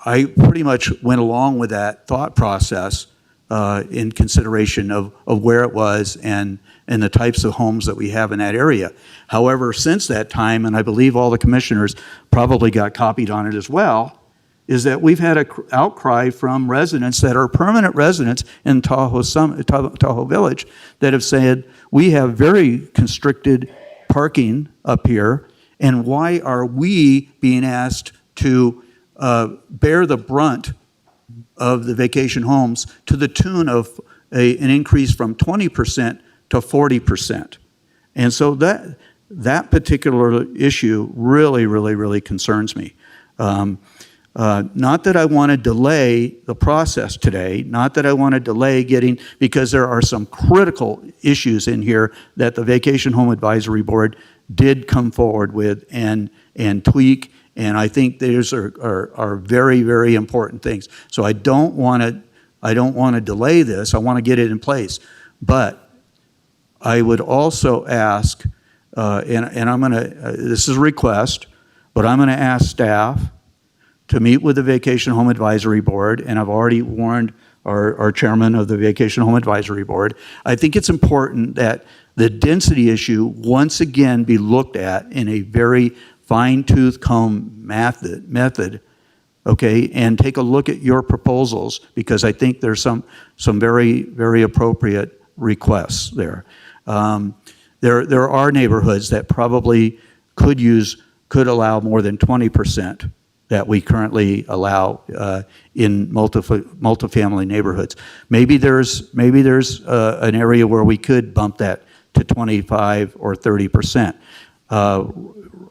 I pretty much went along with that thought process in consideration of where it was and the types of homes that we have in that area. However, since that time, and I believe all the commissioners probably got copied on it as well, is that we've had an outcry from residents that are permanent residents in Tahoe Village that have said, we have very constricted parking up here, and why are we being asked to bear the brunt of the vacation homes to the tune of an increase from 20% to 40%? And so that particular issue really, really, really concerns me. Not that I want to delay the process today, not that I want to delay getting, because there are some critical issues in here that the Vacation Home Advisory Board did come forward with and tweak, and I think those are very, very important things. So I don't want to delay this. I want to get it in place. But I would also ask, and I'm going to, this is a request, but I'm going to ask staff to meet with the Vacation Home Advisory Board, and I've already warned our chairman of the Vacation Home Advisory Board. I think it's important that the density issue once again be looked at in a very fine-tooth comb method, okay, and take a look at your proposals, because I think there's some very, very appropriate requests there. There are neighborhoods that probably could allow more than 20% that we currently allow in multifamily neighborhoods. Maybe there's an area where we could bump that to 25 or 30%.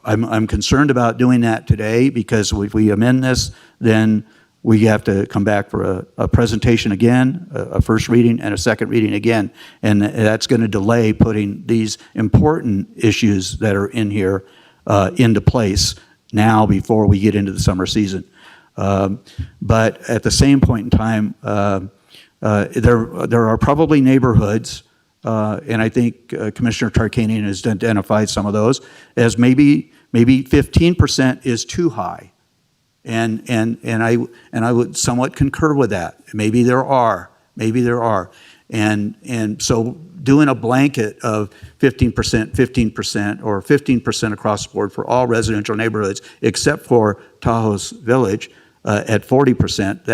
I'm concerned about doing that today, because if we amend this, then we have to come back for a presentation again, a first reading and a second reading again, and that's going to delay putting these important issues that are in here into place now before we get into the summer season. But at the same point in time, there are probably neighborhoods, and I think Commissioner Tarkanian has identified some of those, as maybe 15% is too high. And I would somewhat concur with that. Maybe there are. And so doing a blanket of 15%, or 15% across the board for all residential neighborhoods, except for Tahoe's Village at 40%,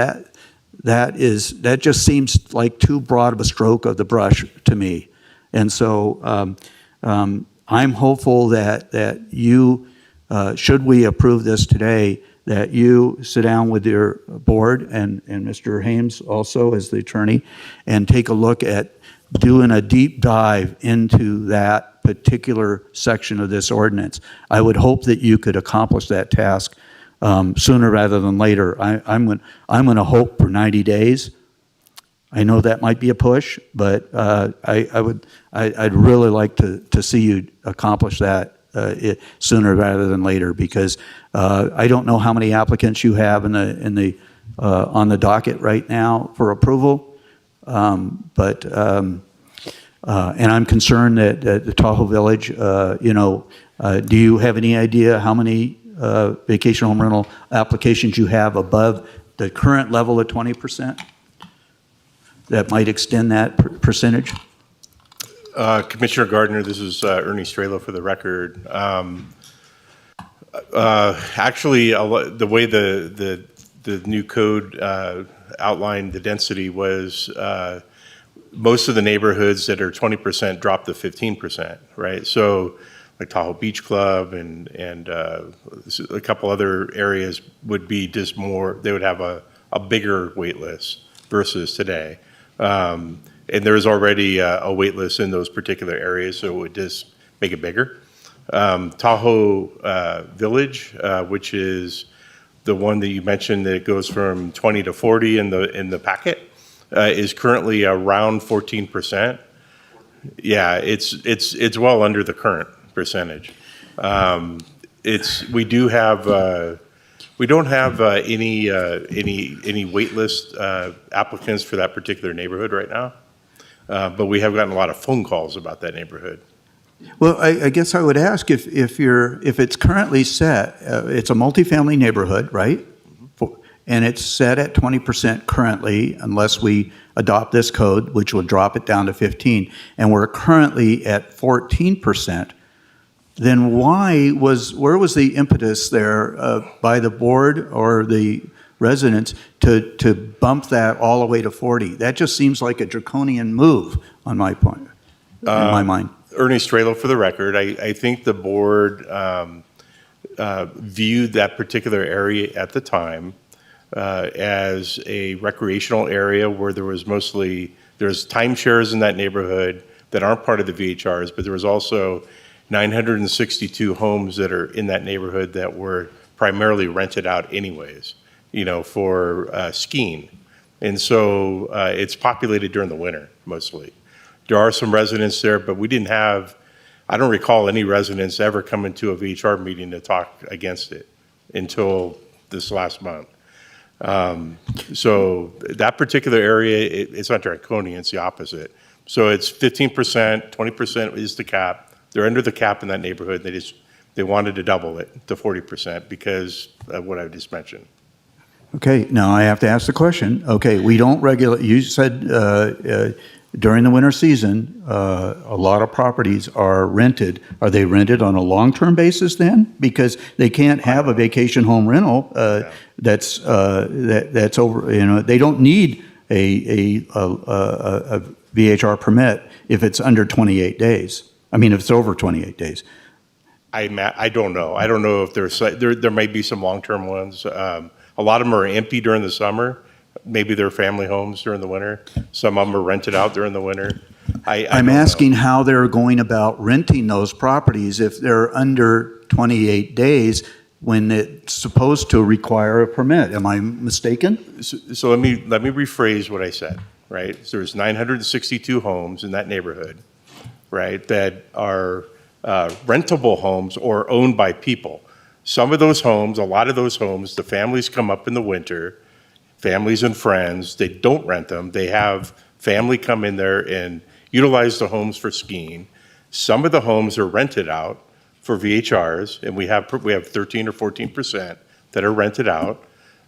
that just seems like too broad of a stroke of the brush to me. And so I'm hopeful that you, should we approve this today, that you sit down with your board and Mr. Hames also as the attorney, and take a look at doing a deep dive into that particular section of this ordinance. I would hope that you could accomplish that task sooner rather than later. I'm going to hope for 90 days. I know that might be a push, but I'd really like to see you accomplish that sooner rather than later, because I don't know how many applicants you have on the docket right now for approval. And I'm concerned that the Tahoe Village, do you have any idea how many vacation home rental applications you have above the current level of 20% that might extend that percentage? Commissioner Gardner, this is Ernie Strelo for the record. Actually, the way the new code outlined the density was most of the neighborhoods that are 20% drop to 15%, right? So like Tahoe Beach Club and a couple other areas would be just more, they would have a bigger wait list versus today. And there's already a wait list in those particular areas, so it would just make it bigger. Tahoe Village, which is the one that you mentioned that goes from 20 to 40 in the packet, is currently around 14%. Yeah, it's well under the current percentage. We don't have any wait list applicants for that particular neighborhood right now, but we have gotten a lot of phone calls about that neighborhood. Well, I guess I would ask if it's currently set, it's a multifamily neighborhood, right? And it's set at 20% currently, unless we adopt this code, which will drop it down to 15, and we're currently at 14%. Then where was the impetus there by the board or the residents to bump that all the way to 40? That just seems like a draconian move on my point, in my mind. Ernie Strelo for the record. I think the board viewed that particular area at the time as a recreational area where there's timeshares in that neighborhood that aren't part of the VHRs, but there was also 962 homes that are in that neighborhood that were primarily rented out anyways, for skiing. And so it's populated during the winter mostly. There are some residents there, but I don't recall any residents ever coming to a VHR meeting to talk against it until this last month. So that particular area, it's not draconian, it's the opposite. So it's 15%, 20% is the cap. They're under the cap in that neighborhood. They wanted to double it to 40% because of what I just mentioned. Okay, now I have to ask the question. Okay, we don't regulate, you said during the winter season, a lot of properties are rented. Are they rented on a long-term basis then? Because they can't have a vacation home rental that's over, they don't need a VHR permit if it's under 28 days. I mean, if it's over 28 days. I don't know. I don't know if there may be some long-term ones. A lot of them are empty during the summer. Maybe they're family homes during the winter. Some of them are rented out during the winter. I'm asking how they're going about renting those properties if they're under 28 days when it's supposed to require a permit. Am I mistaken? So let me rephrase what I said, right? So there's 962 homes in that neighborhood, right, that are rentable homes or owned by people. Some of those homes, a lot of those homes, the families come up in the winter, families and friends, they don't rent them. They have family come in there and utilize the homes for skiing. Some of the homes are rented out for VHRs, and we have 13 or 14% that are rented out.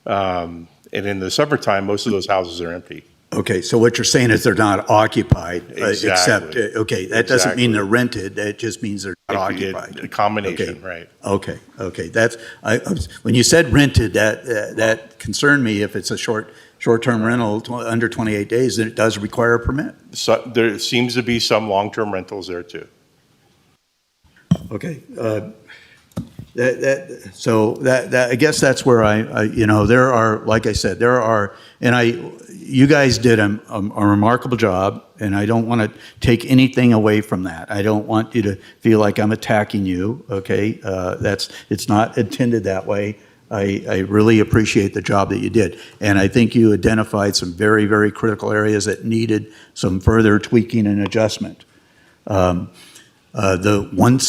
And in the summertime, most of those houses are empty. Okay, so what you're saying is they're not occupied, Exactly. except, okay, that doesn't mean they're rented, that just means they're not occupied. A combination, right. Okay, that's, when you said rented, that concerned me. If it's a short-term rental, under 28 days, then it does require a permit. So there seems to be some long-term rentals there too. Okay, I guess that's where there are, like I said, you guys did a remarkable job, and I don't want to take anything away from that. I don't want you to feel like I'm attacking you, okay? It's not intended that way. I really appreciate the job that you did, and I think you identified some very, very critical areas that needed some further tweaking and adjustment. Once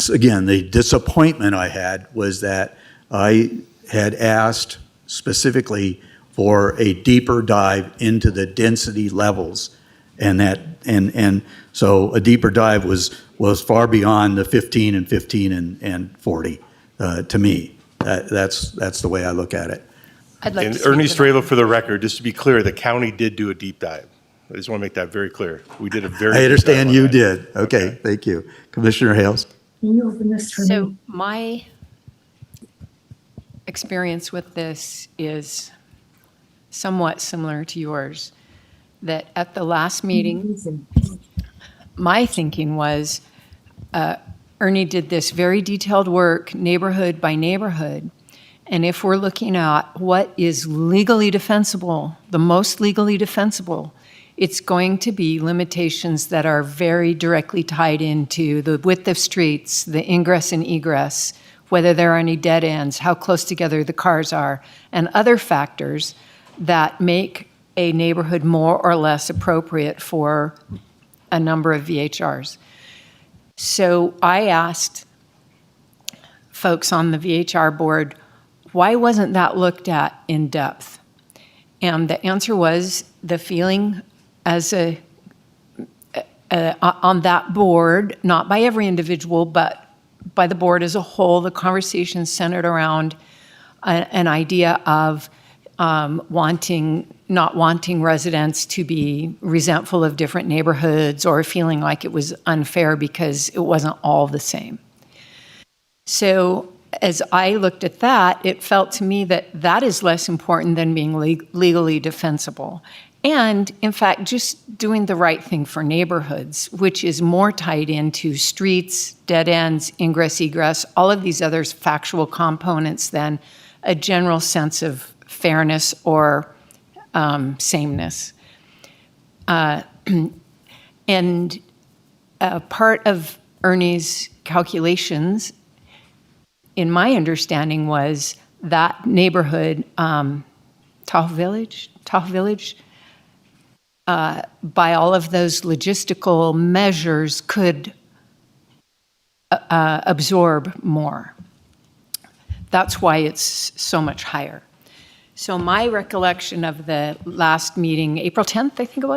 again, the disappointment I had was that I had asked specifically for a deeper dive into the density levels, and so a deeper dive was far beyond the 15 and 40 to me. That's the way I look at it. I'd like And to Ernie speak to that. Strelo, for the record, just to be clear, the county did do a deep dive. I just want to make that very clear. We did a very. I understand deep you dive on that. did. Okay, thank you. Commissioner Hales? Can you open this for me? My experience with this is somewhat similar to yours, that at the last meeting, my thinking was Ernie did this very detailed work, neighborhood by neighborhood, and if we're looking at what is legally defensible, the most legally defensible, it's going to be limitations that are very directly tied into the width of streets, the ingress and egress, whether there are any dead ends, how close together the cars are, and other factors that make a neighborhood more or less appropriate for a number of VHRs. So I asked folks on the VHR board, why wasn't that looked at in depth? And the answer was the feeling on that board, not by every individual, but by the board as a whole, the conversation centered around an idea of not wanting residents to be resentful of different neighborhoods or feeling like it was unfair because it wasn't all the same. So as I looked at that, it felt to me that that is less important than being legally defensible. And in fact, just doing the right thing for neighborhoods, which is more tied into streets, dead ends, ingress, egress, all of these other factual components than a general sense of fairness or sameness. And part of Ernie's calculations, in my understanding, was that neighborhood, Tahoe Village, by all of those logistical measures, could absorb more. That's why it's so much higher. So my recollection of the last meeting, April 10th, I think it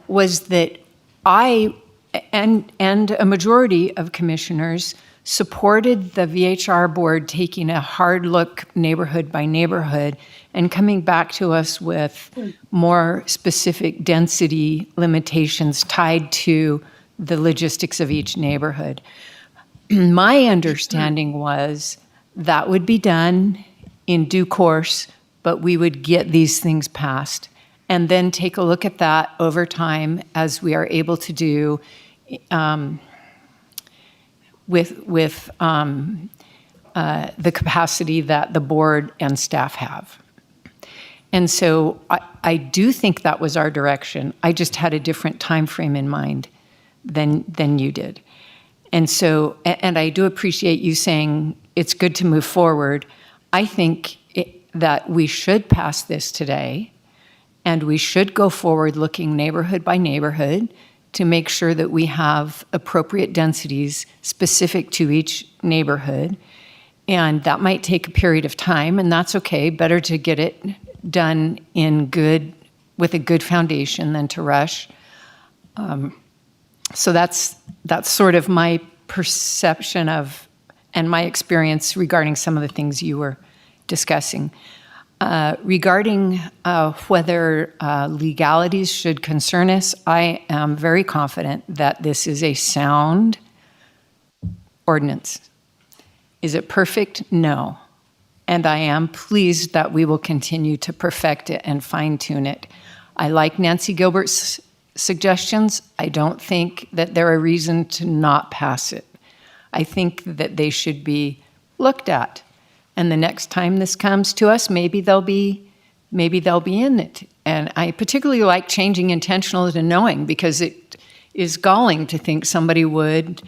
was that I and a majority of commissioners supported the VHR board taking a hard look neighborhood by neighborhood and coming back to us with more specific density limitations tied to the logistics of each neighborhood. My understanding was that would be done in due course, but we would get these things passed and then take a look at that over time as we are able to do with the capacity that the board and staff have. And so I do think that was our direction. I just had a different time frame in mind than you did. And so, and I do appreciate you saying it's good to move forward. I think that we should pass this today, and we should go forward looking neighborhood by neighborhood to make sure that we have appropriate densities specific to each neighborhood. And that might take a period of time, and that's okay. Better to get it done with a good foundation than to rush. So that's sort of my perception of and my experience regarding some of the things you were discussing. Regarding whether legalities should concern us, I am very confident that this is a sound ordinance. Is it perfect? No. And I am pleased that we will continue to perfect it and fine-tune it. I like Nancy Gilbert's suggestions. I don't think that there are reason to not pass it. I think that they should be looked at. And the next time this comes to us, maybe they'll be in it. And I particularly like changing intentional to knowing, because it is galling to think somebody would,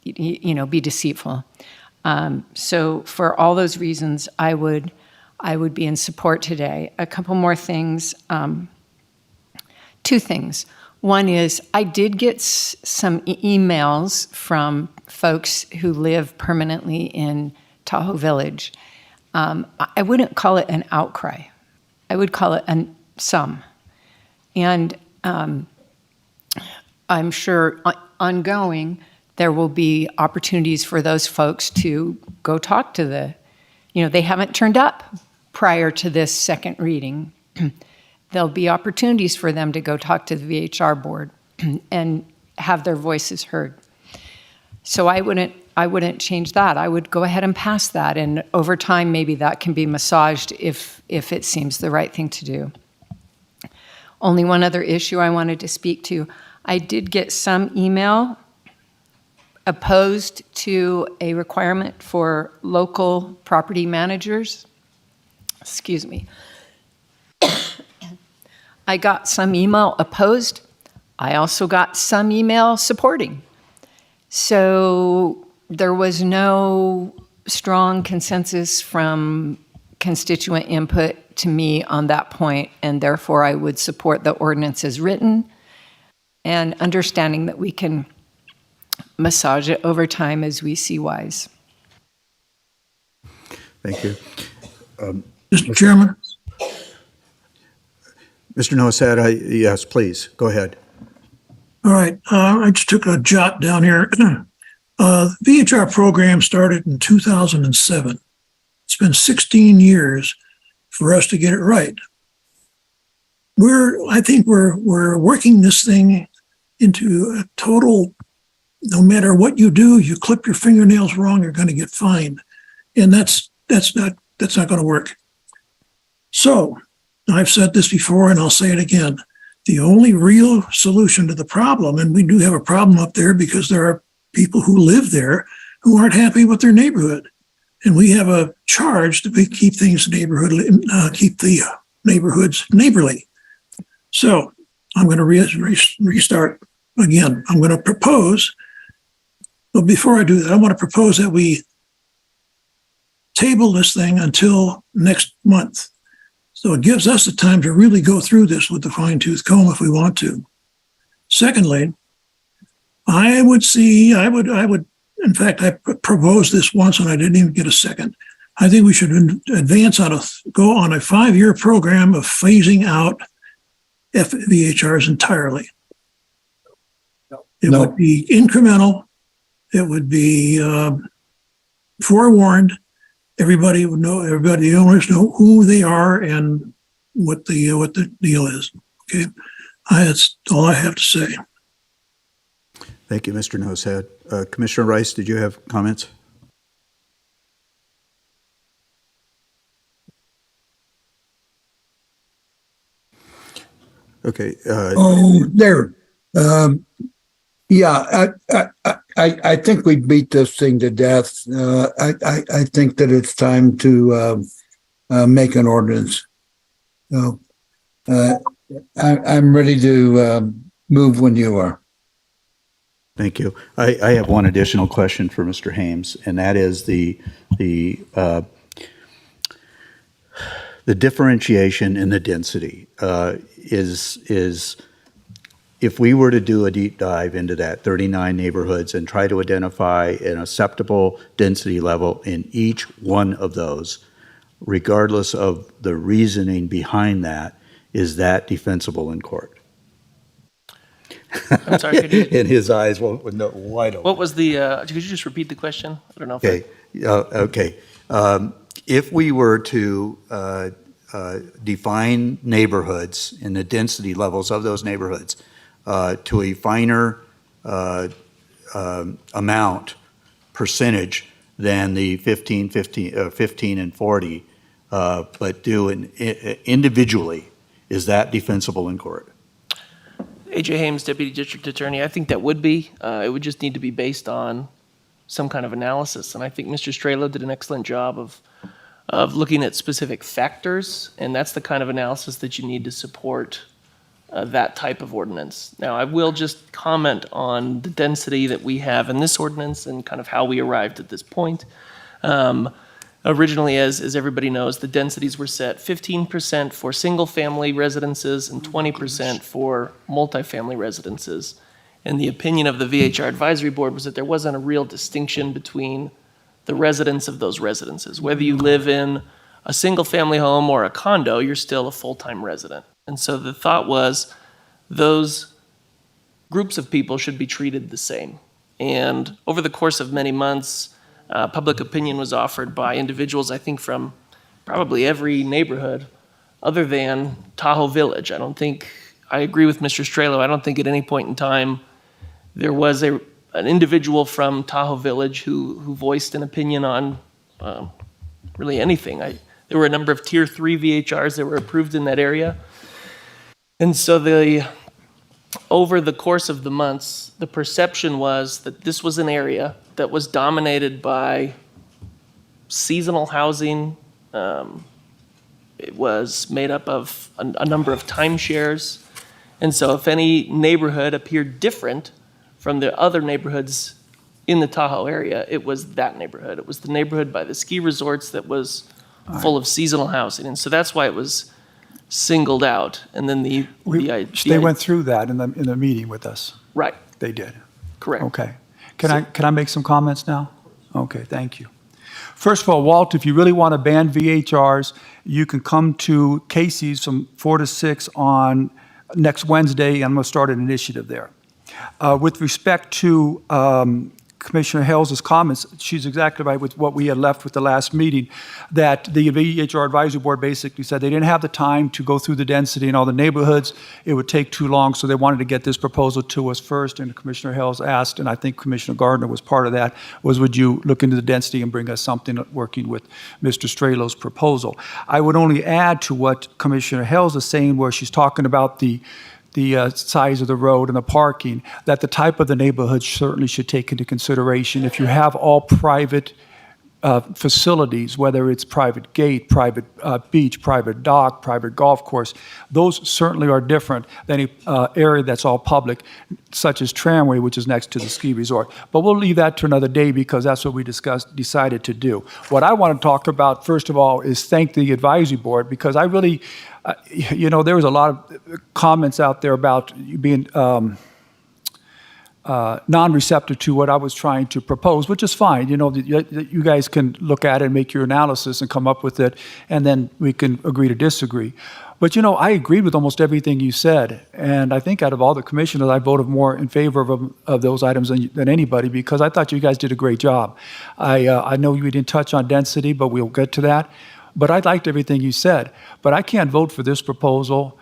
be deceitful. So for all those reasons, I would be in support today. A couple more things. Two things. One is I did get some emails from folks who live permanently in Tahoe Village. I wouldn't call it an outcry. I would call it some. And I'm sure ongoing there will be opportunities for those folks to go talk to they haven't turned up prior to this second reading. There'll be opportunities for them to go talk to the VHR board and have their voices heard. So I wouldn't change that. I would go ahead and pass that, and over time maybe that can be massaged if it seems the right thing to do. Only one other issue I wanted to speak to. I did get some email opposed to a requirement for local property managers. Excuse me. I got some email opposed. I also got some email supporting. So there was no strong consensus from constituent input to me on that point, and therefore I would support the ordinance as written, and understanding that we can massage it over time as we see wise. Thank you. Mr. Chairman? Mr. Noasad, yes, please, go ahead. All right, I just took a jot down here. The VHR program started in 2007. It's been 16 years for us to get it right. I think we're working this thing into a total, no matter what you do, you clip your fingernails wrong, you're going to get fined. And that's not going to work. So I've said this before and I'll say it again. The only real solution to the problem, and we do have a problem up there because there are people who live there who aren't happy with their neighborhood. And we have a charge to keep things keep the neighborhoods neighborly. So I'm going to restart again, I'm going to propose, but before I do that, I want to propose that we table this thing until next month. So it gives us the time to really go through this with the fine tooth comb if we want to. Secondly, I would, in fact, I proposed this once and I didn't even get a second. I think we should go on a 5-year program of phasing out VHRs entirely. It would be incremental. It would be forewarned. Everybody would know. Everybody, the owners know who they are and what the deal is. Okay, that's all I have to say. Thank you, Mr. Nosehead. Commissioner Rice, did you have comments? Okay. There. Yeah, I think we beat this thing to death. I think that it's time to make an ordinance. So I'm ready to move when you are. Thank you. I have one additional question for Mr. Hames, and that is the differentiation in the density is if we were to do a deep dive into that 39 neighborhoods and try to identify an acceptable density level in each one of those, regardless of the reasoning behind that, is that defensible in court? I'm sorry, could you, And his eyes wide open. what was the, could you just repeat the question? I don't know if Okay. Okay. If we were to define neighborhoods and the density levels of those neighborhoods to a finer amount, percentage than the 15 and 40, but do individually, is that defensible in court? AJ Hames, Deputy District Attorney, I think that would be. It would just need to be based on some kind of analysis. And I think Mr. Strelo did an excellent job of looking at specific factors, and that's the kind of analysis that you need to support that type of ordinance. Now, I will just comment on the density that we have in this ordinance and kind of how we arrived at this point. Originally, as everybody knows, the densities were set 15% for single-family residences and 20% for multifamily residences. And the opinion of the VHR Advisory Board was that there wasn't a real distinction between the residents of those residences. Whether you live in a single-family home or a condo, you're still a full-time resident. And so the thought was those groups of people should be treated the same. And over the course of many months, public opinion was offered by individuals, I think, from probably every neighborhood other than Tahoe Village. I agree with Mr. Strelo. I don't think at any point in time there was an individual from Tahoe Village who voiced an opinion on really anything. There were a number of Tier 3 VHRs that were approved in that area. And so over the course of the months, the perception was that this was an area that was dominated by seasonal housing. It was made up of a number of timeshares. And so if any neighborhood appeared different from the other neighborhoods in the Tahoe area, it was that neighborhood. It was the neighborhood by the ski resorts that was full of seasonal housing. And so that's why it was singled out. And then they went through that in the meeting with us. Right. They did. Correct. Okay. Can I make some comments now? Okay, thank you. First of all, Walt, if you really want to ban VHRs, you can come to Casey's from 4 to 6 on next Wednesday, and I'm going to start an initiative there. With respect to Commissioner Hales' comments, she's exactly right with what we had left with the last meeting, that the VHR Advisory Board basically said they didn't have the time to go through the density in all the neighborhoods. It would take too long, so they wanted to get this proposal to us first, and Commissioner Hales asked, and I think Commissioner Gardner was part of that, was would you look into the density and bring us something working with Mr. Strelo's proposal. I would only add to what Commissioner Hales is saying, where she's talking about the size of the road and the parking, that the type of the neighborhood certainly should take into consideration. If you have all private facilities, whether it's private gate, private beach, private dock, private golf course, those certainly are different than an area that's all public, such as Tramway, which is next to the ski resort. But we'll leave that to another day because that's what we decided to do. What I want to talk about, first of all, is thank the advisory board, because I really, there was a lot of comments out there about you being non-receptive to what I was trying to propose, which is fine. You guys can look at it and make your analysis and come up with it, and then we can agree to disagree. But I agreed with almost everything you said, and I think out of all the commissioners, I voted more in favor of those items than anybody, because I thought you guys did a great job. I know you didn't touch on density, but we'll get to that. But I liked everything you said. But I can't vote for this proposal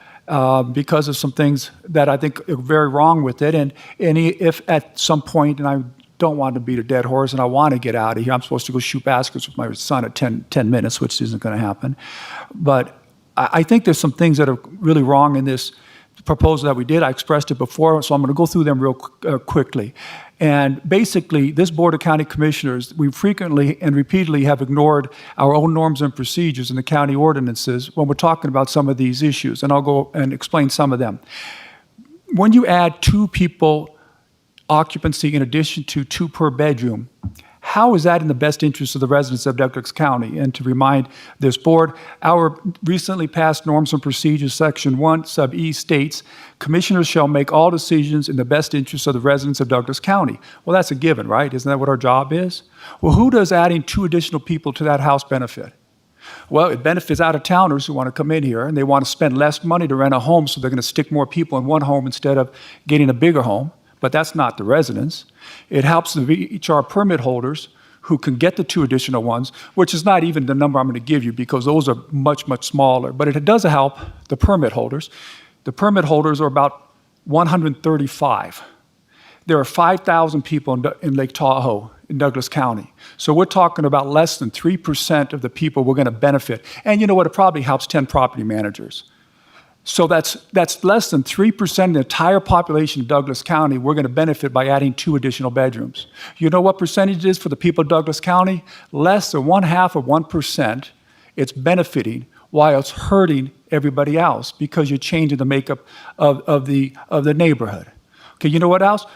because of some things that I think are very wrong with it. And if at some point, and I don't want to beat a dead horse and I want to get out of here, I'm supposed to go shoot baskets with my son at 10 minutes, which isn't going to happen. But I think there's some things that are really wrong in this proposal that we did. I expressed it before, so I'm going to go through them real quickly. And basically, this Board of County Commissioners, we frequently and repeatedly have ignored our own norms and procedures in the county ordinances when we're talking about some of these issues, and I'll go and explain some of them. When you add 2 people occupancy in addition to 2 per bedroom, how is that in the best interest of the residents of Douglas County? And to remind this board, our recently passed norms and procedures, section 1, sub E states, commissioners shall make all decisions in the best interest of the residents of Douglas County. Well, that's a given, right? Isn't that what our job is? Well, who does adding 2 additional people to that house benefit? Well, it benefits out-of-towners who want to come in here, and they want to spend less money to rent a home, so they're going to stick more people in one home instead of getting a bigger home. But that's not the residents. It helps the VHR permit holders who can get the 2 additional ones, which is not even the number I'm going to give you because those are much, much smaller. But it does help the permit holders. The permit holders are about 135. There are 5,000 people in Lake Tahoe in Douglas County. So we're talking about less than 3% of the people we're going to benefit. And you know what? It probably helps 10 property managers. So that's less than 3% of the entire population of Douglas County we're going to benefit by adding 2 additional bedrooms. You know what percentage it is for the people of Douglas County? Less than 0.5%. It's benefiting while it's hurting everybody else because you're changing the makeup of the neighborhood. Okay, you know what else?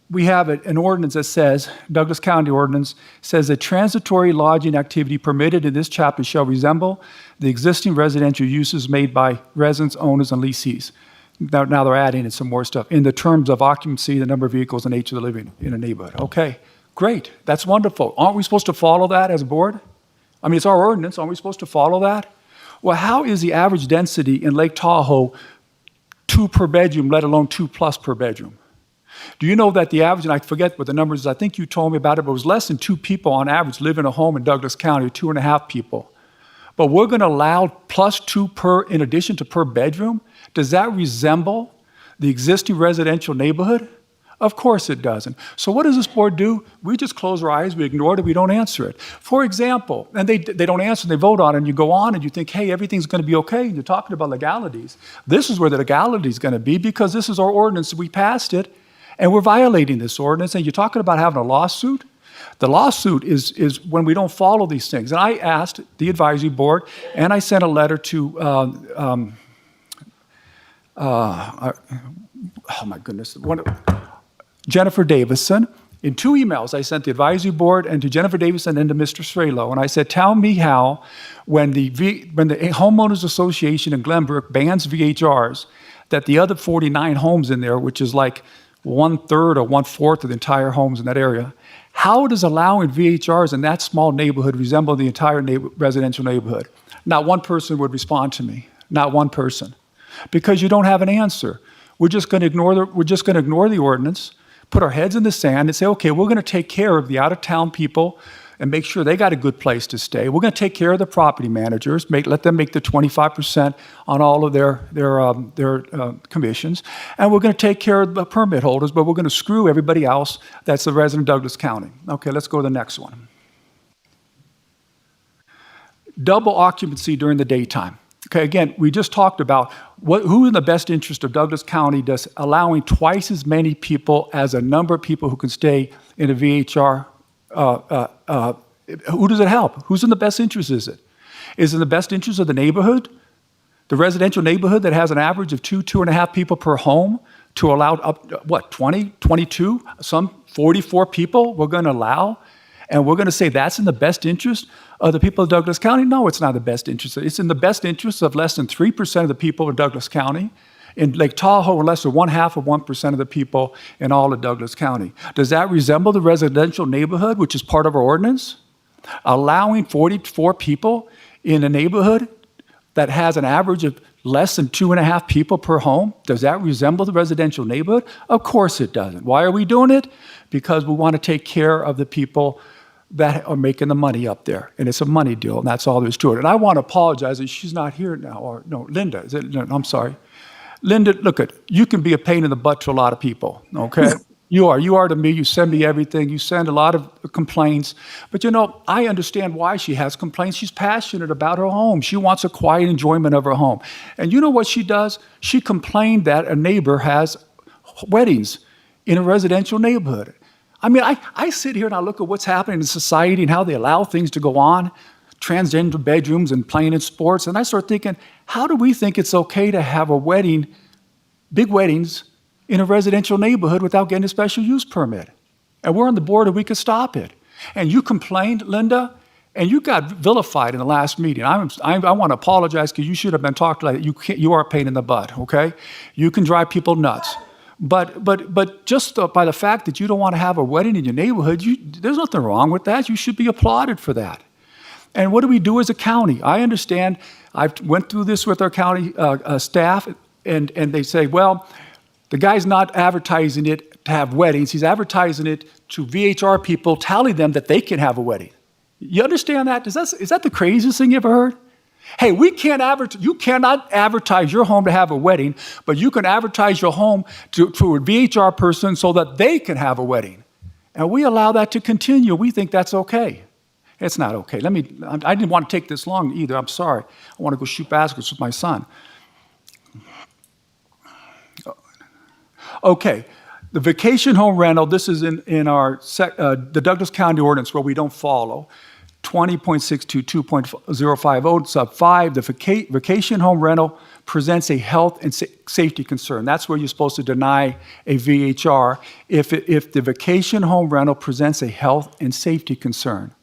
We have an ordinance that says, Douglas County ordinance, says that transitory lodging activity permitted in this chapter shall resemble the existing residential uses made by residents, owners, and lessees. Now they're adding in some more stuff in the terms of occupancy, the number of vehicles, and nature of the living in a neighborhood. Okay, great. That's wonderful. Aren't we supposed to follow that as a board? I mean, it's our ordinance. Aren't we supposed to follow that? Well, how is the average density in Lake Tahoe 2 per bedroom, let alone 2+ per bedroom? Do you know that the average, and I forget what the numbers is, I think you told me about it, but it was less than 2 people on average live in a home in Douglas County, 2.5 people. But we're going to allow +2 per, in addition to per bedroom? Does that resemble the existing residential neighborhood? Of course it doesn't. So what does this board do? We just close our eyes, we ignore it, we don't answer it. For example, and they don't answer, they vote on it, and you go on and you think, hey, everything's going to be okay, and you're talking about legalities. This is where the legality is going to be because this is our ordinance, we passed it, and we're violating this ordinance, and you're talking about having a lawsuit? The lawsuit is when we don't follow these things. And I asked the advisory board, and I sent a letter to, oh my goodness, Jennifer Davison. In 2 emails, I sent the advisory board and to Jennifer Davison and to Mr. Strelo. And I said, tell me how, when the Homeowners Association in Glenbrook bans VHRs, that the other 49 homes in there, which is like 1/3 or 1/4 of the entire homes in that area, how does allowing VHRs in that small neighborhood resemble the entire residential neighborhood? Not one person would respond to me. Not one person. Because you don't have an answer. We're just going to ignore the ordinance, put our heads in the sand and say, okay, we're going to take care of the out-of-town people and make sure they got a good place to stay. We're going to take care of the property managers, let them make the 25% on all of their commissions, and we're going to take care of the permit holders, but we're going to screw everybody else that's the resident of Douglas County. Okay, let's go to the next one. Double occupancy during the daytime. Okay, again, we just talked about who in the best interest of Douglas County does allowing twice as many people as a number of people who can stay in a VHR Who does it help? Who's in the best interest is it? Is it in the best interest of the neighborhood? The residential neighborhood that has an average of 2.5 people per home to allow up, 20, 22, some 44 people we're going to allow? And we're going to say that's in the best interest of the people of Douglas County? No, it's not in the best interest. It's in the best interest of less than 3% of the people of Douglas County. In Lake Tahoe, or less than 1/2 of the people in all of Douglas County. Does that resemble the residential neighborhood, which is part of our ordinance? Allowing 44 people in a neighborhood that has an average of less than 2.5 people per home, does that resemble the residential neighborhood? Of course it doesn't. Why are we doing it? Because we want to take care of the people that are making the money up there. And it's a money deal, and that's all there is to it. And I want to apologize, and she's not here now, or no, Linda, is it? No, I'm sorry. Linda, look, you can be a pain in the butt to a lot of people, okay? You are to me. You send me everything. You send a lot of complaints. But, I understand why she has complaints. She's passionate about her home. She wants a quiet enjoyment of her home. And you know what she does? She complained that a neighbor has weddings in a residential neighborhood. I mean, I sit here and I look at what's happening in society and how they allow things to go on, transgender bedrooms and playing in sports, and I start thinking, how do we think it's okay to have a wedding, big weddings, in a residential neighborhood without getting a special use permit? And we're on the board and we could stop it. And you complained, Linda, and you got vilified in the last meeting. I want to apologize because you should have been talked like that. You are a pain in the butt, okay? You can drive people nuts. But just by the fact that you don't want to have a wedding in your neighborhood, there's nothing wrong with that. You should be applauded for that. And what do we do as a county? I understand. I've went through this with our county staff, and they say, well, the guy's not advertising it to have weddings. He's advertising it to VHR people, telling them that they can have a wedding. You understand that? Is that the craziest thing you ever heard? Hey, you cannot advertise your home to have a wedding, but you can advertise your home to a VHR person so that they can have a wedding. And we allow that to continue. We think that's okay. It's not okay. I didn't want to take this long either. I'm sorry. I want to go shoot baskets with my son. Okay. The vacation home rental, this is in our the Douglas County ordinance where we don't follow. 20.622.050 sub 5, the vacation home rental presents a health and safety concern. That's where you're supposed to deny a VHR if the vacation home rental presents a health and safety concern.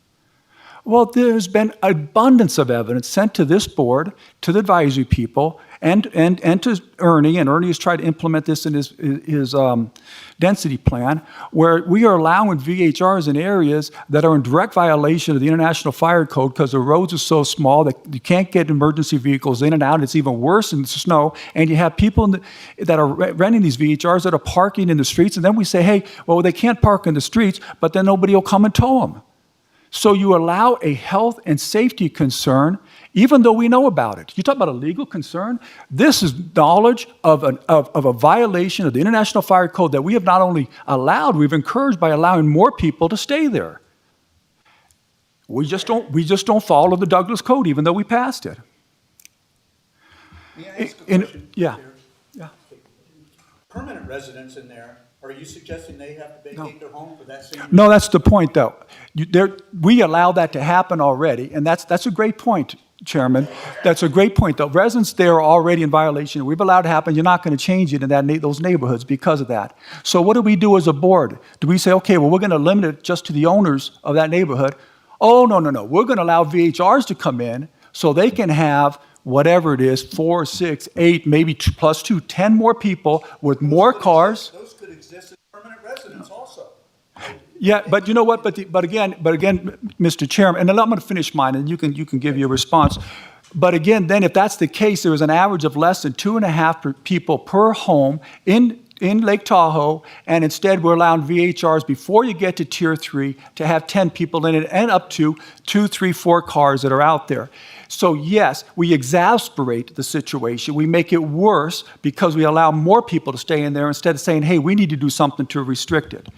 Well, there's been abundance of evidence sent to this board, to the advisory people, and to Ernie, and Ernie has tried to implement this in his density plan, where we are allowing VHRs in areas that are in direct violation of the International Fire Code because the roads are so small that you can't get emergency vehicles in and out. It's even worse in the snow, and you have people that are renting these VHRs that are parking in the streets, and then we say, hey, well, they can't park in the streets, but then nobody will come and tow them. So you allow a health and safety concern, even though we know about it. You talk about a legal concern. This is knowledge of a violation of the International Fire Code that we have not only allowed, we've encouraged by allowing more people to stay there. We just don't follow the Douglas Code, even though we passed it. May I ask a question? Yeah. Permanent residents in there, are you suggesting they have to vacate their home for that same reason? No, that's the point, though. We allow that to happen already, and that's a great point, Chairman. That's a great point, though. Residents there are already in violation. We've allowed it to happen. You're not going to change it in those neighborhoods because of that. So what do we do as a board? Do we say, okay, well, we're going to limit it just to the owners of that neighborhood? Oh, no. We're going to allow VHRs to come in so they can have whatever it is, 4, 6, 8, maybe plus 2, 10 more people with more cars. Those could exist as permanent residents also. Yeah, but you know what? But again, Mr. Chairman, and I'm going to finish mine, and you can give your response. But again, then if that's the case, there was an average of less than 2.5 people per home in Lake Tahoe, and instead we're allowing VHRs before you get to Tier 3 to have 10 people in it, and up to 2, 3, 4 cars that are out there. So yes, we exasperate the situation. We make it worse because we allow more people to stay in there instead of saying, hey, we need to do something to restrict it.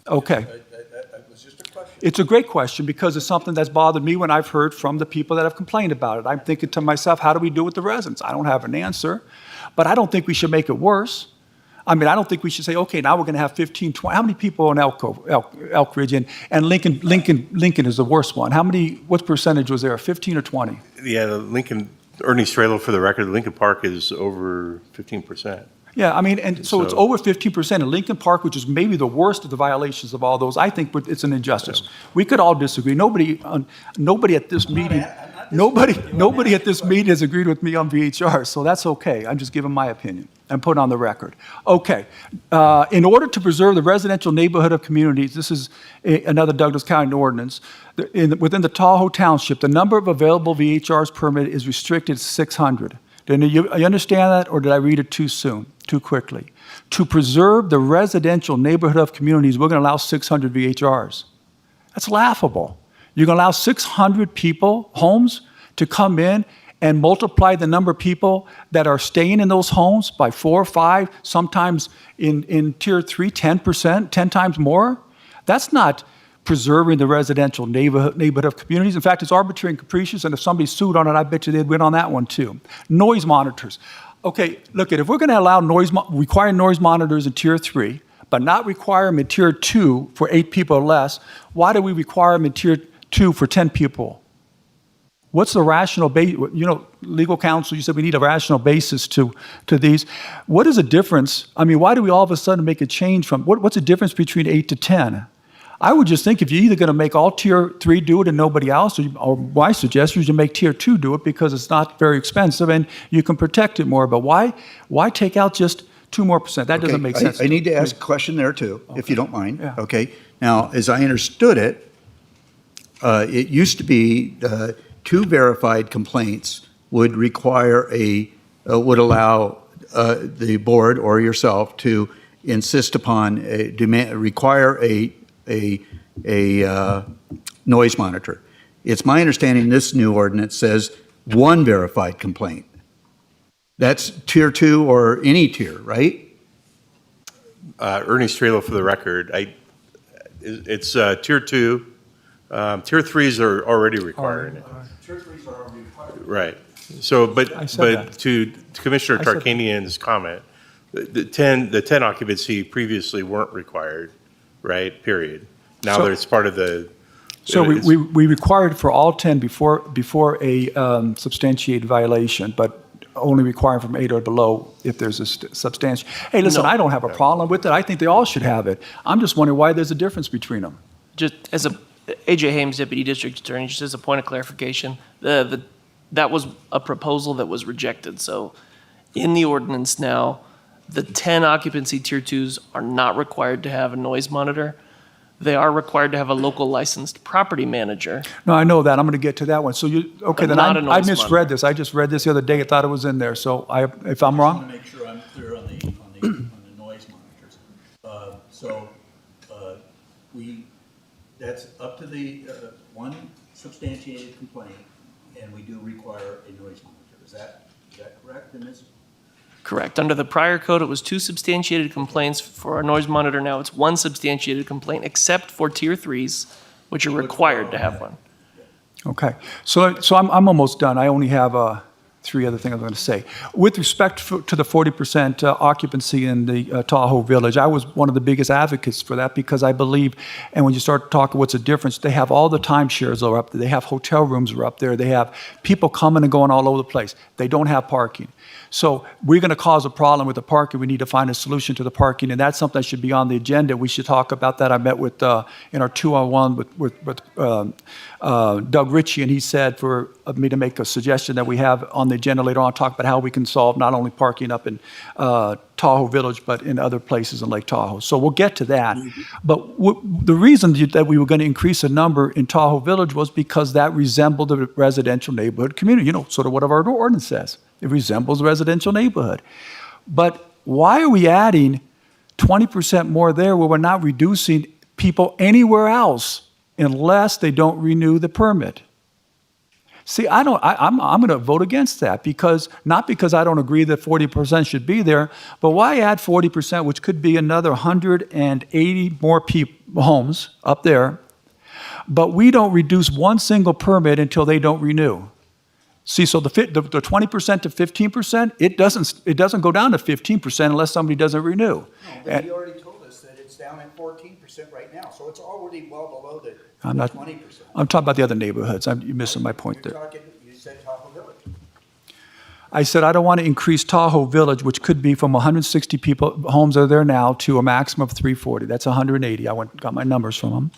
Okay. That was just a question. It's a great question because it's something that's bothered me when I've heard from the people that have complained about it. I'm thinking to myself, how do we do it with the residents? I don't have an answer, but I don't think we should make it worse. I mean, I don't think we should say, okay, now we're going to have 15, 20. How many people in Elk Ridge? And Lincoln is the worst one. What percentage was there, 15 or 20? Yeah, the Lincoln, Ernie Strelo, for the record, Lincoln Park is over 15%. Yeah, I mean, and so it's over 15% in Lincoln Park, which is maybe the worst of the violations of all those. I think it's an injustice. We could all disagree. Nobody at this meeting, nobody at this meeting has agreed with me on VHR, so that's okay. I'm just giving my opinion and put it on the record. Okay, in order to preserve the residential neighborhood of communities, this is another Douglas County ordinance. Within the Tahoe Township, the number of available VHRs permit is restricted to 600. You understand that, or did I read it too soon, too quickly? To preserve the residential neighborhood of communities, we're going to allow 600 VHRs. That's laughable. You're going to allow 600 people, homes, to come in and multiply the number of people that are staying in those homes by 4 or 5, sometimes in Tier 3, 10%, 10 times more? That's not preserving the residential neighborhood of communities. In fact, it's arbitrary and capricious, and if somebody sued on it, I bet you they'd win on that one too. Noise monitors. Okay, look, if we're going to allow require noise monitors in Tier 3, but not require them in Tier 2 for 8 people or less, why do we require them in Tier 2 for 10 people? What's the rational basis? Legal counsel, you said we need a rational basis to these. What is the difference? I mean, why do we all of a sudden make a change from, what's the difference between 8 to 10? I would just think if you're either going to make all Tier 3 do it and nobody else, or my suggestion is you make Tier 2 do it because it's not very expensive and you can protect it more. But why take out just 2% more? That doesn't make sense. I need to ask a question there too, if you don't mind. Yeah. Okay. Now, as I understood it, it used to be 2 verified complaints would would allow the board or yourself to insist upon require a noise monitor. It's my understanding this new ordinance says 1 verified complaint. That's Tier 2 or any tier, right? Ernie Strelo, for the record, it's Tier 2. Tier 3s are already required. Tier 3s are already required. Right. So, but that. to Commissioner Tarkanian's comment, the 10 occupancy previously weren't required, right? Period. Now that it's part of the. So we required for all 10 before a substantiated violation, but only require from 8 or below if there's a substantial. Hey, listen, I don't have a problem with it. I think they all should have it. I'm just wondering why there's a difference between them. Just as A.J. Hames, Deputy District Attorney, just as a point of clarification, that was a proposal that was rejected. So in the ordinance now, the 10 occupancy Tier 2s are not required to have a noise monitor. They are required to have a local licensed property manager. No, I know that. I'm going to get to that one. So okay, then I misread monitor. this. I just read this the other day. I thought it was in there. So if I'm wrong. I want to make sure I'm clear on the noise monitors. That's up to the 1 substantiated complaint, and we do require a noise monitor. Is that correct in this? Correct. Under the prior code, it was 2 substantiated complaints for a noise monitor. Now it's 1 substantiated complaint, except for Tier 3s, which are required to have one. Okay. So I'm almost done. I only have 3 other things I'm going to say. With respect to the 40% occupancy in the Tahoe Village, I was one of the biggest advocates for that because I believe, and when you start talking what's the difference, they have all the timeshares are up there. They have hotel rooms are up there. They have people coming and going all over the place. They don't have parking. So we're going to cause a problem with the parking. We need to find a solution to the parking, and that's something that should be on the agenda. We should talk about that. I met with in our 2-on-1 with Doug Ritchie, and he said for me to make a suggestion that we have on the agenda later on, talk about how we can solve not only parking up in Tahoe Village, but in other places in Lake Tahoe. So we'll get to that. But the reason that we were going to increase the number in Tahoe Village was because that resembled the residential neighborhood community, sort of what our ordinance says. It resembles a residential neighborhood. But why are we adding 20% more there where we're not reducing people anywhere else unless they don't renew the permit? See, I'm going to vote against that not because I don't agree that 40% should be there, but why add 40%, which could be another 180 more homes up there, but we don't reduce one single permit until they don't renew. See, so the 20% to 15%, it doesn't go down to 15% unless somebody doesn't renew. No, but he already told us that it's down at 14% right now, so it's already well below the I'm not. 20%. I'm talking about the other neighborhoods. You're missing my point there. You said Tahoe Village. I said I don't want to increase Tahoe Village, which could be from 160 homes are there now to a maximum of 340. That's 180. Got my numbers from them.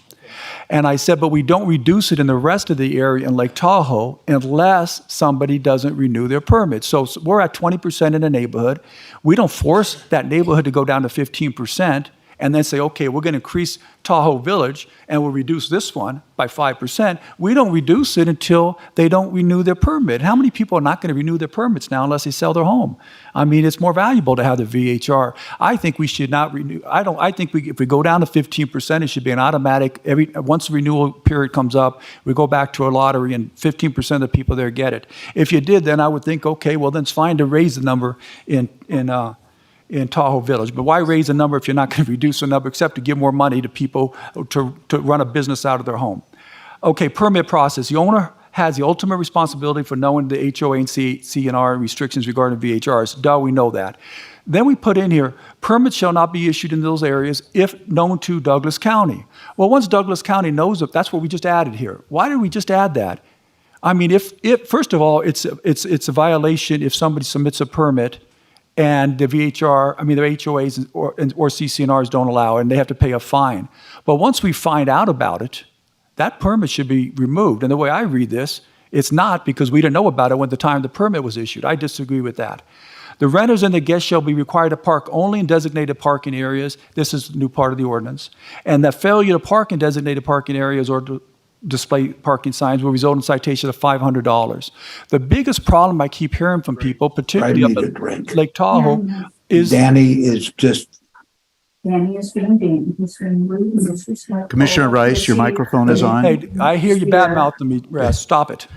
And I said, but we don't reduce it in the rest of the area in Lake Tahoe unless somebody doesn't renew their permit. So we're at 20% in a neighborhood. We don't force that neighborhood to go down to 15%. And then say, okay, we're going to increase Tahoe Village and we'll reduce this one by 5%. We don't reduce it until they don't renew their permit. How many people are not going to renew their permits now unless they sell their home? I mean, it's more valuable to have the VHR. I think we should not renew. I think if we go down to 15%, it should be an automatic. Once the renewal period comes up, we go back to a lottery and 15% of the people there get it. If you did, then I would think, okay, well, then it's fine to raise the number in Tahoe Village. But why raise a number if you're not going to reduce the number except to give more money to people to run a business out of their home? Okay, permit process. The owner has the ultimate responsibility for knowing the HOA and CNR restrictions regarding VHRs. Duh, we know that. Then we put in here, permits shall not be issued in those areas if known to Douglas County. Well, once Douglas County knows it, that's what we just added here. Why did we just add that? I mean, if first of all, it's a violation if somebody submits a permit and the VHR, I mean, the HOAs or CCNRs don't allow it, and they have to pay a fine. But once we find out about it, that permit should be removed. And the way I read this, it's not because we didn't know about it when the time the permit was issued. I disagree with that. The renters and the guests shall be required to park only in designated parking areas. This is the new part of the ordinance. And that failure to park in designated parking areas or to display parking signs will result in citation of $500. The biggest problem I keep hearing from people, particularly up at Lake Tahoe, is Danny is just. Danny is being Danny. He's being rude and disrespectful. Commissioner Rice, your microphone is on. Hey, I hear you badmouthing me, Raz. Stop it.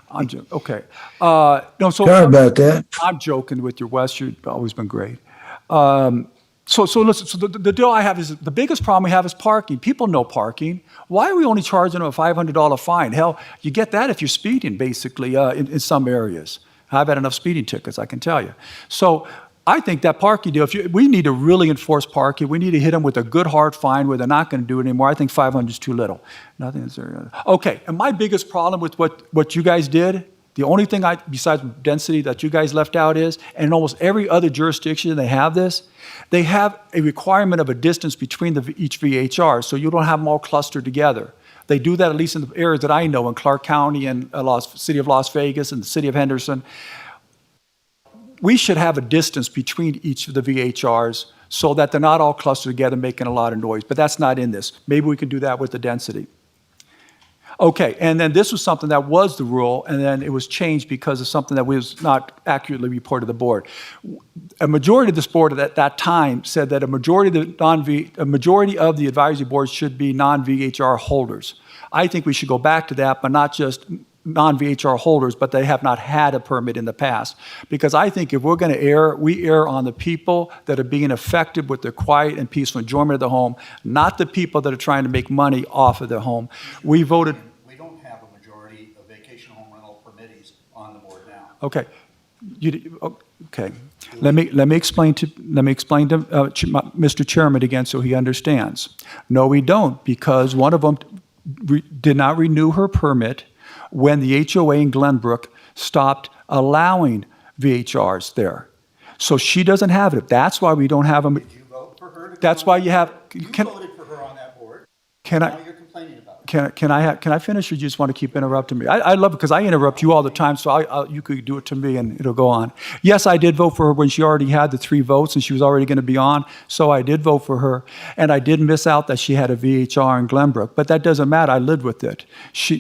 I'm joking. Okay. No, Sorry about that. I'm joking with you, Wes. You've always been great. So listen, so the deal I have is the biggest problem we have is parking. People know parking. Why are we only charging them a $500 fine? Hell, you get that if you're speeding, basically, in some areas. I've had enough speeding tickets, I can tell you. So I think that parking deal, we need to really enforce parking. We need to hit them with a good hard fine where they're not going to do it anymore. I think 500 is too little. Nothing is there. Okay, and my biggest problem with what you guys did, the only thing besides density that you guys left out is, and in almost every other jurisdiction they have this, they have a requirement of a distance between each VHR, so you don't have them all clustered together. They do that at least in the areas that I know, in Clark County and city of Las Vegas and the city of Henderson. We should have a distance between each of the VHRs so that they're not all clustered together making a lot of noise, but that's not in this. Maybe we can do that with the density. Okay, and then this was something that was the rule, and then it was changed because of something that was not accurately reported to the board. A majority of this board at that time said that a majority of the advisory boards should be non-VHR holders. I think we should go back to that, but not just non-VHR holders, but they have not had a permit in the past. Because I think if we're going to err, we err on the people that are being affected with the quiet and peaceful enjoyment of the home, not the people that are trying to make money off of their home. We voted. We don't have a majority of vacation home rental permittees on the board now. Okay. Okay. Let me explain to Mr. Chairman again so he understands. No, we don't, because one of them did not renew her permit when the HOA in Glenbrook stopped allowing VHRs there. So she doesn't have it. That's why we don't have them. Did you vote for her? That's why you have. You voted for her on that board. Can now I? You're complaining about it. Can I finish, or do you just want to keep interrupting me? I love it because I interrupt you all the time, so you could do it to me and it'll go on. Yes, I did vote for her when she already had the 3 votes and she was already going to be on, so I did vote for her. And I did miss out that she had a VHR in Glenbrook, but that doesn't matter. I lived with it.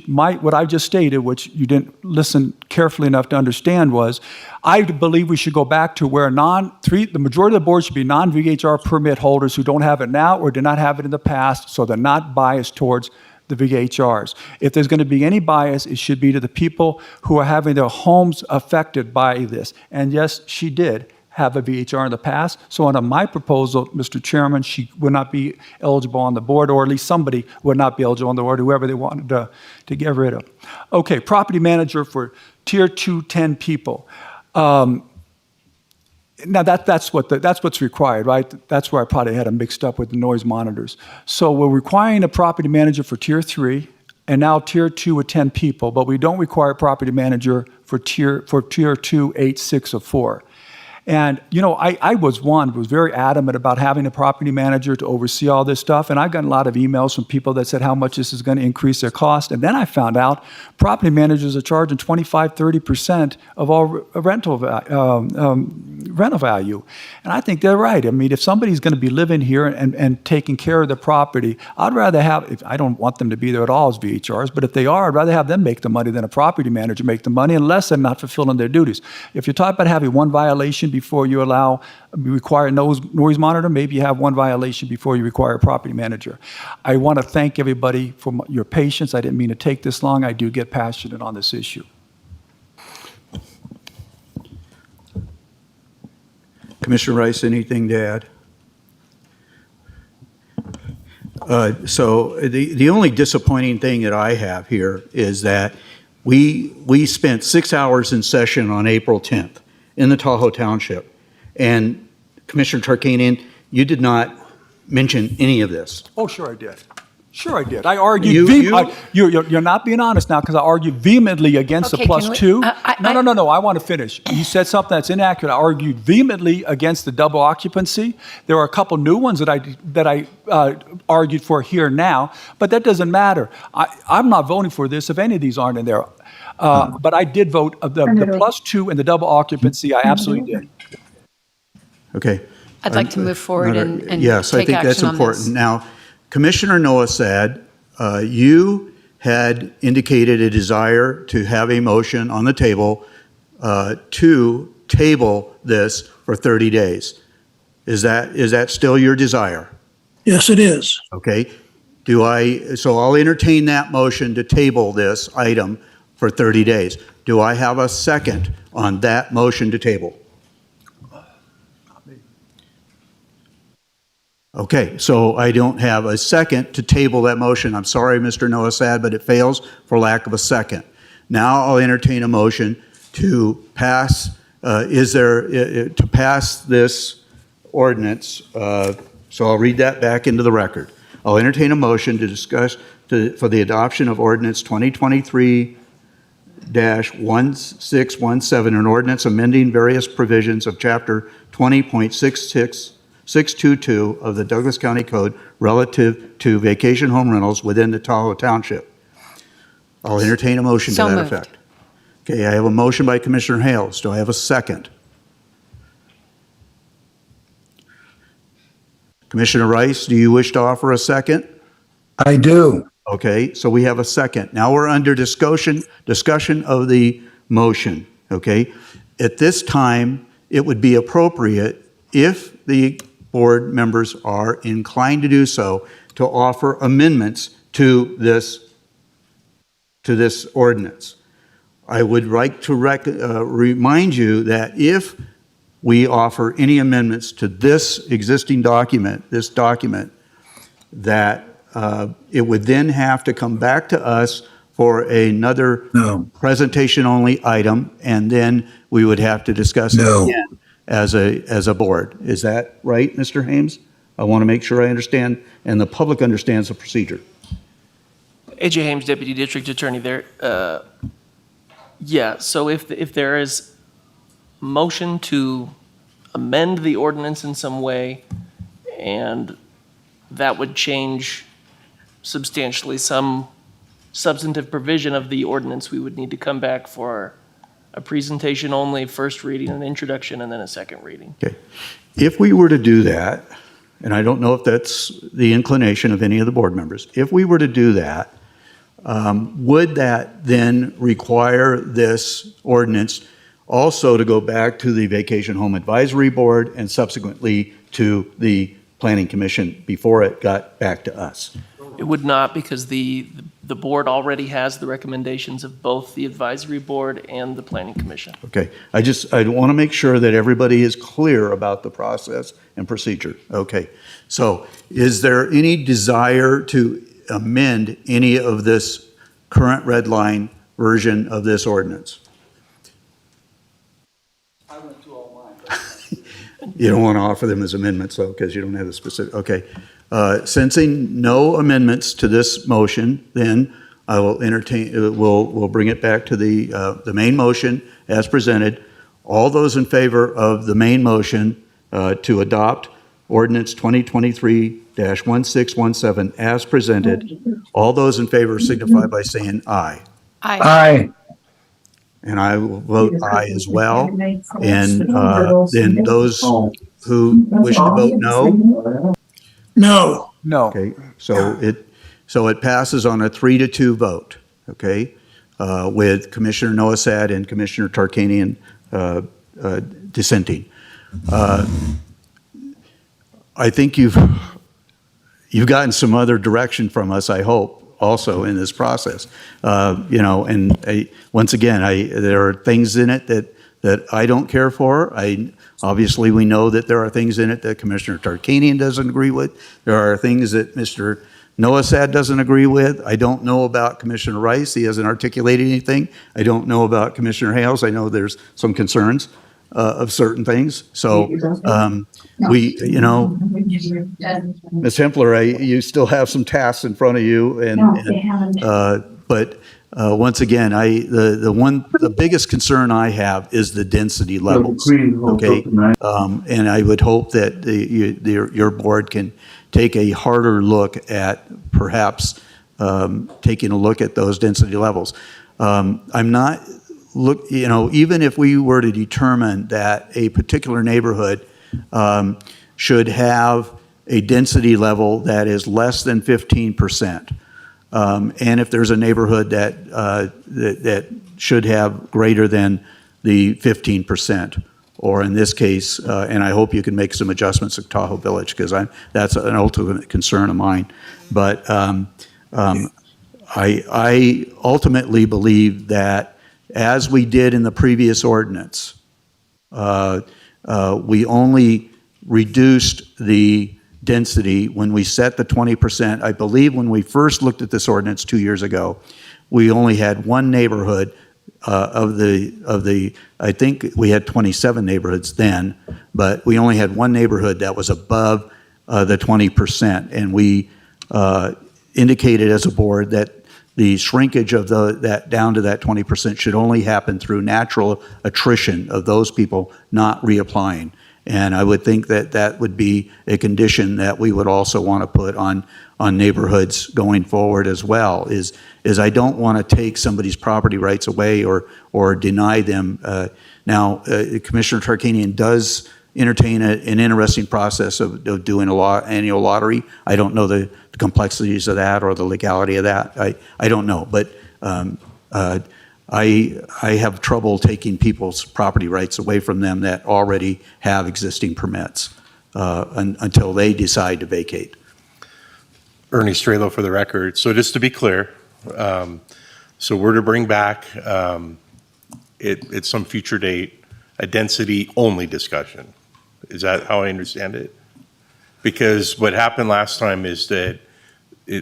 What I just stated, which you didn't listen carefully enough to understand, was I believe we should go back to where the majority of the board should be non-VHR permit holders who don't have it now or did not have it in the past, so they're not biased towards the VHRs. If there's going to be any bias, it should be to the people who are having their homes affected by this. And yes, she did have a VHR in the past. So under my proposal, Mr. Chairman, she would not be eligible on the board, or at least somebody would not be eligible on the board, whoever they wanted to get rid of. Okay, property manager for tier 2, 10 people. Now that's what's required, right? That's where I probably had them mixed up with the noise monitors. So we're requiring a property manager for tier 3 and now tier 2 with 10 people, but we don't require a property manager for tier 2, 8, 6, or 4. And, I was very adamant about having a property manager to oversee all this stuff. And I've gotten a lot of emails from people that said how much this is going to increase their cost. And then I found out property managers are charging 25, 30% of all rental value. And I think they're right. I mean, if somebody's going to be living here and taking care of the property, I'd rather I don't want them to be there at all as VHRs, but if they are, I'd rather have them make the money than a property manager make the money unless they're not fulfilling their duties. If you're talking about having one violation before you require a noise monitor, maybe you have one violation before you require a property manager. I want to thank everybody for your patience. I didn't mean to take this long. I do get passionate on this issue. Commissioner Rice, anything to add? So the only disappointing thing that I have here is that we spent 6 hours in session on April 10th in the Tahoe Township. And Commissioner Tarkanian, you did not mention any of this. Oh, sure I did. Sure I did. I argued you're not being honest now because I argued vehemently against the +2. No. I want to finish. You said something that's inaccurate. I argued vehemently against the double occupancy. There are a couple new ones that I argued for here now, but that doesn't matter. I'm not voting for this if any of these aren't in there. But I did vote the +2 and the double occupancy. I absolutely did. Okay. I'd like to move forward and yes, take I think that's action on important. this. Now, Commissioner Noah said you had indicated a desire to have a motion on the table to table this for 30 days. Is that still your desire? Yes, it is. Okay. So I'll entertain that motion to table this item for 30 days. Do I have a second on that motion to table? Okay, so I don't have a second to table that motion. I'm sorry, Mr. Noah Sad, but it fails for lack of a second. Now I'll entertain a motion to pass, to pass this ordinance. So I'll read that back into the record. I'll entertain a motion to discuss for the adoption of ordinance 2023-1617, an ordinance amending various provisions of chapter 20.622 of the Douglas County Code relative to vacation home rentals within the Tahoe Township. I'll entertain a motion to that effect. Okay, I have a motion by Commissioner Hales. Do I have a second? Commissioner Rice, do you wish to offer a second? I do. Okay, so we have a second. Now we're under discussion of the motion, okay? At this time, it would be appropriate if the board members are inclined to do so to offer amendments to this ordinance. I would like to remind you that if we offer any amendments to this existing document, that it would then have to come back to us for another presentation-only item, and then we would have to discuss it again as a board. Is that right, Mr. Hames? I want to make sure I understand, and the public understands the procedure. AJ Hames, Deputy District Attorney there. Yeah, so if there is motion to amend the ordinance in some way, and that would change substantially some substantive provision of the ordinance, we would need to come back for a presentation only, first reading, an introduction, and then a second reading. Okay. If we were to do that, and I don't know if that's the inclination of any of the board members, if we were to do that, would that then require this ordinance also to go back to the Vacation Home Advisory Board and subsequently to the Planning Commission before it got back to us? It would not, because the board already has the recommendations of both the advisory board and the planning commission. Okay, I want to make sure that everybody is clear about the process and procedure. Okay, so is there any desire to amend any of this current red line version of this ordinance? You don't want to offer them as amendments, though, because you don't have the specific, okay. Sensing no amendments to this motion, then I will entertain, we'll bring it back to the main motion as presented. All those in favor of the main motion to adopt ordinance 2023-1617 as presented, all those in favor signify by saying aye. Aye. And I will vote aye as well. And then those who wish to vote no? No. No. Okay, so it passes on a 3-2 vote, okay? With Commissioner Noasad and Commissioner Tarkanian dissenting. I think you've gotten some other direction from us, I hope, also in this process. And once again, there are things in it that I don't care for. Obviously, we know that there are things in it that Commissioner Tarkanian doesn't agree with. There are things that Mr. Noasad doesn't agree with. I don't know about Commissioner Rice. He hasn't articulated anything. I don't know about Commissioner Hales. I know there's some concerns of certain things. So Ms. Hempler, you still have some tasks in front of you, but once again, the biggest concern I have is the density levels. Okay, and I would hope that your board can take a harder look at perhaps taking a look at those density levels. I'm not even if we were to determine that a particular neighborhood should have a density level that is less than 15%. And if there's a neighborhood that should have greater than the 15%, or in this case, and I hope you can make some adjustments at Tahoe Village, because that's an ultimate concern of mine. But I ultimately believe that, as we did in the previous ordinance, we only reduced the density when we set the 20%. I believe when we first looked at this ordinance 2 years ago, we only had one neighborhood I think we had 27 neighborhoods then, but we only had one neighborhood that was above the 20%. And we indicated as a board that the shrinkage of that down to that 20% should only happen through natural attrition of those people not reapplying. And I would think that that would be a condition that we would also want to put on neighborhoods going forward as well, is I don't want to take somebody's property rights away or deny them. Now, Commissioner Tarkanian does entertain an interesting process of doing annual lottery. I don't know the complexities of that or the legality of that. I don't know, but I have trouble taking people's property rights away from them that already have existing permits until they decide to vacate. Ernie Strelo for the record. So just to be clear, so we're to bring back at some future date a density only discussion. Is that how I understand it? Because what happened last time is that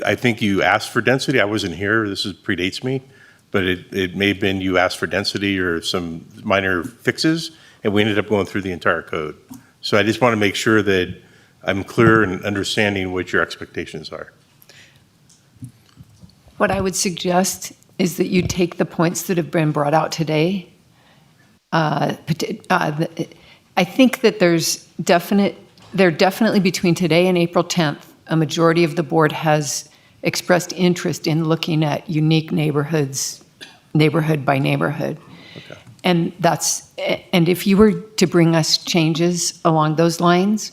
I think you asked for density. I wasn't here. This predates me. But it may have been you asked for density or some minor fixes, and we ended up going through the entire code. So I just want to make sure that I'm clear and understanding what your expectations are. What I would suggest is that you take the points that have been brought out today. I think that there definitely between today and April 10th, a majority of the board has expressed interest in looking at unique neighborhoods, neighborhood by neighborhood. Okay. And if you were to bring us changes along those lines,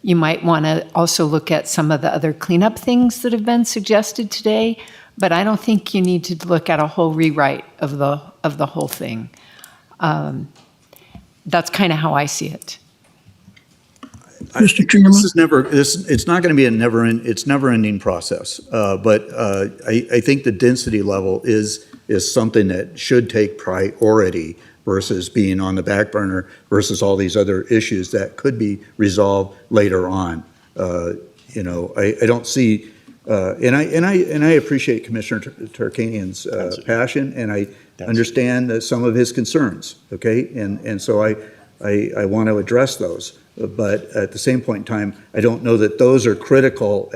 you might want to also look at some of the other cleanup things that have been suggested today. But I don't think you need to look at a whole rewrite of the whole thing. That's kind of how I see it. Mr. Chairman? It's not going to be a never-ending process. But I think the density level is something that should take priority versus being on the back burner versus all these other issues that could be resolved later on. I don't see, and I appreciate Commissioner Tarkanian's passion, and I understand some of his concerns. Okay, and so I I want to address those. But at the same point in time, I don't know that those are critical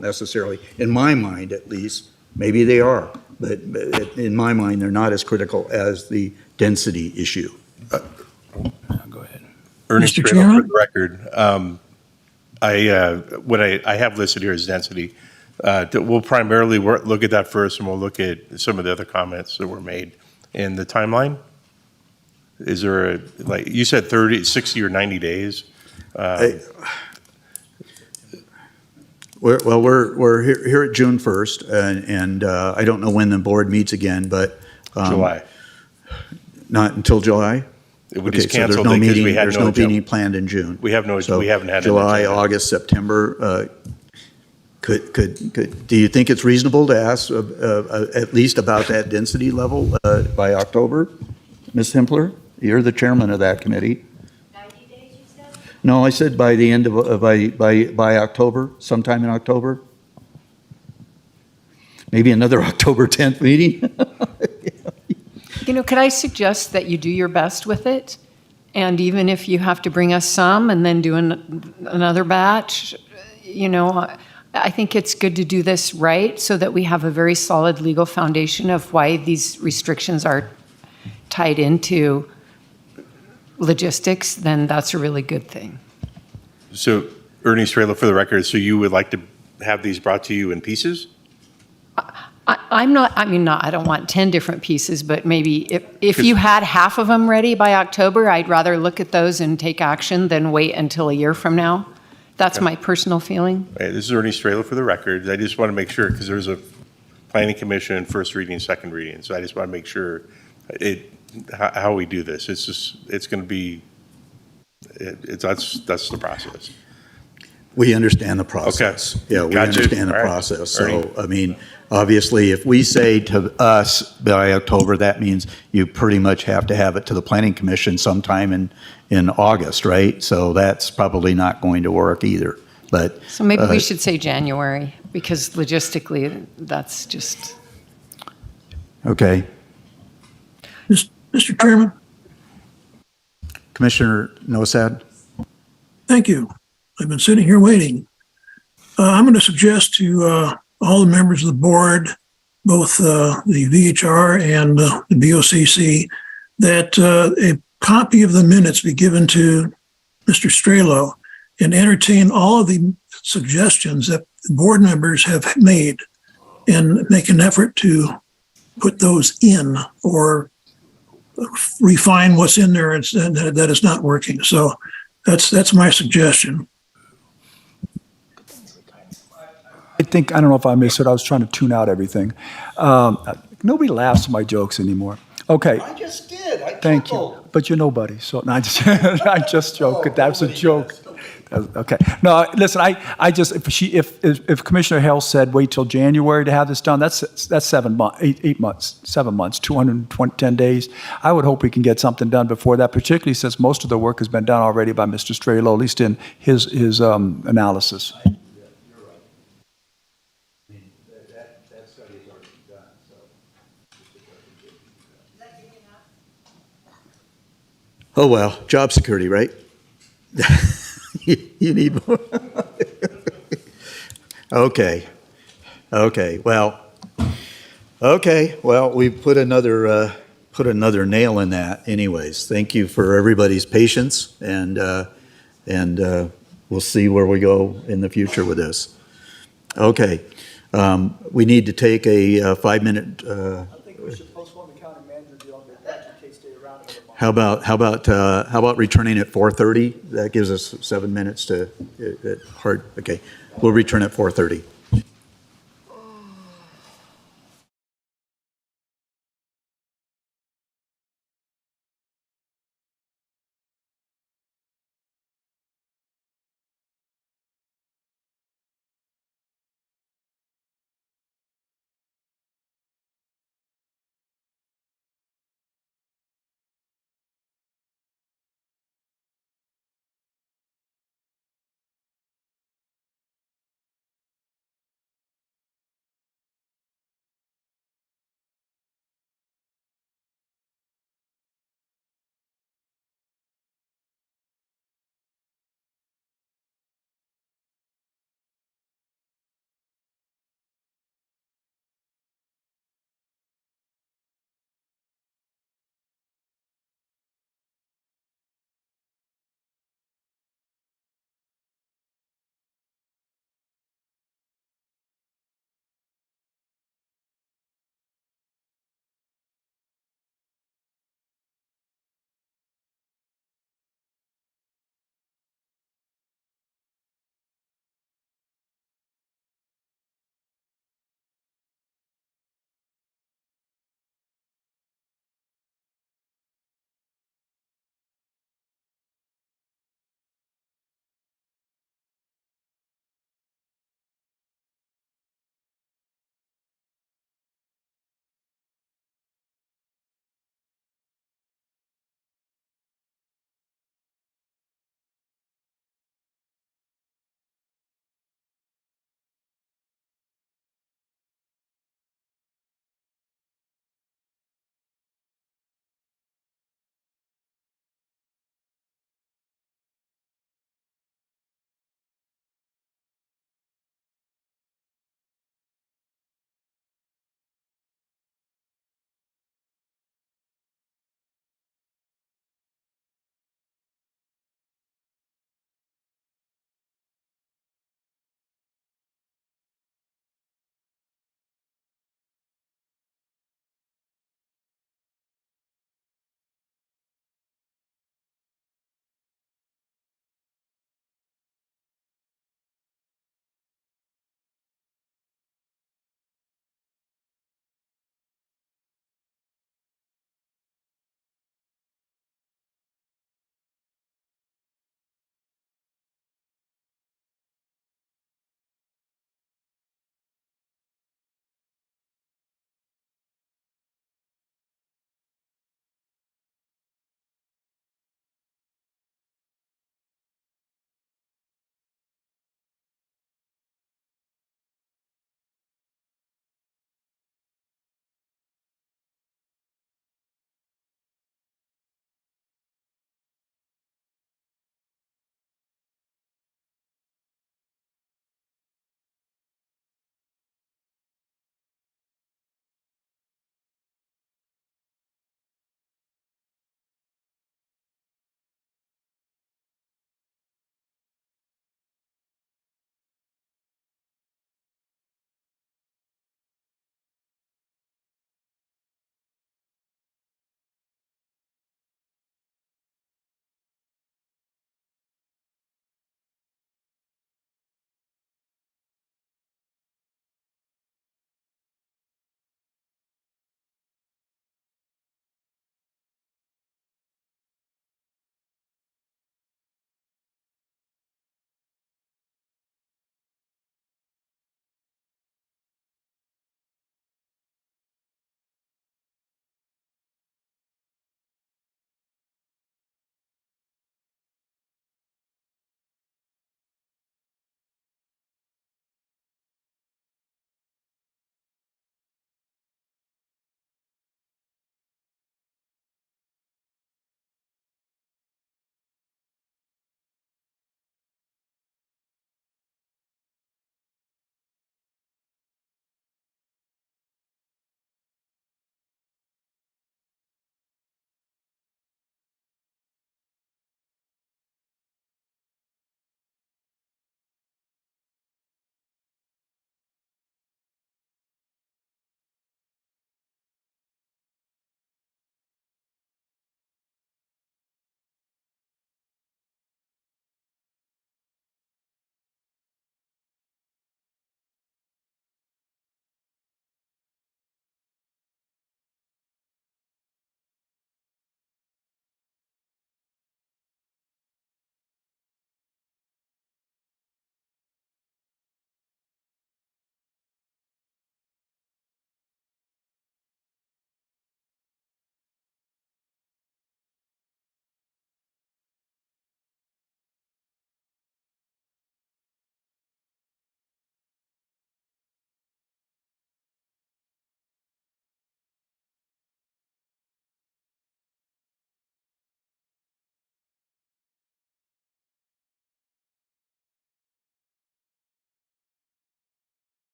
necessarily, in my mind at least. Maybe they are, but in my mind, they're not as critical as the density issue. Go ahead. Ernest Mr. Trailer, for Chairman? the record, what I have listed here is density. We'll primarily look at that first, and we'll look at some of the other comments that were made in the timeline. Is there a, like, you said 30, 60, or 90 days? We're here at June 1st, and I don't know when the board meets again, but. July. Not until July? We Okay, just so there's canceled no it because meeting, we had there's no no agenda. meeting planned in June. We haven't had an July, agenda. August, September, do you think it's reasonable to ask at least about that density level by October? Ms. Hempler, you're the chairman of that committee. 90 days, you said? No, I said by the end of, by October, sometime in October. Maybe another October 10th meeting? Could I suggest that you do your best with it? And even if you have to bring us some and then do another batch, I think it's good to do this right so that we have a very solid legal foundation of why these restrictions are tied into logistics, then that's a really good thing. So, Ernest Trailer, for the record, so you would like to have these brought to you in pieces? I don't want 10 different pieces, but maybe if you had half of them ready by October, I'd rather look at those and take action than wait until a year from now. That's my personal feeling. This is Ernest Trailer, for the record. I just want to make sure, because there's a planning commission, first reading, second reading, so I just want to make sure how we do this. It's going to be, that's the process. We understand the process. Okay. Yeah, we Gotcha. understand the All right. process. Ernie. So, obviously, if we say to us by October, that means you pretty much have to have it to the planning commission sometime in August, right? So that's probably not going to work either. But So maybe we should say January, because logistically, that's just. Okay. Mr. Chairman? Commissioner Nosad? Thank you. I've been sitting here waiting. I'm going to suggest to all the members of the board, both the VHR and the BOCC, that a copy of the minutes be given to Mr. Strelo and entertain all of the suggestions that the board members have made and make an effort to put those in or refine what's in there and that is not working. So that's my suggestion. I don't know if I missed it. I was trying to tune out everything. Nobody laughs at my jokes anymore. Okay. I just did. Thank you. But you're nobody. So no, I just joke. That's a joke. Okay. No, listen. I just if Commissioner Hale said wait till January to have this done, that's 7 months, 8 months, 7 months, 210 days. I would hope we can get something done before that, particularly since most of the work has been done already by Mr. Strelo, at least in his analysis. Oh, well, job security, right? You need more. Okay. Well, we put another nail in that anyways. Thank you for everybody's patience, and we'll see where we go in the future with this. Okay. We need to take a 5-minute, I think we should postpone the county manager deal and get case stay around another month. how about returning at 4:30? That gives us 7 minutes to, okay. We'll return at 4:30.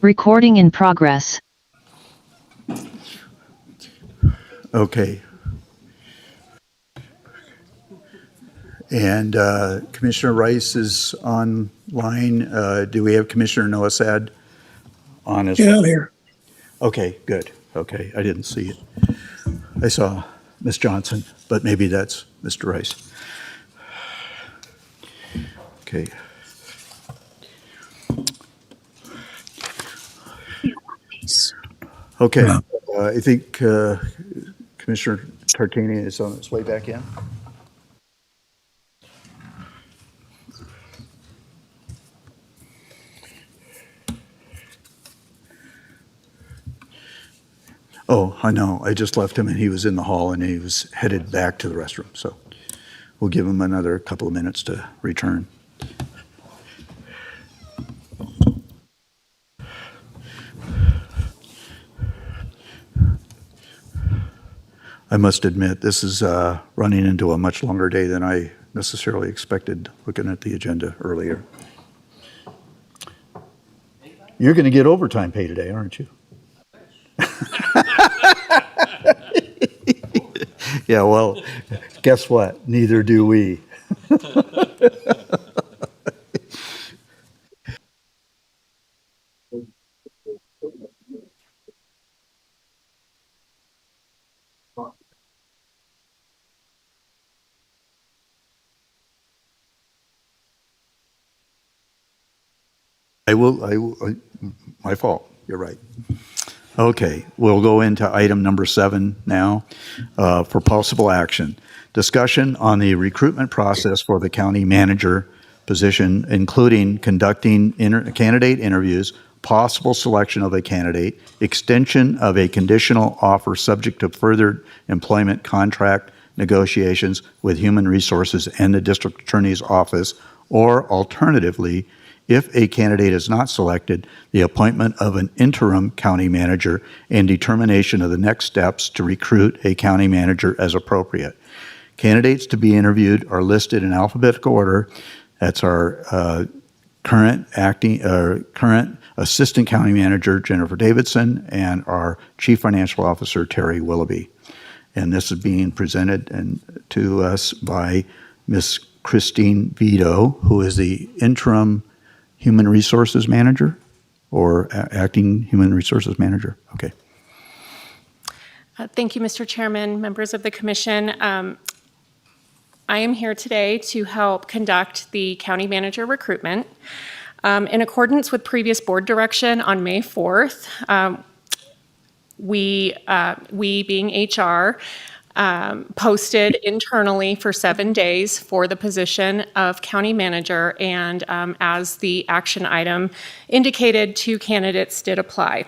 Recording in progress. Okay. And Commissioner Rice is online. Do we have Commissioner Noasad on as Yeah, well? here. Okay, good. Okay, I didn't see it. I saw Ms. Johnson, but maybe that's Mr. Rice. Okay. Okay, I think Commissioner Tartini is on his way back in. Oh, I know. I just left him and he was in the hall and he was headed back to the restroom. So we'll give him another couple of minutes to return. I must admit, this is running into a much longer day than I necessarily expected looking at the agenda earlier. You're going to get overtime pay today, aren't you? Yeah, well, guess what? Neither do we. My fault. You're right. Okay, we'll go into item number 7 now for possible action. Discussion on the recruitment process for the county manager position, including conducting candidate interviews, possible selection of a candidate, extension of a conditional offer subject to further employment contract negotiations with Human Resources and the District Attorney's Office, or alternatively, if a candidate is not selected, the appointment of an interim county manager and determination of the next steps to recruit a county manager as appropriate. Candidates to be interviewed are listed in alphabetical order. That's our current assistant county manager, Jennifer Davidson, and our chief financial officer, Terry Willoughby. And this is being presented to us by Ms. Christine Vito, who is the interim Human Resources Manager or acting Human Resources Manager. Okay. Thank you, Mr. Chairman, members of the Commission. I am here today to help conduct the county manager recruitment. In accordance with previous board direction on May 4th, we being HR, posted internally for 7 days for the position of county manager, and as the action item indicated, 2 candidates did apply.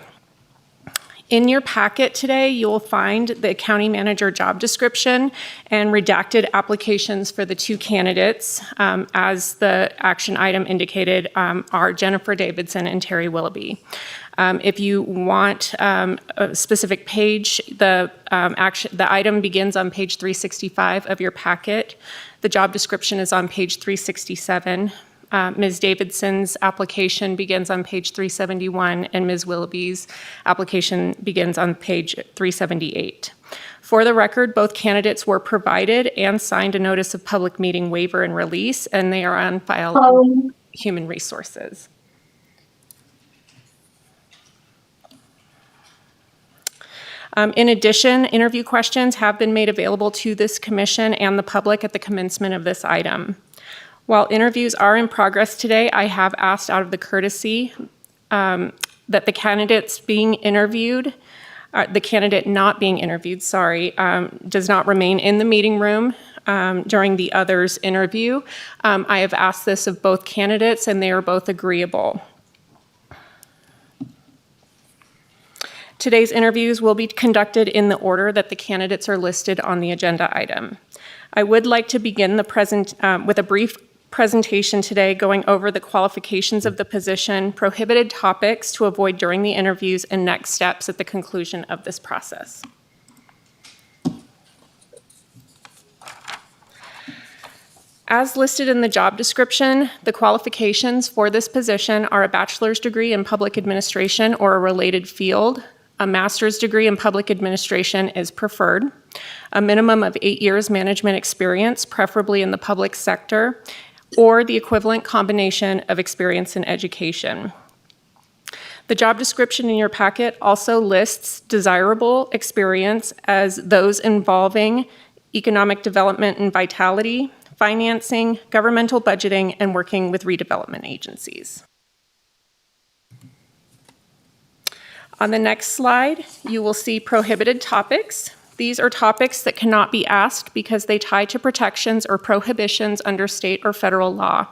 In your packet today, you'll find the county manager job description and redacted applications for the 2 candidates, as the action item indicated, are Jennifer Davidson and Terry Willoughby. If you want a specific page, the item begins on page 365 of your packet. The job description is on page 367. Ms. Davidson's application begins on page 371, and Ms. Willoughby's application begins on page 378. For the record, both candidates were provided and signed a notice of public meeting waiver and release, and they are on file in Human Resources. In addition, interview questions have been made available to this commission and the public at the commencement of this item. While interviews are in progress today, I have asked out of the courtesy that the candidates being interviewed, the candidate not being interviewed, does not remain in the meeting room during the other's interview. I have asked this of both candidates, and they are both agreeable. Today's interviews will be conducted in the order that the candidates are listed on the agenda item. I would like to begin with a brief presentation today going over the qualifications of the position, prohibited topics to avoid during the interviews, and next steps at the conclusion of this process. As listed in the job description, the qualifications for this position are a bachelor's degree in public administration or a related field. A master's degree in public administration is preferred. A minimum of 8 years management experience, preferably in the public sector, or the equivalent combination of experience in education. The job description in your packet also lists desirable experience as those involving economic development and vitality, financing, governmental budgeting, and working with redevelopment agencies. On the next slide, you will see prohibited topics. These are topics that cannot be asked because they tie to protections or prohibitions under state or federal law.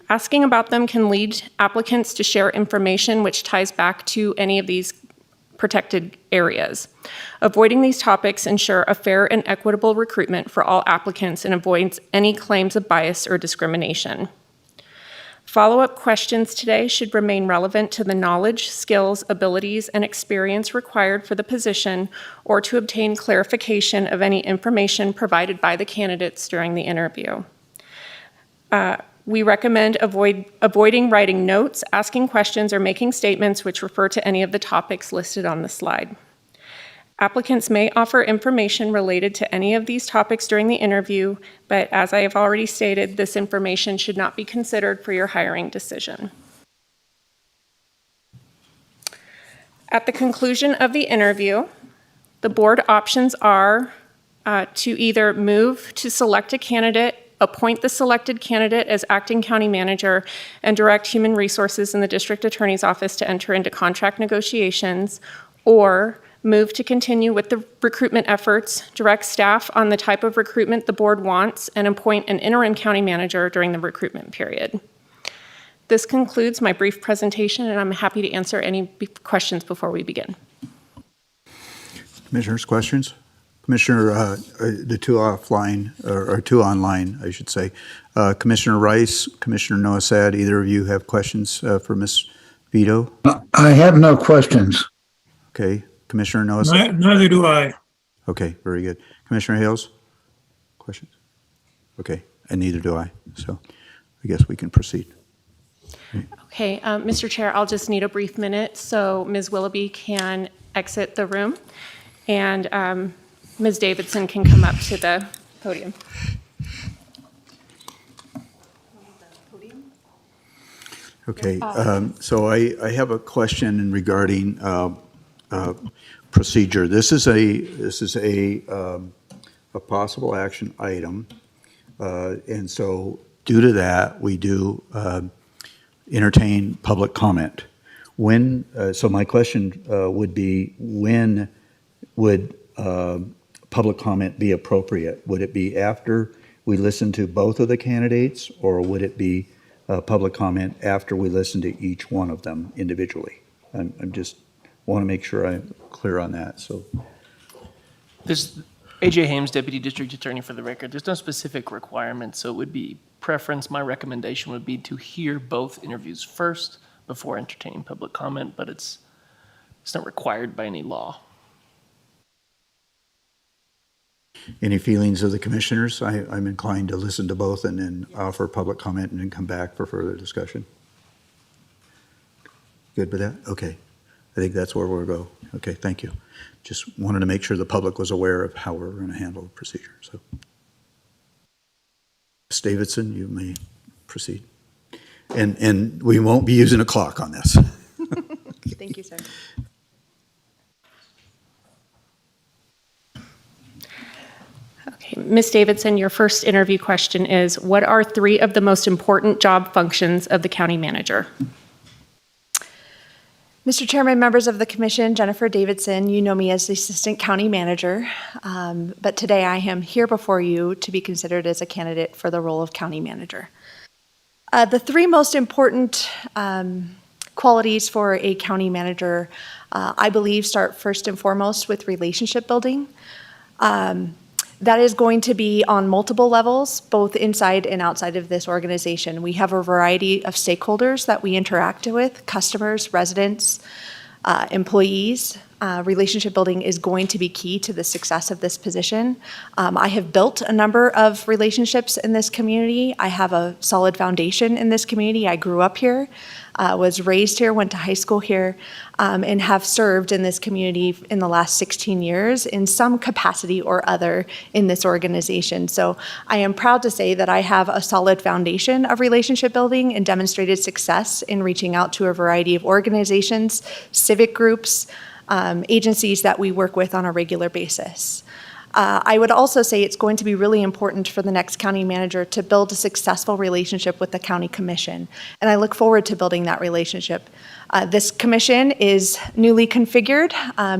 Asking about them can lead applicants to share information which ties back to any of these protected areas. Avoiding these topics ensure a fair and equitable recruitment for all applicants and avoids any claims of bias or discrimination. Follow-up questions today should remain relevant to the knowledge, skills, abilities, and experience required for the position or to obtain clarification of any information provided by the candidates during the interview. We recommend avoiding writing notes, asking questions, or making statements which refer to any of the topics listed on the slide. Applicants may offer information related to any of these topics during the interview, but as I have already stated, this information should not be considered for your hiring decision. At the conclusion of the interview, the board options are to either move to select a candidate, appoint the selected candidate as acting county manager, and direct human resources in the district attorney's office to enter into contract negotiations, or move to continue with the recruitment efforts, direct staff on the type of recruitment the board wants, and appoint an interim county manager during the recruitment period. This concludes my brief presentation, and I'm happy to answer any questions before we begin. Commissioners, questions? Commissioner, the two offline, or two online, I should say. Commissioner Rice, Commissioner Noasad, either of you have questions for Ms. Vito? I have no questions. Okay. Commissioner Noasad? Neither do I. Okay, very good. Commissioner Hales? Questions? Okay, and neither do I. So I guess we can proceed. Okay, Mr. Chair, I'll just need a brief minute so Ms. Willoughby can exit the room, and Ms. Davidson can come up to the podium. Okay, so I have a question regarding procedure. This is a possible action item, and so due to that, we do entertain public comment. When so my question would be, when would public comment be appropriate? Would it be after we listen to both of the candidates, or would it be public comment after we listen to each one of them individually? I'm just want to make sure I'm clear on that. So There's AJ Hames, Deputy District Attorney for the record. There's no specific requirement, so it would be preference. My recommendation would be to hear both interviews first before entertaining public comment, but it's not required by any law. any feelings of the commissioners? I'm inclined to listen to both and then offer public comment and then come back for further discussion. Good with that? Okay. I think that's where we'll go. Okay, thank you. Just wanted to make sure the public was aware of how we're going to handle the procedure. So, Ms. Davidson, you may proceed. And we won't be using a clock on this. Thank you, sir. Okay, Ms. Davidson, your first interview question is, what are 3 of the most important job functions of the county manager? Mr. Chairman, members of the commission, Jennifer Davidson, you know me as the Assistant County Manager, but today I am here before you to be considered as a candidate for the role of County Manager. The 3 most important qualities for a county manager, I believe, start first and foremost with relationship building. That is going to be on multiple levels, both inside and outside of this organization. We have a variety of stakeholders that we interact with, customers, residents, employees. relationship building is going to be key to the success of this position. I have built a number of relationships in this community. I have a solid foundation in this community. I grew up here, was raised here, went to high school here, and have served in this community in the last 16 years in some capacity or other in this organization. So I am proud to say that I have a solid foundation of relationship building and demonstrated success in reaching out to a variety of organizations, civic groups, agencies that we work with on a regular basis. I would also say it's going to be really important for the next county manager to build a successful relationship with the county commission, and I look forward to building that relationship. This commission is newly configured.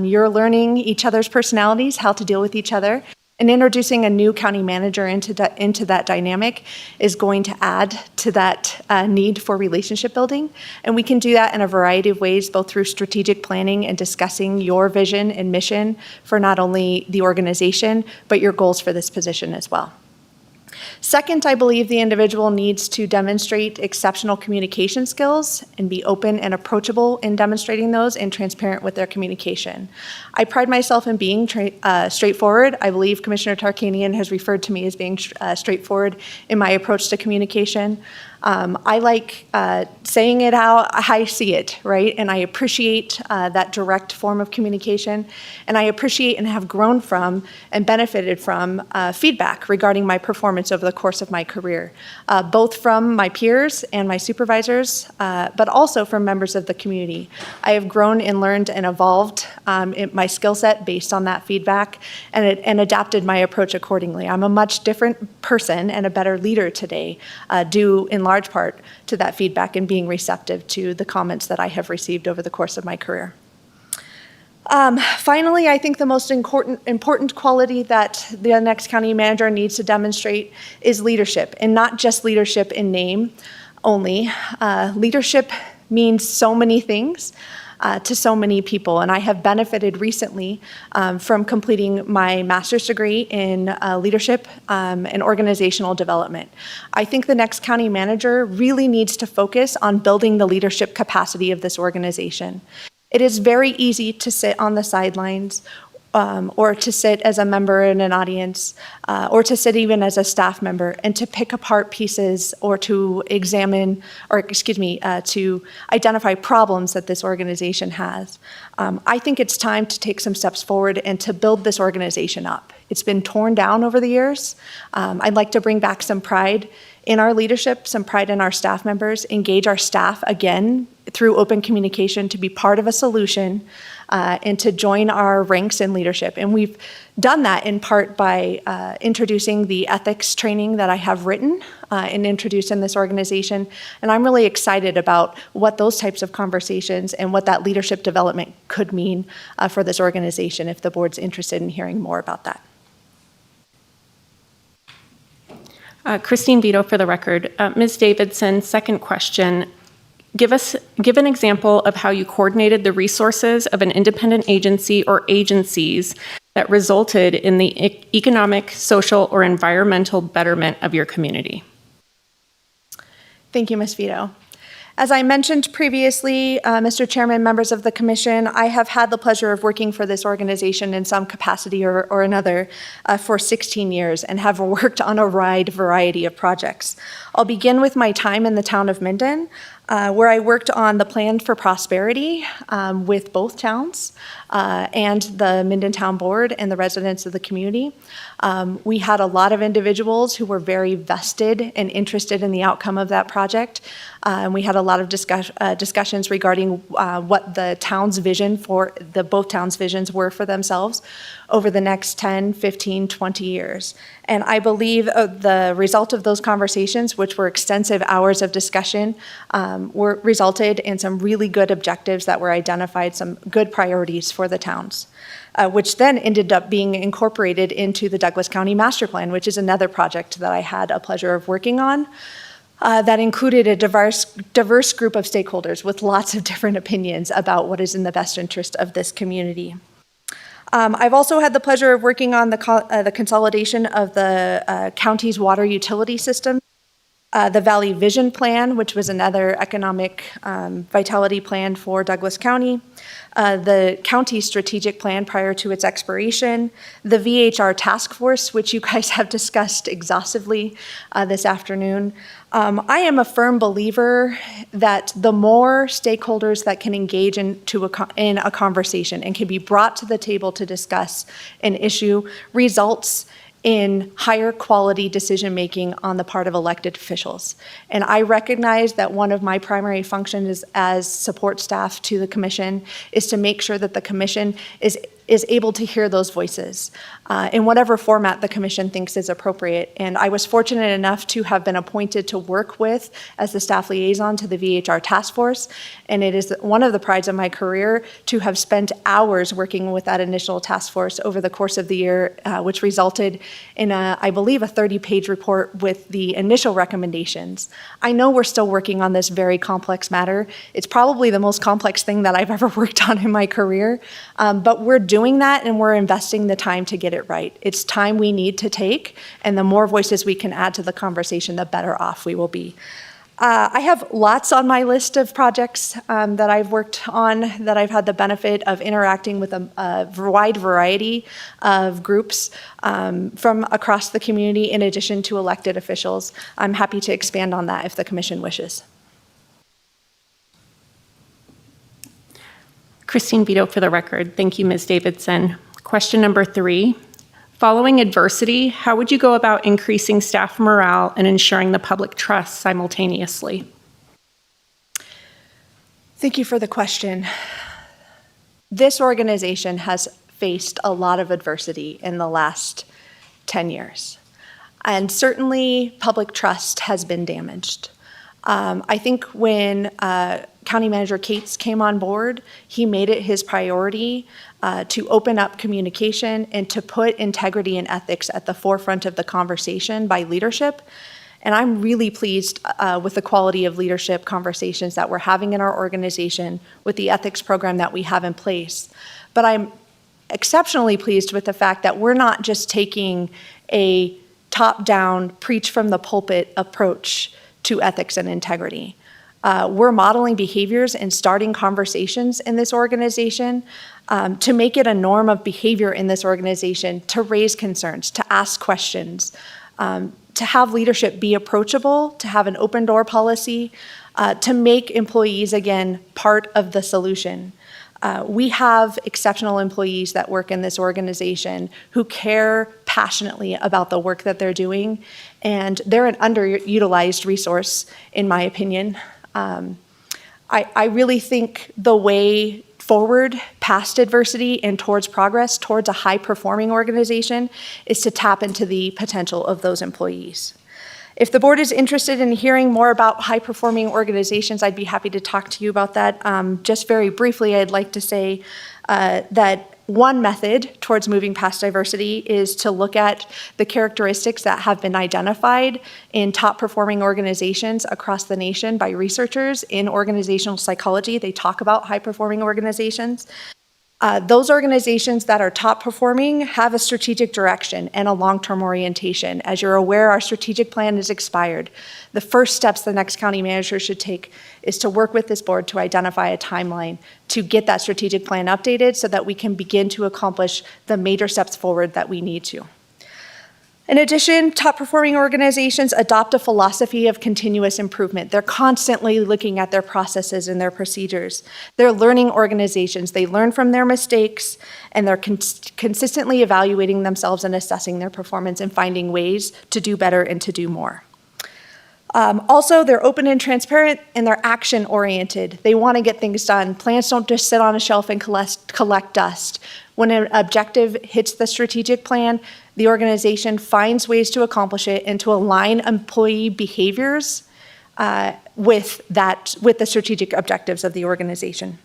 You're learning each other's personalities, how to deal with each other, and introducing a new county manager into that dynamic is going to add to that need for relationship building. And we can do that in a variety of ways, both through strategic planning and discussing your vision and mission for not only the organization, but your goals for this position as well. Second, I believe the individual needs to demonstrate exceptional communication skills and be open and approachable in demonstrating those and transparent with their communication. I pride myself in being straightforward. I believe Commissioner Tarkanian has referred to me as being straightforward in my approach to communication. I like saying it how I see it, right? And I appreciate that direct form of communication. And I appreciate and have grown from and benefited from feedback regarding my performance over the course of my career, both from my peers and my supervisors, but also from members of the community. I have grown and learned and evolved in my skill set based on that feedback and adapted my approach accordingly. I'm a much different person and a better leader today, due in large part to that feedback and being receptive to the comments that I have received over the course of my career. Finally, I think the most important quality that the next county manager needs to demonstrate is leadership, and not just leadership in name only. Leadership means so many things to so many people, and I have benefited recently from completing my master's degree in leadership and organizational development. I think the next county manager really needs to focus on building the leadership capacity of this organization. It is very easy to sit on the sidelines or to sit as a member in an audience or to sit even as a staff member and to pick apart pieces or to examine, or to identify problems that this organization has. I think it's time to take some steps forward and to build this organization up. It's been torn down over the years. I'd like to bring back some pride in our leadership, some pride in our staff members, engage our staff again through open communication to be part of a solution and to join our ranks in leadership. And we've done that in part by introducing the ethics training that I have written and introduced in this organization. And I'm really excited about what those types of conversations and what that leadership development could mean for this organization if the board's interested in hearing more about that. Christine Vito for the record. Ms. Davidson, second question. Give an example of how you coordinated the resources of an independent agency or agencies that resulted in the economic, social, or environmental betterment of your community. Thank you, Ms. Vito. As I mentioned previously, Mr. Chairman, members of the commission, I have had the pleasure of working for this organization in some capacity or another for 16 years and have worked on a wide variety of projects. I'll begin with my time in the town of Minden, where I worked on the Plan for Prosperity with both towns and the Minden Town Board and the residents of the community. We had a lot of individuals who were very vested and interested in the outcome of that project. And we had a lot of discussions regarding what the town's vision for both towns' visions were for themselves over the next 10, 15, 20 years. And I believe the result of those conversations, which were extensive hours of discussion, resulted in some really good objectives that were identified, some good priorities for the towns. Which then ended up being incorporated into the Douglas County Master Plan, which is another project that I had a pleasure of working on. That included a diverse group of stakeholders with lots of different opinions about what is in the best interest of this community. I've also had the pleasure of working on the consolidation of the county's water utility system The Valley Vision Plan, which was another economic vitality plan for Douglas County, the county strategic plan prior to its expiration, the VHR task force, which you guys have discussed exhaustively this afternoon. I am a firm believer that the more stakeholders that can engage in a conversation and can be brought to the table to discuss an issue results in higher quality decision-making on the part of elected officials. And I recognize that one of my primary functions as support staff to the commission is to make sure that the commission is able to hear those voices in whatever format the commission thinks is appropriate. And I was fortunate enough to have been appointed to work with as the staff liaison to the VHR task force. And it is one of the prides of my career to have spent hours working with that initial task force over the course of the year, which resulted in, I believe, a 30-page report with the initial recommendations. I know we're still working on this very complex matter. It's probably the most complex thing that I've ever worked on in my career, but we're doing that and we're investing the time to get it right. It's time we need to take, and the more voices we can add to the conversation, the better off we will be. I have lots on my list of projects that I've worked on, that I've had the benefit of interacting with a wide variety of groups from across the community in addition to elected officials. I'm happy to expand on that if the commission wishes. Christine Vito for the record. Thank you, Ms. Davidson. Question number 3. Following adversity, how would you go about increasing staff morale and ensuring the public trust simultaneously? Thank you for the question. This organization has faced a lot of adversity in the last 10 years. And certainly public trust has been damaged. I think when County Manager Cates came on board, he made it his priority to open up communication and to put integrity and ethics at the forefront of the conversation by leadership. And I'm really pleased with the quality of leadership conversations that we're having in our organization with the ethics program that we have in place. But I'm exceptionally pleased with the fact that we're not just taking a top-down, preach from the pulpit approach to ethics and integrity. We're modeling behaviors and starting conversations in this organization to make it a norm of behavior in this organization, to raise concerns, to ask questions, to have leadership be approachable, to have an open door policy, to make employees, again, part of the solution. We have exceptional employees that work in this organization who care passionately about the work that they're doing, and they're an underutilized resource, in my opinion. I really think the way forward past adversity and towards progress, towards a high-performing organization, is to tap into the potential of those employees. If the board is interested in hearing more about high-performing organizations, I'd be happy to talk to you about that. Just very briefly, I'd like to say that one method towards moving past diversity is to look at the characteristics that have been identified in top-performing organizations across the nation by researchers in organizational psychology. They talk about high-performing organizations. Those organizations that are top performing have a strategic direction and a long-term orientation. As you're aware, our strategic plan is expired. The first steps the next county manager should take is to work with this board to identify a timeline to get that strategic plan updated so that we can begin to accomplish the major steps forward that we need to. In addition, top-performing organizations adopt a philosophy of continuous improvement. They're constantly looking at their processes and their procedures. They're learning organizations. They learn from their mistakes, and they're consistently evaluating themselves and assessing their performance and finding ways to do better and to do more. Also, they're open and transparent, and they're action-oriented. They want to get things done. Plans don't just sit on a shelf and collect dust. When an objective hits the strategic plan, the organization finds ways to accomplish it and to align employee behaviors with the strategic objectives of the organization.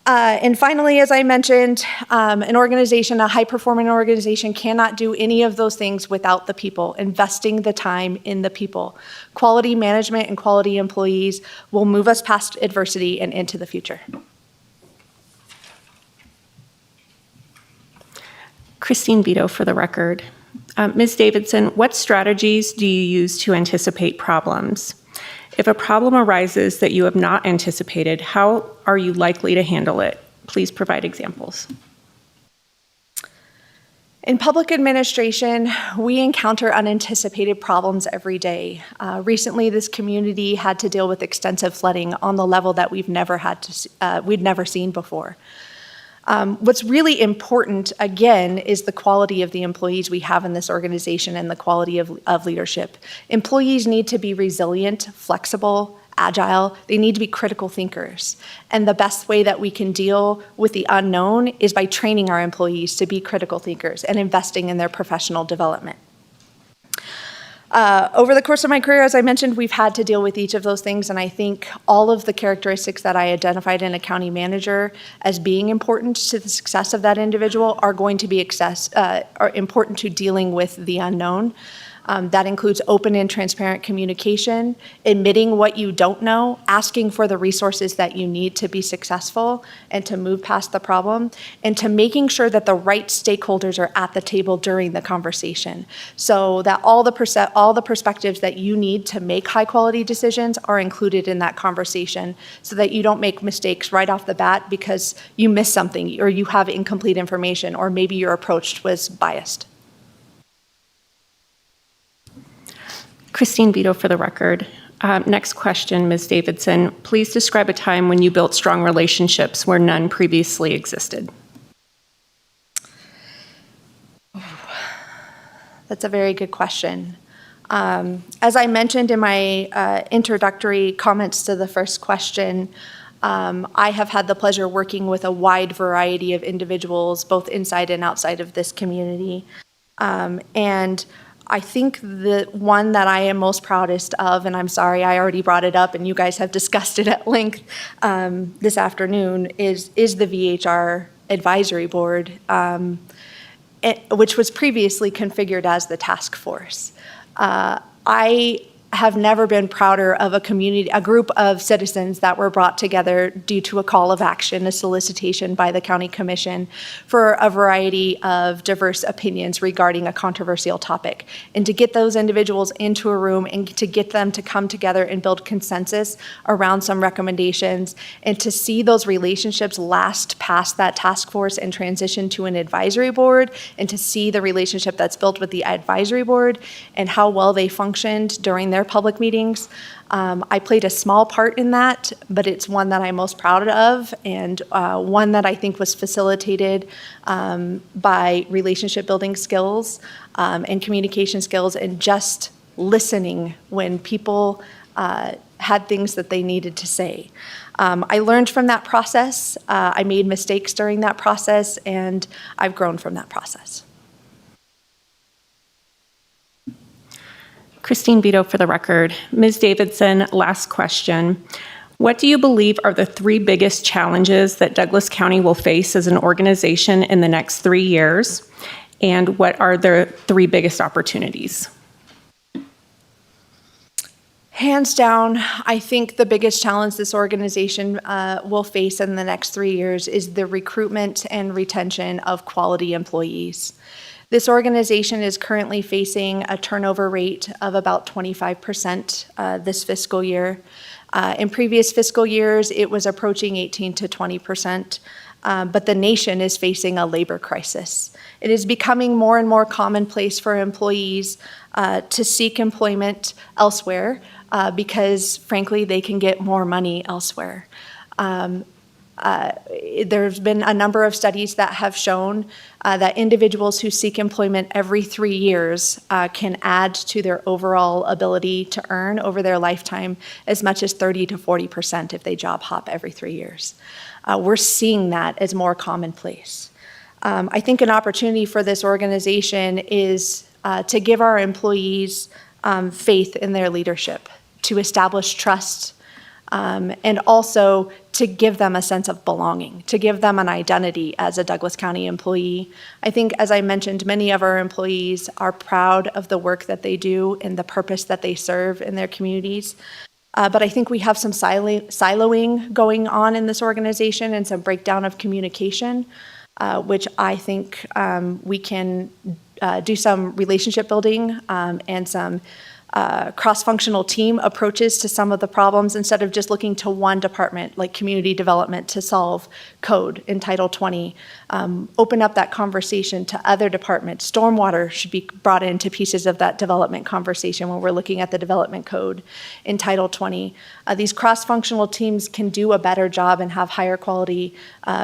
And finally, as I mentioned, a high-performing organization cannot do any of those things without the people, investing the time in the people. Quality management and quality employees will move us past adversity and into the future. Christine Vito for the record. Ms. Davidson, what strategies do you use to anticipate problems? If a problem arises that you have not anticipated, how are you likely to handle it? Please provide examples. In public administration, we encounter unanticipated problems every day. Recently, this community had to deal with extensive flooding on the level that we'd never seen before. What's really important, again, is the quality of the employees we have in this organization and the quality of leadership. Employees need to be resilient, flexible, agile. They need to be critical thinkers. And the best way that we can deal with the unknown is by training our employees to be critical thinkers and investing in their professional development. Over the course of my career, as I mentioned, we've had to deal with each of those things, and I think all of the characteristics that I identified in a county manager as being important to the success of that individual are going to be are important to dealing with the unknown. That includes open and transparent communication, admitting what you don't know, asking for the resources that you need to be successful and to move past the problem, and to making sure that the right stakeholders are at the table during the conversation, so that all the perspectives that you need to make high quality decisions are included in that conversation, so that you don't make mistakes right off the bat because you missed something or you have incomplete information or maybe your approach was biased. Christine Vito for the record. Next question, Ms. Davidson. Please describe a time when you built strong relationships where none previously existed. That's a very good question. As I mentioned in my introductory comments to the first question, I have had the pleasure working with a wide variety of individuals, both inside and outside of this community. And I think the one that I am most proudest of, and I'm sorry I already brought it up and you guys have discussed it at length this afternoon, is the VHR Advisory Board, which was previously configured as the task force. I have never been prouder of a group of citizens that were brought together due to a call of action, a solicitation by the county commission for a variety of diverse opinions regarding a controversial topic. And to get those individuals into a room and to get them to come together and build consensus around some recommendations, and to see those relationships last past that task force and transition to an advisory board, and to see the relationship that's built with the advisory board and how well they functioned during their public meetings. I played a small part in that, but it's one that I'm most proud of, and one that I think was facilitated by relationship building skills and communication skills, and just listening when people had things that they needed to say. I learned from that process. I made mistakes during that process, and I've grown from that process. Christine Vito for the record. Ms. Davidson, last question. What do you believe are the 3 biggest challenges that Douglas County will face as an organization in the next 3 years? And what are the 3 biggest opportunities? Hands down, I think the biggest challenge this organization will face in the next 3 years is the recruitment and retention of quality employees. This organization is currently facing a turnover rate of about 25% this fiscal year. In previous fiscal years, it was approaching 18 to 20%, but the nation is facing a labor crisis. It is becoming more and more commonplace for employees to seek employment elsewhere because, frankly, they can get more money elsewhere. There's been a number of studies that have shown that individuals who seek employment every 3 years can add to their overall ability to earn over their lifetime as much as 30 to 40% if they job hop every 3 years. We're seeing that as more commonplace. I think an opportunity for this organization is to give our employees faith in their leadership, to establish trust, and also to give them a sense of belonging, to give them an identity as a Douglas County employee. I think, as I mentioned, many of our employees are proud of the work that they do and the purpose that they serve in their communities. But I think we have some siloing going on in this organization and some breakdown of communication, which I think we can do some relationship building and some cross-functional team approaches to some of the problems instead of just looking to one department like community development to solve code in Title 20. Open up that conversation to other departments. Stormwater should be brought into pieces of that development conversation when we're looking at the development code in Title 20. These cross-functional teams can do a better job and have higher quality,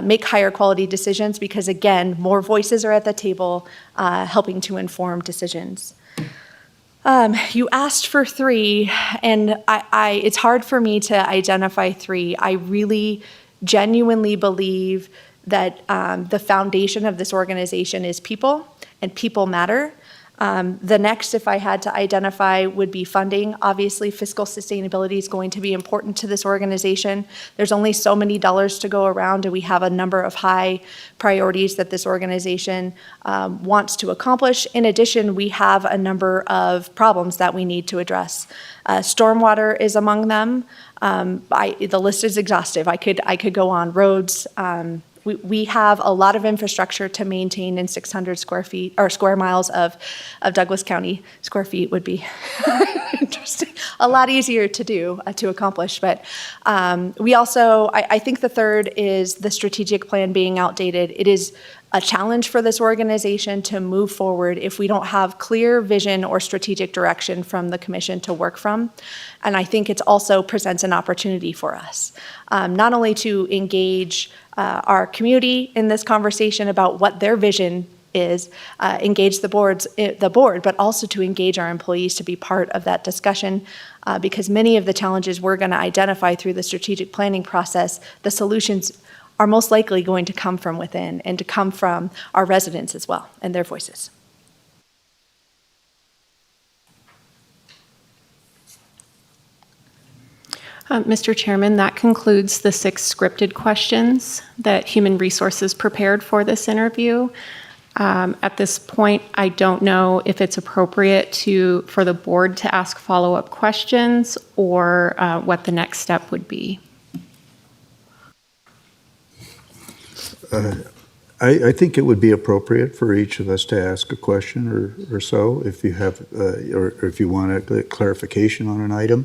make higher quality decisions because again, more voices are at the table helping to inform decisions. You asked for 3, and it's hard for me to identify 3. I really genuinely believe that the foundation of this organization is people, and people matter. The next, if I had to identify, would be funding. Obviously, fiscal sustainability is going to be important to this organization. There's only so many dollars to go around, and we have a number of high priorities that this organization wants to accomplish. In addition, we have a number of problems that we need to address. Stormwater is among them. The list is exhaustive. I could go on. Roads. We have a lot of infrastructure to maintain in 600 square miles of Douglas County. Square feet would be interesting, a lot easier to do, to accomplish. But we also, I think the third is the strategic plan being outdated. It is a challenge for this organization to move forward if we don't have clear vision or strategic direction from the commission to work from. And I think it also presents an opportunity for us, not only to engage our community in this conversation about what their vision is, engage the board, but also to engage our employees to be part of that discussion, because many of the challenges we're going to identify through the strategic planning process, the solutions are most likely going to come from within and to come from our residents as well and their voices. Mr. Chairman, that concludes the 6 scripted questions that Human Resources prepared for this interview. At this point, I don't know if it's appropriate for the board to ask follow-up questions or what the next step would be. I think it would be appropriate for each of us to ask a question or so if you have, or if you want a clarification on an item.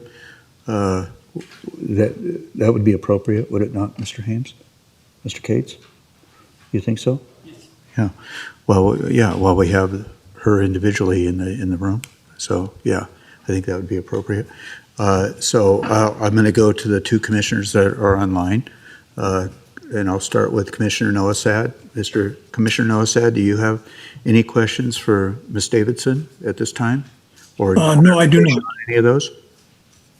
That would be appropriate, would it not, Mr. Hames? Mr. Cates? You think so? Yes. Yeah. Well, we have her individually in the room. So, yeah, I think that would be appropriate. So I'm going to go to the 2 commissioners that are online. And I'll start with Commissioner Noasad. Mr. Commissioner Noasad, do you have any questions for Ms. Davidson at this time? Or no, I do not. Any of those?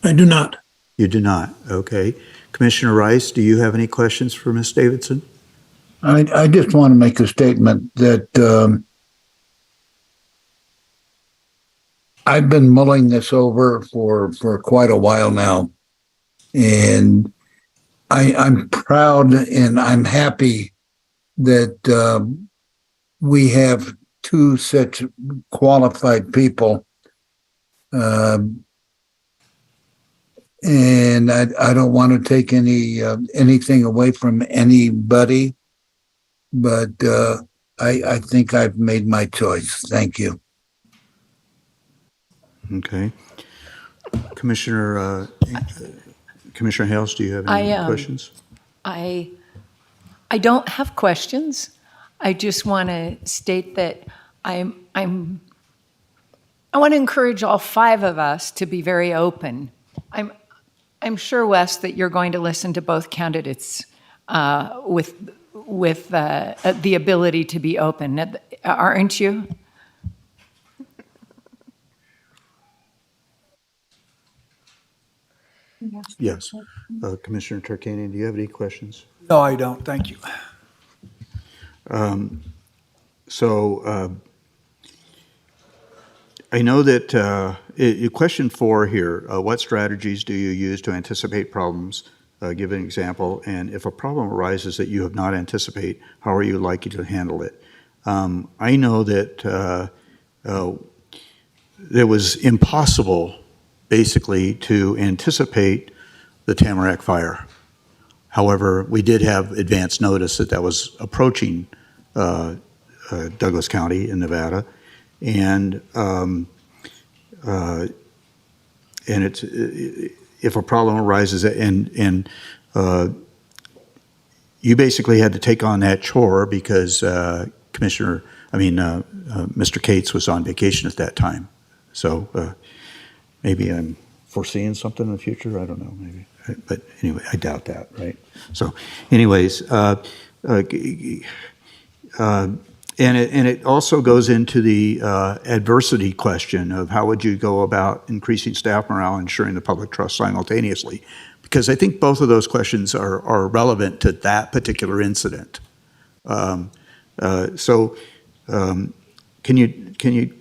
I do not. You do not. Okay. Commissioner Rice, do you have any questions for Ms. Davidson? I just want to make a statement that I've been mulling this over for quite a while now, and I'm proud and I'm happy that we have 2 such qualified people. And I don't want to take anything away from anybody, but I think I've made my choice. Thank you. Okay. Commissioner Hales, do you have any questions? I don't have questions. I just want to state that I want to encourage all 5 of us to be very open. I'm sure, Wes, that you're going to listen to both candidates with the ability to be open, aren't you? Yes. Commissioner Tarkanian, do you have any questions? No, I don't. Thank you. I know that question 4 here, what strategies do you use to anticipate problems? Give an example. And if a problem arises that you have not anticipated, how are you likely to handle it? I know that it was impossible, basically, to anticipate the Tamarack fire. However, we did have advance notice that was approaching Douglas County in Nevada. and it's if a problem arises, and you basically had to take on that chore because Mr. Cates was on vacation at that time. So maybe I'm foreseeing something in the future. I don't know, maybe. But anyway, I doubt that, right? So anyways, and it also goes into the adversity question of how would you go about increasing staff morale and ensuring the public trust simultaneously? Because I think both of those questions are relevant to that particular incident. Can you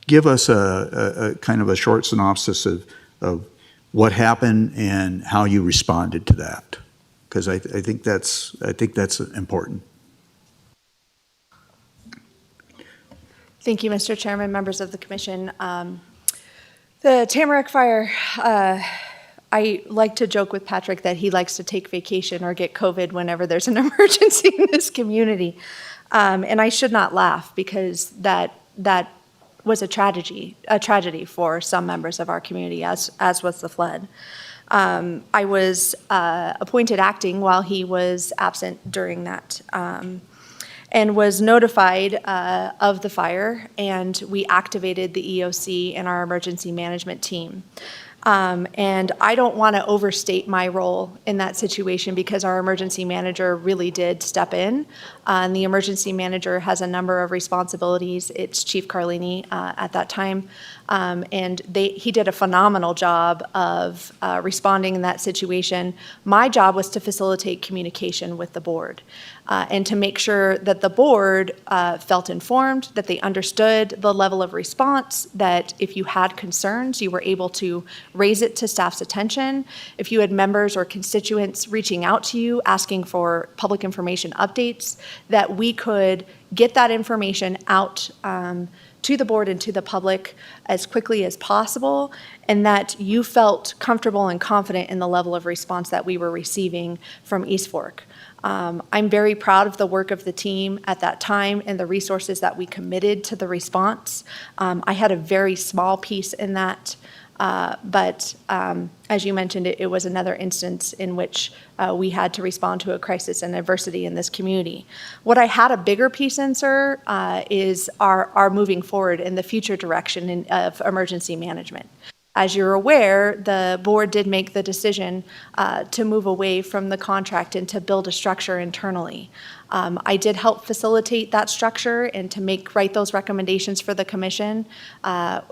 give us a kind of a short synopsis of what happened and how you responded to that? Because I think that's important. Thank you, Mr. Chairman, members of the commission. The Tamarack fire, I like to joke with Patrick that he likes to take vacation or get COVID whenever there's an emergency in this community. And I should not laugh because that was a tragedy for some members of our community, as was the flood. I was appointed acting while he was absent during that, and was notified of the fire, and we activated the EOC and our emergency management team. And I don't want to overstate my role in that situation because our emergency manager really did step in. And the emergency manager has a number of responsibilities. It's Chief Carlini at that time. And he did a phenomenal job of responding in that situation. My job was to facilitate communication with the board and to make sure that the board felt informed, that they understood the level of response, that if you had concerns, you were able to raise it to staff's attention. If you had members or constituents reaching out to you asking for public information updates, that we could get that information out to the board and to the public as quickly as possible, and that you felt comfortable and confident in the level of response that we were receiving from East Fork. I'm very proud of the work of the team at that time and the resources that we committed to the response. I had a very small piece in that, but as you mentioned, it was another instance in which we had to respond to a crisis and adversity in this community. What I had a bigger piece in, sir, is our moving forward in the future direction of emergency management. As you're aware, the board did make the decision to move away from the contract and to build a structure internally. I did help facilitate that structure and to write those recommendations for the commission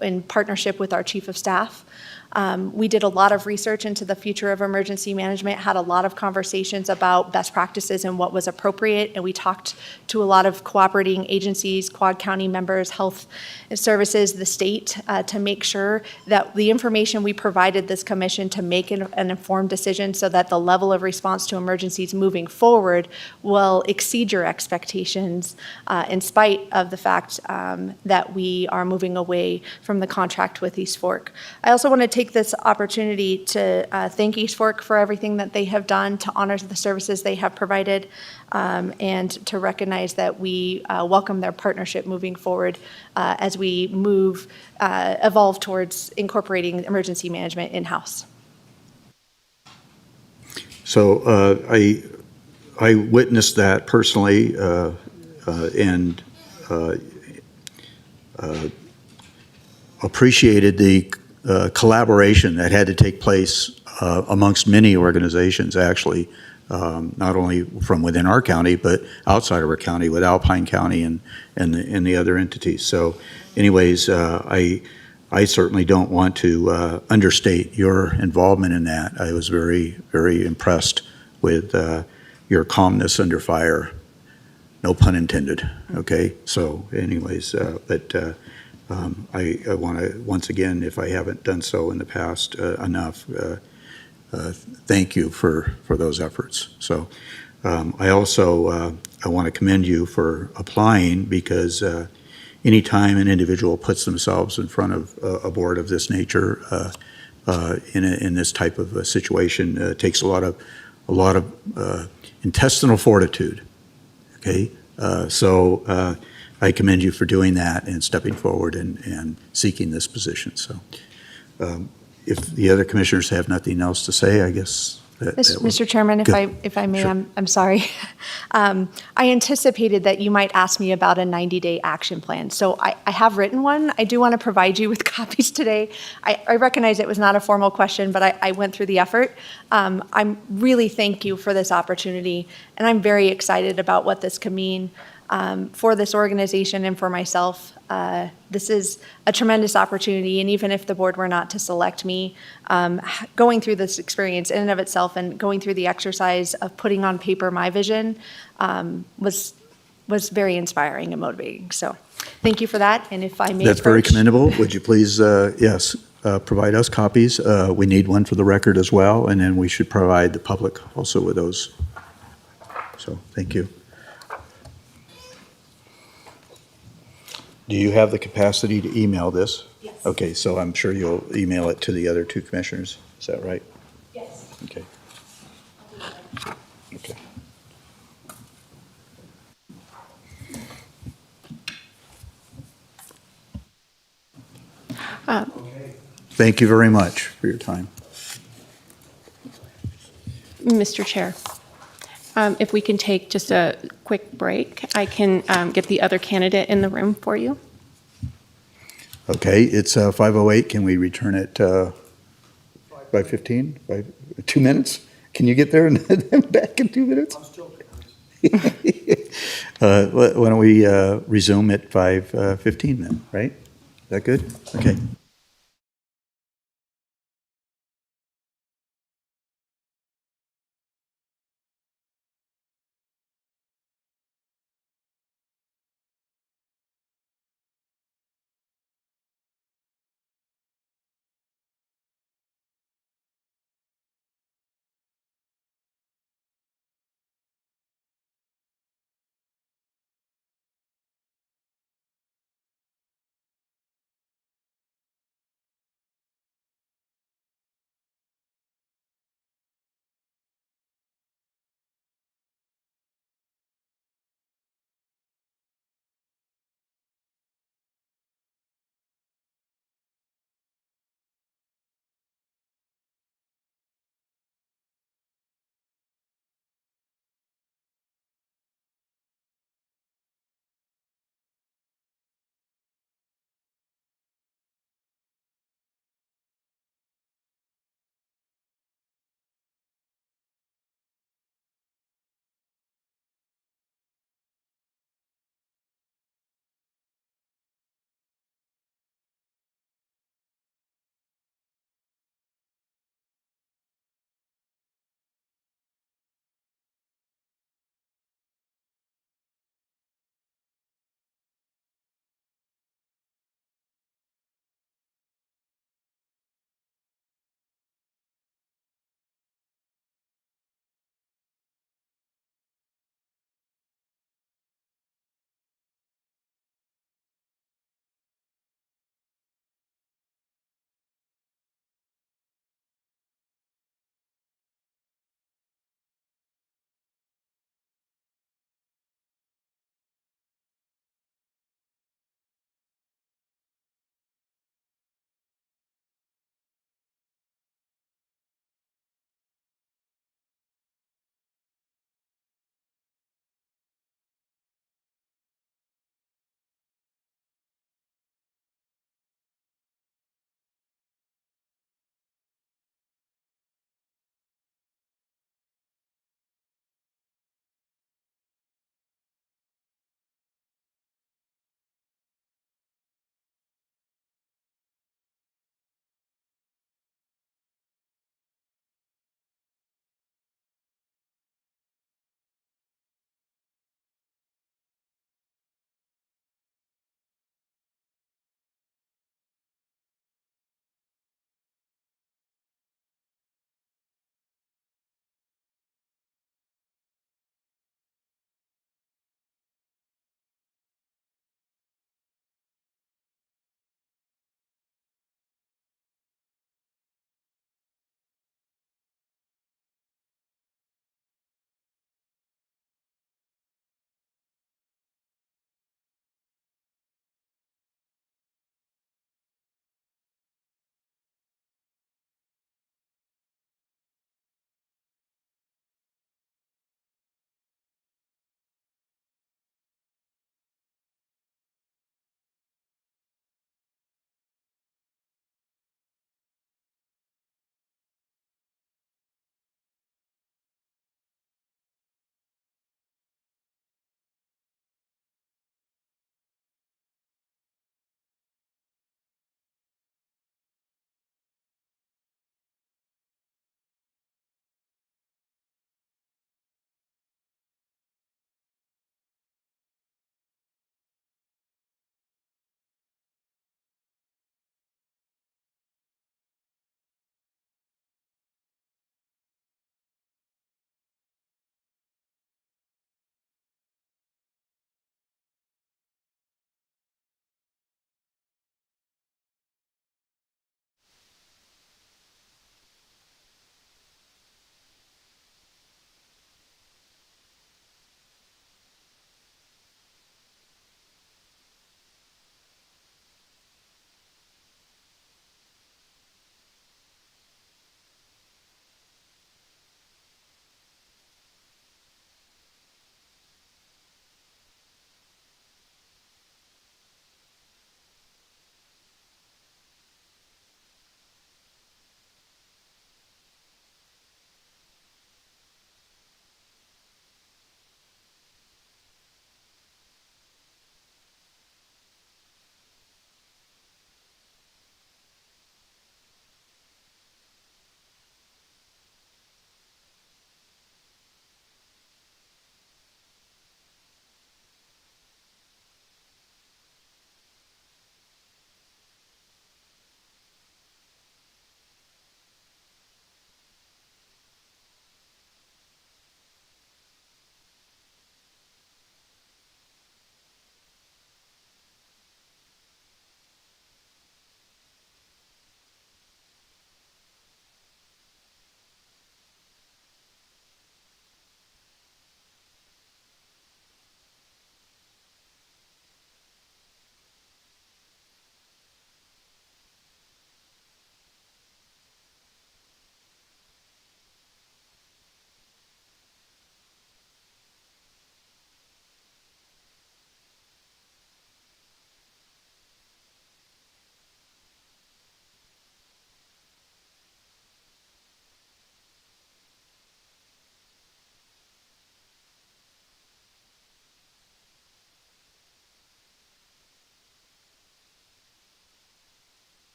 in partnership with our chief of staff. We did a lot of research into the future of emergency management, had a lot of conversations about best practices and what was appropriate, and we talked to a lot of cooperating agencies, Quad County members, health services, the state, to make sure that the information we provided this commission to make an informed decision so that the level of response to emergencies moving forward will exceed your expectations in spite of the fact that we are moving away from the contract with East Fork. I also want to take this opportunity to thank East Fork for everything that they have done to honor the services they have provided, and to recognize that we welcome their partnership moving forward as we evolve towards incorporating emergency management in-house. So I witnessed that personally and appreciated the collaboration that had to take place amongst many organizations, actually, not only from within our county, but outside of our county with Alpine County and the other entities. So anyways, I certainly don't want to understate your involvement in that. I was very, very impressed with your calmness under fire. No pun intended, okay? So anyways, I want to, once again, if I haven't done so in the past enough, thank you for those efforts. So I also I want to commend you for applying, because anytime an individual puts themselves in front of a board of this nature in this type of a situation, it takes a lot of intestinal fortitude. Okay, so I commend you for doing that and stepping forward and seeking this position. So if the other commissioners have nothing else to say, I guess Mr. Chairman, if I may, Sure. I'm sorry. I anticipated that you might ask me about a 90-day action plan. So I have written one. I do want to provide you with copies today. I recognize it was not a formal question, but I went through the effort. I'm really thank you for this opportunity, and I'm very excited about what this could mean for this organization and for myself. This is a tremendous opportunity, and even if the board were not to select me, going through this experience in and of itself and going through the exercise of putting on paper my vision was very inspiring and motivating. So thank you for that, and if I may That's very approach- commendable. Would you please, yes, provide us copies? We need one for the record as well, and then we should provide the public also with those. So thank you. Do you have the capacity to email this? Yes. Okay, so I'm sure you'll email it to the other two commissioners. Is that right? Yes. Okay. Okay. Thank you very much for your time. Mr. Chair, if we can take just a quick break, I can get the other candidate in the room for you. Okay, it's 5:08. Can we return it by 15? By 2 minutes? Can you get there and then back in 2 minutes? I'm still why don't we resume at 5:15 then, right? Is that good? Okay.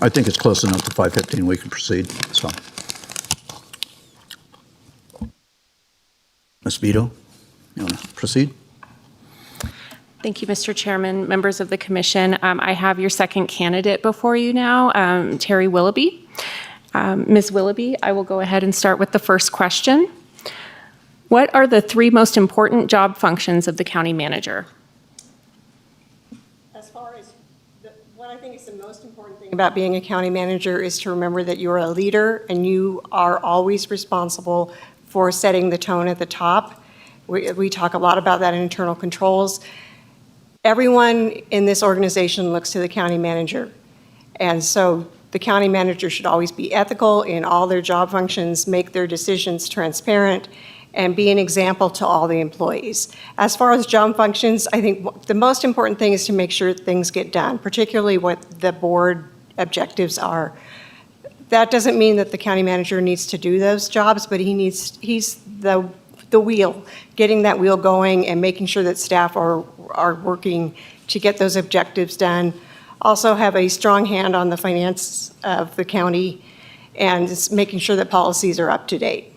I think it's close enough to 5:15. We can proceed, so. Ms. Vito, you want to proceed? Thank you, Mr. Chairman, members of the commission. I have your second candidate before you now, Terry Willoughby. Ms. Willoughby, I will go ahead and start with the first question. What are the 3 most important job functions of the county manager? As far as what I think is the most important thing about being a county manager is to remember that you're a leader and you are always responsible for setting the tone at the top. We talk a lot about that in internal controls. Everyone in this organization looks to the county manager. And so the county manager should always be ethical in all their job functions, make their decisions transparent, and be an example to all the employees. As far as job functions, I think the most important thing is to make sure things get done, particularly what the board objectives are. That doesn't mean that the county manager needs to do those jobs, but he's the wheel, getting that wheel going and making sure that staff are working to get those objectives done. Also have a strong hand on the finance of the county and just making sure that policies are up to date.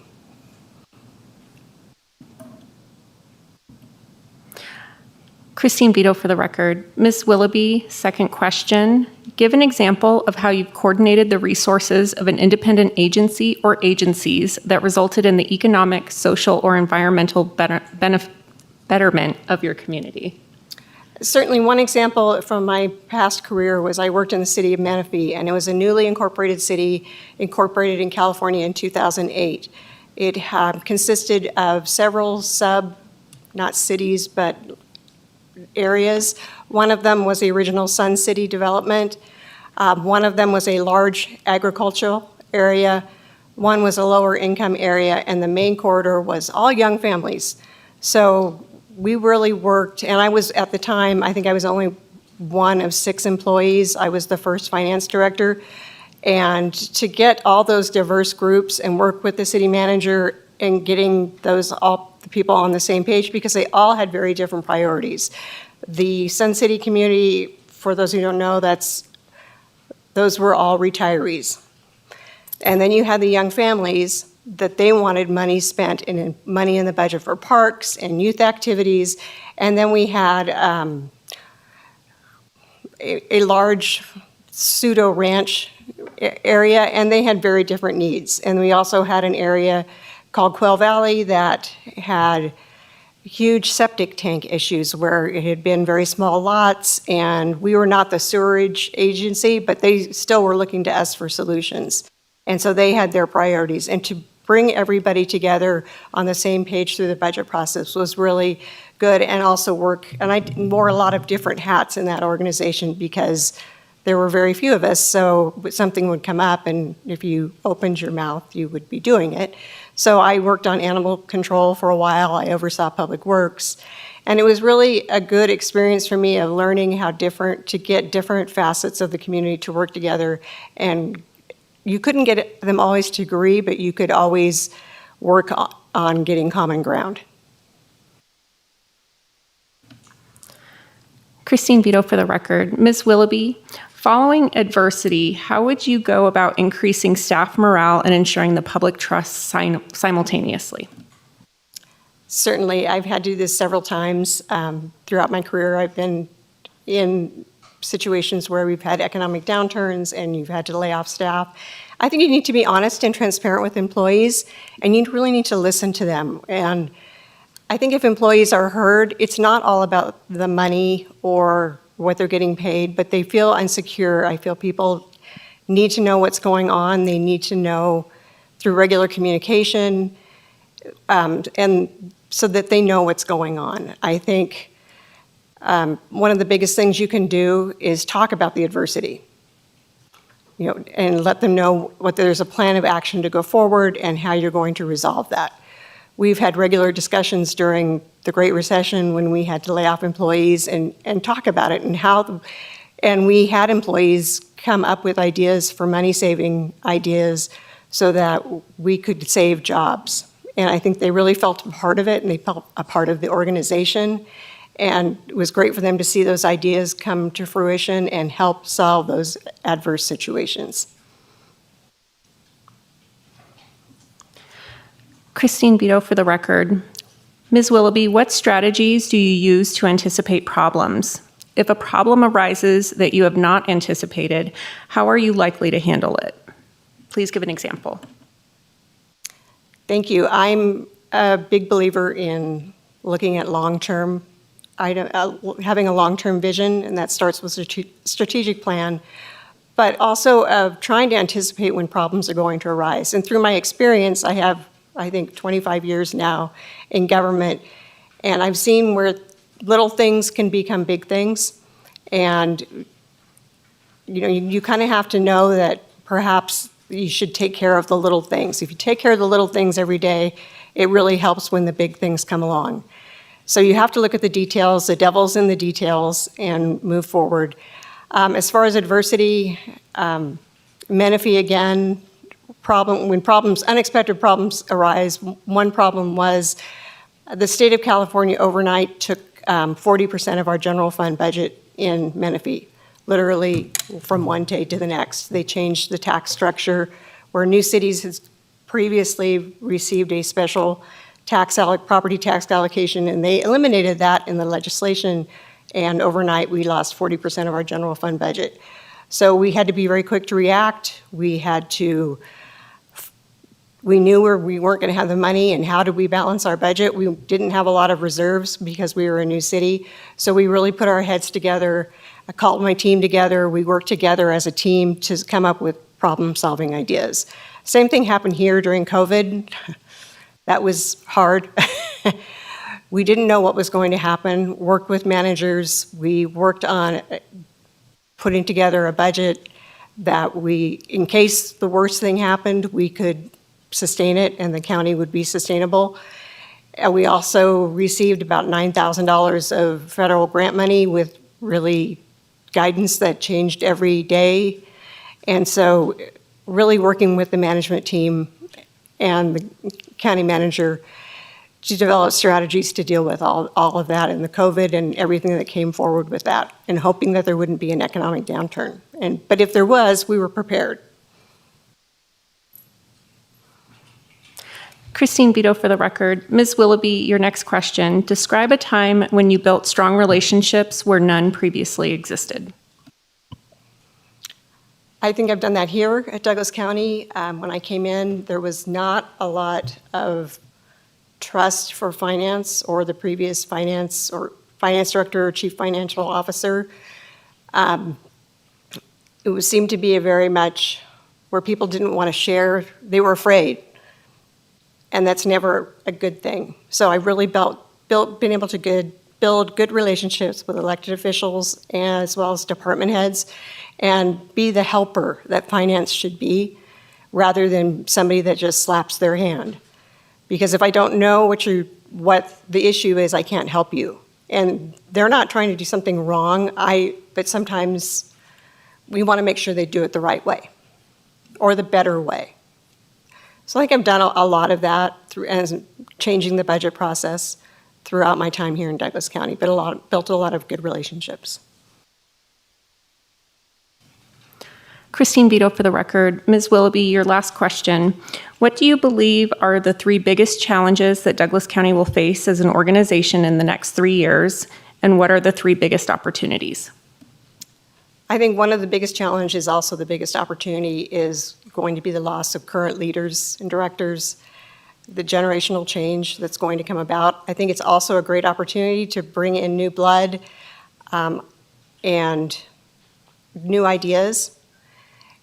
Christine Vito for the record. Ms. Willoughby, second question. Give an example of how you've coordinated the resources of an independent agency or agencies that resulted in the economic, social, or environmental betterment of your community. Certainly one example from my past career was I worked in the city of Menifee, and it was a newly incorporated city, incorporated in California in 2008. It consisted of several not cities, but areas. One of them was the original Sun City development. One of them was a large agricultural area. One was a lower income area, and the main corridor was all young families. So we really worked, and I was at the time, I think I was only one of 6 employees. I was the first finance director. And to get all those diverse groups and work with the city manager and getting all the people on the same page, because they all had very different priorities. The Sun City community, for those who don't know, those were all retirees. And then you had the young families that they wanted money spent in money in the budget for parks and youth activities. And then we had a large pseudo ranch area, and they had very different needs. And we also had an area called Quail Valley that had huge septic tank issues where it had been very small lots, and we were not the sewerage agency, but they still were looking to us for solutions. And so they had their priorities. And to bring everybody together on the same page through the budget process was really good, and also and I wore a lot of different hats in that organization because there were very few of us, so something would come up, and if you opened your mouth, you would be doing it. So I worked on animal control for a while. I oversaw public works. And it was really a good experience for me of learning how to get different facets of the community to work together. And you couldn't get them always to agree, but you could always work on getting common ground. Christine Vito for the record. Ms. Willoughby, following adversity, how would you go about increasing staff morale and ensuring the public trust simultaneously? Certainly, I've had to do this several times throughout my career. I've been in situations where we've had economic downturns and you've had to lay off staff. I think you need to be honest and transparent with employees, and you really need to listen to them. And I think if employees are heard, it's not all about the money or what they're getting paid, but they feel insecure. I feel people need to know what's going on. They need to know through regular communication, and so that they know what's going on. I think one of the biggest things you can do is talk about the adversity, and let them know what there's a plan of action to go forward and how you're going to resolve that. We've had regular discussions during the Great Recession when we had to lay off employees and talk about it and we had employees come up with ideas for money-saving ideas so that we could save jobs. And I think they really felt a part of it, and they felt a part of the organization. And it was great for them to see those ideas come to fruition and help solve those adverse situations. Christine Vito for the record. Ms. Willoughby, what strategies do you use to anticipate problems? If a problem arises that you have not anticipated, how are you likely to handle it? Please give an example. Thank you. I'm a big believer in looking at long-term, having a long-term vision, and that starts with a strategic plan, but also of trying to anticipate when problems are going to arise. And through my experience, I have, I think, 25 years now in government, and I've seen where little things can become big things. And, you know, you kind of have to know that perhaps you should take care of the little things. If you take care of the little things every day, it really helps when the big things come along. So you have to look at the details, the devil's in the details, and move forward. As far as adversity, Menifee again, when unexpected problems arise, one problem was the state of California overnight took 40% of our general fund budget in Menifee, literally from one day to the next. They changed the tax structure where New Cities has previously received a special property tax allocation, and they eliminated that in the legislation, and overnight we lost 40% of our general fund budget. So we had to be very quick to react. We knew we weren't going to have the money, and how did we balance our budget? We didn't have a lot of reserves because we were a new city. So we really put our heads together. I called my team together. We worked together as a team to come up with problem-solving ideas. Same thing happened here during COVID. That was hard. We didn't know what was going to happen. Worked with managers. We worked on putting together a budget that in case the worst thing happened, we could sustain it and the county would be sustainable. And we also received about $9,000 of federal grant money with really guidance that changed every day. And so really working with the management team and the county manager to develop strategies to deal with all of that and the COVID and everything that came forward with that, and hoping that there wouldn't be an economic downturn. But if there was, we were prepared. Christine Vito for the record. Ms. Willoughby, your next question. Describe a time when you built strong relationships where none previously existed. I think I've done that here at Douglas County. When I came in, there was not a lot of trust for finance or the previous finance director or chief financial officer. It seemed to be a very much where people didn't want to share. They were afraid. And that's never a good thing. So I really been able to build good relationships with elected officials as well as department heads, and be the helper that finance should be, rather than somebody that just slaps their hand. Because if I don't know what the issue is, I can't help you. And they're not trying to do something wrong, but sometimes we want to make sure they do it the right way or the better way. So I think I've done a lot of that through changing the budget process throughout my time here in Douglas County, but built a lot of good relationships. Christine Vito for the record. Ms. Willoughby, your last question. What do you believe are the 3 biggest challenges that Douglas County will face as an organization in the next 3 years, and what are the 3 biggest opportunities? I think one of the biggest challenges, also the biggest opportunity, is going to be the loss of current leaders and directors, the generational change that's going to come about. I think it's also a great opportunity to bring in new blood and new ideas.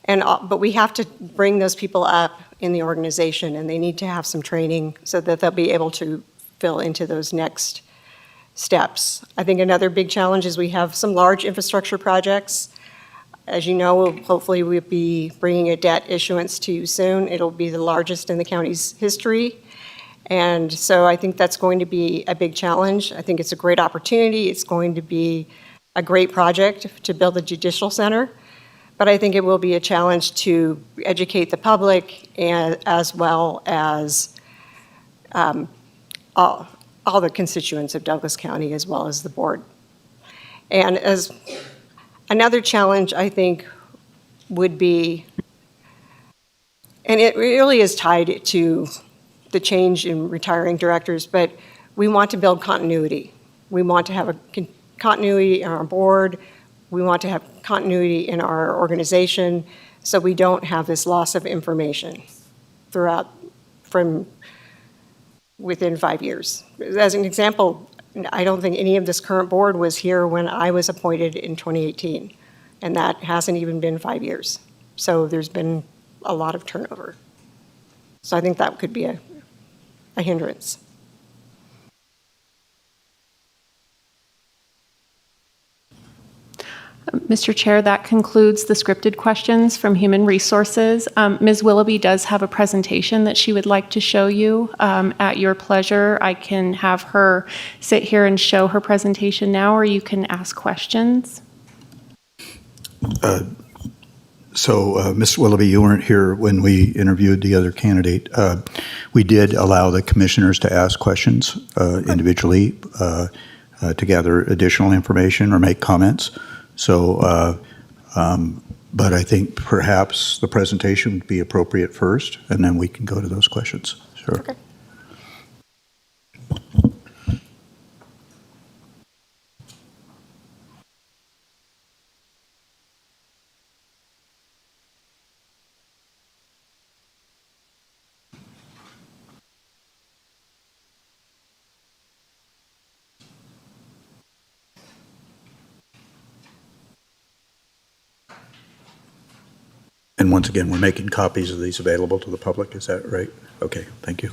But we have to bring those people up in the organization, and they need to have some training so that they'll be able to fill into those next steps. I think another big challenge is we have some large infrastructure projects. As you know, hopefully we'll be bringing a debt issuance to you soon. It'll be the largest in the county's history. And so I think that's going to be a big challenge. I think it's a great opportunity. It's going to be a great project to build a judicial center. But I think it will be a challenge to educate the public, and as well as all the constituents of Douglas County as well as the board. And as another challenge, I think, would be, and it really is tied to the change in retiring directors, but we want to build continuity. We want to have a continuity in our board. We want to have continuity in our organization so we don't have this loss of information throughout from within 5 years. As an example, I don't think any of this current board was here when I was appointed in 2018, and that hasn't even been 5 years. So there's been a lot of turnover. So I think that could be a hindrance. Mr. Chair, that concludes the scripted questions from Human Resources. Ms. Willoughby does have a presentation that she would like to show you. At your pleasure, I can have her sit here and show her presentation now, or you can ask questions. So, Ms. Willoughby, you weren't here when we interviewed the other candidate. We did allow the commissioners to ask questions individually to gather additional information or make comments. So, but I think perhaps the presentation would be appropriate first, and then we can go to those questions. Sure. Okay. And once again, we're making copies of these available to the public. Is that right? Okay, thank you.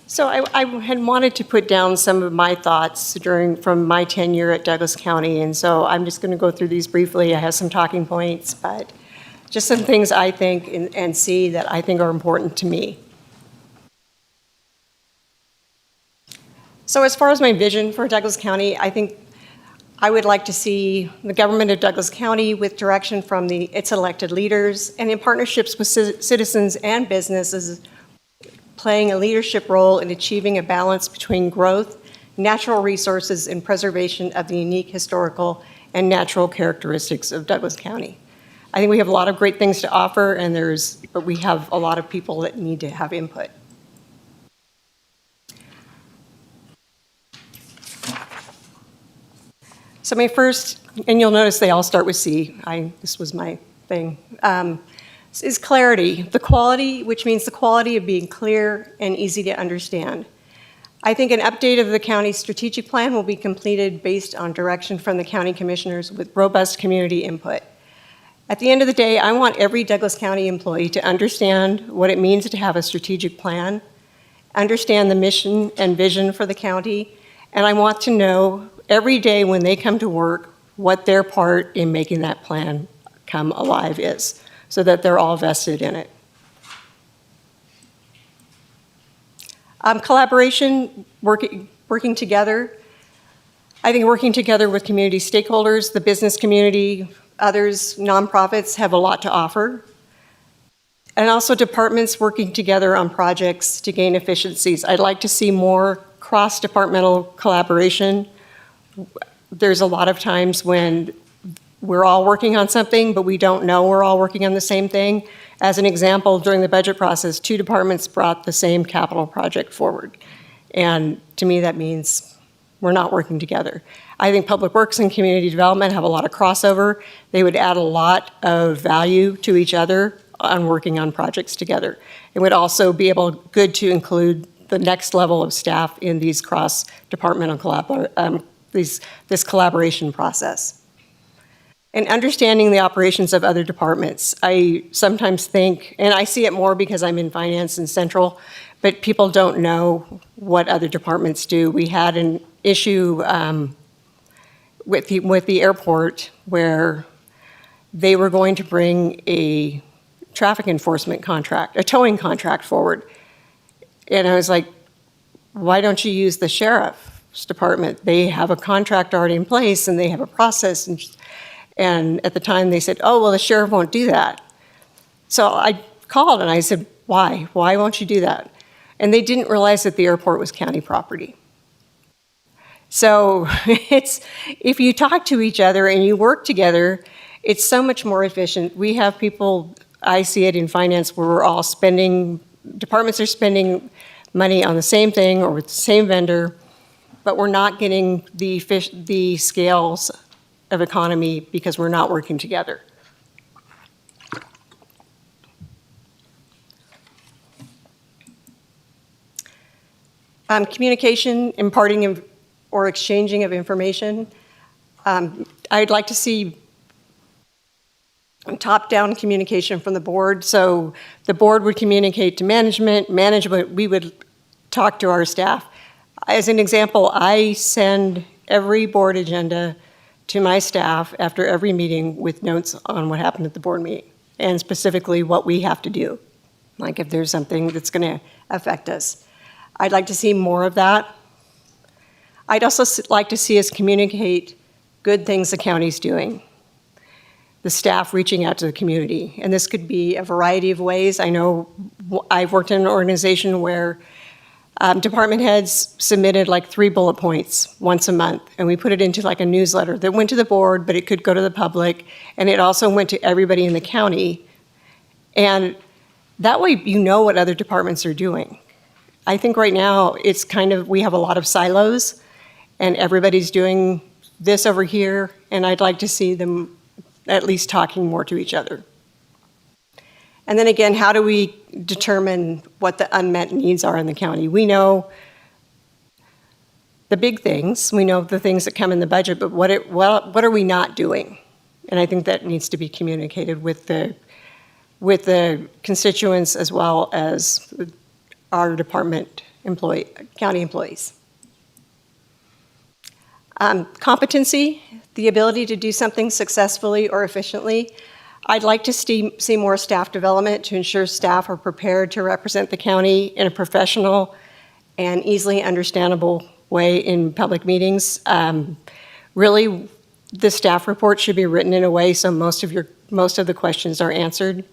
So I had wanted to put down some of my thoughts from my tenure at Douglas County, and so I'm just going to go through these briefly. I have some talking points, but just some things I think and see that I think are important to me. So as far as my vision for Douglas County, I think I would like to see the government of Douglas County with direction from its elected leaders and in partnerships with citizens and businesses playing a leadership role in achieving a balance between growth, natural resources, and preservation of the unique historical and natural characteristics of Douglas County. I think we have a lot of great things to offer, but we have a lot of people that need to have input. So my first, and you'll notice they all start with C. This was my thing, is clarity. The quality, which means the quality of being clear and easy to understand. I think an update of the county's strategic plan will be completed based on direction from the county commissioners with robust community input. At the end of the day, I want every Douglas County employee to understand what it means to have a strategic plan, understand the mission and vision for the county, and I want to know every day when they come to work what their part in making that plan come alive is, so that they're all vested in it. Collaboration, working together. I think working together with community stakeholders, the business community, others, nonprofits have a lot to offer. And also departments working together on projects to gain efficiencies. I'd like to see more cross-departmental collaboration. There's a lot of times when we're all working on something, but we don't know we're all working on the same thing. As an example, during the budget process, 2 departments brought the same capital project forward. And to me, that means we're not working together. I think Public Works and Community Development have a lot of crossover. They would add a lot of value to each other on working on projects together. It would also be good to include the next level of staff in these cross-departmental this collaboration process. And understanding the operations of other departments. I sometimes think, and I see it more because I'm in finance and central, but people don't know what other departments do. We had an issue with the airport where they were going to bring a traffic enforcement contract, a towing contract forward. And I was like, why don't you use the sheriff Department. They have a contract already in place and they have a process. And at the time they said, oh, well, the sheriff won't do that. So I called and I said, why? Why won't you do that? And they didn't realize that the airport was county property. So if you talk to each other and you work together, it's so much more efficient. We have people, I see it in finance, where we're all departments are spending money on the same thing or with the same vendor, but we're not getting the scales of economy because we're not working together. Communication, imparting or exchanging of information. I'd like to see top-down communication from the board. So the board would communicate to management, we would talk to our staff. As an example, I send every board agenda to my staff after every meeting with notes on what happened at the board meeting and specifically what we have to do, like if there's something that's going to affect us. I'd like to see more of that. I'd also like to see us communicate good things the county's doing, the staff reaching out to the community. And this could be a variety of ways. I know I've worked in an organization where department heads submitted like 3 bullet points once a month, and we put it into like a newsletter that went to the board, but it could go to the public, and it also went to everybody in the county. And that way you know what other departments are doing. I think right now it's we have a lot of silos, and everybody's doing this over here, and I'd like to see them at least talking more to each other. And then again, how do we determine what the unmet needs are in the county? We know the big things, we know the things that come in the budget, but what are we not doing? And I think that needs to be communicated with the constituents as well as our county employees. Competency, the ability to do something successfully or efficiently. I'd like to see more staff development to ensure staff are prepared to represent the county in a professional and easily understandable way in public meetings. Really, the staff report should be written in a way so most of the questions are answered.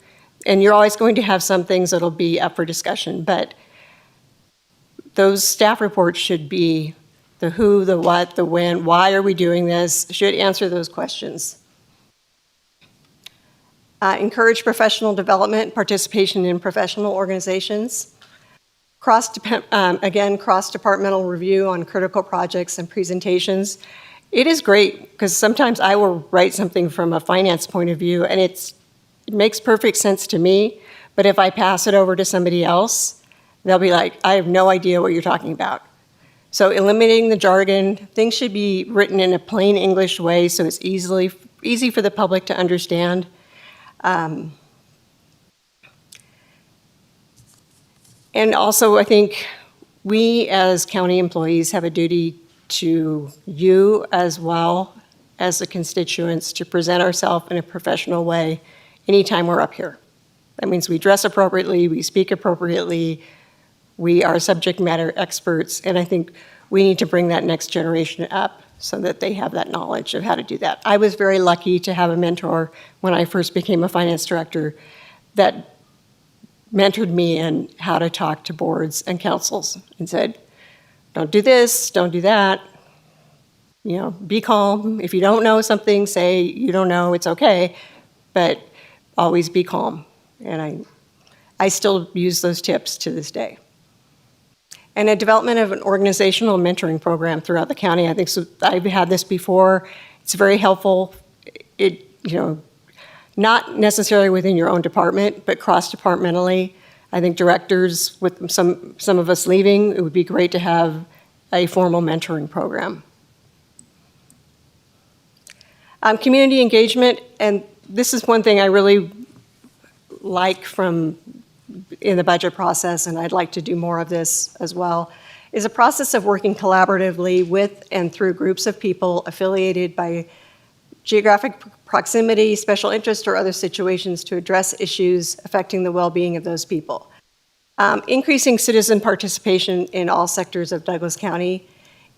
And you're always going to have some things that'll be up for discussion, but those staff reports should be the who, the what, the when, why are we doing this, should answer those questions. Encourage professional development, participation in professional organizations. Cross-departmental review on critical projects and presentations. It is great because sometimes I will write something from a finance point of view and it makes perfect sense to me, but if I pass it over to somebody else, they'll be like, I have no idea what you're talking about. So eliminating the jargon, things should be written in a plain English way so it's easy for the public to understand. And also, I think we as county employees have a duty to you as well as the constituents to present ourselves in a professional way anytime we're up here. That means we dress appropriately, we speak appropriately, we are subject matter experts, and I think we need to bring that next generation up so that they have that knowledge of how to do that. I was very lucky to have a mentor when I first became a finance director that mentored me in how to talk to boards and councils and said, don't do this, don't do that. You know, be calm. If you don't know something, say you don't know, it's okay, but always be calm. And I still use those tips to this day. And a development of an organizational mentoring program throughout the county. I think so. I've had this before. It's very helpful. Not necessarily within your own department, but cross-departmentally. I think directors, with some of us leaving, it would be great to have a formal mentoring program. Community engagement, and this is one thing I really like in the budget process, and I'd like to do more of this as well, is a process of working collaboratively with and through groups of people affiliated by geographic proximity, special interest, or other situations to address issues affecting the well-being of those people. Increasing citizen participation in all sectors of Douglas County,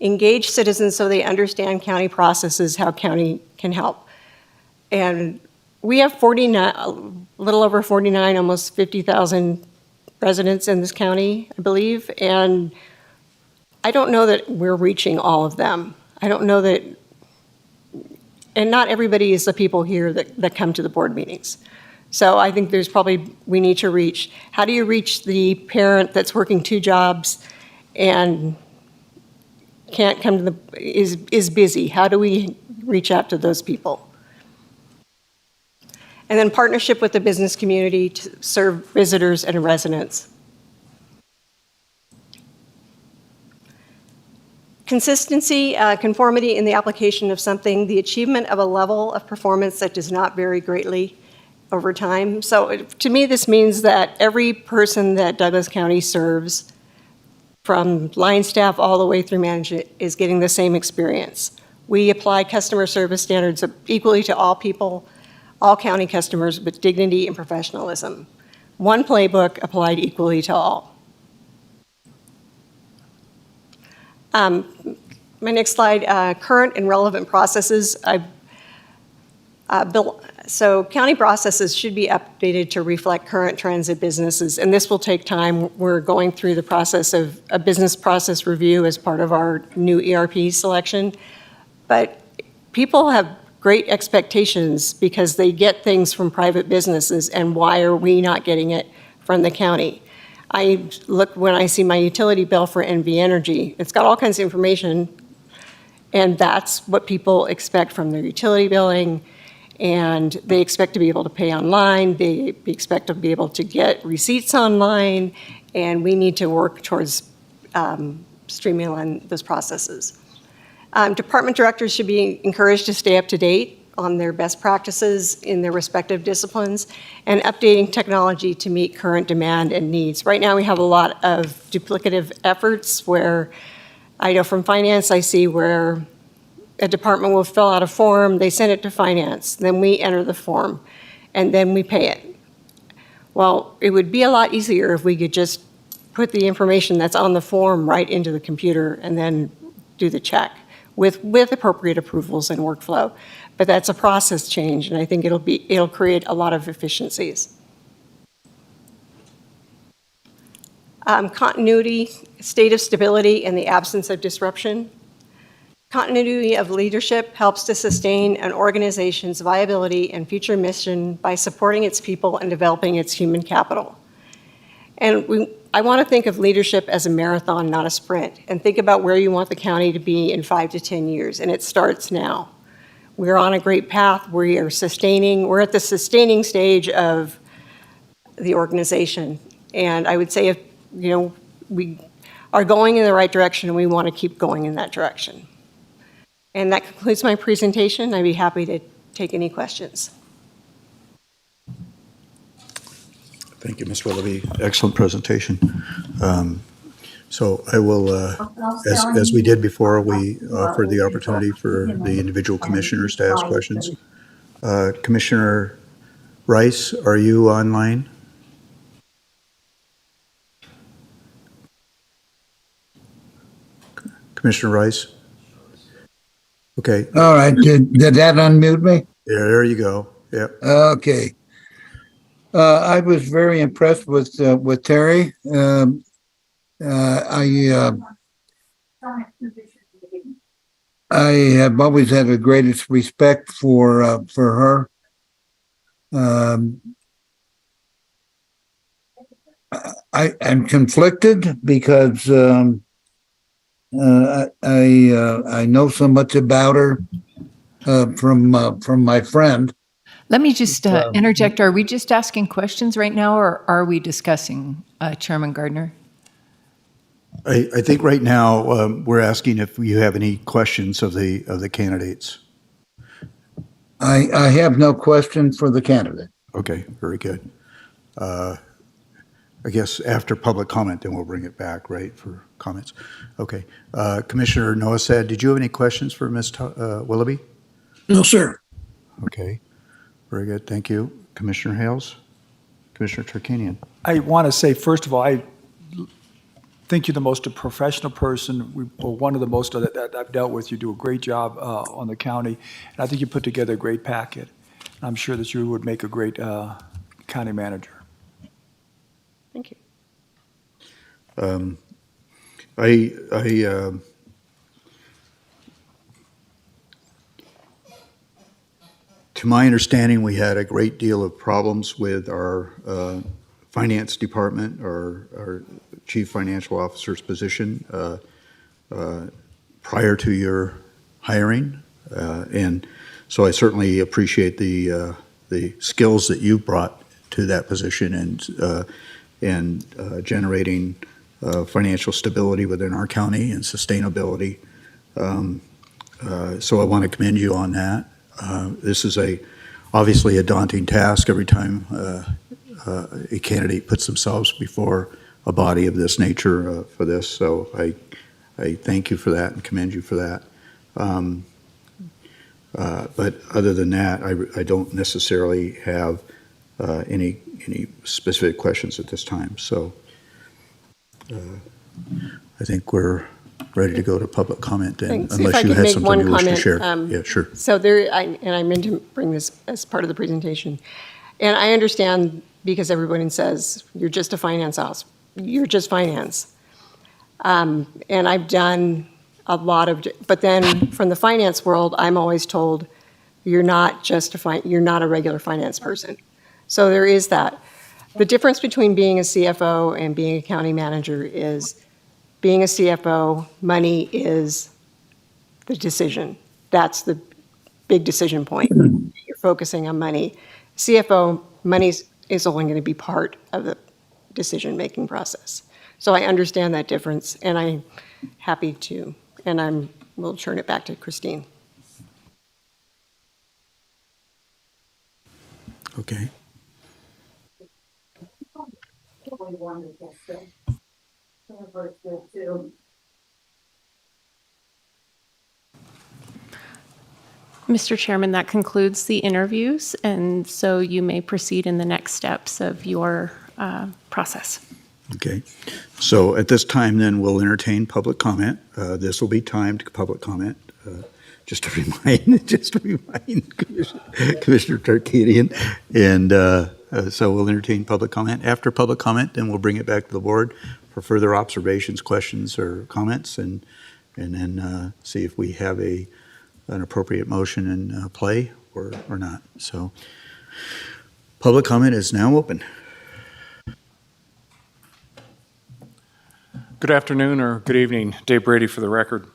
engage citizens so they understand county processes, how county can help. And we have 49, a little over 49, almost 50,000 residents in this county, I believe, and I don't know that we're reaching all of them. I don't know that, and not everybody is the people here that come to the board meetings. So I think there's probably, we need to reach, how do you reach the parent that's working 2 jobs and can't come to is busy? How do we reach out to those people? And then partnership with the business community to serve visitors and residents. Consistency, conformity in the application of something, the achievement of a level of performance that does not vary greatly over time. So to me, this means that every person that Douglas County serves, from line staff all the way through management, is getting the same experience. We apply customer service standards equally to all people, all county customers, with dignity and professionalism. One playbook applied equally to all. My next slide, current and relevant processes. So county processes should be updated to reflect current trends of businesses, and this will take time. We're going through the process of a business process review as part of our new ERP selection. But people have great expectations because they get things from private businesses, and why are we not getting it from the county? I look when I see my utility bill for NV Energy, it's got all kinds of information, and that's what people expect from their utility billing. And they expect to be able to pay online, they expect to be able to get receipts online, and we need to work towards streamlining those processes. Department directors should be encouraged to stay up to date on their best practices in their respective disciplines and updating technology to meet current demand and needs. Right now we have a lot of duplicative efforts where I know from finance I see where a department will fill out a form, they send it to finance, then we enter the form, and then we pay it. Well, it would be a lot easier if we could just put the information that's on the form right into the computer and then do the check with appropriate approvals and workflow. But that's a process change, and I think it'll create a lot of efficiencies. Continuity, state of stability, and the absence of disruption. Continuity of leadership helps to sustain an organization's viability and future mission by supporting its people and developing its human capital. And I want to think of leadership as a marathon, not a sprint, and think about where you want the county to be in 5 to 10 years, and it starts now. We're on a great path. We are sustaining. We're at the sustaining stage of the organization, and I would say if we are going in the right direction, and we want to keep going in that direction. And that concludes my presentation. I'd be happy to take any questions. Thank you, Ms. Willoughby. Excellent presentation. So I will, as we did before, we offer the opportunity for the individual commissioners to ask questions. Commissioner Rice, are you online? Commissioner Rice? Okay. All right. Did that unmute me? Yeah, there you go. Yep. Okay. I was very impressed with Terry. I have always had the greatest respect for her. I'm conflicted because I know so much about her from my friend. Let me just interject. Are we just asking questions right now, or are we discussing, Chairman Gardner? I think right now we're asking if you have any questions of the candidates. I have no question for the candidate. Okay, very good. I guess after public comment, then we'll bring it back, right, for comments. Okay. Commissioner Noasad, did you have any questions for Ms. Willoughby? No, sir. Okay. Very good. Thank you. Commissioner Hales? Commissioner Turkanian? I want to say, first of all, think you're the most professional person, or one of the most that I've dealt with. You do a great job on the county, and I think you put together a great packet. I'm sure that you would make a great county manager. Thank you. To my understanding, we had a great deal of problems with our finance department, our chief financial officer's position prior to your hiring. And so I certainly appreciate the skills that you brought to that position and generating financial stability within our county and sustainability. So I want to commend you on that. This is obviously a daunting task every time a candidate puts themselves before a body of this nature for this. So I thank you for that and commend you for that. But other than that, I don't necessarily have any specific questions at this time. So I think we're ready to go to public comment then, Thanks. unless If I you could had make something one you wish to comment, share. Yeah, sure. So I meant to bring this as part of the presentation. And I understand because everybody says, you're just a finance house. You're just finance. And I've done a lot of, but then from the finance world, I'm always told, you're not a regular finance person. So there is that. The difference between being a CFO and being a county manager is being a CFO, money is the decision. That's the big decision point. You're focusing on money. CFO, money is only going to be part of the decision-making process. So I understand that difference, and I'm happy to, and we'll turn it back to Christine. Okay. Mr. Chairman, that concludes the interviews, and so you may proceed in the next steps of your process. Okay. So at this time, then, we'll entertain public comment. This will be timed public comment. Just to remind Commissioner Tarkanian. And so we'll entertain public comment. After public comment, then we'll bring it back to the board for further observations, questions, or comments, and then see if we have an appropriate motion in play or not. So public comment is now open. Good afternoon or good evening. Dave Brady for the record.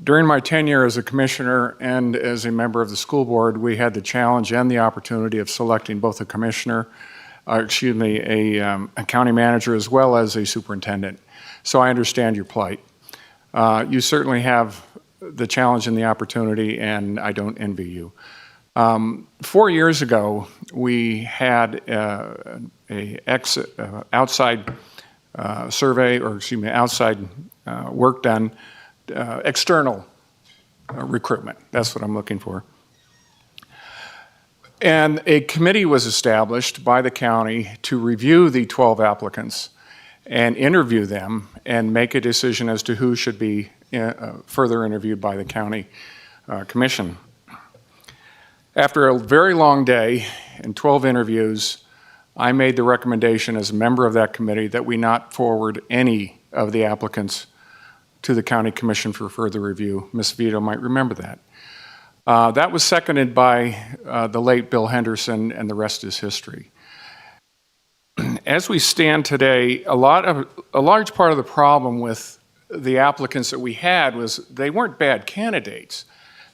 During my tenure as a commissioner and as a member of the school board, we had the challenge and the opportunity of selecting both a county manager as well as a superintendent. So I understand your plight. You certainly have the challenge and the opportunity, and I don't envy you. 4 years ago, we had outside survey, or excuse me, outside work done, external recruitment. That's what I'm looking for. And a committee was established by the county to review the 12 applicants and interview them and make a decision as to who should be further interviewed by the county commission. After a very long day and 12 interviews, I made the recommendation as a member of that committee that we not forward any of the applicants to the county commission for further review. Ms. Vito might remember that. That was seconded by the late Bill Henderson, and the rest is history. As we stand today, a large part of the problem with the applicants that we had was they weren't bad candidates.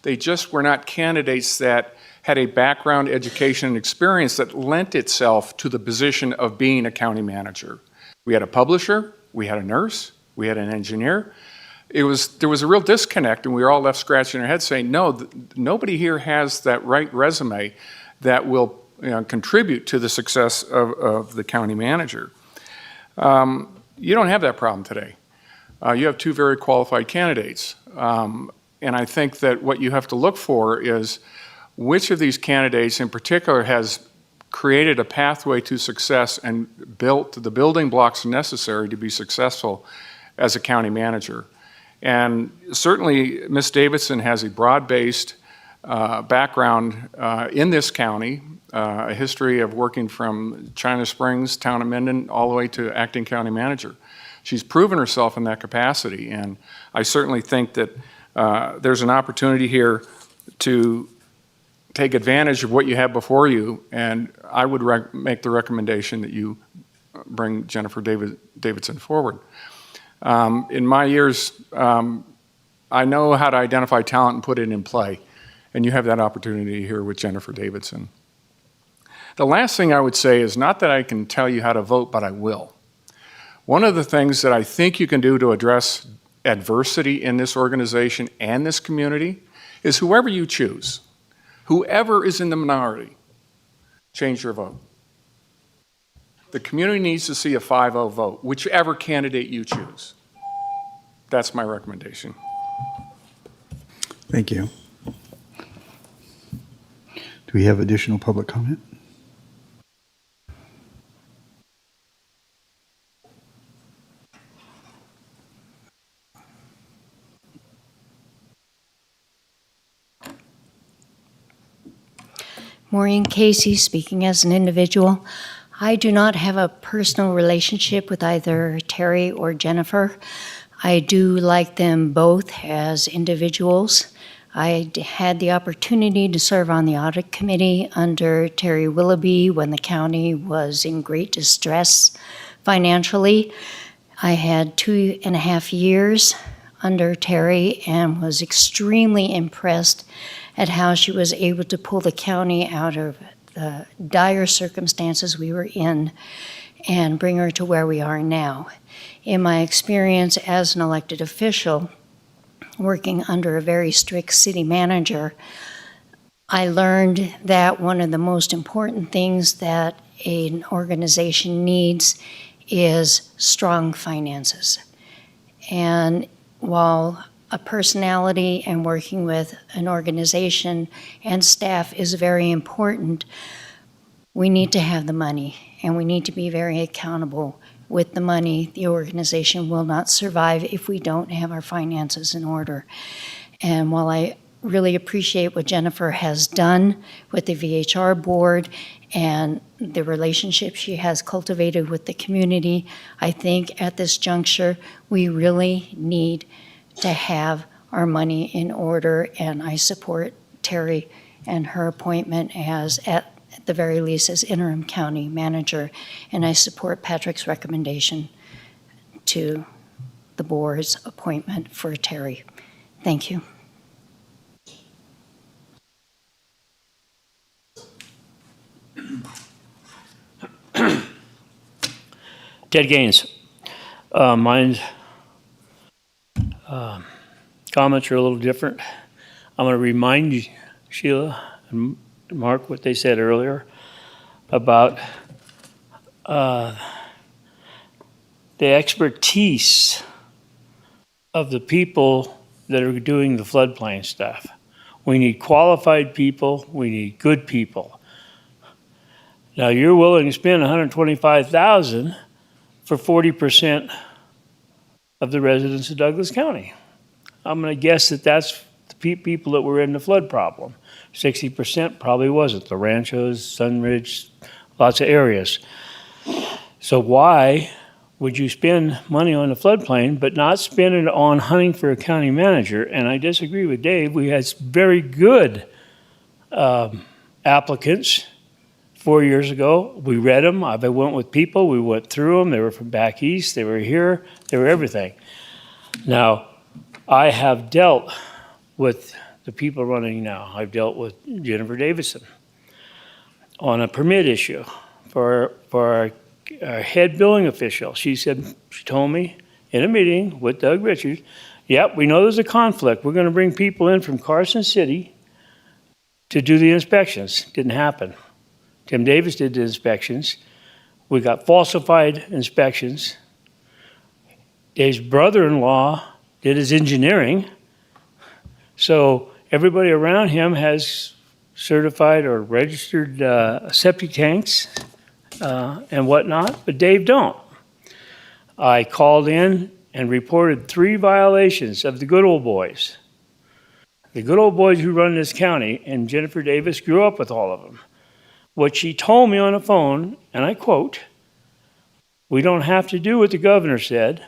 They just were not candidates that had a background, education, and experience that lent itself to the position of being a county manager. We had a publisher, we had a nurse, we had an engineer. There was a real disconnect, and we were all left scratching our heads saying, no, nobody here has that right resume that will contribute to the success of the county manager. You don't have that problem today. You have two very qualified candidates. And I think that what you have to look for is which of these candidates in particular has created a pathway to success and built the building blocks necessary to be successful as a county manager. And certainly, Ms. Davidson has a broad-based background in this county, a history of working from China Springs, Town of Minden, all the way to acting county manager. She's proven herself in that capacity, and I certainly think that there's an opportunity here to take advantage of what you have before you, and I would make the recommendation that you bring Jennifer Davidson forward. In my years, I know how to identify talent and put it in play, and you have that opportunity here with Jennifer Davidson. The last thing I would say is not that I can tell you how to vote, but I will. One of the things that I think you can do to address adversity in this organization and this community is whoever you choose, whoever is in the minority, change your vote. The community needs to see a 5-0 vote, whichever candidate you choose. That's my recommendation. Thank you. Do we have additional public comment? Maureen Casey, speaking as an individual. I do not have a personal relationship with either Terry or Jennifer. I do like them both as individuals. I had the opportunity to serve on the audit committee under Terry Willoughby when the county was in great distress financially. I had 2.5 years under Terry and was extremely impressed at how she was able to pull the county out of the dire circumstances we were in and bring her to where we are now. In my experience as an elected official, working under a very strict city manager, I learned that one of the most important things that an organization needs is strong finances. And while a personality and working with an organization and staff is very important, we need to have the money, and we need to be very accountable with the money. The organization will not survive if we don't have our finances in order. And while I really appreciate what Jennifer has done with the VHR board and the relationship she has cultivated with the community, I think at this juncture, we really need to have our money in order, and I support Terry and her appointment as, at the very least, as interim county manager, and I support Patrick's recommendation to the board's appointment for Terry. Thank you. Ted Gaines. Mine's comments are a little different. I'm going to remind you, Sheila and Mark, what they said earlier about the expertise of the people that are doing the floodplain stuff. We need qualified people. We need good people. Now, you're willing to spend $125,000 for 40% of the residents of Douglas County. I'm going to guess that that's the people that were in the flood problem. 60% probably wasn't. The Ranchos, Sunridge, lots of areas. So why would you spend money on the floodplain but not spend it on hunting for a county manager? And I disagree with Dave. We had very good applicants 4 years ago. We read them. I went with people. We went through them. They were from back east. They were here. They were everything. Now, I have dealt with the people running now. I've dealt with Jennifer Davidson on a permit issue for our head billing official. She told me in a meeting with Doug Richards, yep, we know there's a conflict. We're going to bring people in from Carson City to do the inspections. Didn't happen. Tim Davis did the inspections. We got falsified inspections. Dave's brother-in-law did his engineering. So everybody around him has certified or registered septic tanks and whatnot, but Dave don't. I called in and reported 3 violations of the good old boys. The good old boys who run this county, and Jennifer Davis grew up with all of them. What she told me on the phone, and I quote, "We don't have to do what the governor said.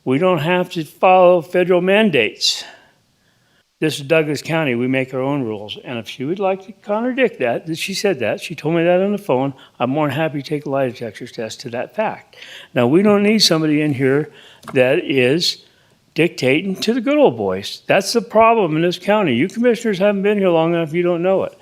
We don't have to follow federal mandates. This is Douglas County. We make our own rules." And if she would like to contradict that she said that, she told me that on the phone, I'm more than happy to take a lie detector test to that fact. Now, we don't need somebody in here that is dictating to the good old boys. That's the problem in this county. You commissioners haven't been here long enough, you don't know it.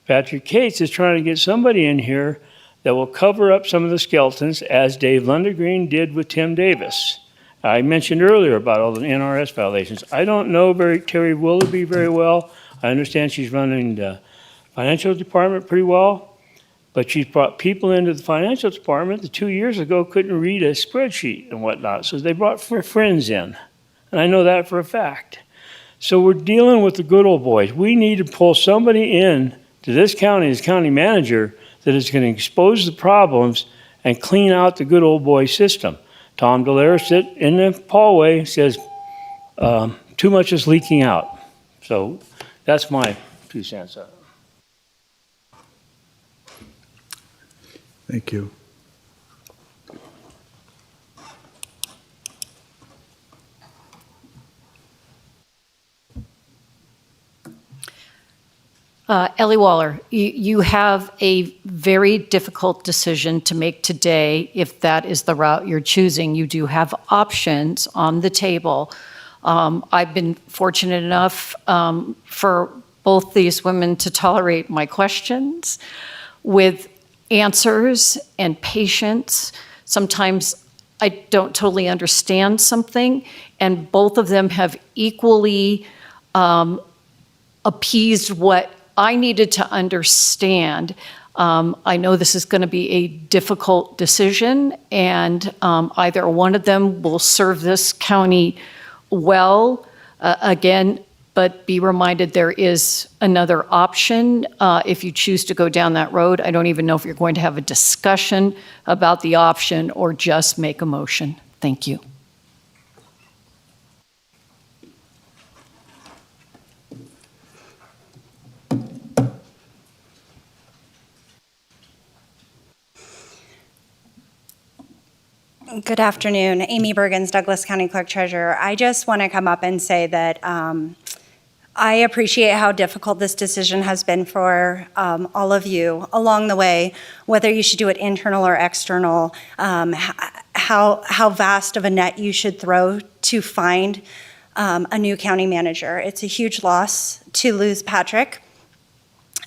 Patrick Cates is trying to get somebody in here that will cover up some of the skeletons, as Dave Lundergreen did with Tim Davis. I mentioned earlier about all the NRS violations. I don't know Terry Willoughby very well. I understand she's running the financial department pretty well, but she's brought people into the financial department that 2 years ago couldn't read a spreadsheet and whatnot, so they brought friends in, and I know that for a fact. So we're dealing with the good old boys. We need to pull somebody in to this county as county manager that is going to expose the problems and clean out the good old boy system. Tom Delaire sit in the hallway, says too much is leaking out. So that's my 2 cents on it. Thank you. Ellie Waller, you have a very difficult decision to make today if that is the route you're choosing. You do have options on the table. I've been fortunate enough for both these women to tolerate my questions with answers and patience. Sometimes I don't totally understand something, and both of them have equally appeased what I needed to understand. I know this is going to be a difficult decision, and either one of them will serve this county well. Again, but be reminded there is another option if you choose to go down that road. I don't even know if you're going to have a discussion about the option or just make a motion. Thank you. Good afternoon. Amy Bergens, Douglas County Clerk Treasurer. I just want to come up and say that I appreciate how difficult this decision has been for all of you along the way, whether you should do it internal or external, how vast of a net you should throw to find a new county manager. It's a huge loss to lose Patrick.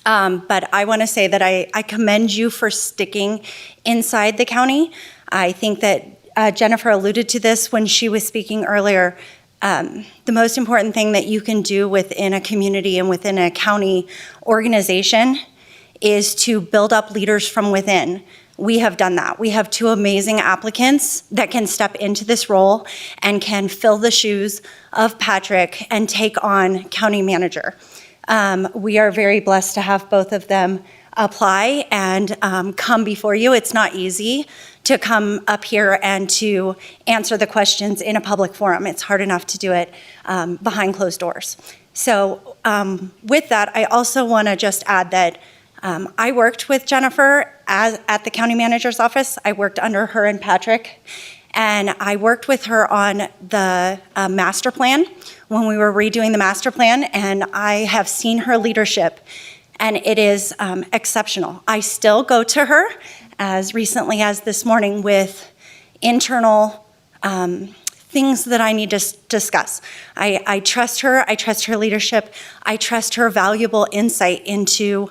But I want to say that I commend you for sticking inside the county. I think that Jennifer alluded to this when she was speaking earlier. The most important thing that you can do within a community and within a county organization is to build up leaders from within. We have done that. We have 2 amazing applicants that can step into this role and can fill the shoes of Patrick and take on county manager. We are very blessed to have both of them apply and come before you. It's not easy to come up here and to answer the questions in a public forum. It's hard enough to do it behind closed doors. So with that, I also want to just add that I worked with Jennifer at the county manager's office. I worked under her and Patrick, and I worked with her on the master plan when we were redoing the master plan, and I have seen her leadership, and it is exceptional. I still go to her as recently as this morning with internal things that I need to discuss. I trust her. I trust her leadership. I trust her valuable insight into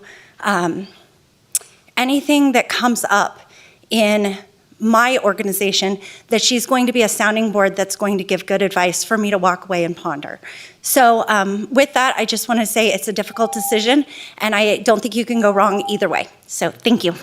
anything that comes up in my organization, that she's going to be a sounding board that's going to give good advice for me to walk away and ponder. So with that, I just want to say it's a difficult decision, and I don't think you can go wrong either way. So thank you.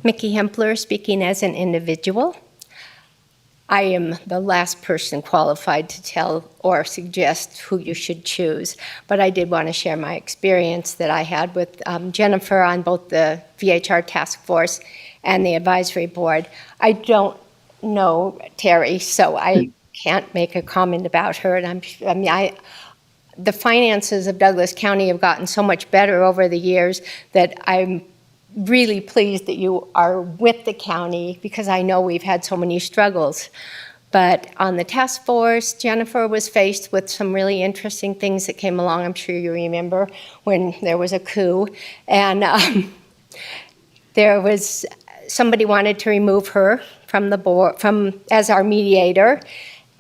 Mickey Hempler, speaking as an individual. I am the last person qualified to tell or suggest who you should choose, but I did want to share my experience that I had with Jennifer on both the VHR task force and the advisory board. I don't know Terry, so I can't make a comment about her. And the finances of Douglas County have gotten so much better over the years that I'm really pleased that you are with the county, because I know we've had so many struggles. But on the task force, Jennifer was faced with some really interesting things that came along. I'm sure you remember when there was a coup, and there was somebody wanted to remove her from the board, as our mediator,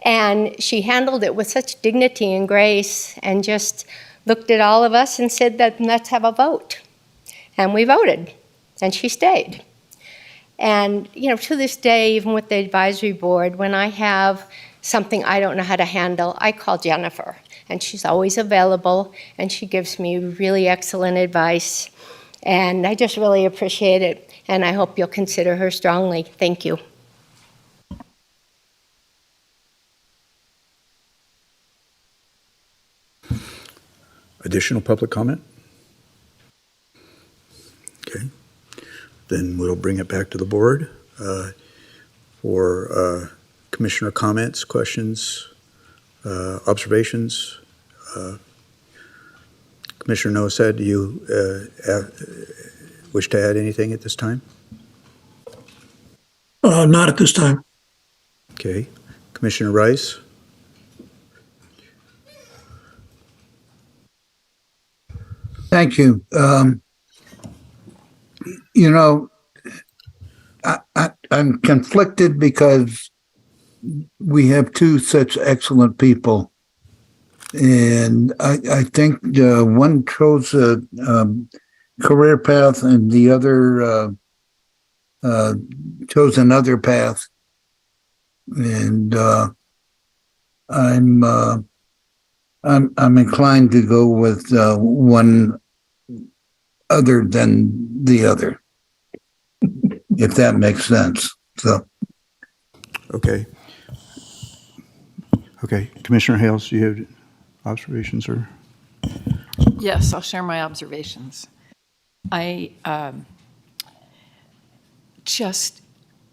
and she handled it with such dignity and grace, and just looked at all of us and said that let's have a vote, and we voted. And she stayed. And, you know, to this day, even with the advisory board, when I have something I don't know how to handle, I call Jennifer. And she's always available, and she gives me really excellent advice. And I just really appreciate it, and I hope you'll consider her strongly. Thank you. Additional public comment? Okay. Then we'll bring it back to the board for commissioner comments, questions, observations. Commissioner Nosed, do you wish to add anything at this time? Not at this time. Okay. Commissioner Rice? Thank you. You know, I'm conflicted because we have two such excellent people. And I think one chose a career path and the other chose another path. And I'm inclined to go with one other than the other, if that makes sense. So, okay. Okay, Commissioner Hales, do you have observations or? Yes, I'll share my observations. I just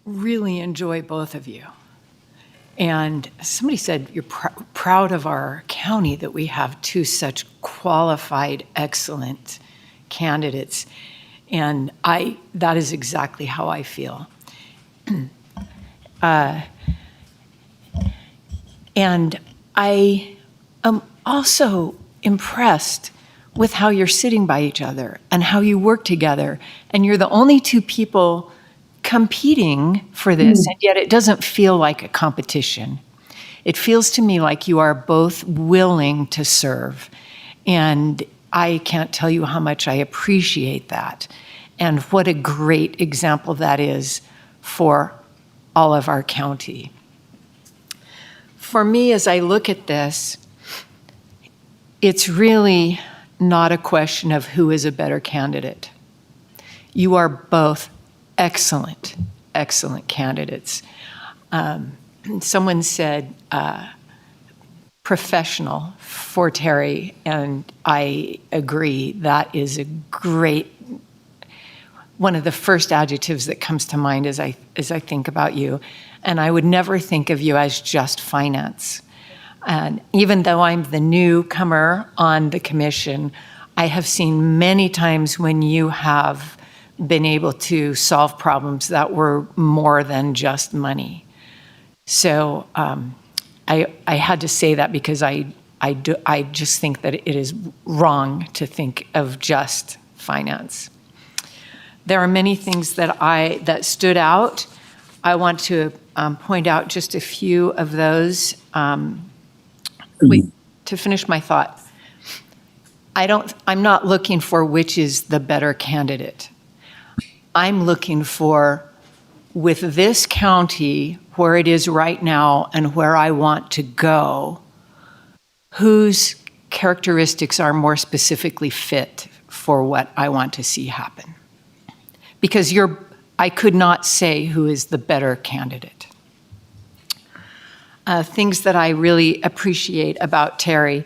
really enjoy both of you. And somebody said you're proud of our county that we have two such qualified, excellent candidates. And that is exactly how I feel. And I am also impressed with how you're sitting by each other and how you work together. And you're the only two people competing for this, and yet it doesn't feel like a competition. It feels to me like you are both willing to serve. And I can't tell you how much I appreciate that. And what a great example that is for all of our county. For me, as I look at this, it's really not a question of who is a better candidate. You are both excellent, excellent candidates. Someone said professional for Terry, and I agree. That is a great, one of the first adjectives that comes to mind as I think about you. And I would never think of you as just finance. And even though I'm the newcomer on the commission, I have seen many times when you have been able to solve problems that were more than just money. So I had to say that because I just think that it is wrong to think of just finance. There are many things that stood out. I want to point out just a few of those. To finish my thought, I'm not looking for which is the better candidate. I'm looking for, with this county, where it is right now and where I want to go, whose characteristics are more specifically fit for what I want to see happen. Because you're I could not say who is the better candidate. Things that I really appreciate about Terry.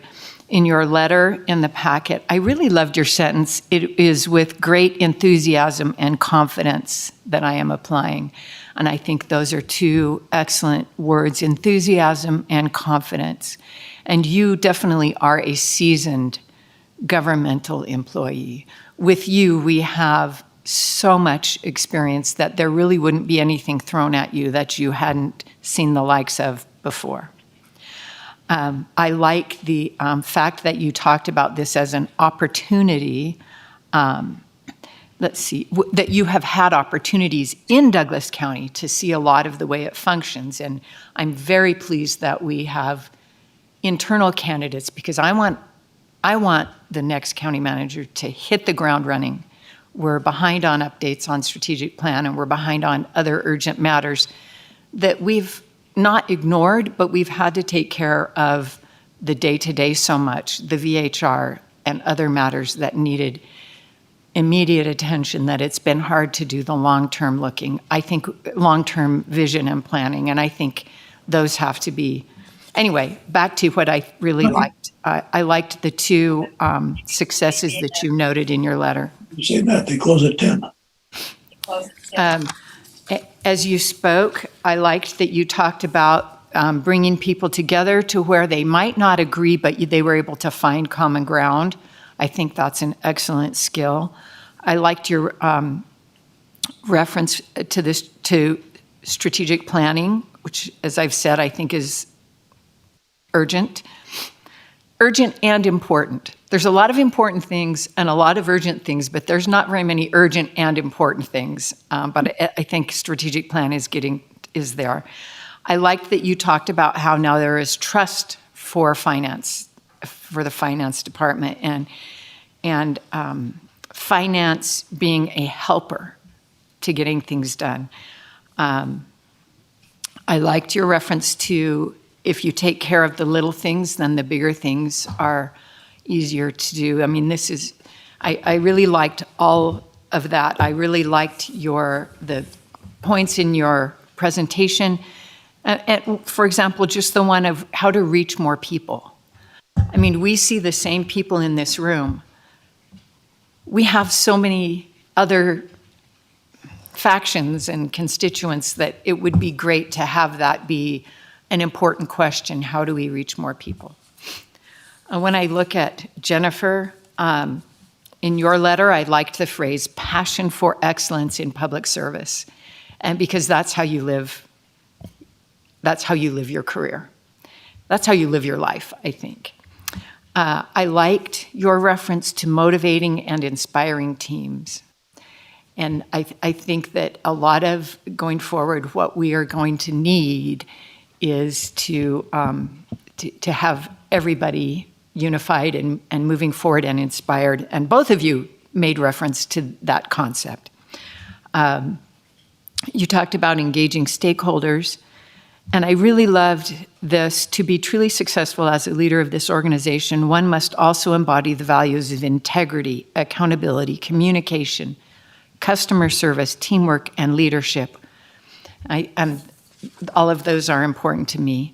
In your letter in the packet, I really loved your sentence. It is with great enthusiasm and confidence that I am applying. And I think those are two excellent words, enthusiasm and confidence. And you definitely are a seasoned governmental employee. With you, we have so much experience that there really wouldn't be anything thrown at you that you hadn't seen the likes of before. I like the fact that you talked about this as an opportunity. That you have had opportunities in Douglas County to see a lot of the way it functions. And I'm very pleased that we have internal candidates, because I want the next county manager to hit the ground running. We're behind on updates on strategic plan, and we're behind on other urgent matters that we've not ignored, but we've had to take care of the day-to-day so much, the VHR and other matters that needed immediate attention, that it's been hard to do the long-term looking. I think long-term vision and planning, and I think those have to be. Anyway, back to what I really liked. I liked the two successes that you noted in your letter. You say that, they close at 10. As you spoke, I liked that you talked about bringing people together to where they might not agree, but they were able to find common ground. I think that's an excellent skill. I liked your reference to strategic planning, which, as I've said, I think is urgent and important. There's a lot of important things and a lot of urgent things, but there's not very many urgent and important things. But I think strategic plan is there. I liked that you talked about how now there is trust for finance, for the finance department, and finance being a helper to getting things done. I liked your reference to, if you take care of the little things, then the bigger things are easier to do. I mean, I really liked all of that. I really liked the points in your presentation. And for example, just the one of how to reach more people. I mean, we see the same people in this room. We have so many other factions and constituents that it would be great to have that be an important question. How do we reach more people? When I look at Jennifer, in your letter, I liked the phrase passion for excellence in public service. And because that's how you live your career. That's how you live your life, I think. I liked your reference to motivating and inspiring teams. And I think that a lot of going forward, what we are going to need is to have everybody unified and moving forward and inspired. And both of you made reference to that concept. You talked about engaging stakeholders. And I really loved this. To be truly successful as a leader of this organization, one must also embody the values of integrity, accountability, communication, customer service, teamwork, and leadership. And all of those are important to me.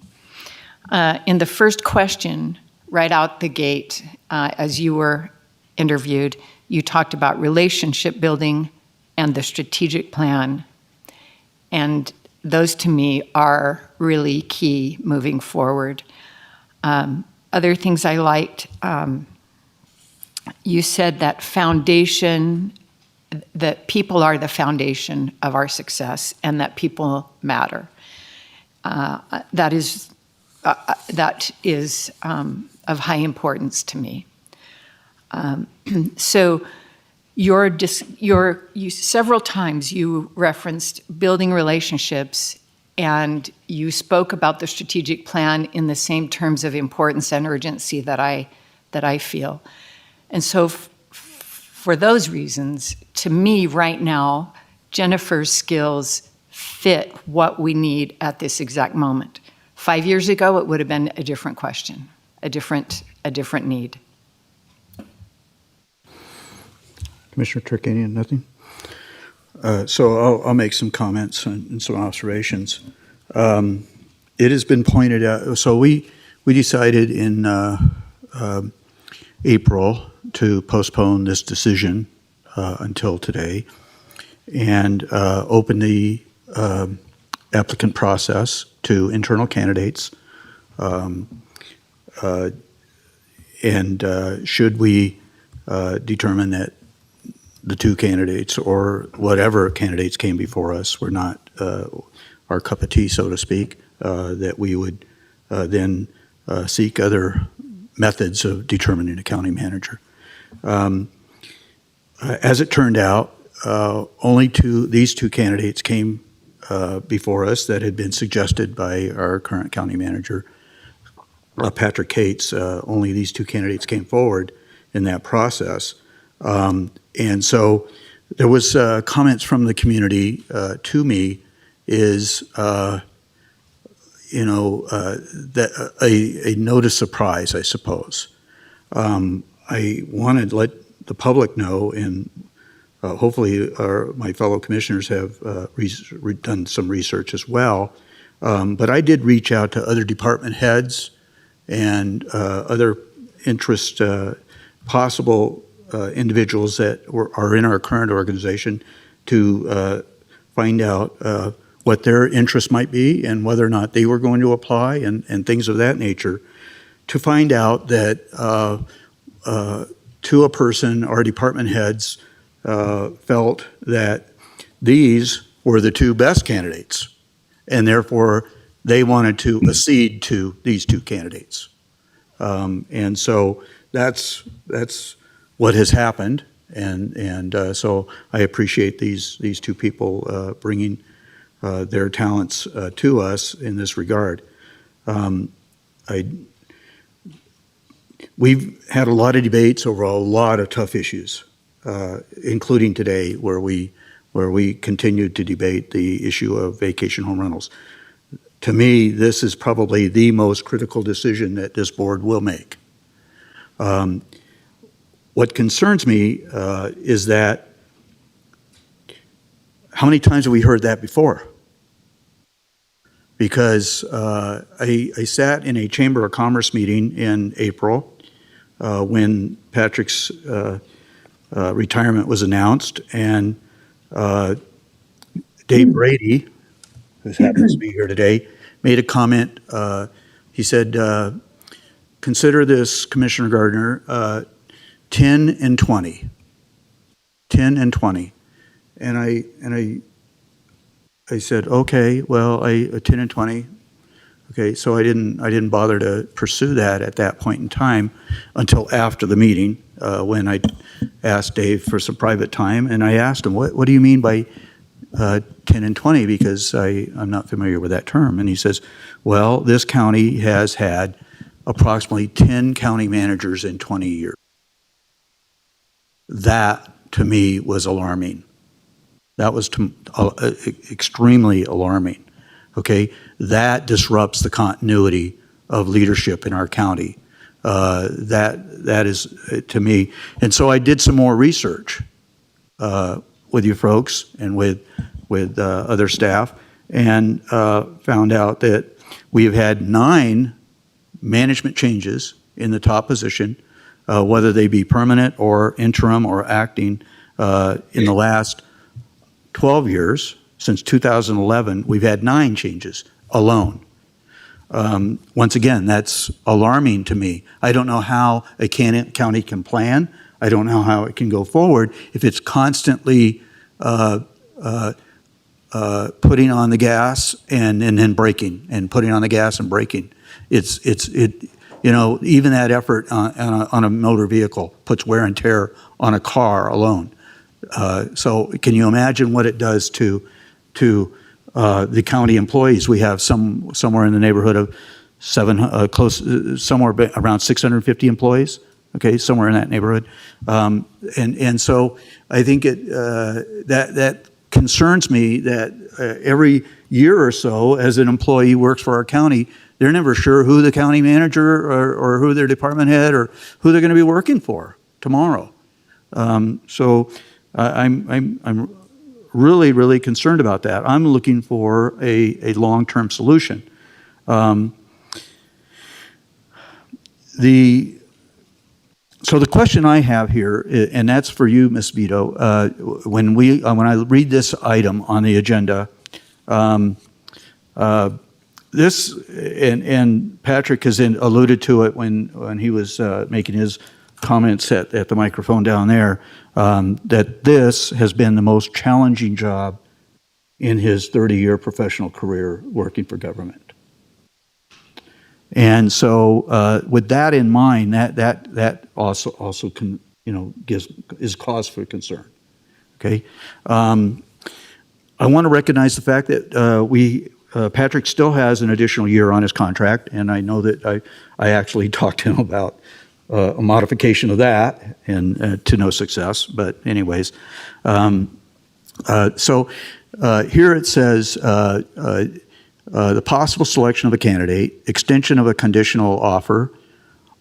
In the first question, right out the gate, as you were interviewed, you talked about relationship building and the strategic plan. And those to me are really key moving forward. Other things I liked, you said that that people are the foundation of our success and that people matter. That is of high importance to me. So several times you referenced building relationships, and you spoke about the strategic plan in the same terms of importance and urgency that I feel. And so for those reasons, to me right now, Jennifer's skills fit what we need at this exact moment. 5 years ago, it would have been a different question, a different need. Commissioner Turkanian, nothing? So I'll make some comments and some observations. It has been pointed out, so we decided in April to postpone this decision until today and open the applicant process to internal candidates. And should we determine that the two candidates or whatever candidates came before us were not our cup of tea, so to speak, that we would then seek other methods of determining a county manager. As it turned out, only these two candidates came before us that had been suggested by our current county manager, Patrick Cates. Only these two candidates came forward in that process. And so there was comments from the community to me is, that a note of surprise, I suppose. I wanted to let the public know, and hopefully my fellow commissioners have done some research as well. But I did reach out to other department heads and other interest possible individuals that are in our current organization to find out what their interest might be and whether or not they were going to apply and things of that nature, to find out that to a person, our department heads felt that these were the two best candidates, and therefore they wanted to accede to these two candidates. And so that's what has happened, and so I appreciate these two people bringing their talents to us in this regard. We've had a lot of debates over a lot of tough issues, including today, where we continued to debate the issue of vacation home rentals. To me, this is probably the most critical decision that this board will make. What concerns me is that how many times have we heard that before? Because I sat in a Chamber of Commerce meeting in April when Patrick's retirement was announced, and Dave Brady, who happens to be here today, made a comment. He said, consider this, Commissioner Gardner, 10 and 20. 10 and 20. And I said, okay, well, 10 and 20. Okay, so I didn't bother to pursue that at that point in time until after the meeting, when I asked Dave for some private time, and I asked him, what do you mean by 10 and 20? Because I'm not familiar with that term. And he says, well, this county has had approximately 10 county managers in 20 years. That, to me, was alarming. That was extremely alarming. Okay, that disrupts the continuity of leadership in our county. That is, to me, and so I did some more research with you folks and with other staff, and found out that we have had 9 management changes in the top position, whether they be permanent or interim or acting, in the last 12 years. Since 2011, we've had 9 changes alone. Once again, that's alarming to me. I don't know how a county can plan. I don't know how it can go forward if it's constantly putting on the gas and then braking, and putting on the gas and braking. Even that effort on a motor vehicle puts wear and tear on a car alone. So can you imagine what it does to the county employees? We have somewhere in the neighborhood of somewhere around 650 employees. Okay, somewhere in that neighborhood, and so I think that concerns me that every year or so, as an employee works for our county, they're never sure who the county manager or who their department head or who they're going to be working for tomorrow. So I'm really, really concerned about that. I'm looking for a long-term solution. So the question I have here, and that's for you, Ms. Vito, when I read this item on the agenda, this, and Patrick has alluded to it when he was making his comments at the microphone down there, that this has been the most challenging job in his 30-year professional career working for government. And so, with that in mind, that also can, is cause for concern. Okay, I want to recognize the fact that Patrick still has an additional year on his contract, and I know that I actually talked to him about a modification of that, and to no success. But anyways, so here it says. The possible selection of a candidate, extension of a conditional offer,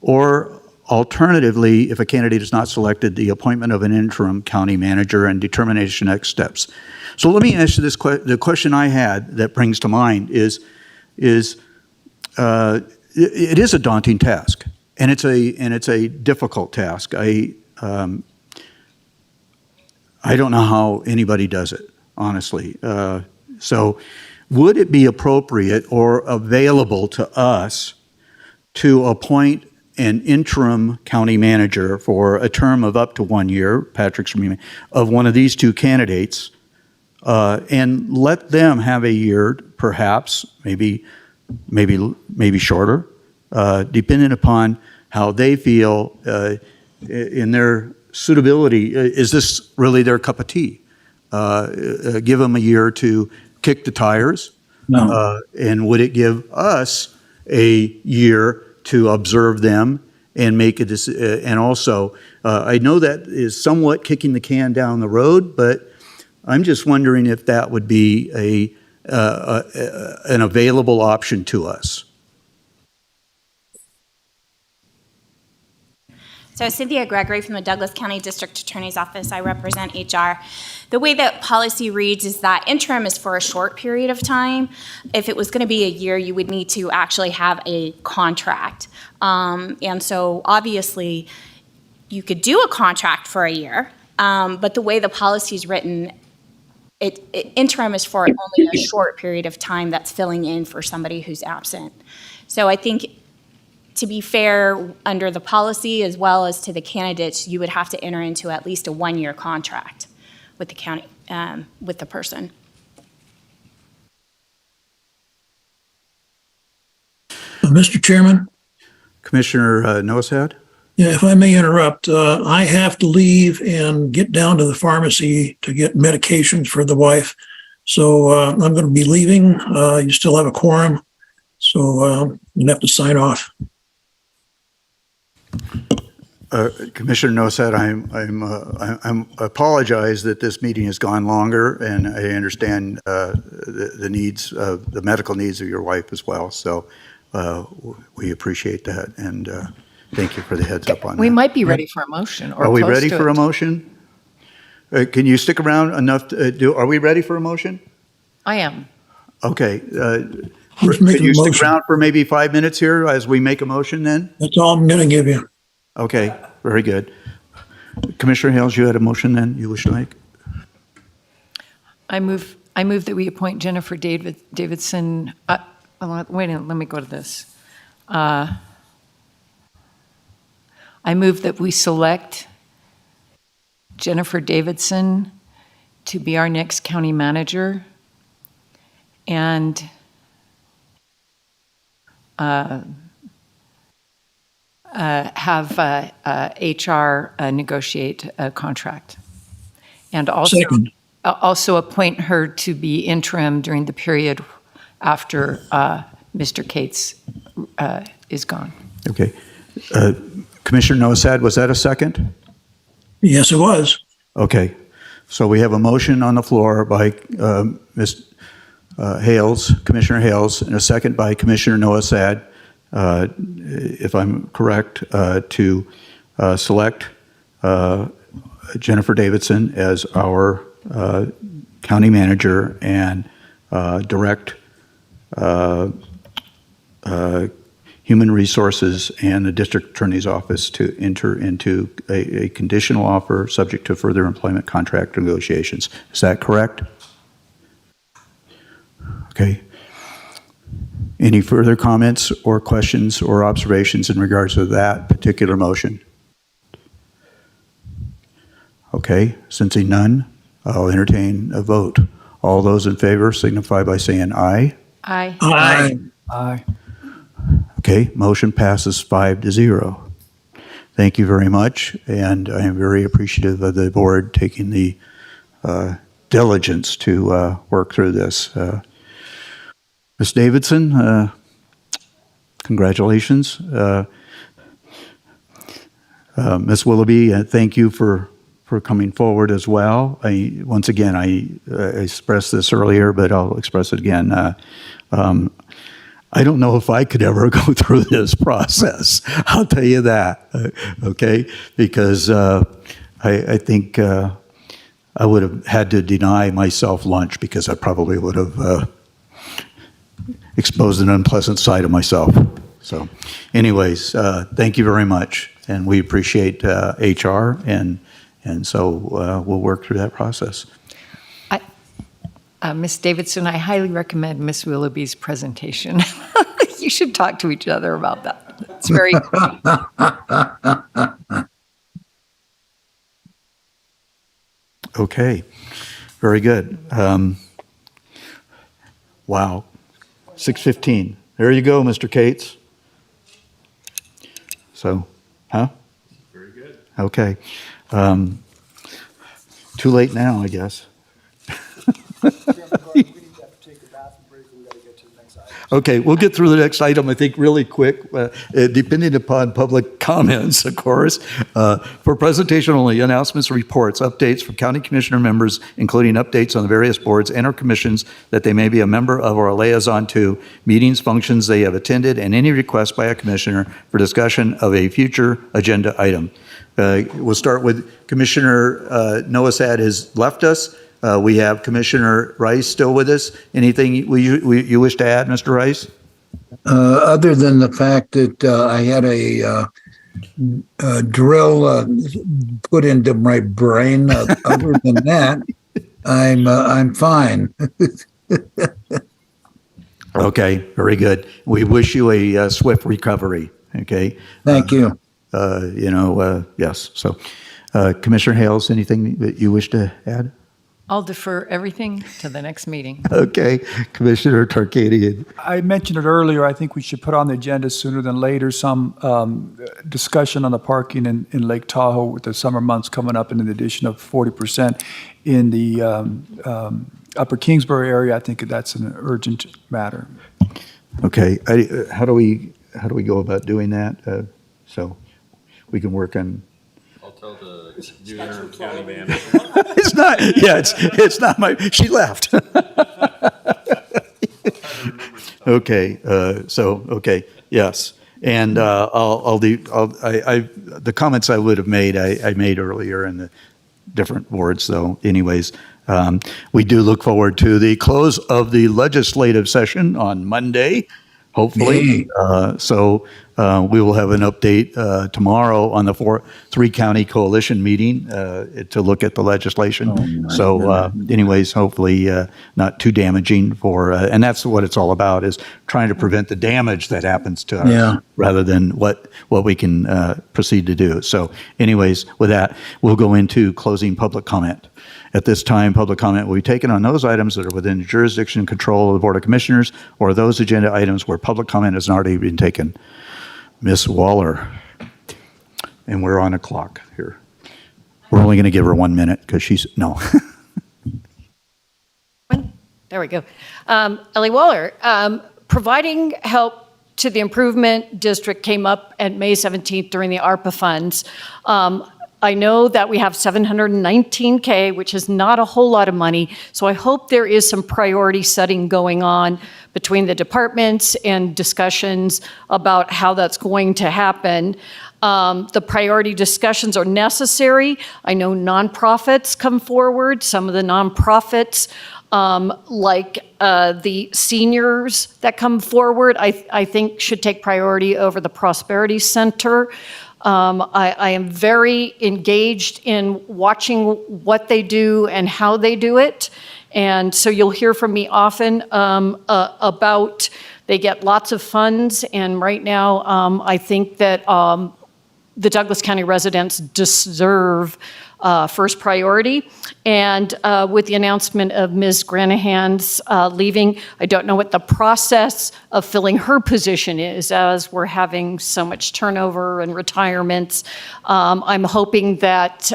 or alternatively, if a candidate is not selected, the appointment of an interim county manager and determination of next steps. So let me ask you this the question I had that brings to mind is it is a daunting task, and it's a difficult task. I don't know how anybody does it, honestly. So would it be appropriate or available to us to appoint an interim county manager for a term of up to 1 year, Patrick's of one of these two candidates, and let them have a year, perhaps, maybe shorter, depending upon how they feel in their suitability. Is this really their cup of tea? Give them a year to kick the tires? No. And would it give us a year to observe them and make a decision? And also, I know that is somewhat kicking the can down the road, but I'm just wondering if that would be an available option to us. So Cynthia Gregory from the Douglas County District Attorney's Office. I represent HR. The way that policy reads is that interim is for a short period of time. If it was going to be a year, you would need to actually have a contract. And so obviously you could do a contract for a year, but the way the policy is written, interim is for only a short period of time that's filling in for somebody who's absent. So I think, to be fair, under the policy as well as to the candidates, you would have to enter into at least a 1-year contract with the county, with the person. Mr. Chairman? Commissioner Nosad? Yeah, if I may interrupt, I have to leave and get down to the pharmacy to get medications for the wife. So I'm going to be leaving. You still have a quorum, so you have to sign off. Commissioner Nosad, I'm apologize that this meeting has gone longer, and I understand the needs of the medical needs of your wife as well. So we appreciate that, and thank you for the heads up on that. We might be ready for a motion. Or are we close ready to for it. a motion? Can you stick around enough to are we ready for a motion? I am. Okay. Who's Can making you a stick motion? around for maybe 5 minutes here as we make a motion then? That's all I'm going to give you. Okay, very good. Commissioner Hales, you had a motion then you wish to make? I move that we appoint Jennifer Davidson. Wait a minute, let me go to this. I move that we select Jennifer Davidson to be our next county manager and have HR negotiate a contract. And also, Second. Also appoint her to be interim during the period after Mr. Cates is gone. Okay. Commissioner Nosad, was that a second? Yes, it was. Okay. So we have a motion on the floor by Ms. Hales, Commissioner Hales, and a second by Commissioner Nosad, if I'm correct, to select Jennifer Davidson as our county manager and direct Human Resources and the District Attorney's Office to enter into a conditional offer subject to further employment contract negotiations. Is that correct? Okay. Any further comments or questions or observations in regards to that particular motion? Okay, sensing none, I'll entertain a vote. All those in favor signify by saying aye. Aye. Aye. Aye. Okay, motion passes 5-0. Thank you very much, and I am very appreciative of the board taking the diligence to work through this. Ms. Davidson, congratulations. Ms. Willoughby, thank you for coming forward as well. Once again, I expressed this earlier, but I'll express it again. I don't know if I could ever go through this process. I'll tell you that, okay? Because I think I would have had to deny myself lunch because I probably would have exposed an unpleasant side of myself. So anyways, thank you very much. And we appreciate HR, and so we'll work through that process. Ms. Davidson, I highly recommend Ms. Willoughby's presentation. You should talk to each other about that. It's very Okay, very good. Wow, 6:15. There you go, Mr. Cates. So, huh? Very good. Okay. Too late now, I guess. Okay, we'll get through the next item, I think, really quick, depending upon public comments, of course. For presentation only, announcements, reports, updates from county commissioner members, including updates on the various boards and or commissions that they may be a member of or a liaison to, meetings, functions they have attended, and any request by a commissioner for discussion of a future agenda item. We'll start with Commissioner Noasad has left us. We have Commissioner Rice still with us. Anything you wish to add, Mr. Rice? Other than the fact that I had a drill put into my brain, other than that, I'm fine. Okay, very good. We wish you a swift recovery. Okay. Thank you. Yes. So, Commissioner Hales, anything that you wish to add? I'll defer everything to the next meeting. Okay, Commissioner Tarkanian. I mentioned it earlier, I think we should put on the agenda sooner than later some discussion on the parking in Lake Tahoe with the summer months coming up, and in addition of 40% in the Upper Kingsbury area. I think that's an urgent matter. Okay, how do we go about doing that? So we can work on. I'll tell the interim county manager. It's not. Yeah, it's not my. She left. Okay. Okay. Yes. And the comments I would have made, I made earlier in the different boards. So, anyways, we do look forward to the close of the legislative session on Monday. Hopefully. So we will have an update tomorrow on the three-county coalition meeting to look at the legislation. Anyways, hopefully not too damaging and that's what it's all about, is trying to prevent the damage that happens to us rather than what we can proceed to do. So anyways, with that, we'll go into closing public comment. At this time, public comment will be taken on those items that are within the jurisdiction and control of the Board of Commissioners, or those agenda items where public comment has already been taken. Ms. Waller, and we're on a clock here. We're only going to give her 1 minute because no. There we go. Ellie Waller, providing help to the improvement district came up at May 17th during the ARPA funds. I know that we have $719K, which is not a whole lot of money. So I hope there is some priority setting going on between the departments and discussions about how that's going to happen. The priority discussions are necessary. I know nonprofits come forward. Some of the nonprofits, like the seniors that come forward, I think should take priority over the Prosperity Center. I am very engaged in watching what they do and how they do it. And so you'll hear from me often about, they get lots of funds, and right now I think that the Douglas County residents deserve first priority. And with the announcement of Ms. Granahan's leaving, I don't know what the process of filling her position is, as we're having so much turnover and retirements. I'm hoping that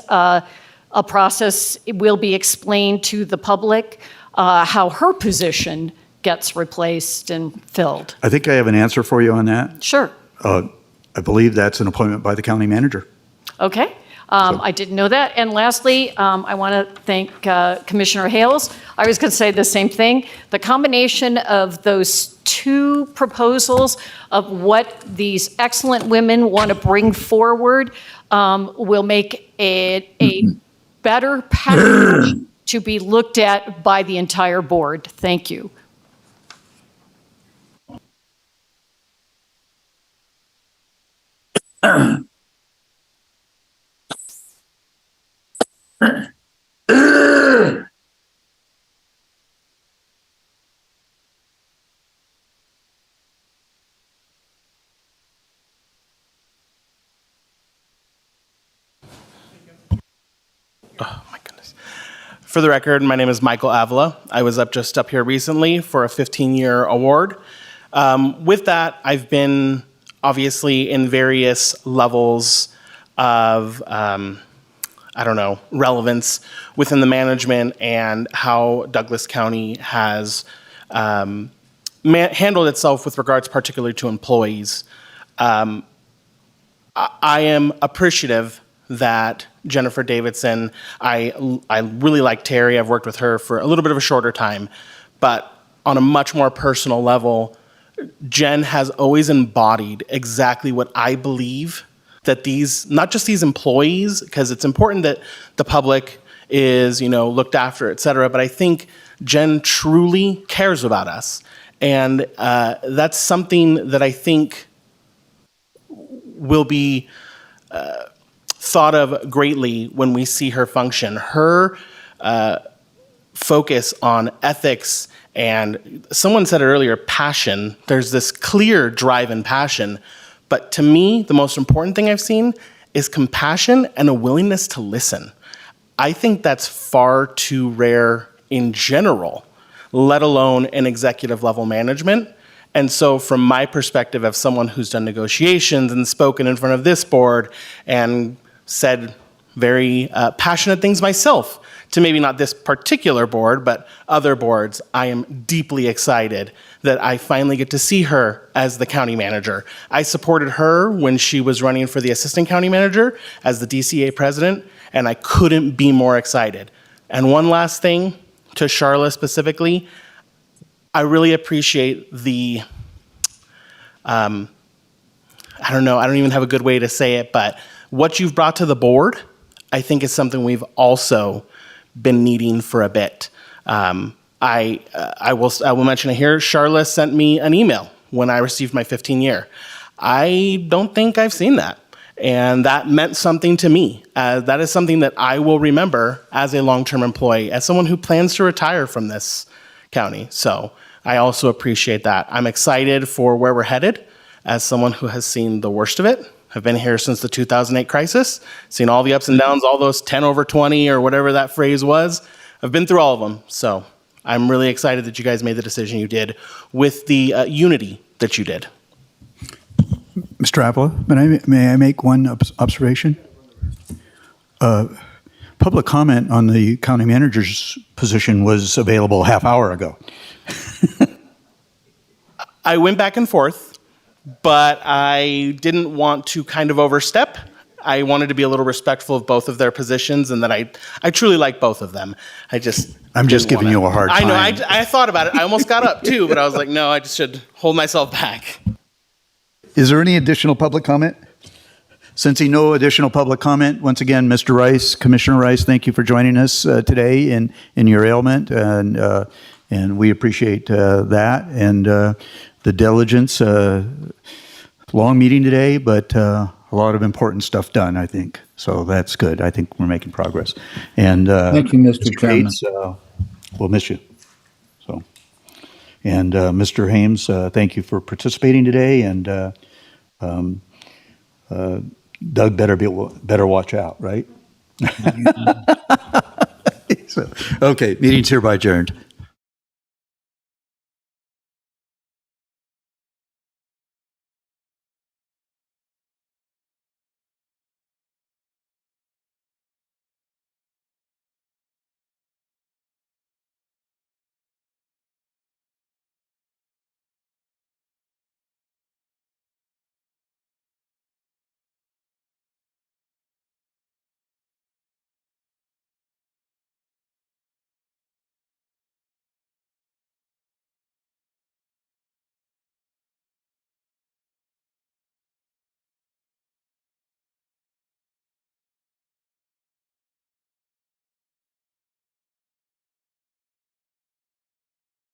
a process will be explained to the public how her position gets replaced and filled. I think I have an answer for you on that. Sure. I believe that's an appointment by the county manager. Okay. I didn't know that. And lastly, I want to thank Commissioner Hales. I was going to say the same thing. The combination of those two proposals of what these excellent women want to bring forward will make a better package to be looked at by the entire board. Thank you. Oh, my goodness. For the record, my name is Michael Avila. I was just up here recently for a 15-year award. With that, I've been obviously in various levels of, relevance within the management and how Douglas County has handled itself with regards particularly to employees. I am appreciative that Jennifer Davidson, I really like Terry. I've worked with her for a little bit of a shorter time, but on a much more personal level, Jen has always embodied exactly what I believe that these, not just these employees, because it's important that the public is, looked after, et cetera, but I think Jen truly cares about us. And that's something that I think will be thought of greatly when we see her function. Her focus on ethics and, someone said it earlier, passion. There's this clear drive and passion. But to me, the most important thing I've seen is compassion and a willingness to listen. I think that's far too rare in general, let alone in executive level management. And so from my perspective, as someone who's done negotiations and spoken in front of this board and said very passionate things myself to maybe not this particular board, but other boards, I am deeply excited that I finally get to see her as the county manager. I supported her when she was running for the assistant county manager as the DCA president, and I couldn't be more excited. And one last thing to Charlotte specifically, I really appreciate the, I don't even have a good way to say it, but what you've brought to the board, I think is something we've also been needing for a bit. I will mention it here. Charlotte sent me an email when I received my 15-year. I don't think I've seen that. And that meant something to me. That is something that I will remember as a long-term employee, as someone who plans to retire from this county. So I also appreciate that. I'm excited for where we're headed as someone who has seen the worst of it. I've been here since the 2008 crisis, seen all the ups and downs, all those 10 over 20 or whatever that phrase was. I've been through all of them. So I'm really excited that you guys made the decision you did with the unity that you did. Mr. Avila, may I make one observation? Public comment on the county manager's position was available half hour ago. I went back and forth, but I didn't want to kind of overstep. I wanted to be a little respectful of both of their positions, and that I truly like both of them. I'm just giving you a hard time. I know, I thought about it. I almost got up too, but I was like, no, I just should hold myself back. Is there any additional public comment? Sensing no additional public comment, once again, Mr. Rice, Commissioner Rice, thank you for joining us today in your ailment, and we appreciate that and the diligence. Long meeting today, but a lot of important stuff done, I think. So that's good. I think we're making progress. And Thank you, Mr. Chairman. Gates, we'll miss you. So, and Mr. Hames, thank you for participating today. And Doug better watch out, right? So, okay, meeting's hereby adjourned.